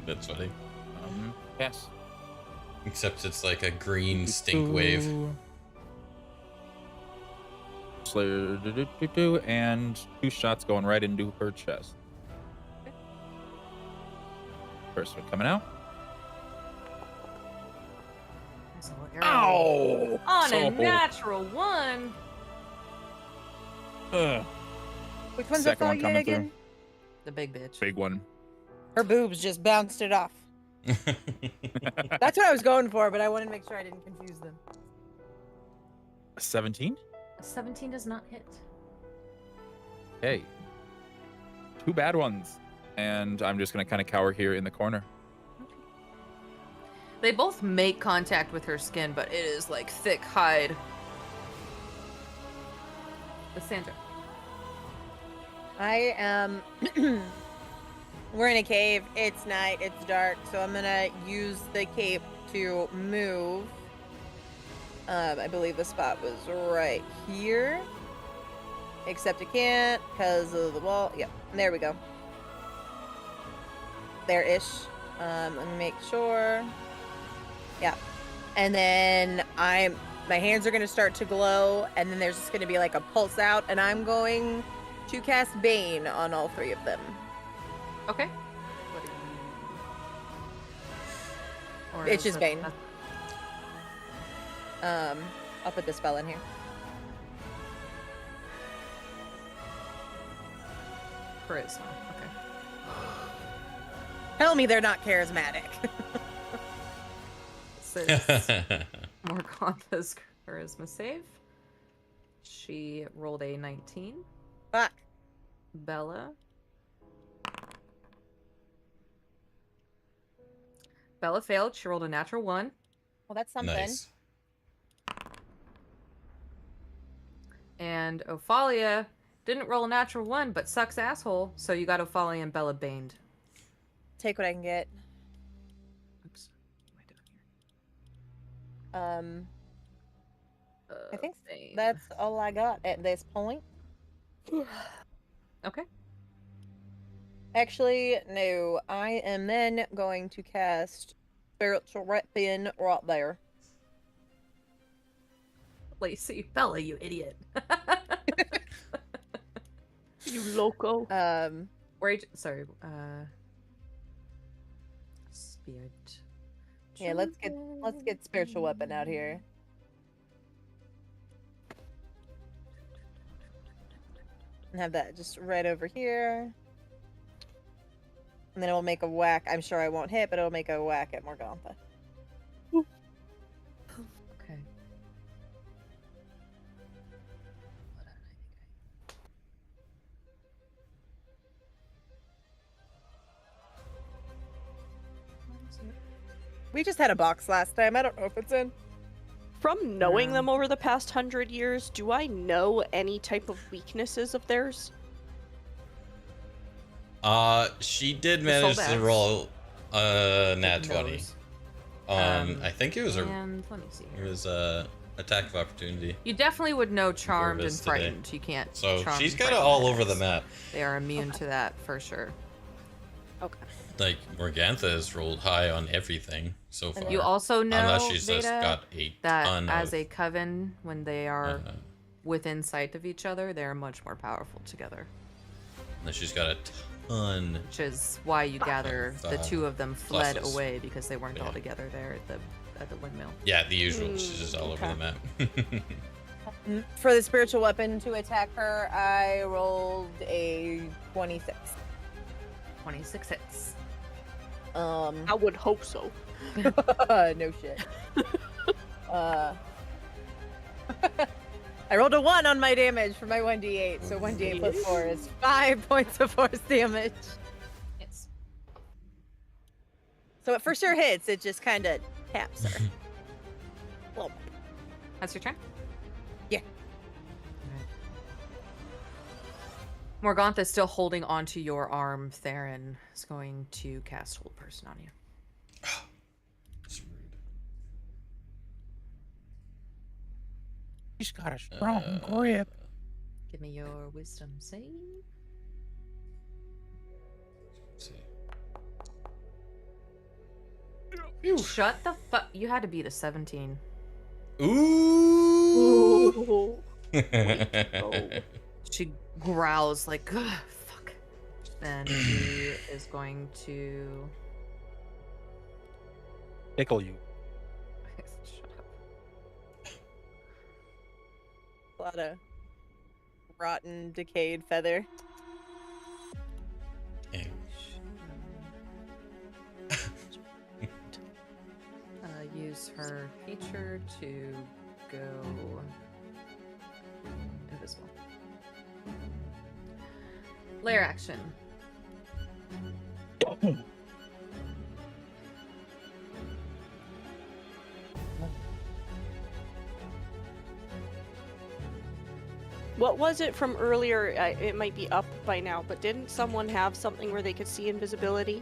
That's funny. Yes. Except it's like a green stink wave. Slayer, and 2 shots going right into her chest. First one coming out. Ow! On a natural 1. Which one's Second one Ophalia coming again? through. The big bitch. Big one. Her boobs just bounced it off. That's what I was going for, but I wanted to make sure I didn't confuse them. 17? A 17 does not hit. Hey. 2 bad ones. And I'm just going to kind of cower here in the corner. They both make contact with her skin, but it is like thick hide. Lysandra. I am. We're in a cave. It's night. It's dark. So I'm gonna use the cape to move. I believe the spot was right here. Except it can't because of the wall. Yep. There we go. There-ish. Let me make sure. Yeah. And then my hands are going to start to glow, and then there's just going to be like a pulse out, and I'm going to cast Bane on all 3 of them. Okay. It's just Bane. I'll put the spell in here. Charisma. Okay. Tell me they're not charismatic. Morgantha's charisma save. She rolled a 19. Fuck. Bella. Bella failed. She rolled a natural 1. Well, that's something. Nice. And Ophalia didn't roll a natural 1, but sucks asshole. So you got Ophalia and Bella baned. Take what I can get. Oops. What am I doing here? I think Bane. that's all I got at this point. Okay. Actually, no. I am then going to cast Spiritual Weapon right there. Lacey. Bella, you idiot. You loco. Sorry. Spirit. Yeah, let's get Spiritual Weapon out here. And have that just right over here. And then it will make a whack. I'm sure I won't hit, but it'll make a whack at Morgantha. Okay. We just had a box last time. I don't know if it's in. From knowing them over the past 100 years, do I know any type of weaknesses of theirs? She did manage to roll a nat 20. Nose. I think it was And let me see it here. was a attack of opportunity. You definitely would know charmed and Corvus today. frightened. You can't. So charmed she's and got it frightened all over the attacks. map. They are immune to that for sure. Okay. Like Morgantha has rolled high on everything so far. You also know unless she's just Vayda, got a that ton as of, a coven, when they are uh, within sight of each other, they are much more powerful together. unless she's got a ton. Which is why you gather the 2 of them fled pluses. away because they weren't Yeah. all together there at the windmill. Yeah, the usual. She's just all over okay. the map. For the Spiritual Weapon to attack her, I rolled a 26. 26 hits. I would hope so. No shit. I rolled a 1 on my damage for my 1d8, so 1d8 plus 4 is 5 points of force damage. Yes. So it for sure hits, it just kind of taps her. Well, That's your turn? Yeah. Morgantha is still holding onto your arm. Theron is going to cast Hold Person on you. That's rude. He's got a strong grip. Give me your wisdom save. Let's see. Shut the fuck. You had to beat a 17. Ooh. She growls like, ugh, fuck. Then she is going to. Tickle you. Shut up. A lot of rotten, decayed feather. Ew. Use her feature to go invisible. Lair action. What was it from earlier? It might be up by now, but didn't someone have something where they could see invisibility?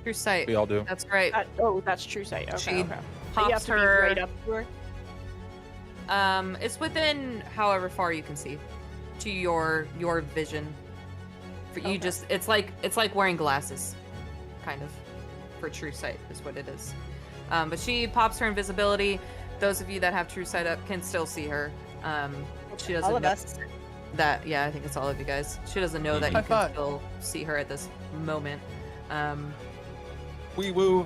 True sight. We all do. That's right. That's true sight. Okay, She okay. But you have pops to be her. right up to her. It's within however far you can see, to your vision. For you, Okay. just it's like wearing glasses, kind of, for true sight is what it is. But she pops her invisibility. Those of you that have true sight up can still see her. She doesn't All of know us. that. Yeah, I think it's all of you guys. She doesn't know that you High can five. still see her at this moment. Wee woo.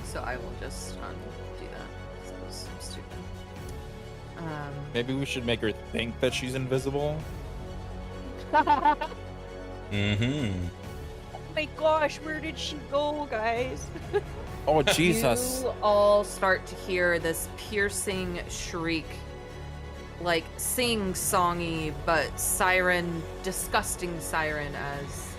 So I will just do that. That was stupid. Maybe we should make her think that she's invisible. Mm-hmm. Oh my gosh, where did she go, guys? Oh Jesus. You all start to hear this piercing shriek, like sing-songy, but siren, disgusting siren as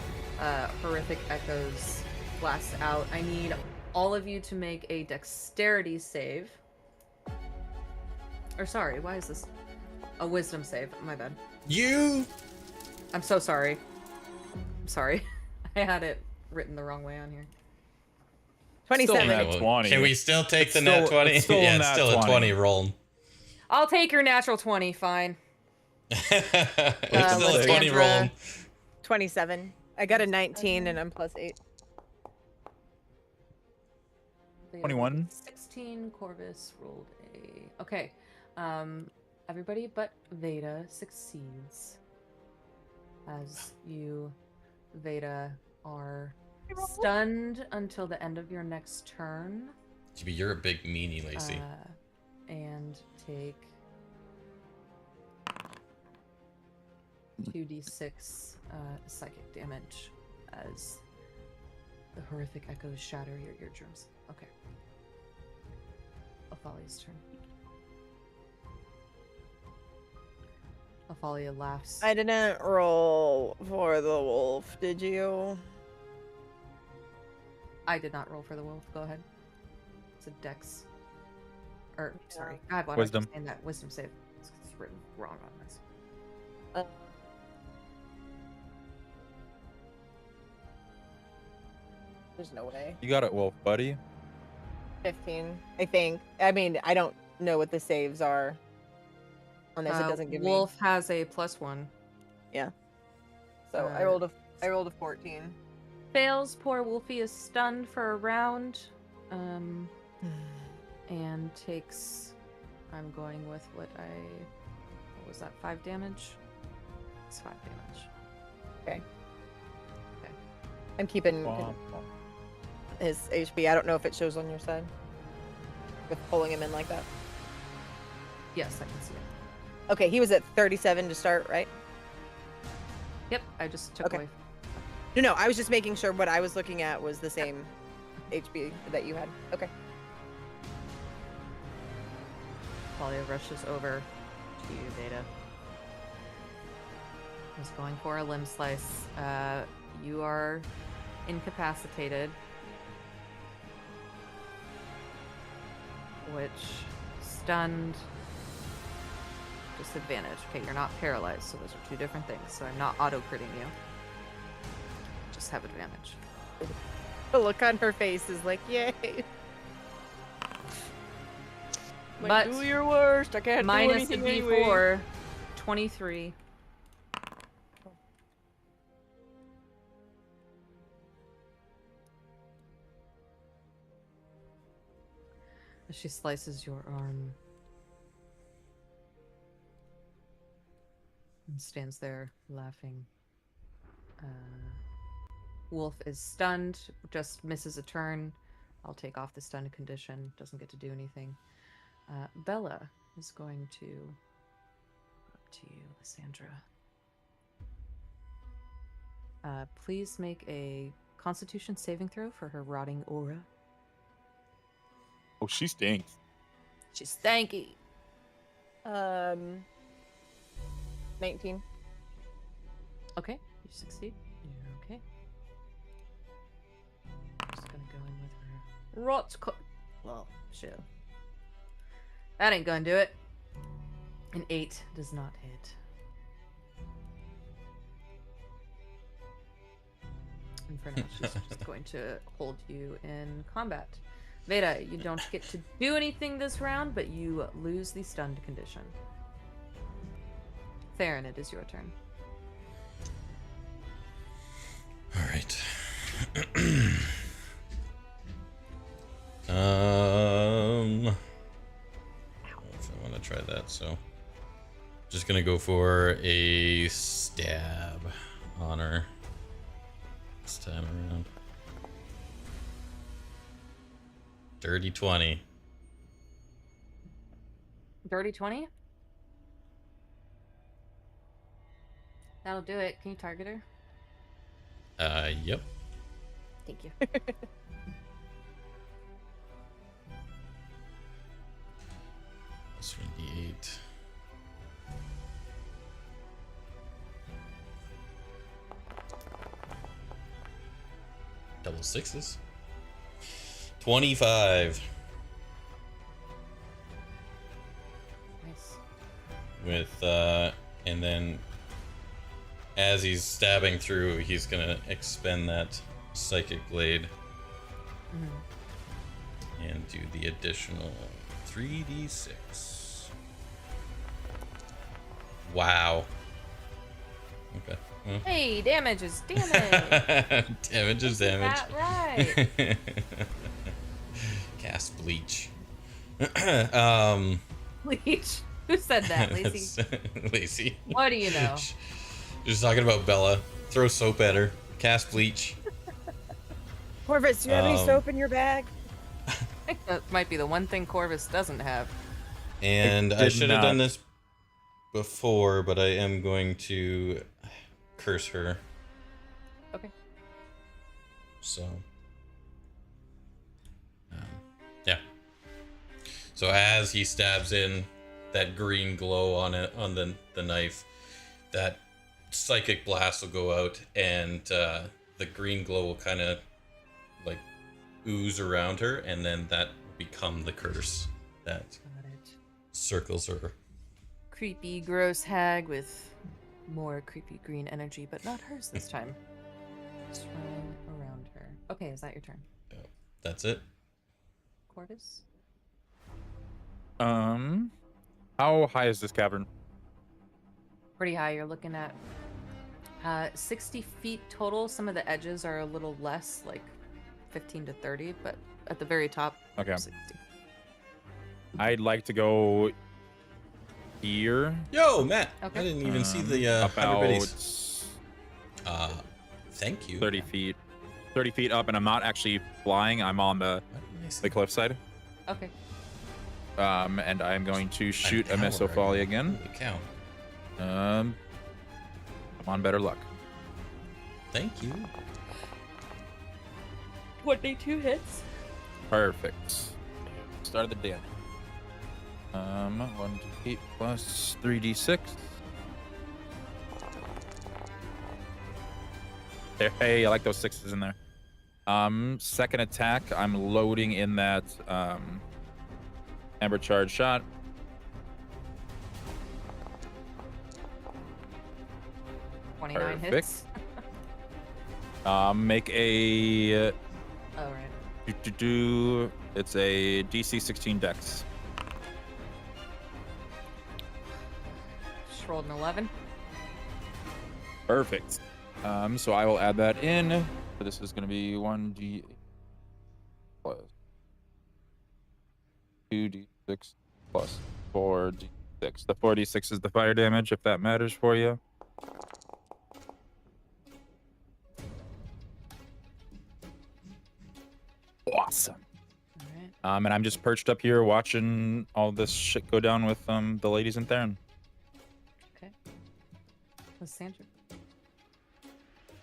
horrific echoes blast out. I need all of you to make a dexterity save. Or sorry, why is this? A wisdom save. My bad. You. I'm so sorry. I'm sorry. I had it written the wrong way on here. 27. Still nat 20. Can we still take It's the nat still- 20? it's still a Yeah, it's nat still a 20. 20 roll. I'll take your natural 20, fine. It's still a 20 Lysandra. roll. 27. I got a 19 and I'm +8. 21. 16. Corvus rolled a. Okay. Everybody but Vayda succeeds. As you, Vayda, are stunned until the end of your next turn. You're a big meanie, Lacey. And take 2d6 psychic damage as the horrific echoes shatter your eardrums. Okay. Athalia's turn. Athalia laughs. I didn't roll for the wolf, did you? I did not roll for the wolf. Go ahead. It's a dex. Or, sorry. Yeah. God, why Wisdom. am I saying that? Wisdom save. It's written wrong on this. There's no way. You got it, Wolf, buddy. 15, I think. I mean, I don't know what the saves are on this. It doesn't give Wolf has a +1. me. Yeah. So I uh, rolled a 14. Fails. Poor Wolfie is stunned for a round. And takes. I'm going with what was that? 5 damage? It's 5 damage. Okay. Okay. I'm keeping Womp, his HP. I don't know if it shows on your side with pulling him in like that. Yes, I can see it. Okay, he was at 37 to start, right? Yep, I just took Okay. away. No, I was just making sure what I was looking at was the same HP that you had. Okay. Talia rushes over to you, Vayda. He's going for a limb slice. You are incapacitated. Which, stunned, disadvantage. Okay, you're not paralyzed, so those are 2 different things. So I'm not auto-critting you. Just have advantage. The look on her face is like, yay. Like, But do your worst. I can't do minus the anything anyway. D4, 23. As she slices your arm and stands there laughing. Wolf is stunned, just misses a turn. I'll take off the stun condition, doesn't get to do anything. Bella is going to up to you, Lysandra. Please make a Constitution saving throw for her rotting aura. Oh, she stinks. She's stanky. 19. Okay, you succeed. You're okay. Just gonna go in with her rot. Well, shit. That ain't gonna do it. An 8 does not hit. And for now, she's just going to hold you in combat. Vayda, you don't get to do anything this round, but you lose the stunned condition. Theron, it is your turn. All right. If I want to try that, so just gonna go for a stab on her this time around. Dirty 20. Dirty 20? That'll do it. Can you target her? Yep. Thank you. This one D8. Double sixes. 25. Nice. With and then as he's stabbing through, he's gonna expend that psychic blade and do the additional 3d6. Wow. Okay. Well. Hey, damage is damage. Damage is damage. That right. Cast bleach. Bleach. Who said that, Lacey? Lacey. What do you know? Just talking about Bella. Throw soap at her. Cast bleach. Corvus, do you have any soap in your bag? I think that might be the one thing Corvus doesn't have. And I did should have not. done this before, but I am going to curse her. Okay. So, yeah. So as he stabs in, that green glow on it on the knife, that psychic blast will go out, and the green glow will kind of like ooze around her, and then that will become the curse that Got it. circles her. Creepy, gross hag with more creepy green energy, but not hers this time. Swirling around her. Okay, is that your turn? That's it. Corvus? How high is this cavern? Pretty high. You're looking at 60 feet total. Some of the edges are a little less, like 15 to 30, but at the very top, Okay. 60. I'd like to go here. Yo, Matt. Okay. I didn't even see the about 100 biddies. Thank you. 30 feet. 30 feet up, and I'm not actually flying. I'm on the cliffside. Okay. And I'm going to shoot a missile volley again. Holy cow. Come on, better luck. Thank you. 22 hits. Perfect. Start of the day. 1d8 plus 3d6. Hey, I like those sixes in there. Second attack, I'm loading in that Amber Charge shot. Twenty-nine Perfect. hits. Make a Oh, right. it's a DC 16 dex. just rolled an 11. Perfect. So I will add that in. This is going to be 1d8 plus 2d6 plus 4d6. The 4d6 is the fire damage, if that matters for you. Awesome. All right. And I'm just perched up here watching all this shit go down with the ladies in Theron. Okay. Lysandra.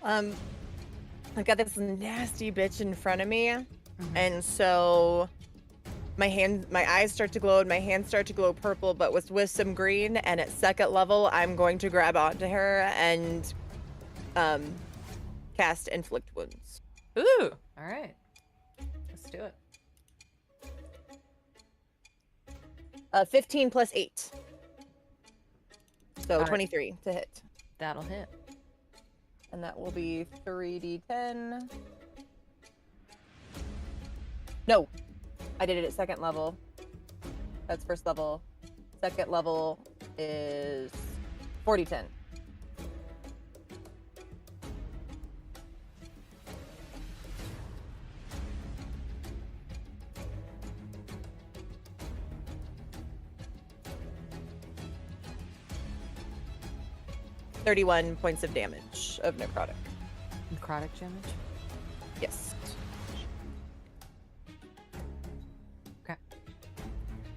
I've got this nasty bitch in front of me, and so my eyes start to glow and my hands start to glow purple, but with some green. And at second level, I'm going to grab onto her and cast Inflict Wounds. Ooh. All right. Let's do it. 15 plus 8, so All right. 23 to hit. That'll hit. And that will be 3d10. No, I did it at second level. That's first level. Second level is 4d10. .31 points of damage of necrotic. Necrotic damage? Yes. Okay.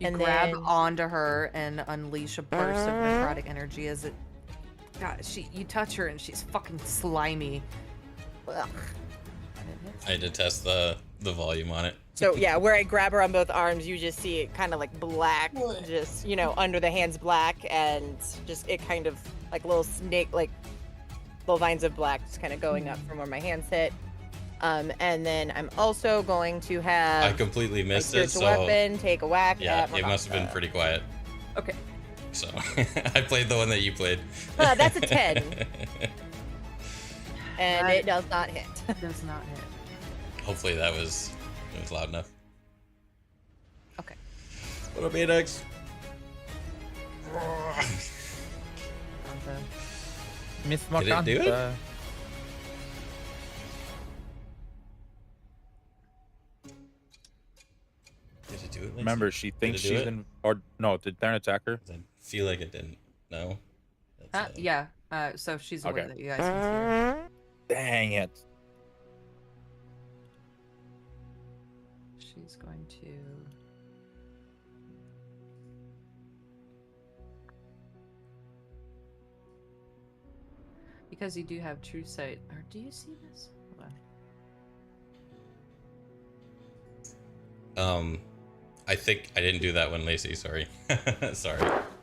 You And grab then- onto her and unleash a burst of necrotic energy as it... God, you touch her and she's fucking slimy. Ugh. And it hits. I detest the volume on it. So yeah, where I grab her on both arms, you just see it kind of like black, just, you know, under the hands black, and just it kind of like little snake, like little vines of black just kind of going up from where my hands hit. And then I'm also going to have I completely my missed it, spiritual so weapon take a whack yeah, at it must have been Morgana. pretty quiet. Okay. So I played the one that you played. That's a 10. And That- it does not hit. Does not hit. Hopefully it was loud enough. Okay. What up, Adex? Miss Did it do it? Morgana. Did it do it? Lacey? Remember, she thinks Did it do she's it? in. Or no, did Theron attack her? I feel like it didn't. No. That's, Yeah. So she's aware Okay. that you guys can Dang it. see her. She's going to... Because you do have true sight. Or do you see this? Hold on. I think I didn't do that one, Lacey. Sorry. Sorry.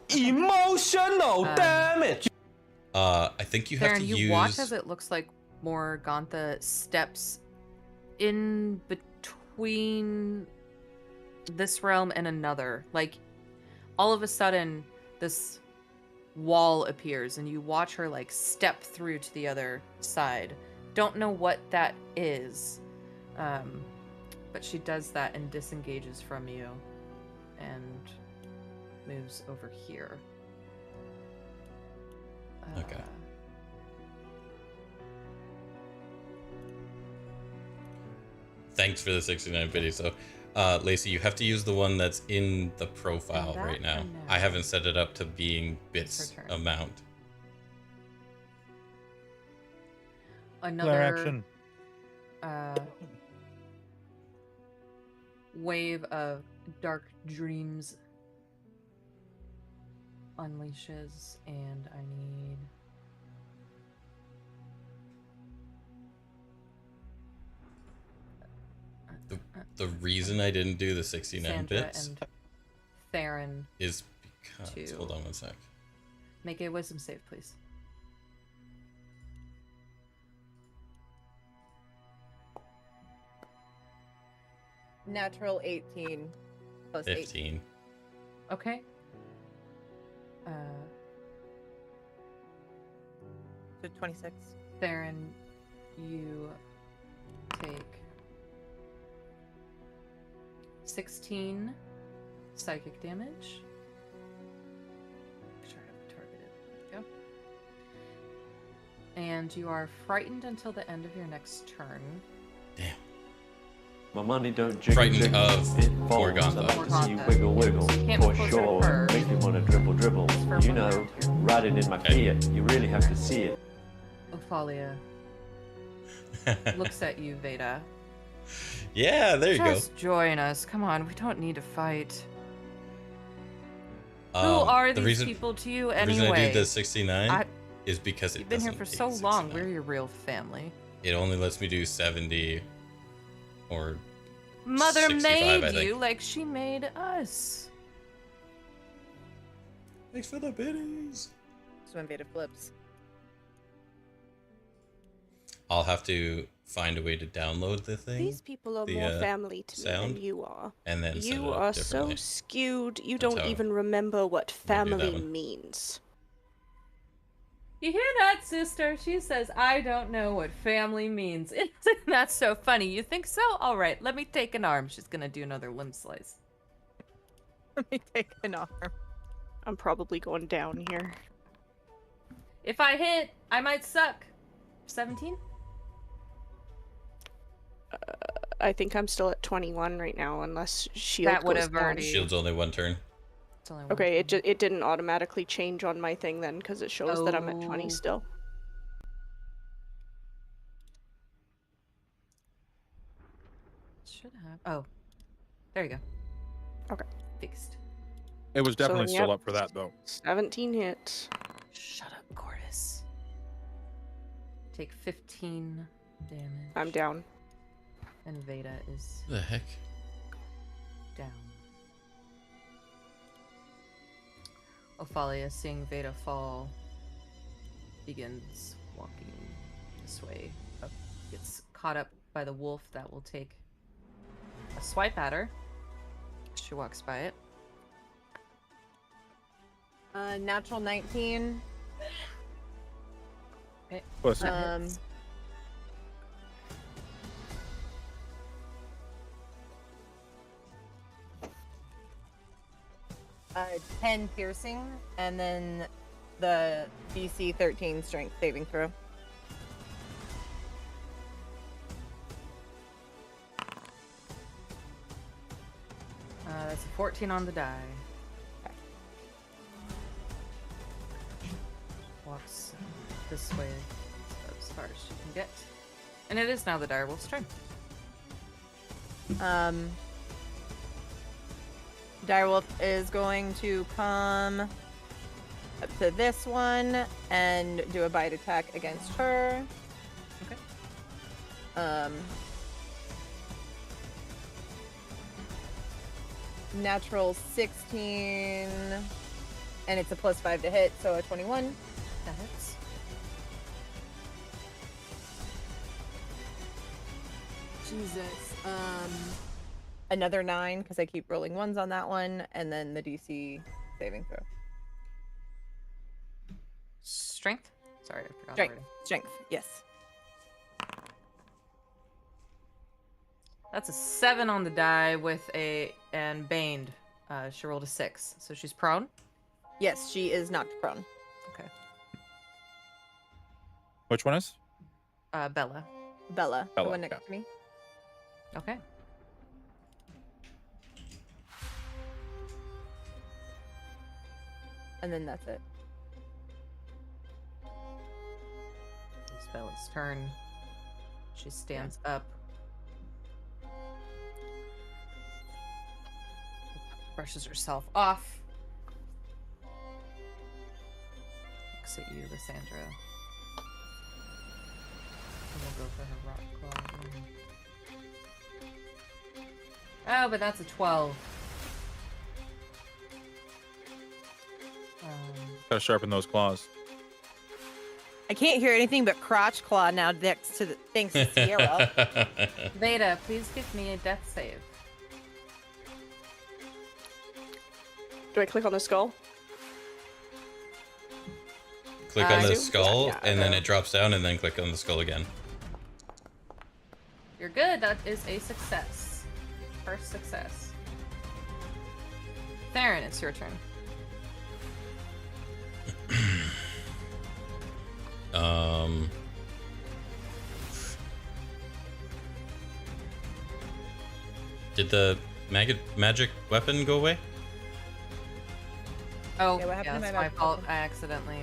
Emotional damage. I think you have Theron, to you use. watch as it looks like Morgantha steps in between this realm and another. Like, all of a sudden, this wall appears, and you watch her, like, step through to the other side. Don't know what that is, but she does that and disengages from you and moves over here. Okay. Thanks for the 69 pity. So, Lacey, you have to use the one that's in the profile that right now. for now. I haven't set it up to being It's bits her turn. amount. Another action. Wave of dark dreams unleashes, and I need The reason I didn't do the 69 Sandra bits and Theron. is because. Two. Hold on one sec. Make a wisdom save, please. Natural 18 plus 8. 15. Okay. So 26. Theron, you take 16 psychic damage. Make sure I have it targeted. and you are frightened until the end of your next turn. Damn. My money don't jiggle Frightened jiggle. of It falls. Morgantha. I like to see you Morgantha. wiggle wiggle. Can't For be closer to sure. her. Make you wanna dribble dribble. For You one know, round here. riding in my Okay. Fiat. You really have to see it. Ophalia looks at you, Vayda. Yeah, there you Just join us. Come on, we don't need to fight. go. Who are the these reason, people to you The anyway? reason I do the 69 I- is because it You've been here doesn't for take so long. 69. We're your real family. It only lets me do 70 or Mother 65, I made think. you like she made us. Thanks for the biddies. So when Vayda flips. I'll have to find a way to download the thing. These people are the, more family to me sound, than you are. and then set You it up are so differently. skewed, you That's don't how even remember what do that family one. means. You hear that, sister? She says, I don't know what family means. Isn't that so funny? You think so? All right, let me take an arm. She's gonna do another limb slice. Let me take an arm. I'm probably going down here. If I hit, I might suck. 17? I think I'm still at 21 right now, unless shield That would goes have down. already- Shield's only one turn. It's only one Okay, turn. it didn't automatically change on my thing then, because it shows that I'm at Oh. 20 still. Should have. Oh, there you go. Okay. Fixed. It was definitely then, still yep. up for that though. 17 hits. Shut up, Corvus. Take 15 damage. I'm down. And Vayda is The heck? down. Ophalia, seeing Vayda fall, begins walking this way. Up, gets caught up by the wolf that will take a swipe at her. She walks by it. Natural 19. Pussy. Um, 10 piercing, and then the DC 13 strength saving throw. That's a 14 on the die. Walks this way as far as she can get. And it is now the direwolf's turn. Direwolf is going to come up to this one and do a bite attack against her. Okay. Natural 16, and it's a +5 to hit, so a 21. That hits. Jesus. Another 9, because I keep rolling 1s on that one, and then the DC saving throw. Strength? Sorry, I forgot Strength. already. Strength, yes. That's a 7 on the die with and baned. She rolled a 6, so she's prone. Yes, she is knocked prone. Okay. Which one is? Bella. Bella, the Bella, one next yeah. Okay. to me. And then that's it. It's Bella's turn. She stands up. Brushes herself off. Looks at you, Lysandra. And we'll go for her rock claw. Oh, but that's a 12. Gotta sharpen those claws. I can't hear anything but crotch claw now next to the thanks to Sierra. Vayda, please give me a death save. Do I click on the skull? Click on the do? skull, Yeah, and then okay. it drops down, and then click on the skull again. You're good. That is a success. First success. Theron, it's your turn. Did the magic weapon go away? Oh, Yeah, what happened yeah, to that's my my magic fault. weapon? I accidentally,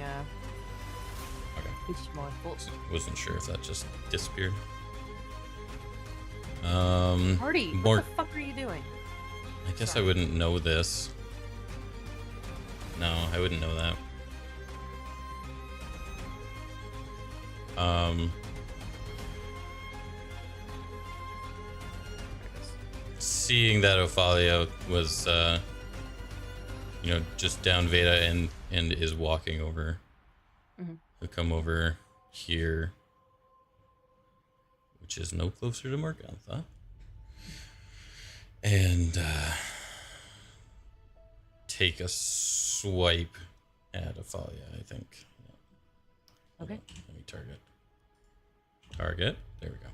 Okay. It's my fault. Wasn't sure if that just disappeared. Marty, more. what the fuck are you doing? I guess I wouldn't know this. No, I wouldn't know that. Seeing that Ophalia was, just down Vayda and is walking over. He'll come over here, which is no closer to Morgantha. And take a swipe at Ophalia, I think. Yeah. Okay. Let me target. Target. There we go.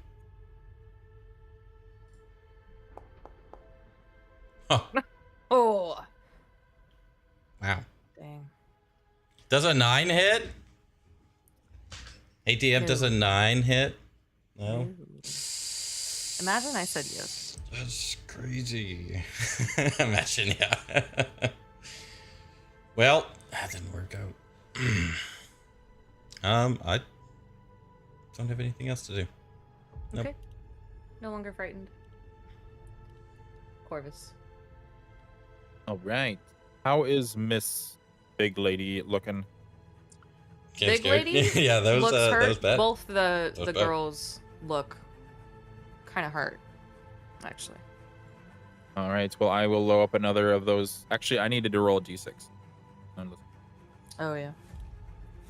Oh. Oh. Wow. Dang. Does a 9 hit? Hey, DM, No. does a 9 hit? No? Imagine I said yes. That's crazy. Imagine, yeah. Well, that didn't work out. I don't have anything else to do. Nope. Okay. No longer frightened. Corvus. All right. How is Miss Big Lady looking? Getting Big lady? Yeah, that was looks hurt. that was bad. Both the was bad. girls look kind of hurt, actually. All right. Well, I will load up another of those. Actually, I needed to roll a d6. Oh yeah.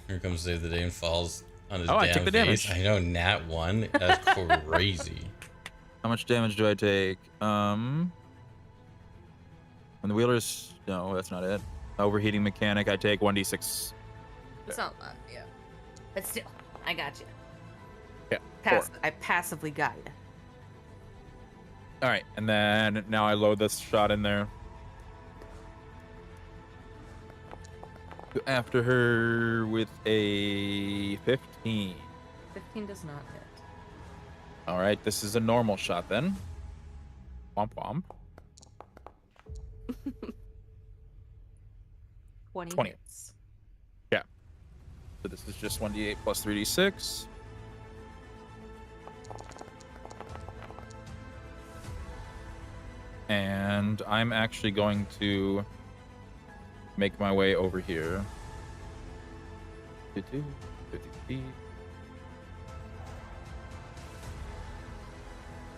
Here comes Save the Day and falls on his Oh, I damn took the face. damage. I know, nat 1. That's crazy. How much damage do I take? When the wheelers... No, that's not it. Overheating mechanic, I take 1d6. It's not that, yeah. But still, I got you. Yeah, 4. I passively got you. All right, and then now I load this shot in there. After her with a 15. 15 does not hit. All right, this is a normal shot then. Womp womp. 20. Hits. Yeah. So this is just 1d8 plus 3d6. And I'm actually going to make my way over here. 52, 50 feet.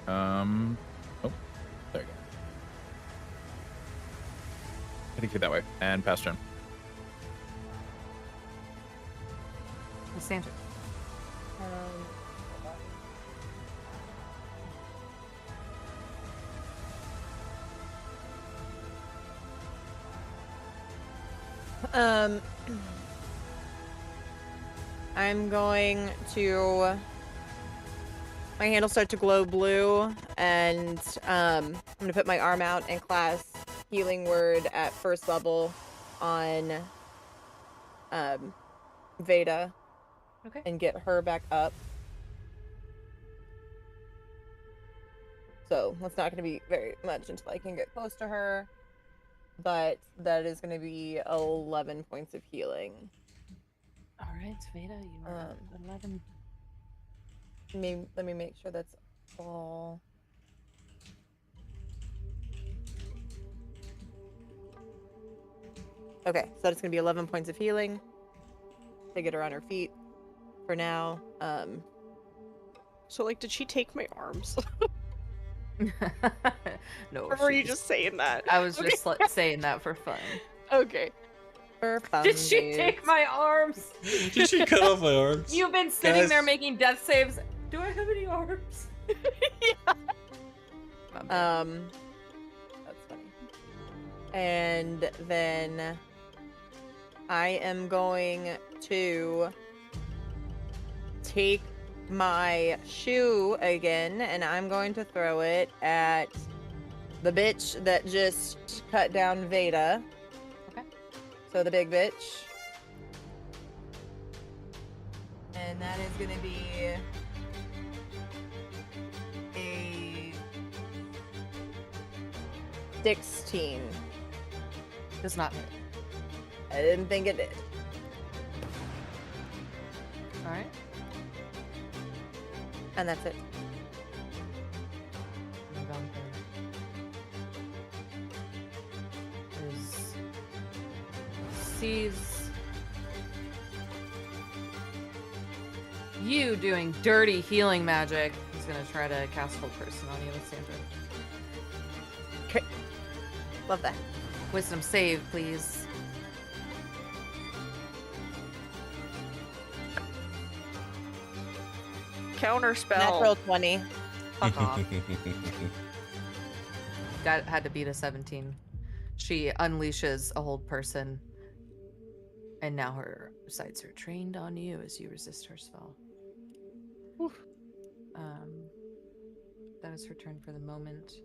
Oh, there you go. 50 feet that way, and pass turn. Lysandra. I'm going to. My hand will start to glow blue, and I'm gonna put my arm out and cast Healing Word at first level on Vayda. Okay. And get her back up. So that's not going to be very much until I can get close to her. But that is going to be 11 points of healing. All right, Vayda, you are 11. Let me make sure that's all. Okay, so that's going to be 11 points of healing to get her on her feet for now. So, like, did she take my arms? No. Or were you just saying that? I was just saying that for fun. Okay. For fun. Did she take my arms? Did she cut off my arms? You've been sitting Guys. there making death saves. Do I have any arms? Yeah. That's funny. And then I am going to take my shoe again, and I'm going to throw it at the bitch that just cut down Vayda. Okay. So the big bitch. And that is going to be a 16. Does not hit. I didn't think it did. All right. And that's it. Sees you doing dirty healing magic. He's gonna try to cast Hold Person on you, Lysandra. Okay. Love that. Wisdom save, please. Counterspell. Natural 20. Fuck off. Had to beat a 17. She unleashes a Hold Person, and now her sights are trained on you as you resist her spell. That is her turn for the moment.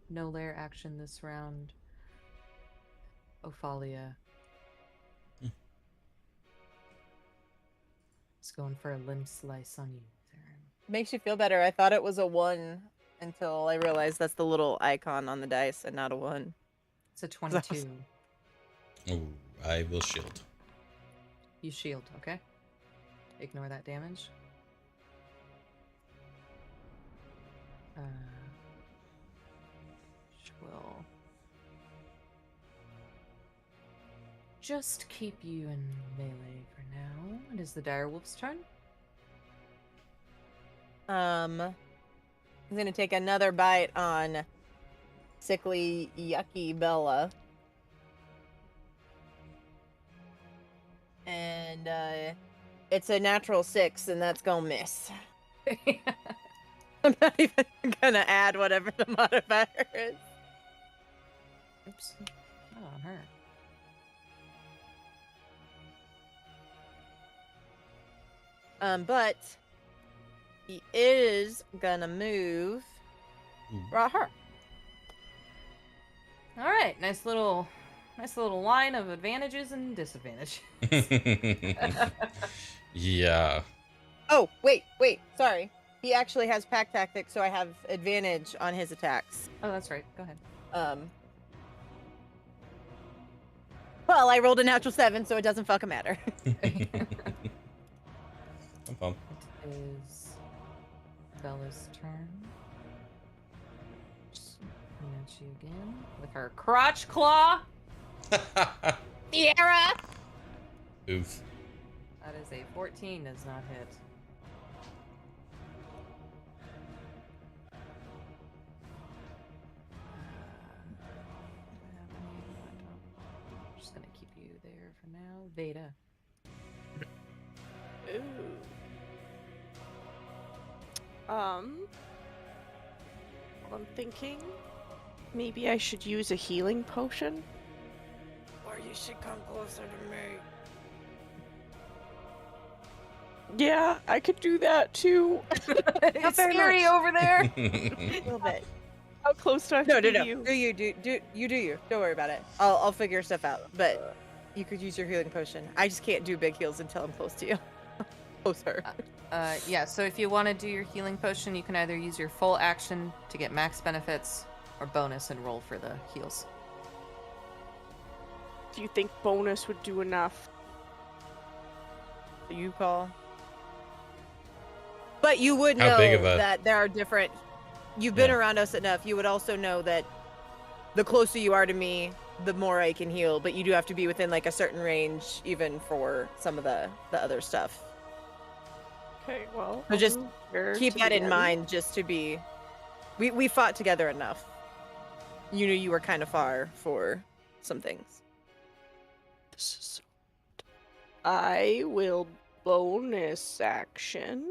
No lair action this round. Ophalia. It's going for a limb slice on you, Theron. Makes you feel better. I thought it was a 1 until I realized that's the little icon on the dice and not a 1. It's a 22. Oh, I will shield. You shield, okay? Ignore that damage. She will just keep you in melee for now. It is the direwolf's turn. I'm gonna take another bite on sickly, yucky Bella. And it's a natural 6, and that's gonna miss. I'm not even gonna add whatever the modifier is. Oops. Not on her. But he is gonna move right her. All right, nice little line of advantages and disadvantages. Yeah. Oh, wait, sorry. He actually has pack tactics, so I have advantage on his attacks. Oh, that's right. Go ahead. Well, I rolled a natural 7, so it doesn't fucking matter. I'm pumped. It is Bella's turn. Just looking at you again with her crotch claw. Sierra! Oof. That is a 14, does not hit. I'm just gonna keep you there for now. Vayda. Ooh. I'm thinking maybe I should use a healing potion. Or you should come closer to me. Yeah, I could do that too. It's scary over there. A little bit. How close do I have to be to you? Do you. Don't worry about it. I'll figure stuff out. But you could use your healing potion. I just can't do big heals until I'm close to you. Closer. Yeah, so if you want to do your healing potion, you can either use your full action to get max benefits or bonus and roll for the heals. Do you think bonus would do enough? You call. But you would How know big of a- that there are different... You've been Yeah. around us enough. You would also know that the closer you are to me, the more I can heal. But you do have to be within like a certain range, even for some of the other stuff. Okay, well, So just I'll move here keep to that the in end. mind, just to be... We fought together enough. You knew you were kind of far for some things. This is... I will bonus action.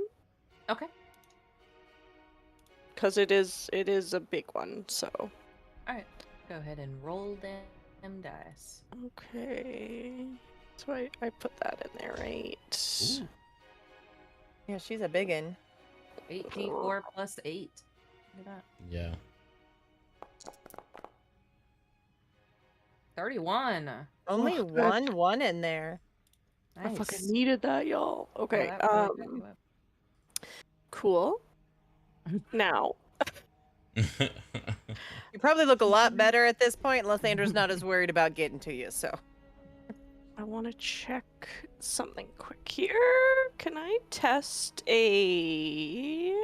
Okay. Because it is a big one, so. Alright. Go ahead and roll them dice. Okay. So I put that in there, right? Ooh. Yeah, she's a big one. 8d4 plus 8. Look at that. Yeah. 31. Only Oh, good. one in there. I Nice. fucking needed that, y'all. Okay, That really got you up. cool. Now, You You probably look a lot better at this point. Lysandra's not as worried about getting to you, so. I want to check something quick here. Can I test a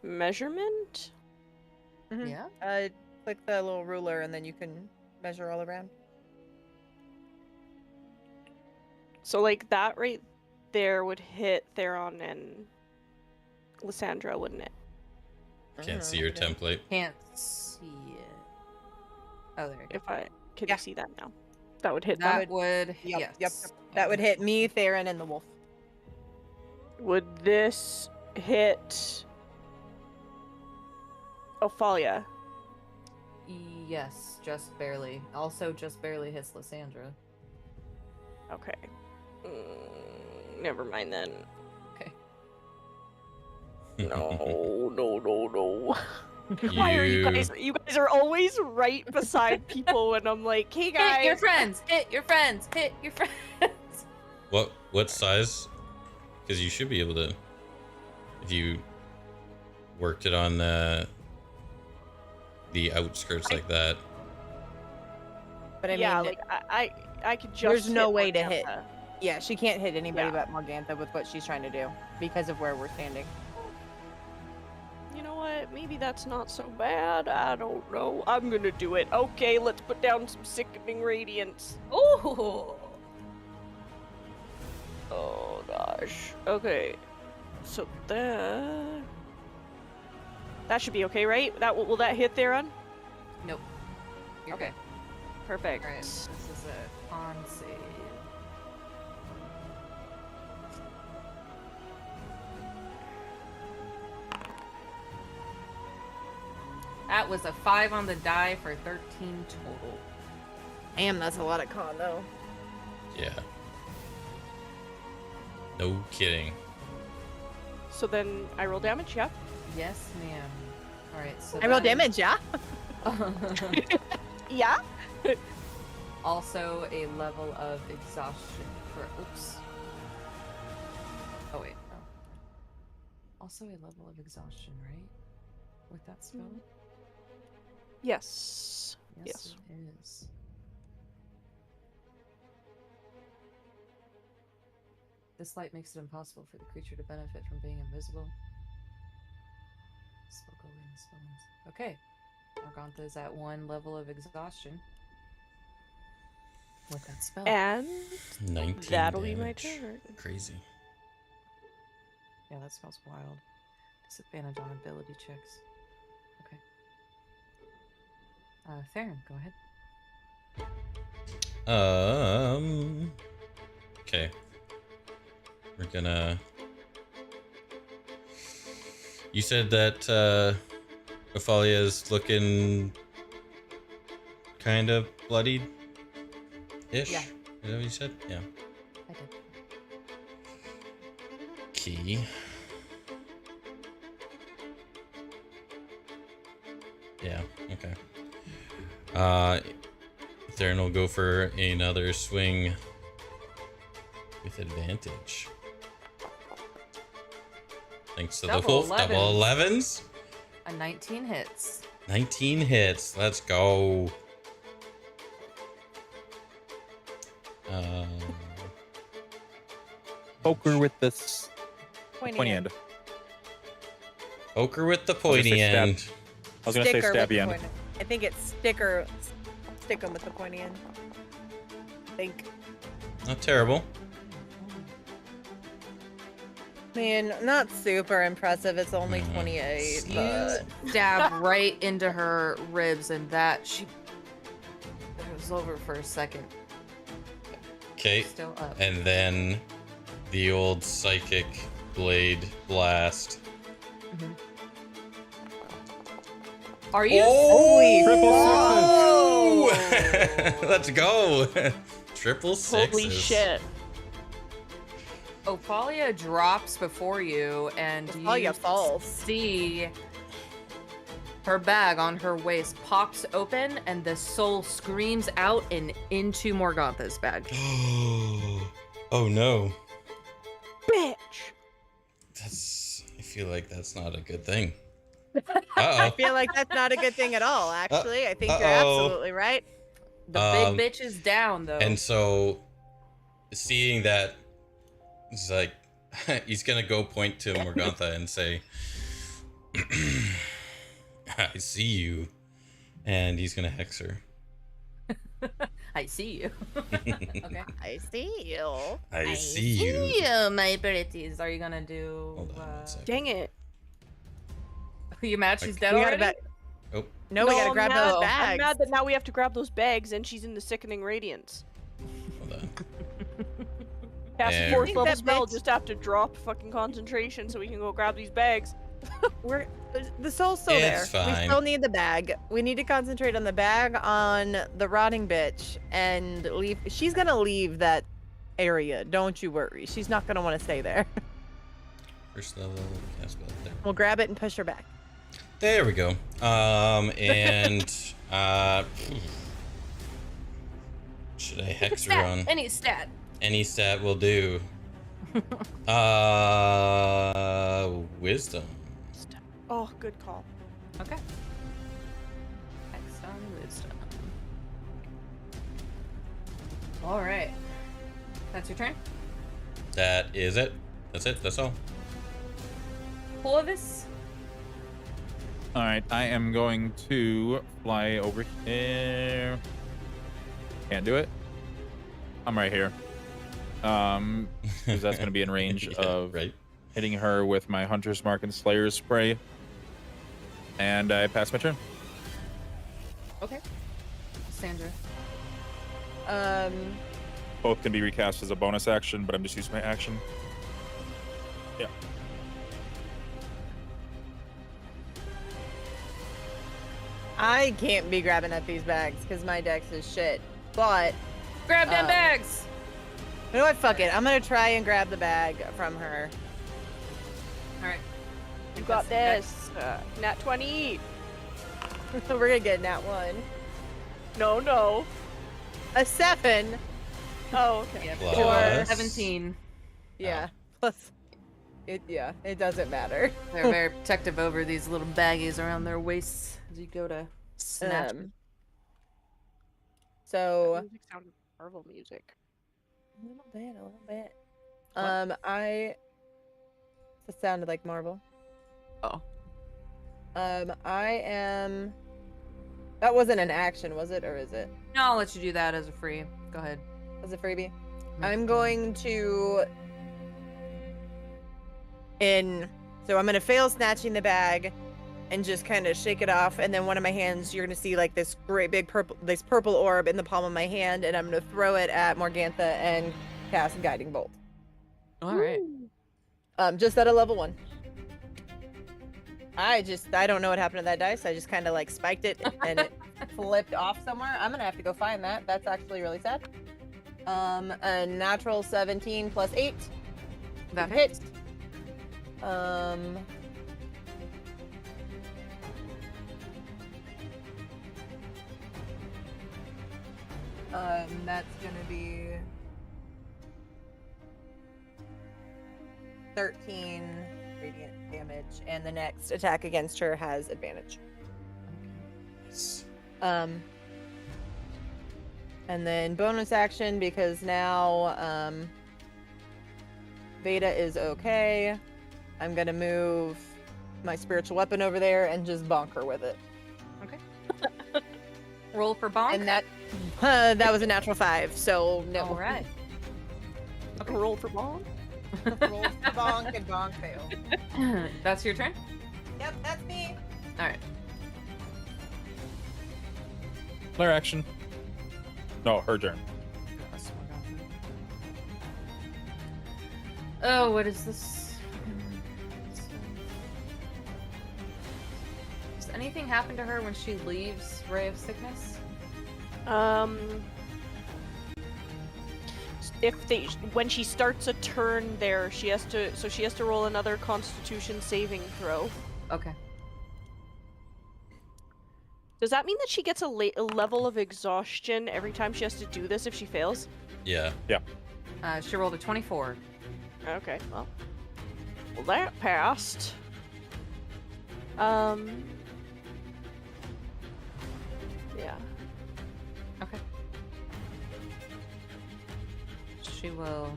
measurement? Mhm. Yeah. Click the little ruler and then you can measure all around. So like that right there would hit Theron and Lysandra, wouldn't it? Can't see your template. Can't see it. Oh, there you go. If I can Yeah. you see that now? That would hit That them. would, Yep, yes. That would hit me, Theron, and the wolf. Would this hit Ophalia? Yes, just barely. Also, just barely hits Lysandra. Okay. Never mind then. Okay. No, no. Why are you guys? You guys are always right beside people when I'm like, hey guys. Hit your friends! Hit your friends! Hit your friends! What size? Because you should be able to, if you worked it on the outskirts like that. But I yeah, mean, like I could just. there's no hit way to hit. Morgantha. Yeah, she can't hit anybody Yeah. but Morgantha with what she's trying to do because of where we're standing. You know what? Maybe that's not so bad. I don't know. I'm gonna do it. Okay, let's put down some sickening radiance. Ooh! Oh gosh. Okay. So that should be okay, right? That will that hit Theron? Nope. You're Okay. good. Perfect. Alright, this is a con save. That was a 5 on the die for 13 total. Damn, that's a lot of con though. Yeah. No kidding. So then I roll damage, yeah? Yes, ma'am. Alright, so I roll then- damage, yeah? Yeah? Also a level of exhaustion for oops. Oh wait, no. Also a level of exhaustion, right? With that spell? Yes. Yes, it is. This light makes it impossible for the creature to benefit from being invisible. Spell go in, spell ends. Okay. Morgantha is at 1 level of exhaustion. With that spell. And 19 that'll be my damage. turn. Crazy. Yeah, that smells wild. Disadvantage on ability checks. Okay. Theron, go ahead. Okay. We're gonna. You said that Ophalia's looking kind of bloodied-ish? Yeah. Is that what you said? Yeah. I did. Key. Yeah, okay. Theron will go for another swing with advantage. Thanks to the Double wolf. Double 11s. A 19 hits. 19 hits. Let's go. Poker with this Pointy end. Poker with the I was gonna pointy say stab. end. I was gonna say Sticker with stabby the end. pointy- I think it's stick 'em with the pointy end. I think. Not terrible. Man, not super impressive. It's only 28. You But... stab right into her ribs, and that she was over for a second. Okay. Still up. And then the old psychic blade blast. Are you? Oh! Let's go. Triple sixes. Holy shit. Ophalia drops before you, and Ophalia you falls. see her bag on her waist pops open, and the soul screams out and into Morgantha's bag. Oh no. Bitch. I feel like that's not a good thing. I feel like that's not a good thing at all, actually. I think you're uh-oh. absolutely right. The big bitch is down, though. And so, seeing that, it's like, he's gonna go point to Morgantha and say, I see you. And he's gonna hex her. I see you. Okay. I see you. I see you. my pretties. Are you gonna do? Hold on one second. Dang it. You mad she's dead We gotta already? Oh, No, we gotta I'm grab mad- those I'm bags. mad that now we have to grab those bags and she's in the sickening radiance. hold on. Cast a There fourth we level go. spell just have to drop fucking concentration so we can go grab these bags. We're the soul's still there. It's fine. We still need the bag. We need to concentrate on the bag, on the rotting bitch, and leave. She's gonna leave that area. Don't you worry. She's not gonna want to stay there. First level cast spell. There. We'll grab it and push her back. There we go. And should I hex her on? Any stat. Any stat will do. Wisdom. Oh, good call. Okay. Hex on wisdom. All right. That's your turn. That is it. That's it. That's all. Corvus. All right, I am going to fly over here. Can't do it. I'm right here. Because that's going to be in range Yeah, of right. hitting her with my Hunter's Mark and Slayer's Spray. And I pass my turn. Okay. Sandra. Both can be recast as a bonus action, but I'm just using my action. Yeah. I can't be grabbing at these bags because my dex is shit. But Grab them bags. you know what? Fuck it. I'm gonna try and grab the bag from her. All right. You got this. Nat 20. We're gonna get nat 1. No. A 7. Oh, okay. Yeah. Plus- 17. Yeah. Plus. It doesn't matter. They're very protective over these little baggies around their waists as you go to snatch. So That music sounded like Marvel music. a little bit. It sounded like Marvel. Oh. I am. That wasn't an action, was it, or is it? No, I'll let you do that as a free. Go ahead. As a freebie. I'm going to. So I'm gonna fail snatching the bag, and just kind of shake it off, and then one of my hands, you're gonna see like this great big purple orb in the palm of my hand, and I'm gonna throw it at Morgantha and cast Guiding Bolt. All right. Just at a level 1. I don't know what happened to that dice. I just kind of like spiked it and it flipped off somewhere. I'm gonna have to go find that. That's actually really sad. A natural 17 plus 8. That hit. hits. That's gonna be 13 radiant damage, and the next attack against her has advantage. And then bonus action, because now Vayda is okay. I'm gonna move my spiritual weapon over there and just bonk her with it. Okay. Roll for bonk. And that was a natural 5, so no. All right. Okay. Roll for bomb. Roll for bonk and bonk fail. That's your turn? Yep, that's me. All right. Flare action. No, her turn. Oh, what is this? Does anything happen to her when she leaves Ray of Sickness? When she starts a turn there, she has to roll another Constitution saving throw. Okay. Does that mean that she gets a level of exhaustion every time she has to do this if she fails? Yeah. She rolled a 24. Okay, well that passed. Yeah. Okay. She will.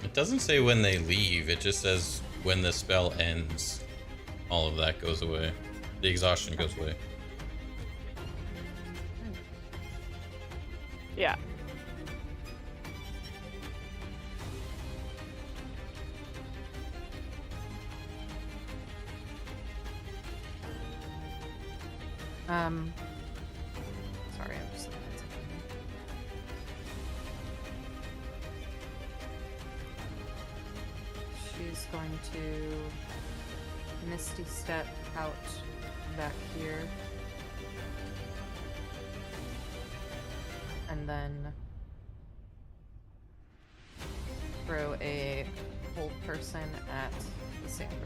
It doesn't say when they leave, it just says when the spell ends. All of that goes away. The exhaustion goes away. Yeah. Sorry, I'm just looking at something. She's going to Misty Step out back here. And then throw a hold person at Lysandra.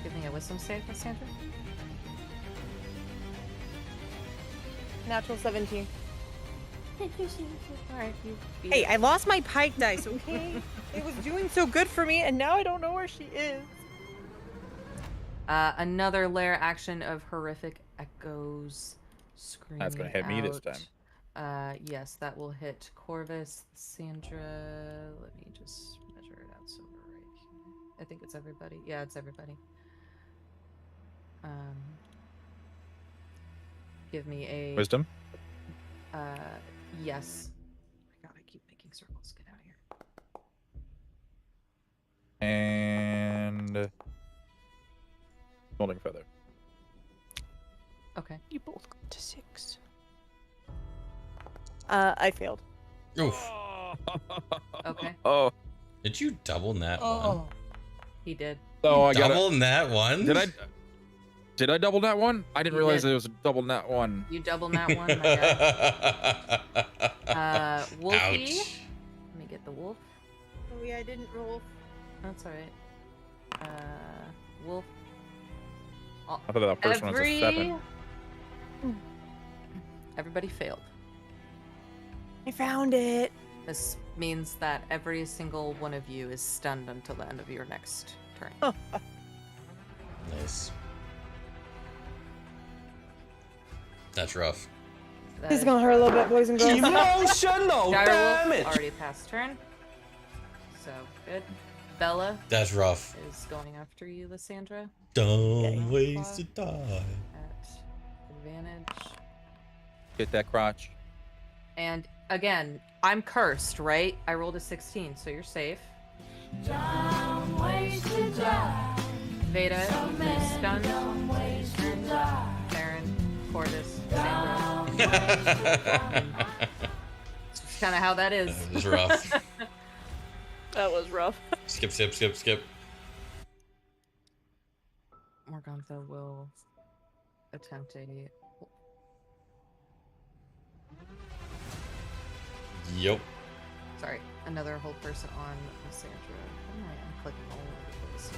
Give me a wisdom save, Lysandra. Natural 17. Alright, you beat Hey, it. I lost my pike dice, okay? It was doing so good for me, and now I don't know where she is. Another lair action of horrific echoes screaming That's gonna hit me this out. Yes, that will hit Corvus, Lysandra. Let me just measure it out so we're right here. I think it's everybody. Yeah, it's everybody. Give me a Wisdom? yes. Oh my god, I keep making circles. Get out of here. And Molding Feather. Okay. You both got to 6. I failed. Oof. Okay. Oh, Did you double nat one? He did. oh, I got Double nat one? Did I double that one? I didn't You realize did. it was a double nat one. You double that one, my bad. Wolfie. Ouch. Let me get the wolf. Oh yeah, I didn't roll. That's alright. Wolf. I thought that first one was a 7. Everybody failed. I found it. This means that every single one of you is stunned until the end of your next turn. Oh. Nice. That's rough. That This is is gonna hurt a little bit, boys and girls. Emotional Direwolf damage. already passed turn. So good. Bella That's rough. is going after you, Lysandra. Dumb ways to die. At advantage. Get that crotch. And again, I'm cursed, right? I rolled a 16, so you're safe. Vayda, who's stunned. Theron, Corvus, Sandra. It's kind of how that is. That was rough. That was rough. Skip, skip, skip, skip. Morgantha will attempt a... Yup. Sorry, another hold person on Lysandra. I'm clicking all over the place.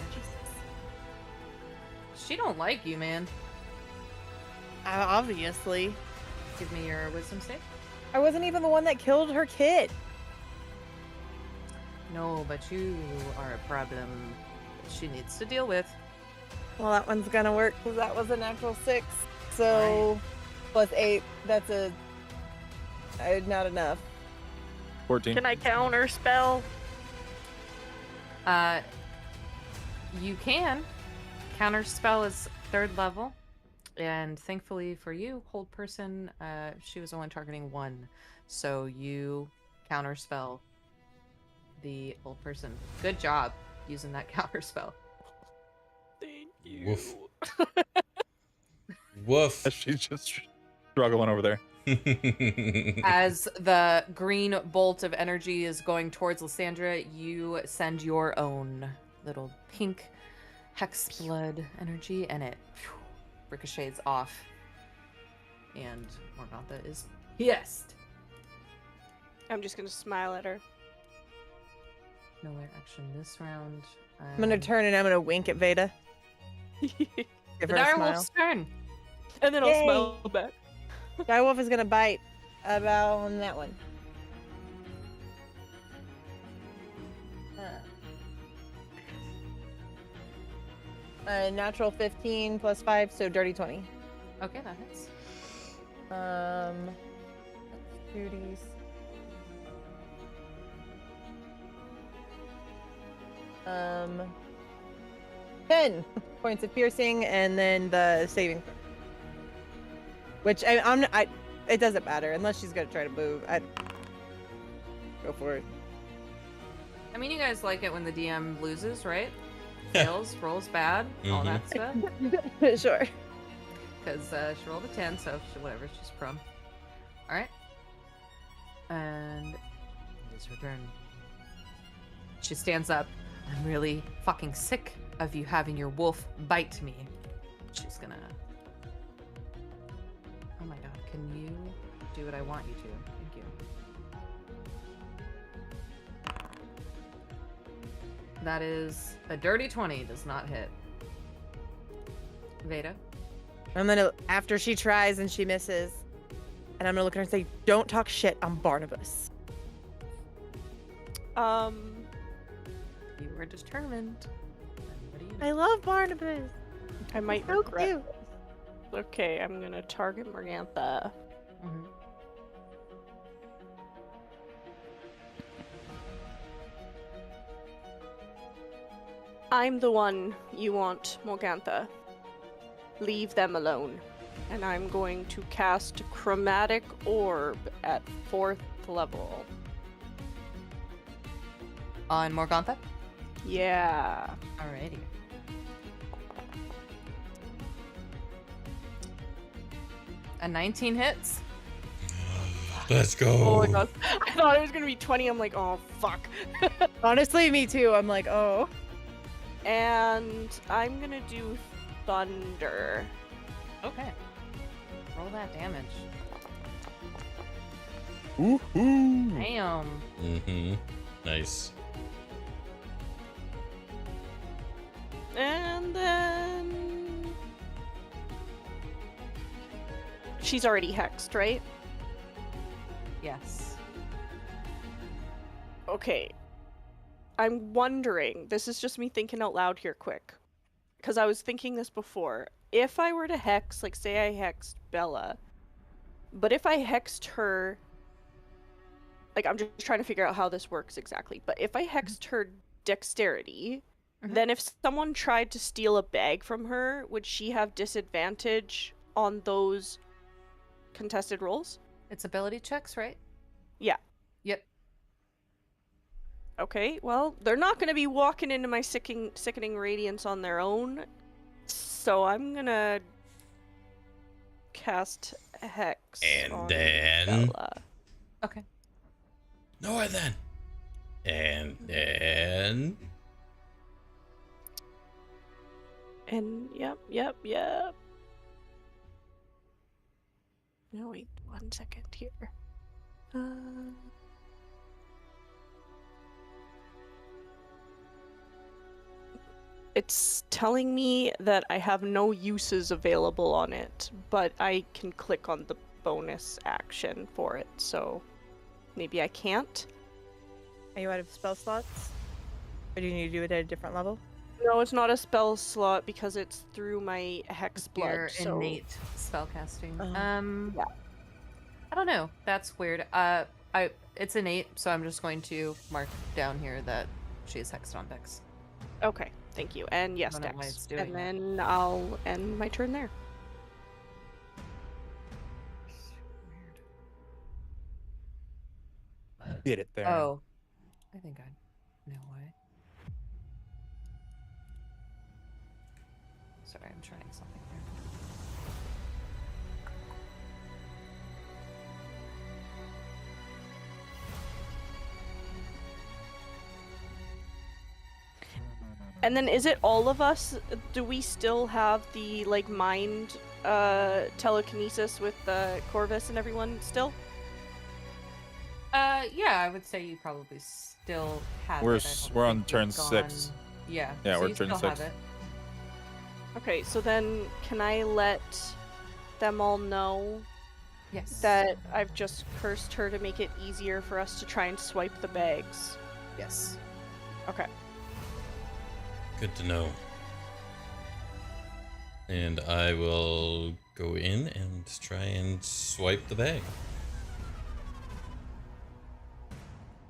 She don't like you, man. Obviously. Give me your wisdom save. I wasn't even the one that killed her kid. No, but you are a problem she needs to deal with. Well, that one's gonna work because that was a natural 6. So, plus 8. That's not enough. 14. Can I counter spell? You can. Counter spell is 3rd level. And thankfully for you, hold person, she was only targeting 1. So you counter spell the hold person. Good job using that counter spell. Thank you. Woof. Woof. She's just struggling over there. As the green bolt of energy is going towards Lysandra, you send your own little pink Hexblood energy, and it ricochets off. And Morgantha is pissed. I'm just gonna smile at her. No lair action this round. I'm gonna turn and I'm gonna wink at Vayda. Give The her a smile. direwolf's turn. And then Yay. I'll smile back. Direwolf is gonna bite about on that one. Natural 15 plus 5, so dirty 20. Okay, that hits. That's 2d. 10 points of piercing, and then the saving throw. Which it doesn't matter unless she's gonna try to move. I go for it. I mean, you guys like it when the DM loses, right? Fails, rolls bad, all that stuff. Sure. Because she rolled a 10, so whatever, she's prone. Alright. And it is her turn. She stands up. I'm really fucking sick of you having your wolf bite me. She's gonna... Oh my god, can you do what I want you to? Thank you. That is a dirty 20, does not hit. Vayda? I'm gonna, after she tries and she misses, and I'm gonna look at her and say, don't talk shit on Barnabas. You were determined. I love Barnabas. I might So regret cute. this. Okay, I'm gonna target Morgantha. Mm-hmm. I'm the one you want, Morgantha. Leave them alone. And I'm going to cast Chromatic Orb at 4th level. On Morgantha? Yeah. Alrighty. A 19 hits. Let's go. Oh my god. I thought it was gonna be 20. I'm like, oh fuck. Honestly, me too. I'm like, oh. And I'm gonna do Thunder. Okay. Roll that damage. Woohoo! Damn. Mm-hmm. Nice. And then... She's already hexed, right? Yes. Okay. I'm wondering, this is just me thinking out loud here quick, because I was thinking this before. If I were to hex, like say I hexed Bella, but if I hexed her, like I'm just trying to figure out how this works exactly, but if I hexed her dexterity, then if someone tried to steal a bag from her, would she have disadvantage on those contested rolls? It's ability checks, right? Yeah. Yep. Okay, well, they're not going to be walking into my sickening radiance on their own, so I'm going to cast Hex And on then... Bella. Okay. No, and then... And then... And yep. No, wait 1 second here. It's telling me that I have no uses available on it, but I can click on the bonus action for it, so maybe I can't. Are you out of spell slots? Or do you need to do it at a different level? No, it's not a spell slot because it's through my Hexblood. Your so... innate spellcasting. Yeah. I don't know. That's weird. It's innate, so I'm just going to mark down here that she is hexed on Dex. Okay, thank you. And yes, I don't know why Dex. it's doing And that. then I'll end my turn there. Get it there. Oh. I think I know why. Sorry, I'm trying something here. And then is it all of us? Do we still have the like mind telekinesis with Corvus and everyone still? Yeah, I would say you probably still have We're it. I don't we're on think turn you've gone- 6. Yeah. Yeah, so we're you turn still have 6. it. Okay, so then can I let them all know Yes. that I've just cursed her to make it easier for us to try and swipe the bags? Yes. Okay. Good to know. And I will go in and try and swipe the bag.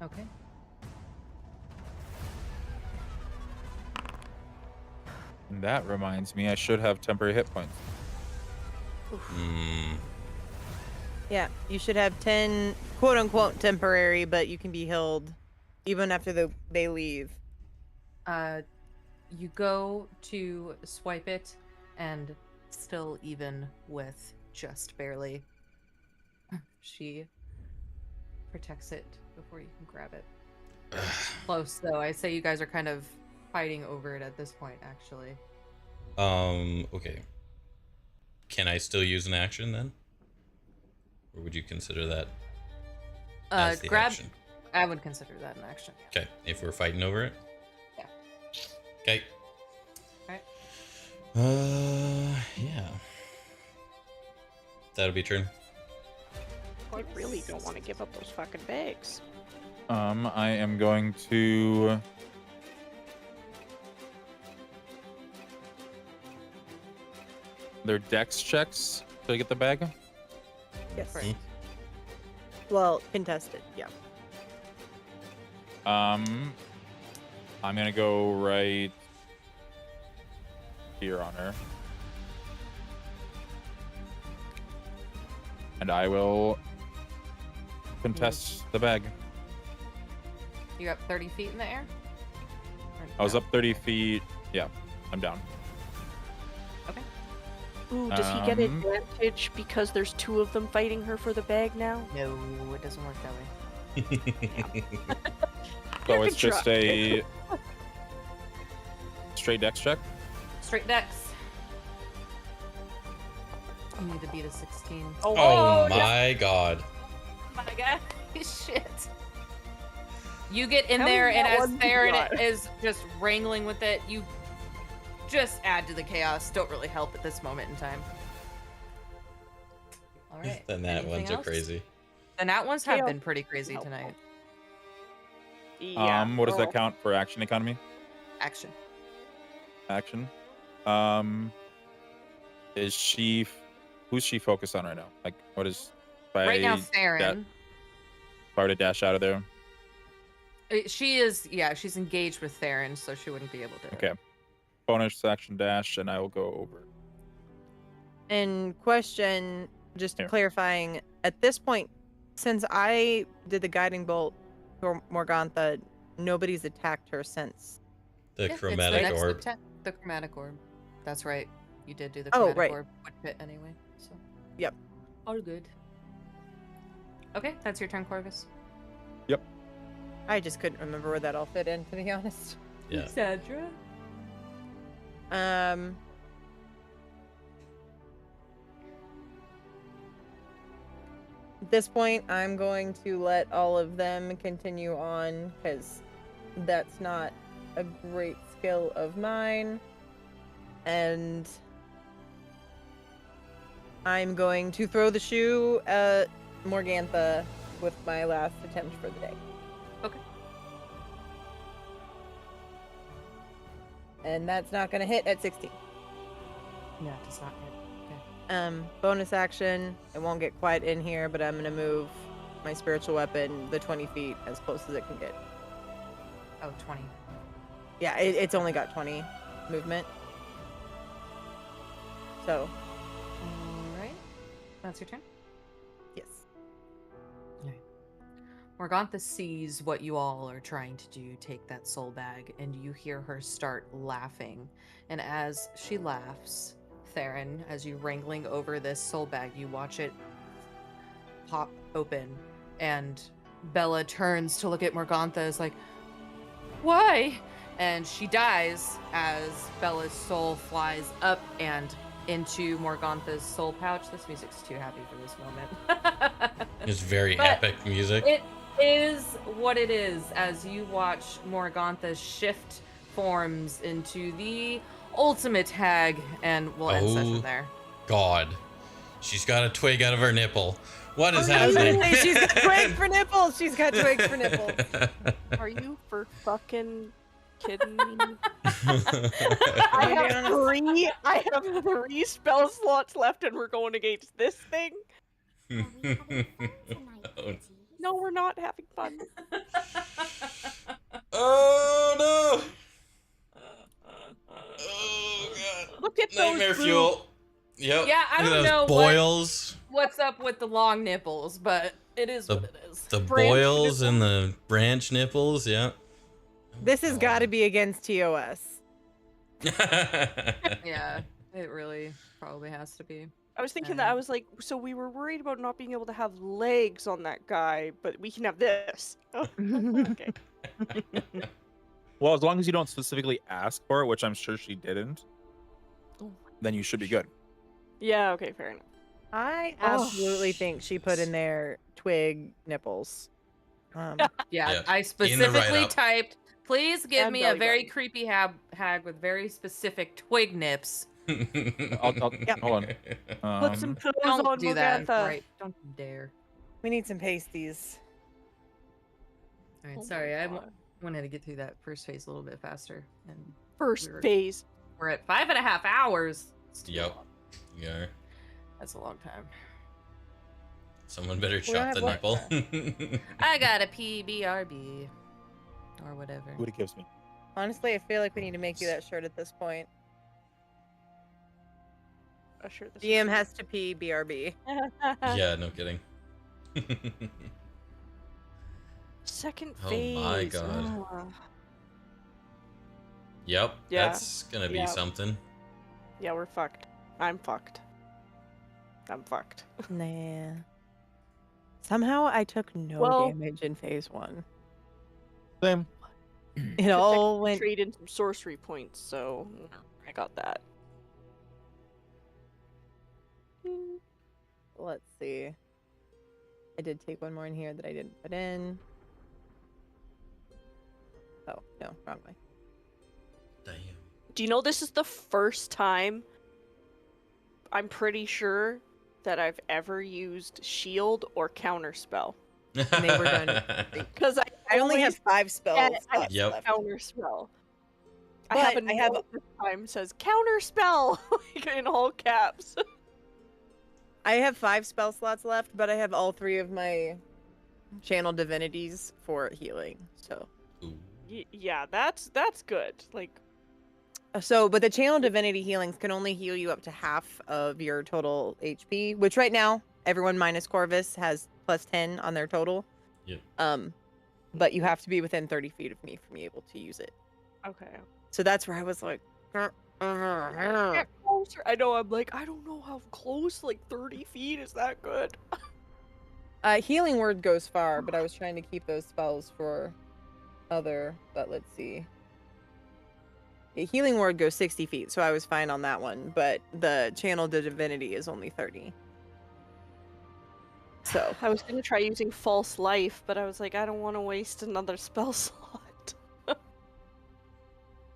Okay. And that reminds me, I should have temporary hit points. Yeah, you should have 10 quote unquote temporary, but you can be healed even after they leave. You go to swipe it, and still even with just barely, she protects it before you can grab it. Close, though. I say you guys are kind of fighting over it at this point, actually. Okay. Can I still use an action then? Or would you consider that as the Grab. action? I would consider that an action. Yeah. Okay, if we're fighting over it? Yeah. Okay. Alright. Yeah. That'll be turn. I really don't want to give up those fucking bags. I am going to... Their dex checks to get the bag? Yes. Right. Well, contested, yeah. I'm gonna go right here on her. And I will contest the bag. You up 30 feet in the air? Or I was no? up 30 feet. Yeah, I'm down. Okay. Ooh, does he get advantage because there's two of them fighting her for the bag now? No, it doesn't work that way. So it's just a straight dex check? Straight dex. You need to beat a 16. Oh my god. Oh my god. Shit. You get in How there, did and that as one Theron fly? is just wrangling with it, you just add to the chaos. Don't really help at this moment in time. All right. Then that Anything ones else? are crazy. The nat ones have Chaos. been pretty crazy Helpful. tonight. Yeah. What does that roll. count for action economy? Action. Action. Is she... Who's she focused on right now? Like, what is... Right now, If Theron. I were to dash out of there. She is, yeah, she's engaged with Theron, so she wouldn't be able to. Okay. Bonus action dash, and I will go over. And question, just Here. clarifying, at this point, since I did the guiding bolt for Morgantha, nobody's attacked her since. The Yeah, chromatic it's the orb. next the chromatic orb. That's right. You did do the Oh, chromatic right. orb. Would fit anyway. So. Yep. All good. Okay, that's your turn, Corvus. I just couldn't remember where that all fit in, to be honest. Yeah. Lysandra. At this point, I'm going to let all of them continue on, because that's not a great skill of mine. And I'm going to throw the shoe at Morgantha with my last attempt for the day. Okay. And that's not going to hit at 16. No, it does not hit. Bonus action. It won't get quite in here, but I'm going to move my spiritual weapon the 20 feet as close as it can get. Oh, 20. Yeah, it's only got 20 movement. So, Alright. That's your turn. yes. Morgantha sees what you all are trying to do, take that soul bag, and you hear her start laughing. And as she laughs, Theron, as you wrangling over this soul bag, you watch it pop open, and Bella turns to look at Morgantha as like, why? And she dies as Bella's soul flies up and into Morgantha's soul pouch. This music's too happy for this moment. It's very But epic music. It is what it is as you watch Morgantha shift forms into the ultimate hag, and we'll end session there. God. She's got a twig out of her nipple. What is I was gonna happening? say, she's got twigs for nipples. She's got twigs for nipples. Are you for fucking kidding me? I I have three spell slots left, and we're going against this thing. Are we having fun tonight, Oh. pretties? No, we're not having fun. Oh no! Oh god! Look at Nightmare those boobs. fuel. Yep. Yeah, I Look at don't those know boils. what's up with the long nipples, but it is what it is. The Branch boils and the branch nipples. Yeah. This has got to be against TOS. Yeah, it really probably has to be. I was thinking that I was like, so we were worried about not being able to have legs on that guy, but we can have this. Oh, okay. Well, as long as you don't specifically ask for it, which I'm sure she didn't, then you should be good. Yeah. Okay. Fair enough. I absolutely think she put in there twig nipples. Yeah, Yeah, I in the specifically write-up. typed, please give And me a belly very button. creepy hag with very specific twig nips. I'll hold on. Put some pillows Don't on do that. Morgantha. Right. Don't you dare. We need some pasties. All right, Oh sorry. my I God. wanted to get through that first phase a little bit faster. And First Weird. phase. we're at 5.5 hours. It's too Yep. long. Yeah. That's a long time. Someone better don't chop the have nipple. I got a PBRB. Or whatever. What it gives me. Honestly, I feel like we need to make you that shirt at this point. Oh, sure, this GM has to pee BRB. Yeah, no kidding. Second Oh phase. my God. Yep, Yeah. that's gonna be Yeah. something. Yeah, we're fucked. I'm fucked. I'm fucked. Nah. Somehow I took no Well- damage in phase 1. Same. It all went. Trade in some sorcery points, so I got that. Let's see. I did take one more in here that I didn't put in. Oh, no, wrong way. Damn. Do you know this is the first time I'm pretty sure that I've ever used shield or counterspell? they were done. Because I only have 5 spells I left. Yep. counterspell. But I have a I have- note this time says counterspell like in all caps. I have 5 spell slots left, but I have all 3 of my channel divinities for healing. So, Ooh. Yeah, that's good. Like, but the channel divinity healings can only heal you up to half of your total HP, which right now everyone minus Corvus has plus 10 on their total. Yep. But you have to be within 30 feet of me for me able to use it. okay. So that's where I was like, Get closer. I know. I'm like, I don't know how close. Like 30 feet is that good? healing word goes far, but I was trying to keep those spells for other. But let's see. Healing word goes 60 feet, so I was fine on that one. But the channel to divinity is only 30. So I was gonna try using false life, but I was like, I don't want to waste another spell slot.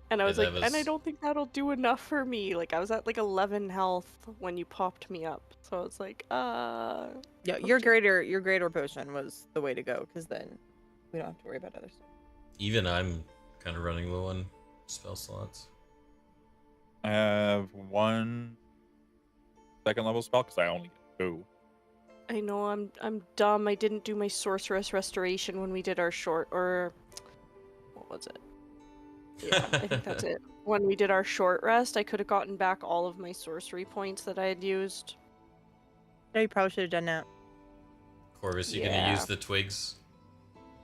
And I was Yeah, like, that and I was- don't think that'll do enough for me. Like I was at like 11 health when you popped me up, so I was like, yeah, your greater potion was the way to go, because then we don't have to worry about other stuff. Even I'm kind of running low on spell slots. I have 1 second level spell because I only get 2. I know I'm dumb. I didn't do my sorceress restoration when we did our short, or what was it? Yeah, I think that's it. When we did our short rest, I could have gotten back all of my sorcery points that I had used. Yeah, you probably should have done that. Corvus, you gonna Yeah. use the twigs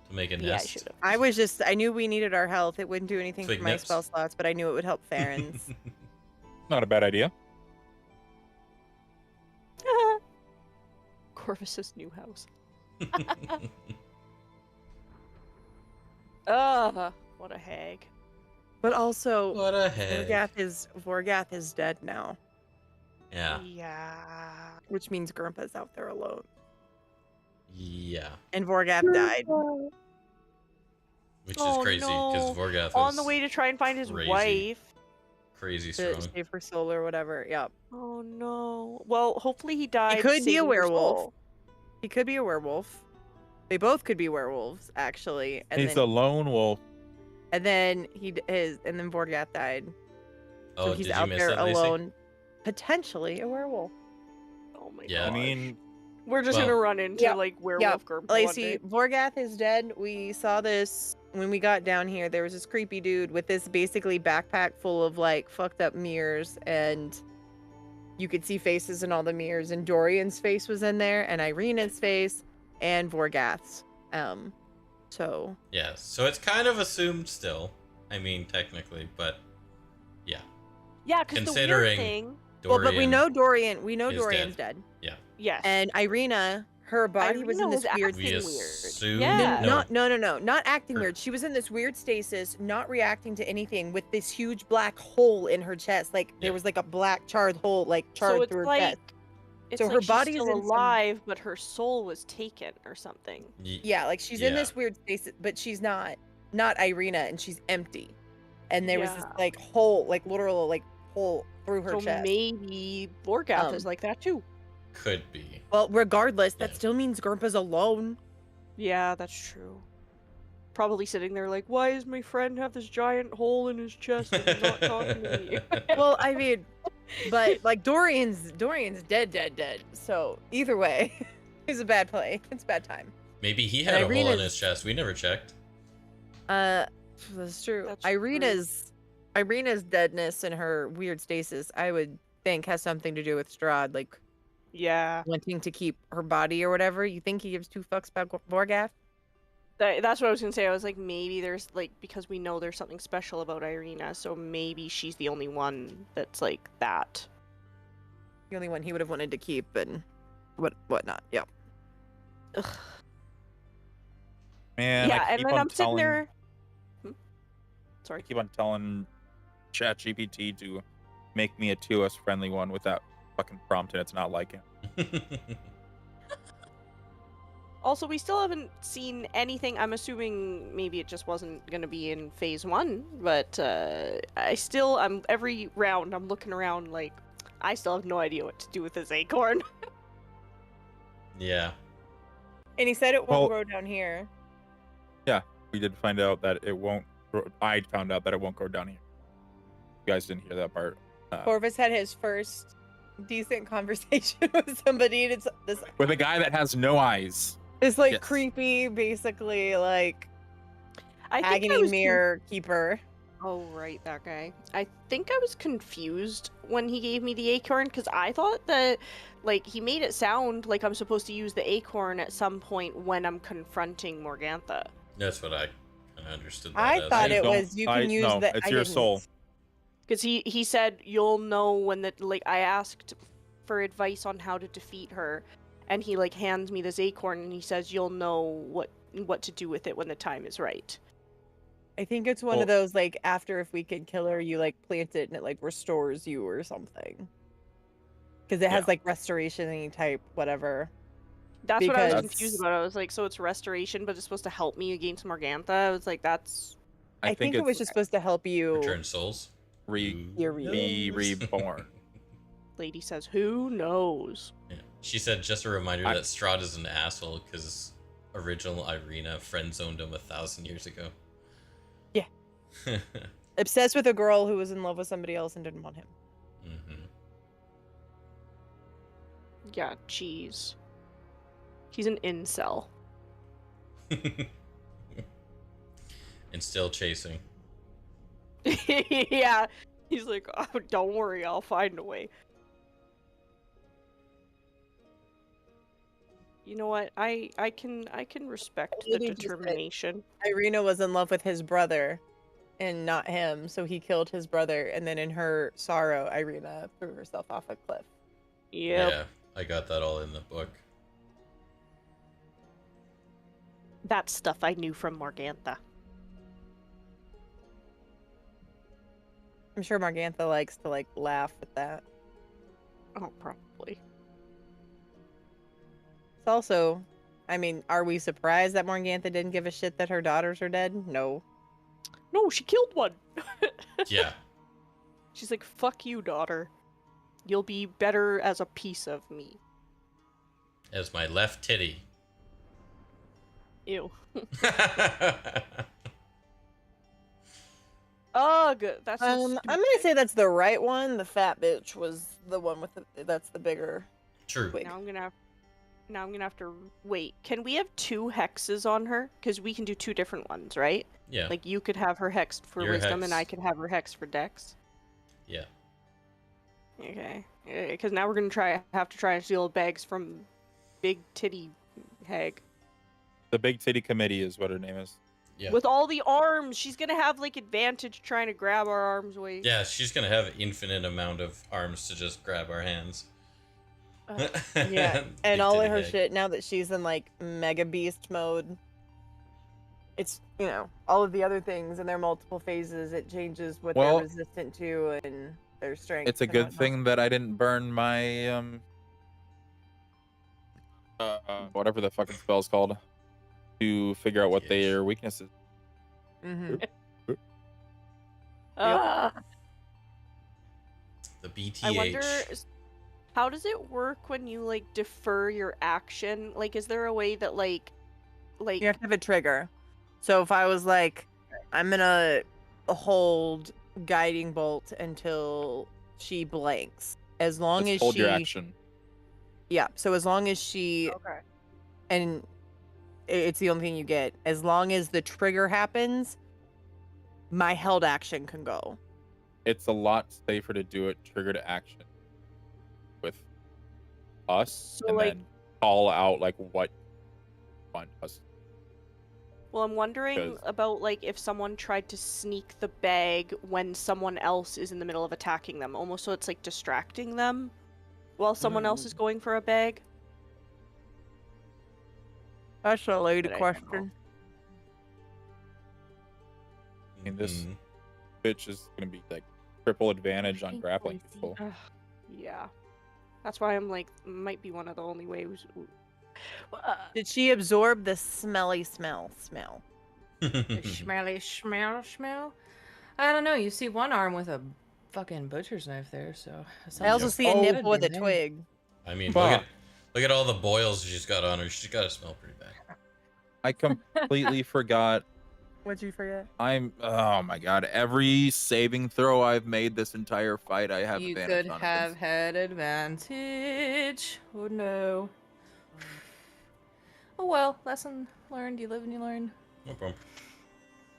to make a Yeah, I nest? should have. I knew we needed our health. It wouldn't do anything Twig for my nips. spell slots, but I knew it would help Theron's. Not a bad idea. Corvus's new house. Ugh, what a hag. But also, What a heck. Vorgath is dead now, Yeah. Yeah. which means Grandpa's out there alone. Yeah. And Vorgath died. Which Oh, is crazy because no. Vorgath On is the way to try and find his crazy. wife. crazy To strong. save her soul or whatever. Yep. Oh no. Well, hopefully he died. could be a saving her werewolf. soul. He could be a werewolf. They both could be werewolves, actually. And He's then, a lone wolf. and then and then Vorgath died. Oh, he's did you out miss there that, Lacey? alone, potentially a werewolf. Oh my Yeah. god. I mean, we're just well, gonna run into yeah, like werewolf group one Lacey, day. Vorgath is dead. We saw this when we got down here. There was this creepy dude with this basically backpack full of like fucked up mirrors, and you could see faces in all the mirrors. And Dorian's face was in there, and Irina's face, and Vorgath's. So Yeah, so it's kind of assumed still. I mean, technically, but yeah. Yeah, because the weird Considering thing. Dorian but we know Dorian. We know is Dorian's dead. dead. Yeah. Yes. And Irina, her body was in Irina this was weird. We acting assume weird. Yeah. Not acting Her- weird. She was in this weird stasis, not reacting to anything, with this huge black hole in her chest. Like there Yeah. was like a black charred hole, like charred So it's through her like chest. it's So like her she's body's still in some- alive, but her soul was taken or something. Yeah, like she's in Yeah. this weird stasis, but she's not Irina, and she's empty. And there was this Yeah. like hole, like literal like hole through her So chest. maybe Vorgath is Um, like that too. Could be. Well, regardless, that Yeah. still means Gerpa's alone. Yeah, that's true. Probably sitting there like, why does my friend have this giant hole in his chest and he's not talking to me? Well, I mean, but like Dorian's dead. So either way, it's a bad play. It's a bad time. Maybe he And had a hole in Irina's- his chest. We never checked. That's true. That's true. Irina's deadness and her weird stasis, I would think, has something to do with Strahd, like Yeah. wanting to keep her body or whatever. You think he gives two fucks about Vorgath? That's what I was gonna say. I was like, maybe there's like, because we know there's something special about Irina, so maybe she's the only one that's like that. The only one he would have wanted to keep and whatnot. Yeah. Ugh. man, yeah, I and keep then on I'm sitting telling, there. I Sorry. keep on telling ChatGPT to make me a TOS friendly one with that fucking prompt, and it's not like it. Also, we still haven't seen anything. I'm assuming maybe it just wasn't going to be in phase 1, but I'm every round I'm looking around like I still have no idea what to do with this acorn. Yeah. And he said it won't Well- grow down here. We did find out that it won't. I found out that it won't go down here. You guys didn't hear that part. Corvus had his first decent conversation with somebody, and it's this With a guy that has no eyes. It's like Yes. creepy, basically like I think I agony was mirror keeper. Oh, right, that guy. I think I was confused when he gave me the acorn because I thought that, like, he made it sound like I'm supposed to use the acorn at some point when I'm confronting Morgantha. That's what I kind of understood that I as. thought it don't- was you can use no, the. it's I your didn't. soul. Because he said you'll know when the like I asked for advice on how to defeat her, and he like hands me this acorn and he says you'll know what to do with it when the time is right. I think it's one Well- of those like after if we could kill her, you like plant it and it like restores you or something. Because it has Yeah. like restoration type whatever. That's what I was Because- confused about. I was like, so it's restoration, but it's supposed to help me against Morgantha. I was like, that's I think it was it's just supposed to help you. Return souls. You're be reborn. lady says, who knows? Yeah. She said, just a reminder I- that Strahd is an asshole because original Irina friend zoned him 1,000 years ago. Yeah. Obsessed with a girl who was in love with somebody else and didn't want him. hmm Yeah, jeez. He's an incel. And still chasing. Yeah. He's like, oh, don't worry, I'll find a way. You know what? I can respect the Lady just said- determination. Irina was in love with his brother and not him, so he killed his brother, and then in her sorrow, Irina threw herself off a cliff. Yep. Yeah, I got that all in the book. That's stuff I knew from Morgantha. I'm sure Morgantha likes to like laugh at that. Oh, probably. It's also, I mean, are we surprised that Morgantha didn't give a shit that her daughters are dead? No. No, she killed one. Yeah. She's like, fuck you, daughter. You'll be better as a piece of me. As my left titty. Ew. Oh, good. That's so I'm stupid. gonna say that's the right one. The fat bitch was the one with that's the bigger True. twig. Now I'm gonna have to wait. Can we have 2 hexes on her? Because we can do 2 different ones, right? Yeah. Like you could have her hexed for Your wisdom, and I hex. could have her hexed for dex. Yeah. Okay. Because now we're gonna have to try and steal bags from Big Titty Hag. The Big Titty Committee is what her name is. Yeah. With all the arms, she's gonna have like advantage trying to grab our arms away. Yeah, she's gonna have infinite amount of arms to just grab our hands. Yeah, Big and all of titty her hag. shit now that she's in like mega beast mode. It's all of the other things in their multiple phases. It changes what Well, they're resistant to and their strength. It's a and good whatnot. thing that I didn't burn my whatever the fucking spell's called to figure out what BTH. their weaknesses. Mhm. Ah. The BTH. I wonder, how does it work when you like defer your action? Like, is there a way that like You have to have a trigger. So if I was like, I'm gonna hold guiding bolt until she blanks, as long Let's as hold she your action. Yeah. So as long as she okay. and it's the only thing you get. As long as the trigger happens, my held action can go. It's a lot safer to do it trigger to action with us, So, and like- then call out like what you want us. Well, I'm wondering 'Cause- about like if someone tried to sneak the bag when someone else is in the middle of attacking them, almost so it's like distracting them while someone else is going for a bag. That's a lady But I don't know. question. I mean, this Mhm. bitch is gonna be like triple advantage on Pink grappling Lucy. people. Yeah. That's why I'm like, might be one of the only ways. Did she absorb the smelly smell? The smelly smell. I don't know. You see one arm with a fucking butcher's knife there, so. I also Yep. see a Oh, nipple with a good name. twig. I mean, Fuck. look at all the boils she's got on her. She's got to smell pretty bad. I completely forgot. What'd you forget? Oh my god! Every saving throw I've made this entire fight, I have You advantage could on have it. had advantage. Oh no. Oh well, lesson learned. You live and you learn. No problem.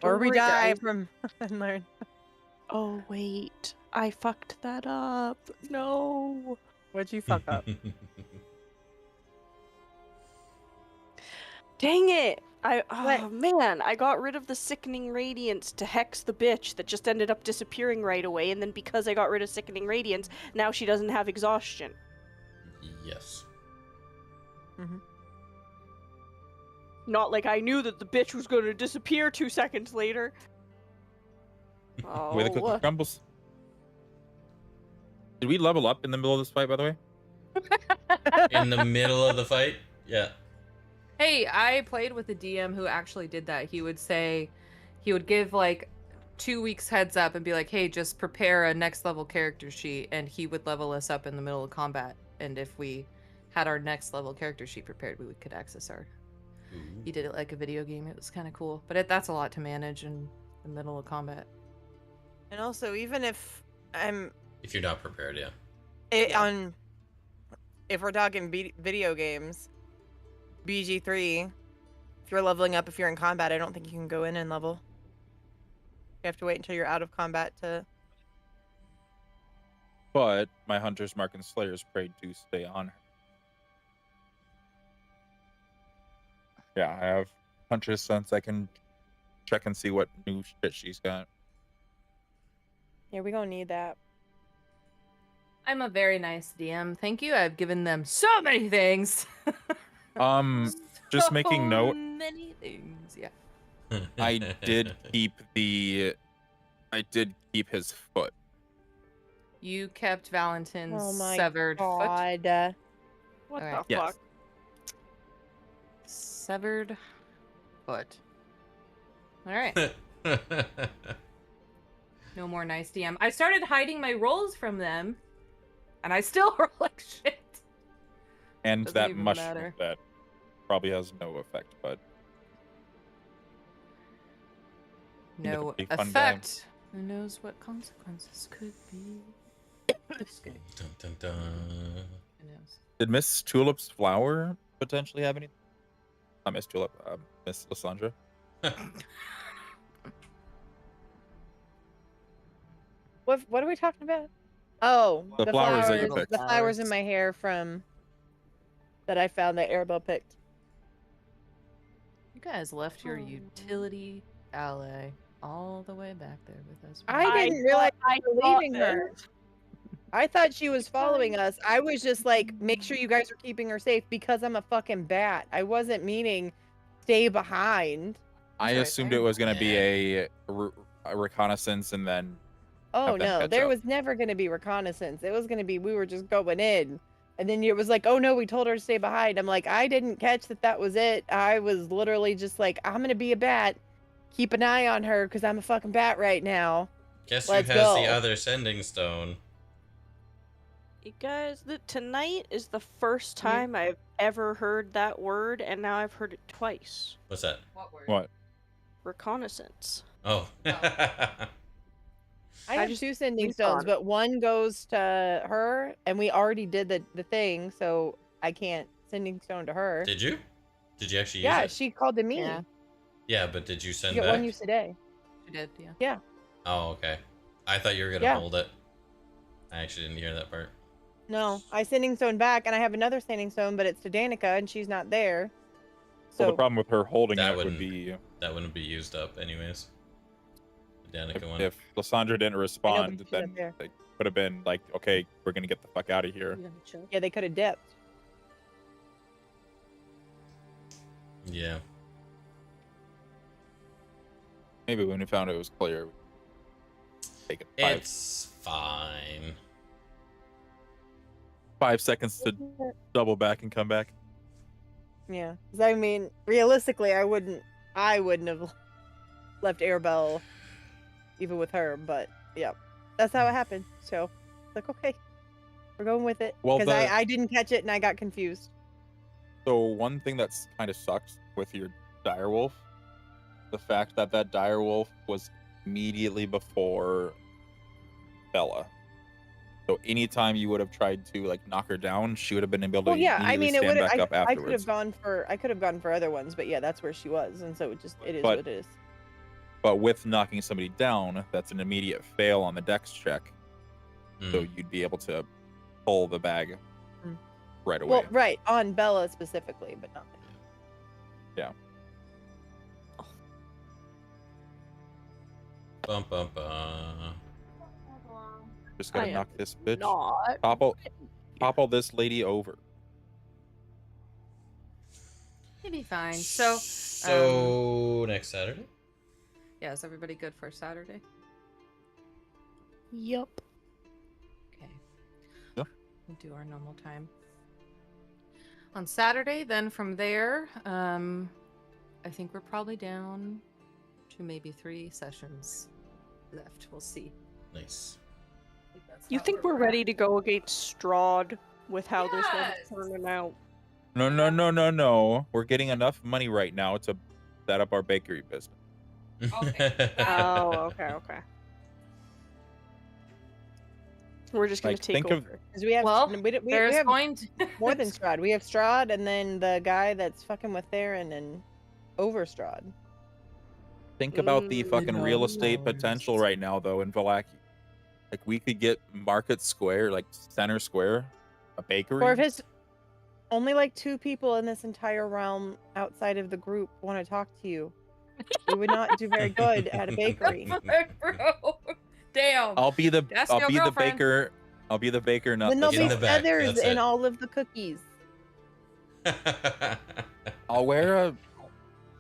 Or Don't we worry, die guys. from and learn. Oh wait, I fucked that up. No. What'd you fuck up? Dang it! What? Oh man, I got rid of the sickening radiance to hex the bitch that just ended up disappearing right away, and then because I got rid of sickening radiance, now she doesn't have exhaustion. Yes. Not like I knew that the bitch was going to disappear 2 seconds later. Way the cookie crumbles. Did we level up in the middle of this fight, by the way? In the middle of the fight? Yeah. Hey, I played with a DM who actually did that. He would give like 2 weeks heads up and be like, hey, just prepare a next level character sheet, and he would level us up in the middle of combat. And if we had our next level character sheet prepared, we could access our. Ooh. He did it like a video game. It was kind of cool, but that's a lot to manage in the middle of combat. And also, even if I'm If you're not prepared, yeah. if we're talking video games, BG3, if you're leveling up, if you're in combat, I don't think you can go in and level. You have to wait until you're out of combat to. But my Hunter's Mark and Slayer's Prey do stay on her. Yeah, I have Hunter's Sense. I can check and see what new shit she's got. Yeah, we gonna need that. I'm a very nice DM. Thank you. I've given them so many things. Just making note. Many things. Yeah. I did keep his foot. You kept Valentin's Oh my severed foot. God. What Alright. the Yes. fuck? Severed foot. All right. No more nice DM. I started hiding my rolls from them, and I still roll like shit. And Doesn't that even mushroom matter. that probably has no effect, but No a fun guy. effect. Who knows what consequences could be? Just kidding. Dun, dun, dun. Who knows? Did Miss Tulip's flower potentially have any? Not Miss Tulip, Miss Lysandra. What are we talking about? Oh, The flowers that you flowers, picked. the flowers in my hair from that I found that Arabelle picked. You guys left your utility ally all the way back there with us. I didn't realize I you were thought leaving her. I thought she was following us. I was just like, make sure you guys are keeping her safe because I'm a fucking bat. I wasn't meaning stay behind. I assumed it was going to be a reconnaissance and then. Oh have them no, catch there up. was never going to be reconnaissance. It was going to be we were just going in. And then it was like, oh no, we told her to stay behind. I'm like, I didn't catch that was it. I was literally just like, I'm going to be a bat. Keep an eye on her because I'm a fucking bat right now. Guess Let's who has the go. other sending stone? You guys, tonight is the first time I've ever heard that word, and now I've heard it twice. What's that? What word? What? Reconnaissance. Oh. I have just two sending moved stones, on. but one goes to her, and we already did the thing, so I can't sending stone to her. Did you? Did you actually use Yeah, it? she called to me. Yeah. Yeah, but did you send You get back? one use today. She did, yeah. Yeah. Oh, okay. I thought you were gonna Yeah. hold it. I actually didn't hear that part. No, I sending stone back, and I have another sending stone, but it's to Danica, and she's not there. So Well, the problem with her holding That it would wouldn't- be That wouldn't be used up anyways. The Danica one. if Lysandra didn't respond, she's up then there. they could have been like, okay, we're gonna get the fuck out of here. Yeah, they could have dipped. Yeah. Maybe when we found it was clear. Take it It's fine. 5 seconds to double back and come back. Yeah, 'cause I mean, realistically, I wouldn't have left Arabelle, even with her. But yeah, that's how it happened. So it's like, okay, we're going with it Well, because the- I didn't catch it and I got confused. So one thing that's kind of sucks with your direwolf, the fact that direwolf was immediately before Bella. So anytime you would have tried to like knock her down, she would have been able to Well, yeah, I immediately mean, it stand would. back up I could afterwards. have gone for other ones, but yeah, that's where she was, and so it is But- what it is. But with knocking somebody down, that's an immediate fail on the dex check. So Mm. you'd be able to pull the bag Mm. right away. Well, right on Bella specifically, but not. Bum bum bum. Just gotta I am knock this bitch. Not. Topple this lady over. He'd be fine. So, Next Saturday? yeah, is everybody good for Saturday? Yup. Okay. Yeah. We'll do our normal time. On Saturday, then from there, I think we're probably down to maybe 3 sessions left. We'll see. Nice. You think we're ready to go against Strahd with how this Yes! one's turning out? No. We're getting enough money right now to set up our bakery business. Okay. Oh, okay. We're just gonna Like, take think of- over. Because we have, Well, we there's have going to more than Strahd. We have Strahd, and then the guy that's fucking with Theron and over Strahd. Think about the fucking real estate Lord. potential right now, though, in Valaki. Like, we could get Market Square, like Center Square, a bakery. Or if it's only like 2 people in this entire realm outside of the group want to talk to you, we would not do very good at a bakery. Bro. Damn. I'll be the Ask I'll your be the girlfriend. baker. I'll be the baker, not Then the there'll in be the shop. back, feathers that's in it. all of the cookies. I'll wear a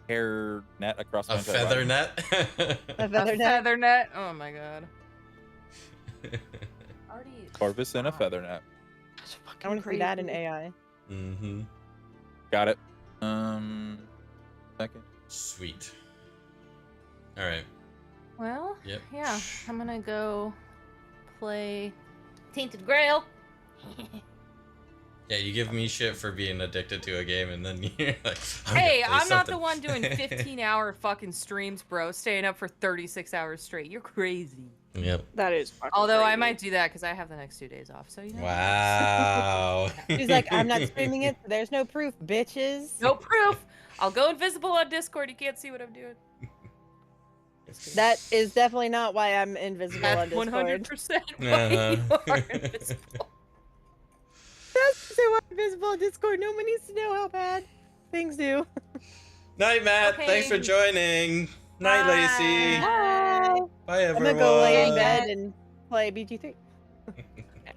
hair net across my A entire feather body. net? A A feather net. feather net. Oh my god. Corvus and a feather net. That's fucking I want to see that in crazy. AI. Mm-hmm. Got it. Second. Sweet. Alright. Well, Yep. yeah, I'm gonna go play Tainted Grail. Yeah, you give me shit for being addicted to a game, and then you're like, Hey, gonna play I'm not the something. one doing 15-hour fucking streams, bro. Staying up for 36 hours straight. You're crazy. Yep. That is fucking Although I crazy. might do that because I have the next 2 days off. So you know. Wow. She's like, I'm not streaming it, so there's no proof, bitches. No proof. I'll go invisible on Discord. You can't see what I'm doing. That is definitely not why I'm invisible on That's Discord. 100% why you are invisible. That's so I'm invisible on Discord. No one needs to know how bad things do. Night, Matt. Okay. Thanks for joining. Night, Lacey. Bye. Bye, I'm everyone. gonna go lay in bed and play BG3.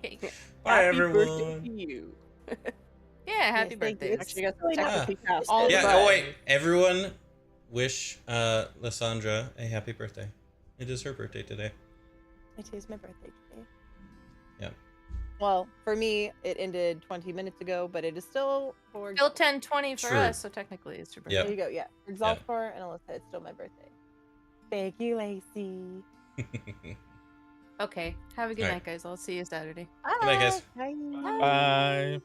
Okay. Bye, Happy birthday everyone. to you. Yeah, happy Yes, thank you. birthday. Actually, I Really got not- technically passed All it, the Yeah, but- oh wait, everyone wish Lysandra a happy birthday. It is her birthday today. It is my birthday today. Yeah. Well, for me, it ended 20 minutes ago, but it is still for. Still 10:20 for True. us, so technically it's your birthday. Yep. There you go. Yeah, Exaltimore and Alyssa. It's still my birthday. Thank you, Lacey. Okay. Have a good All right. night, guys. I'll see you Saturday. night, guys. Bye. Bye.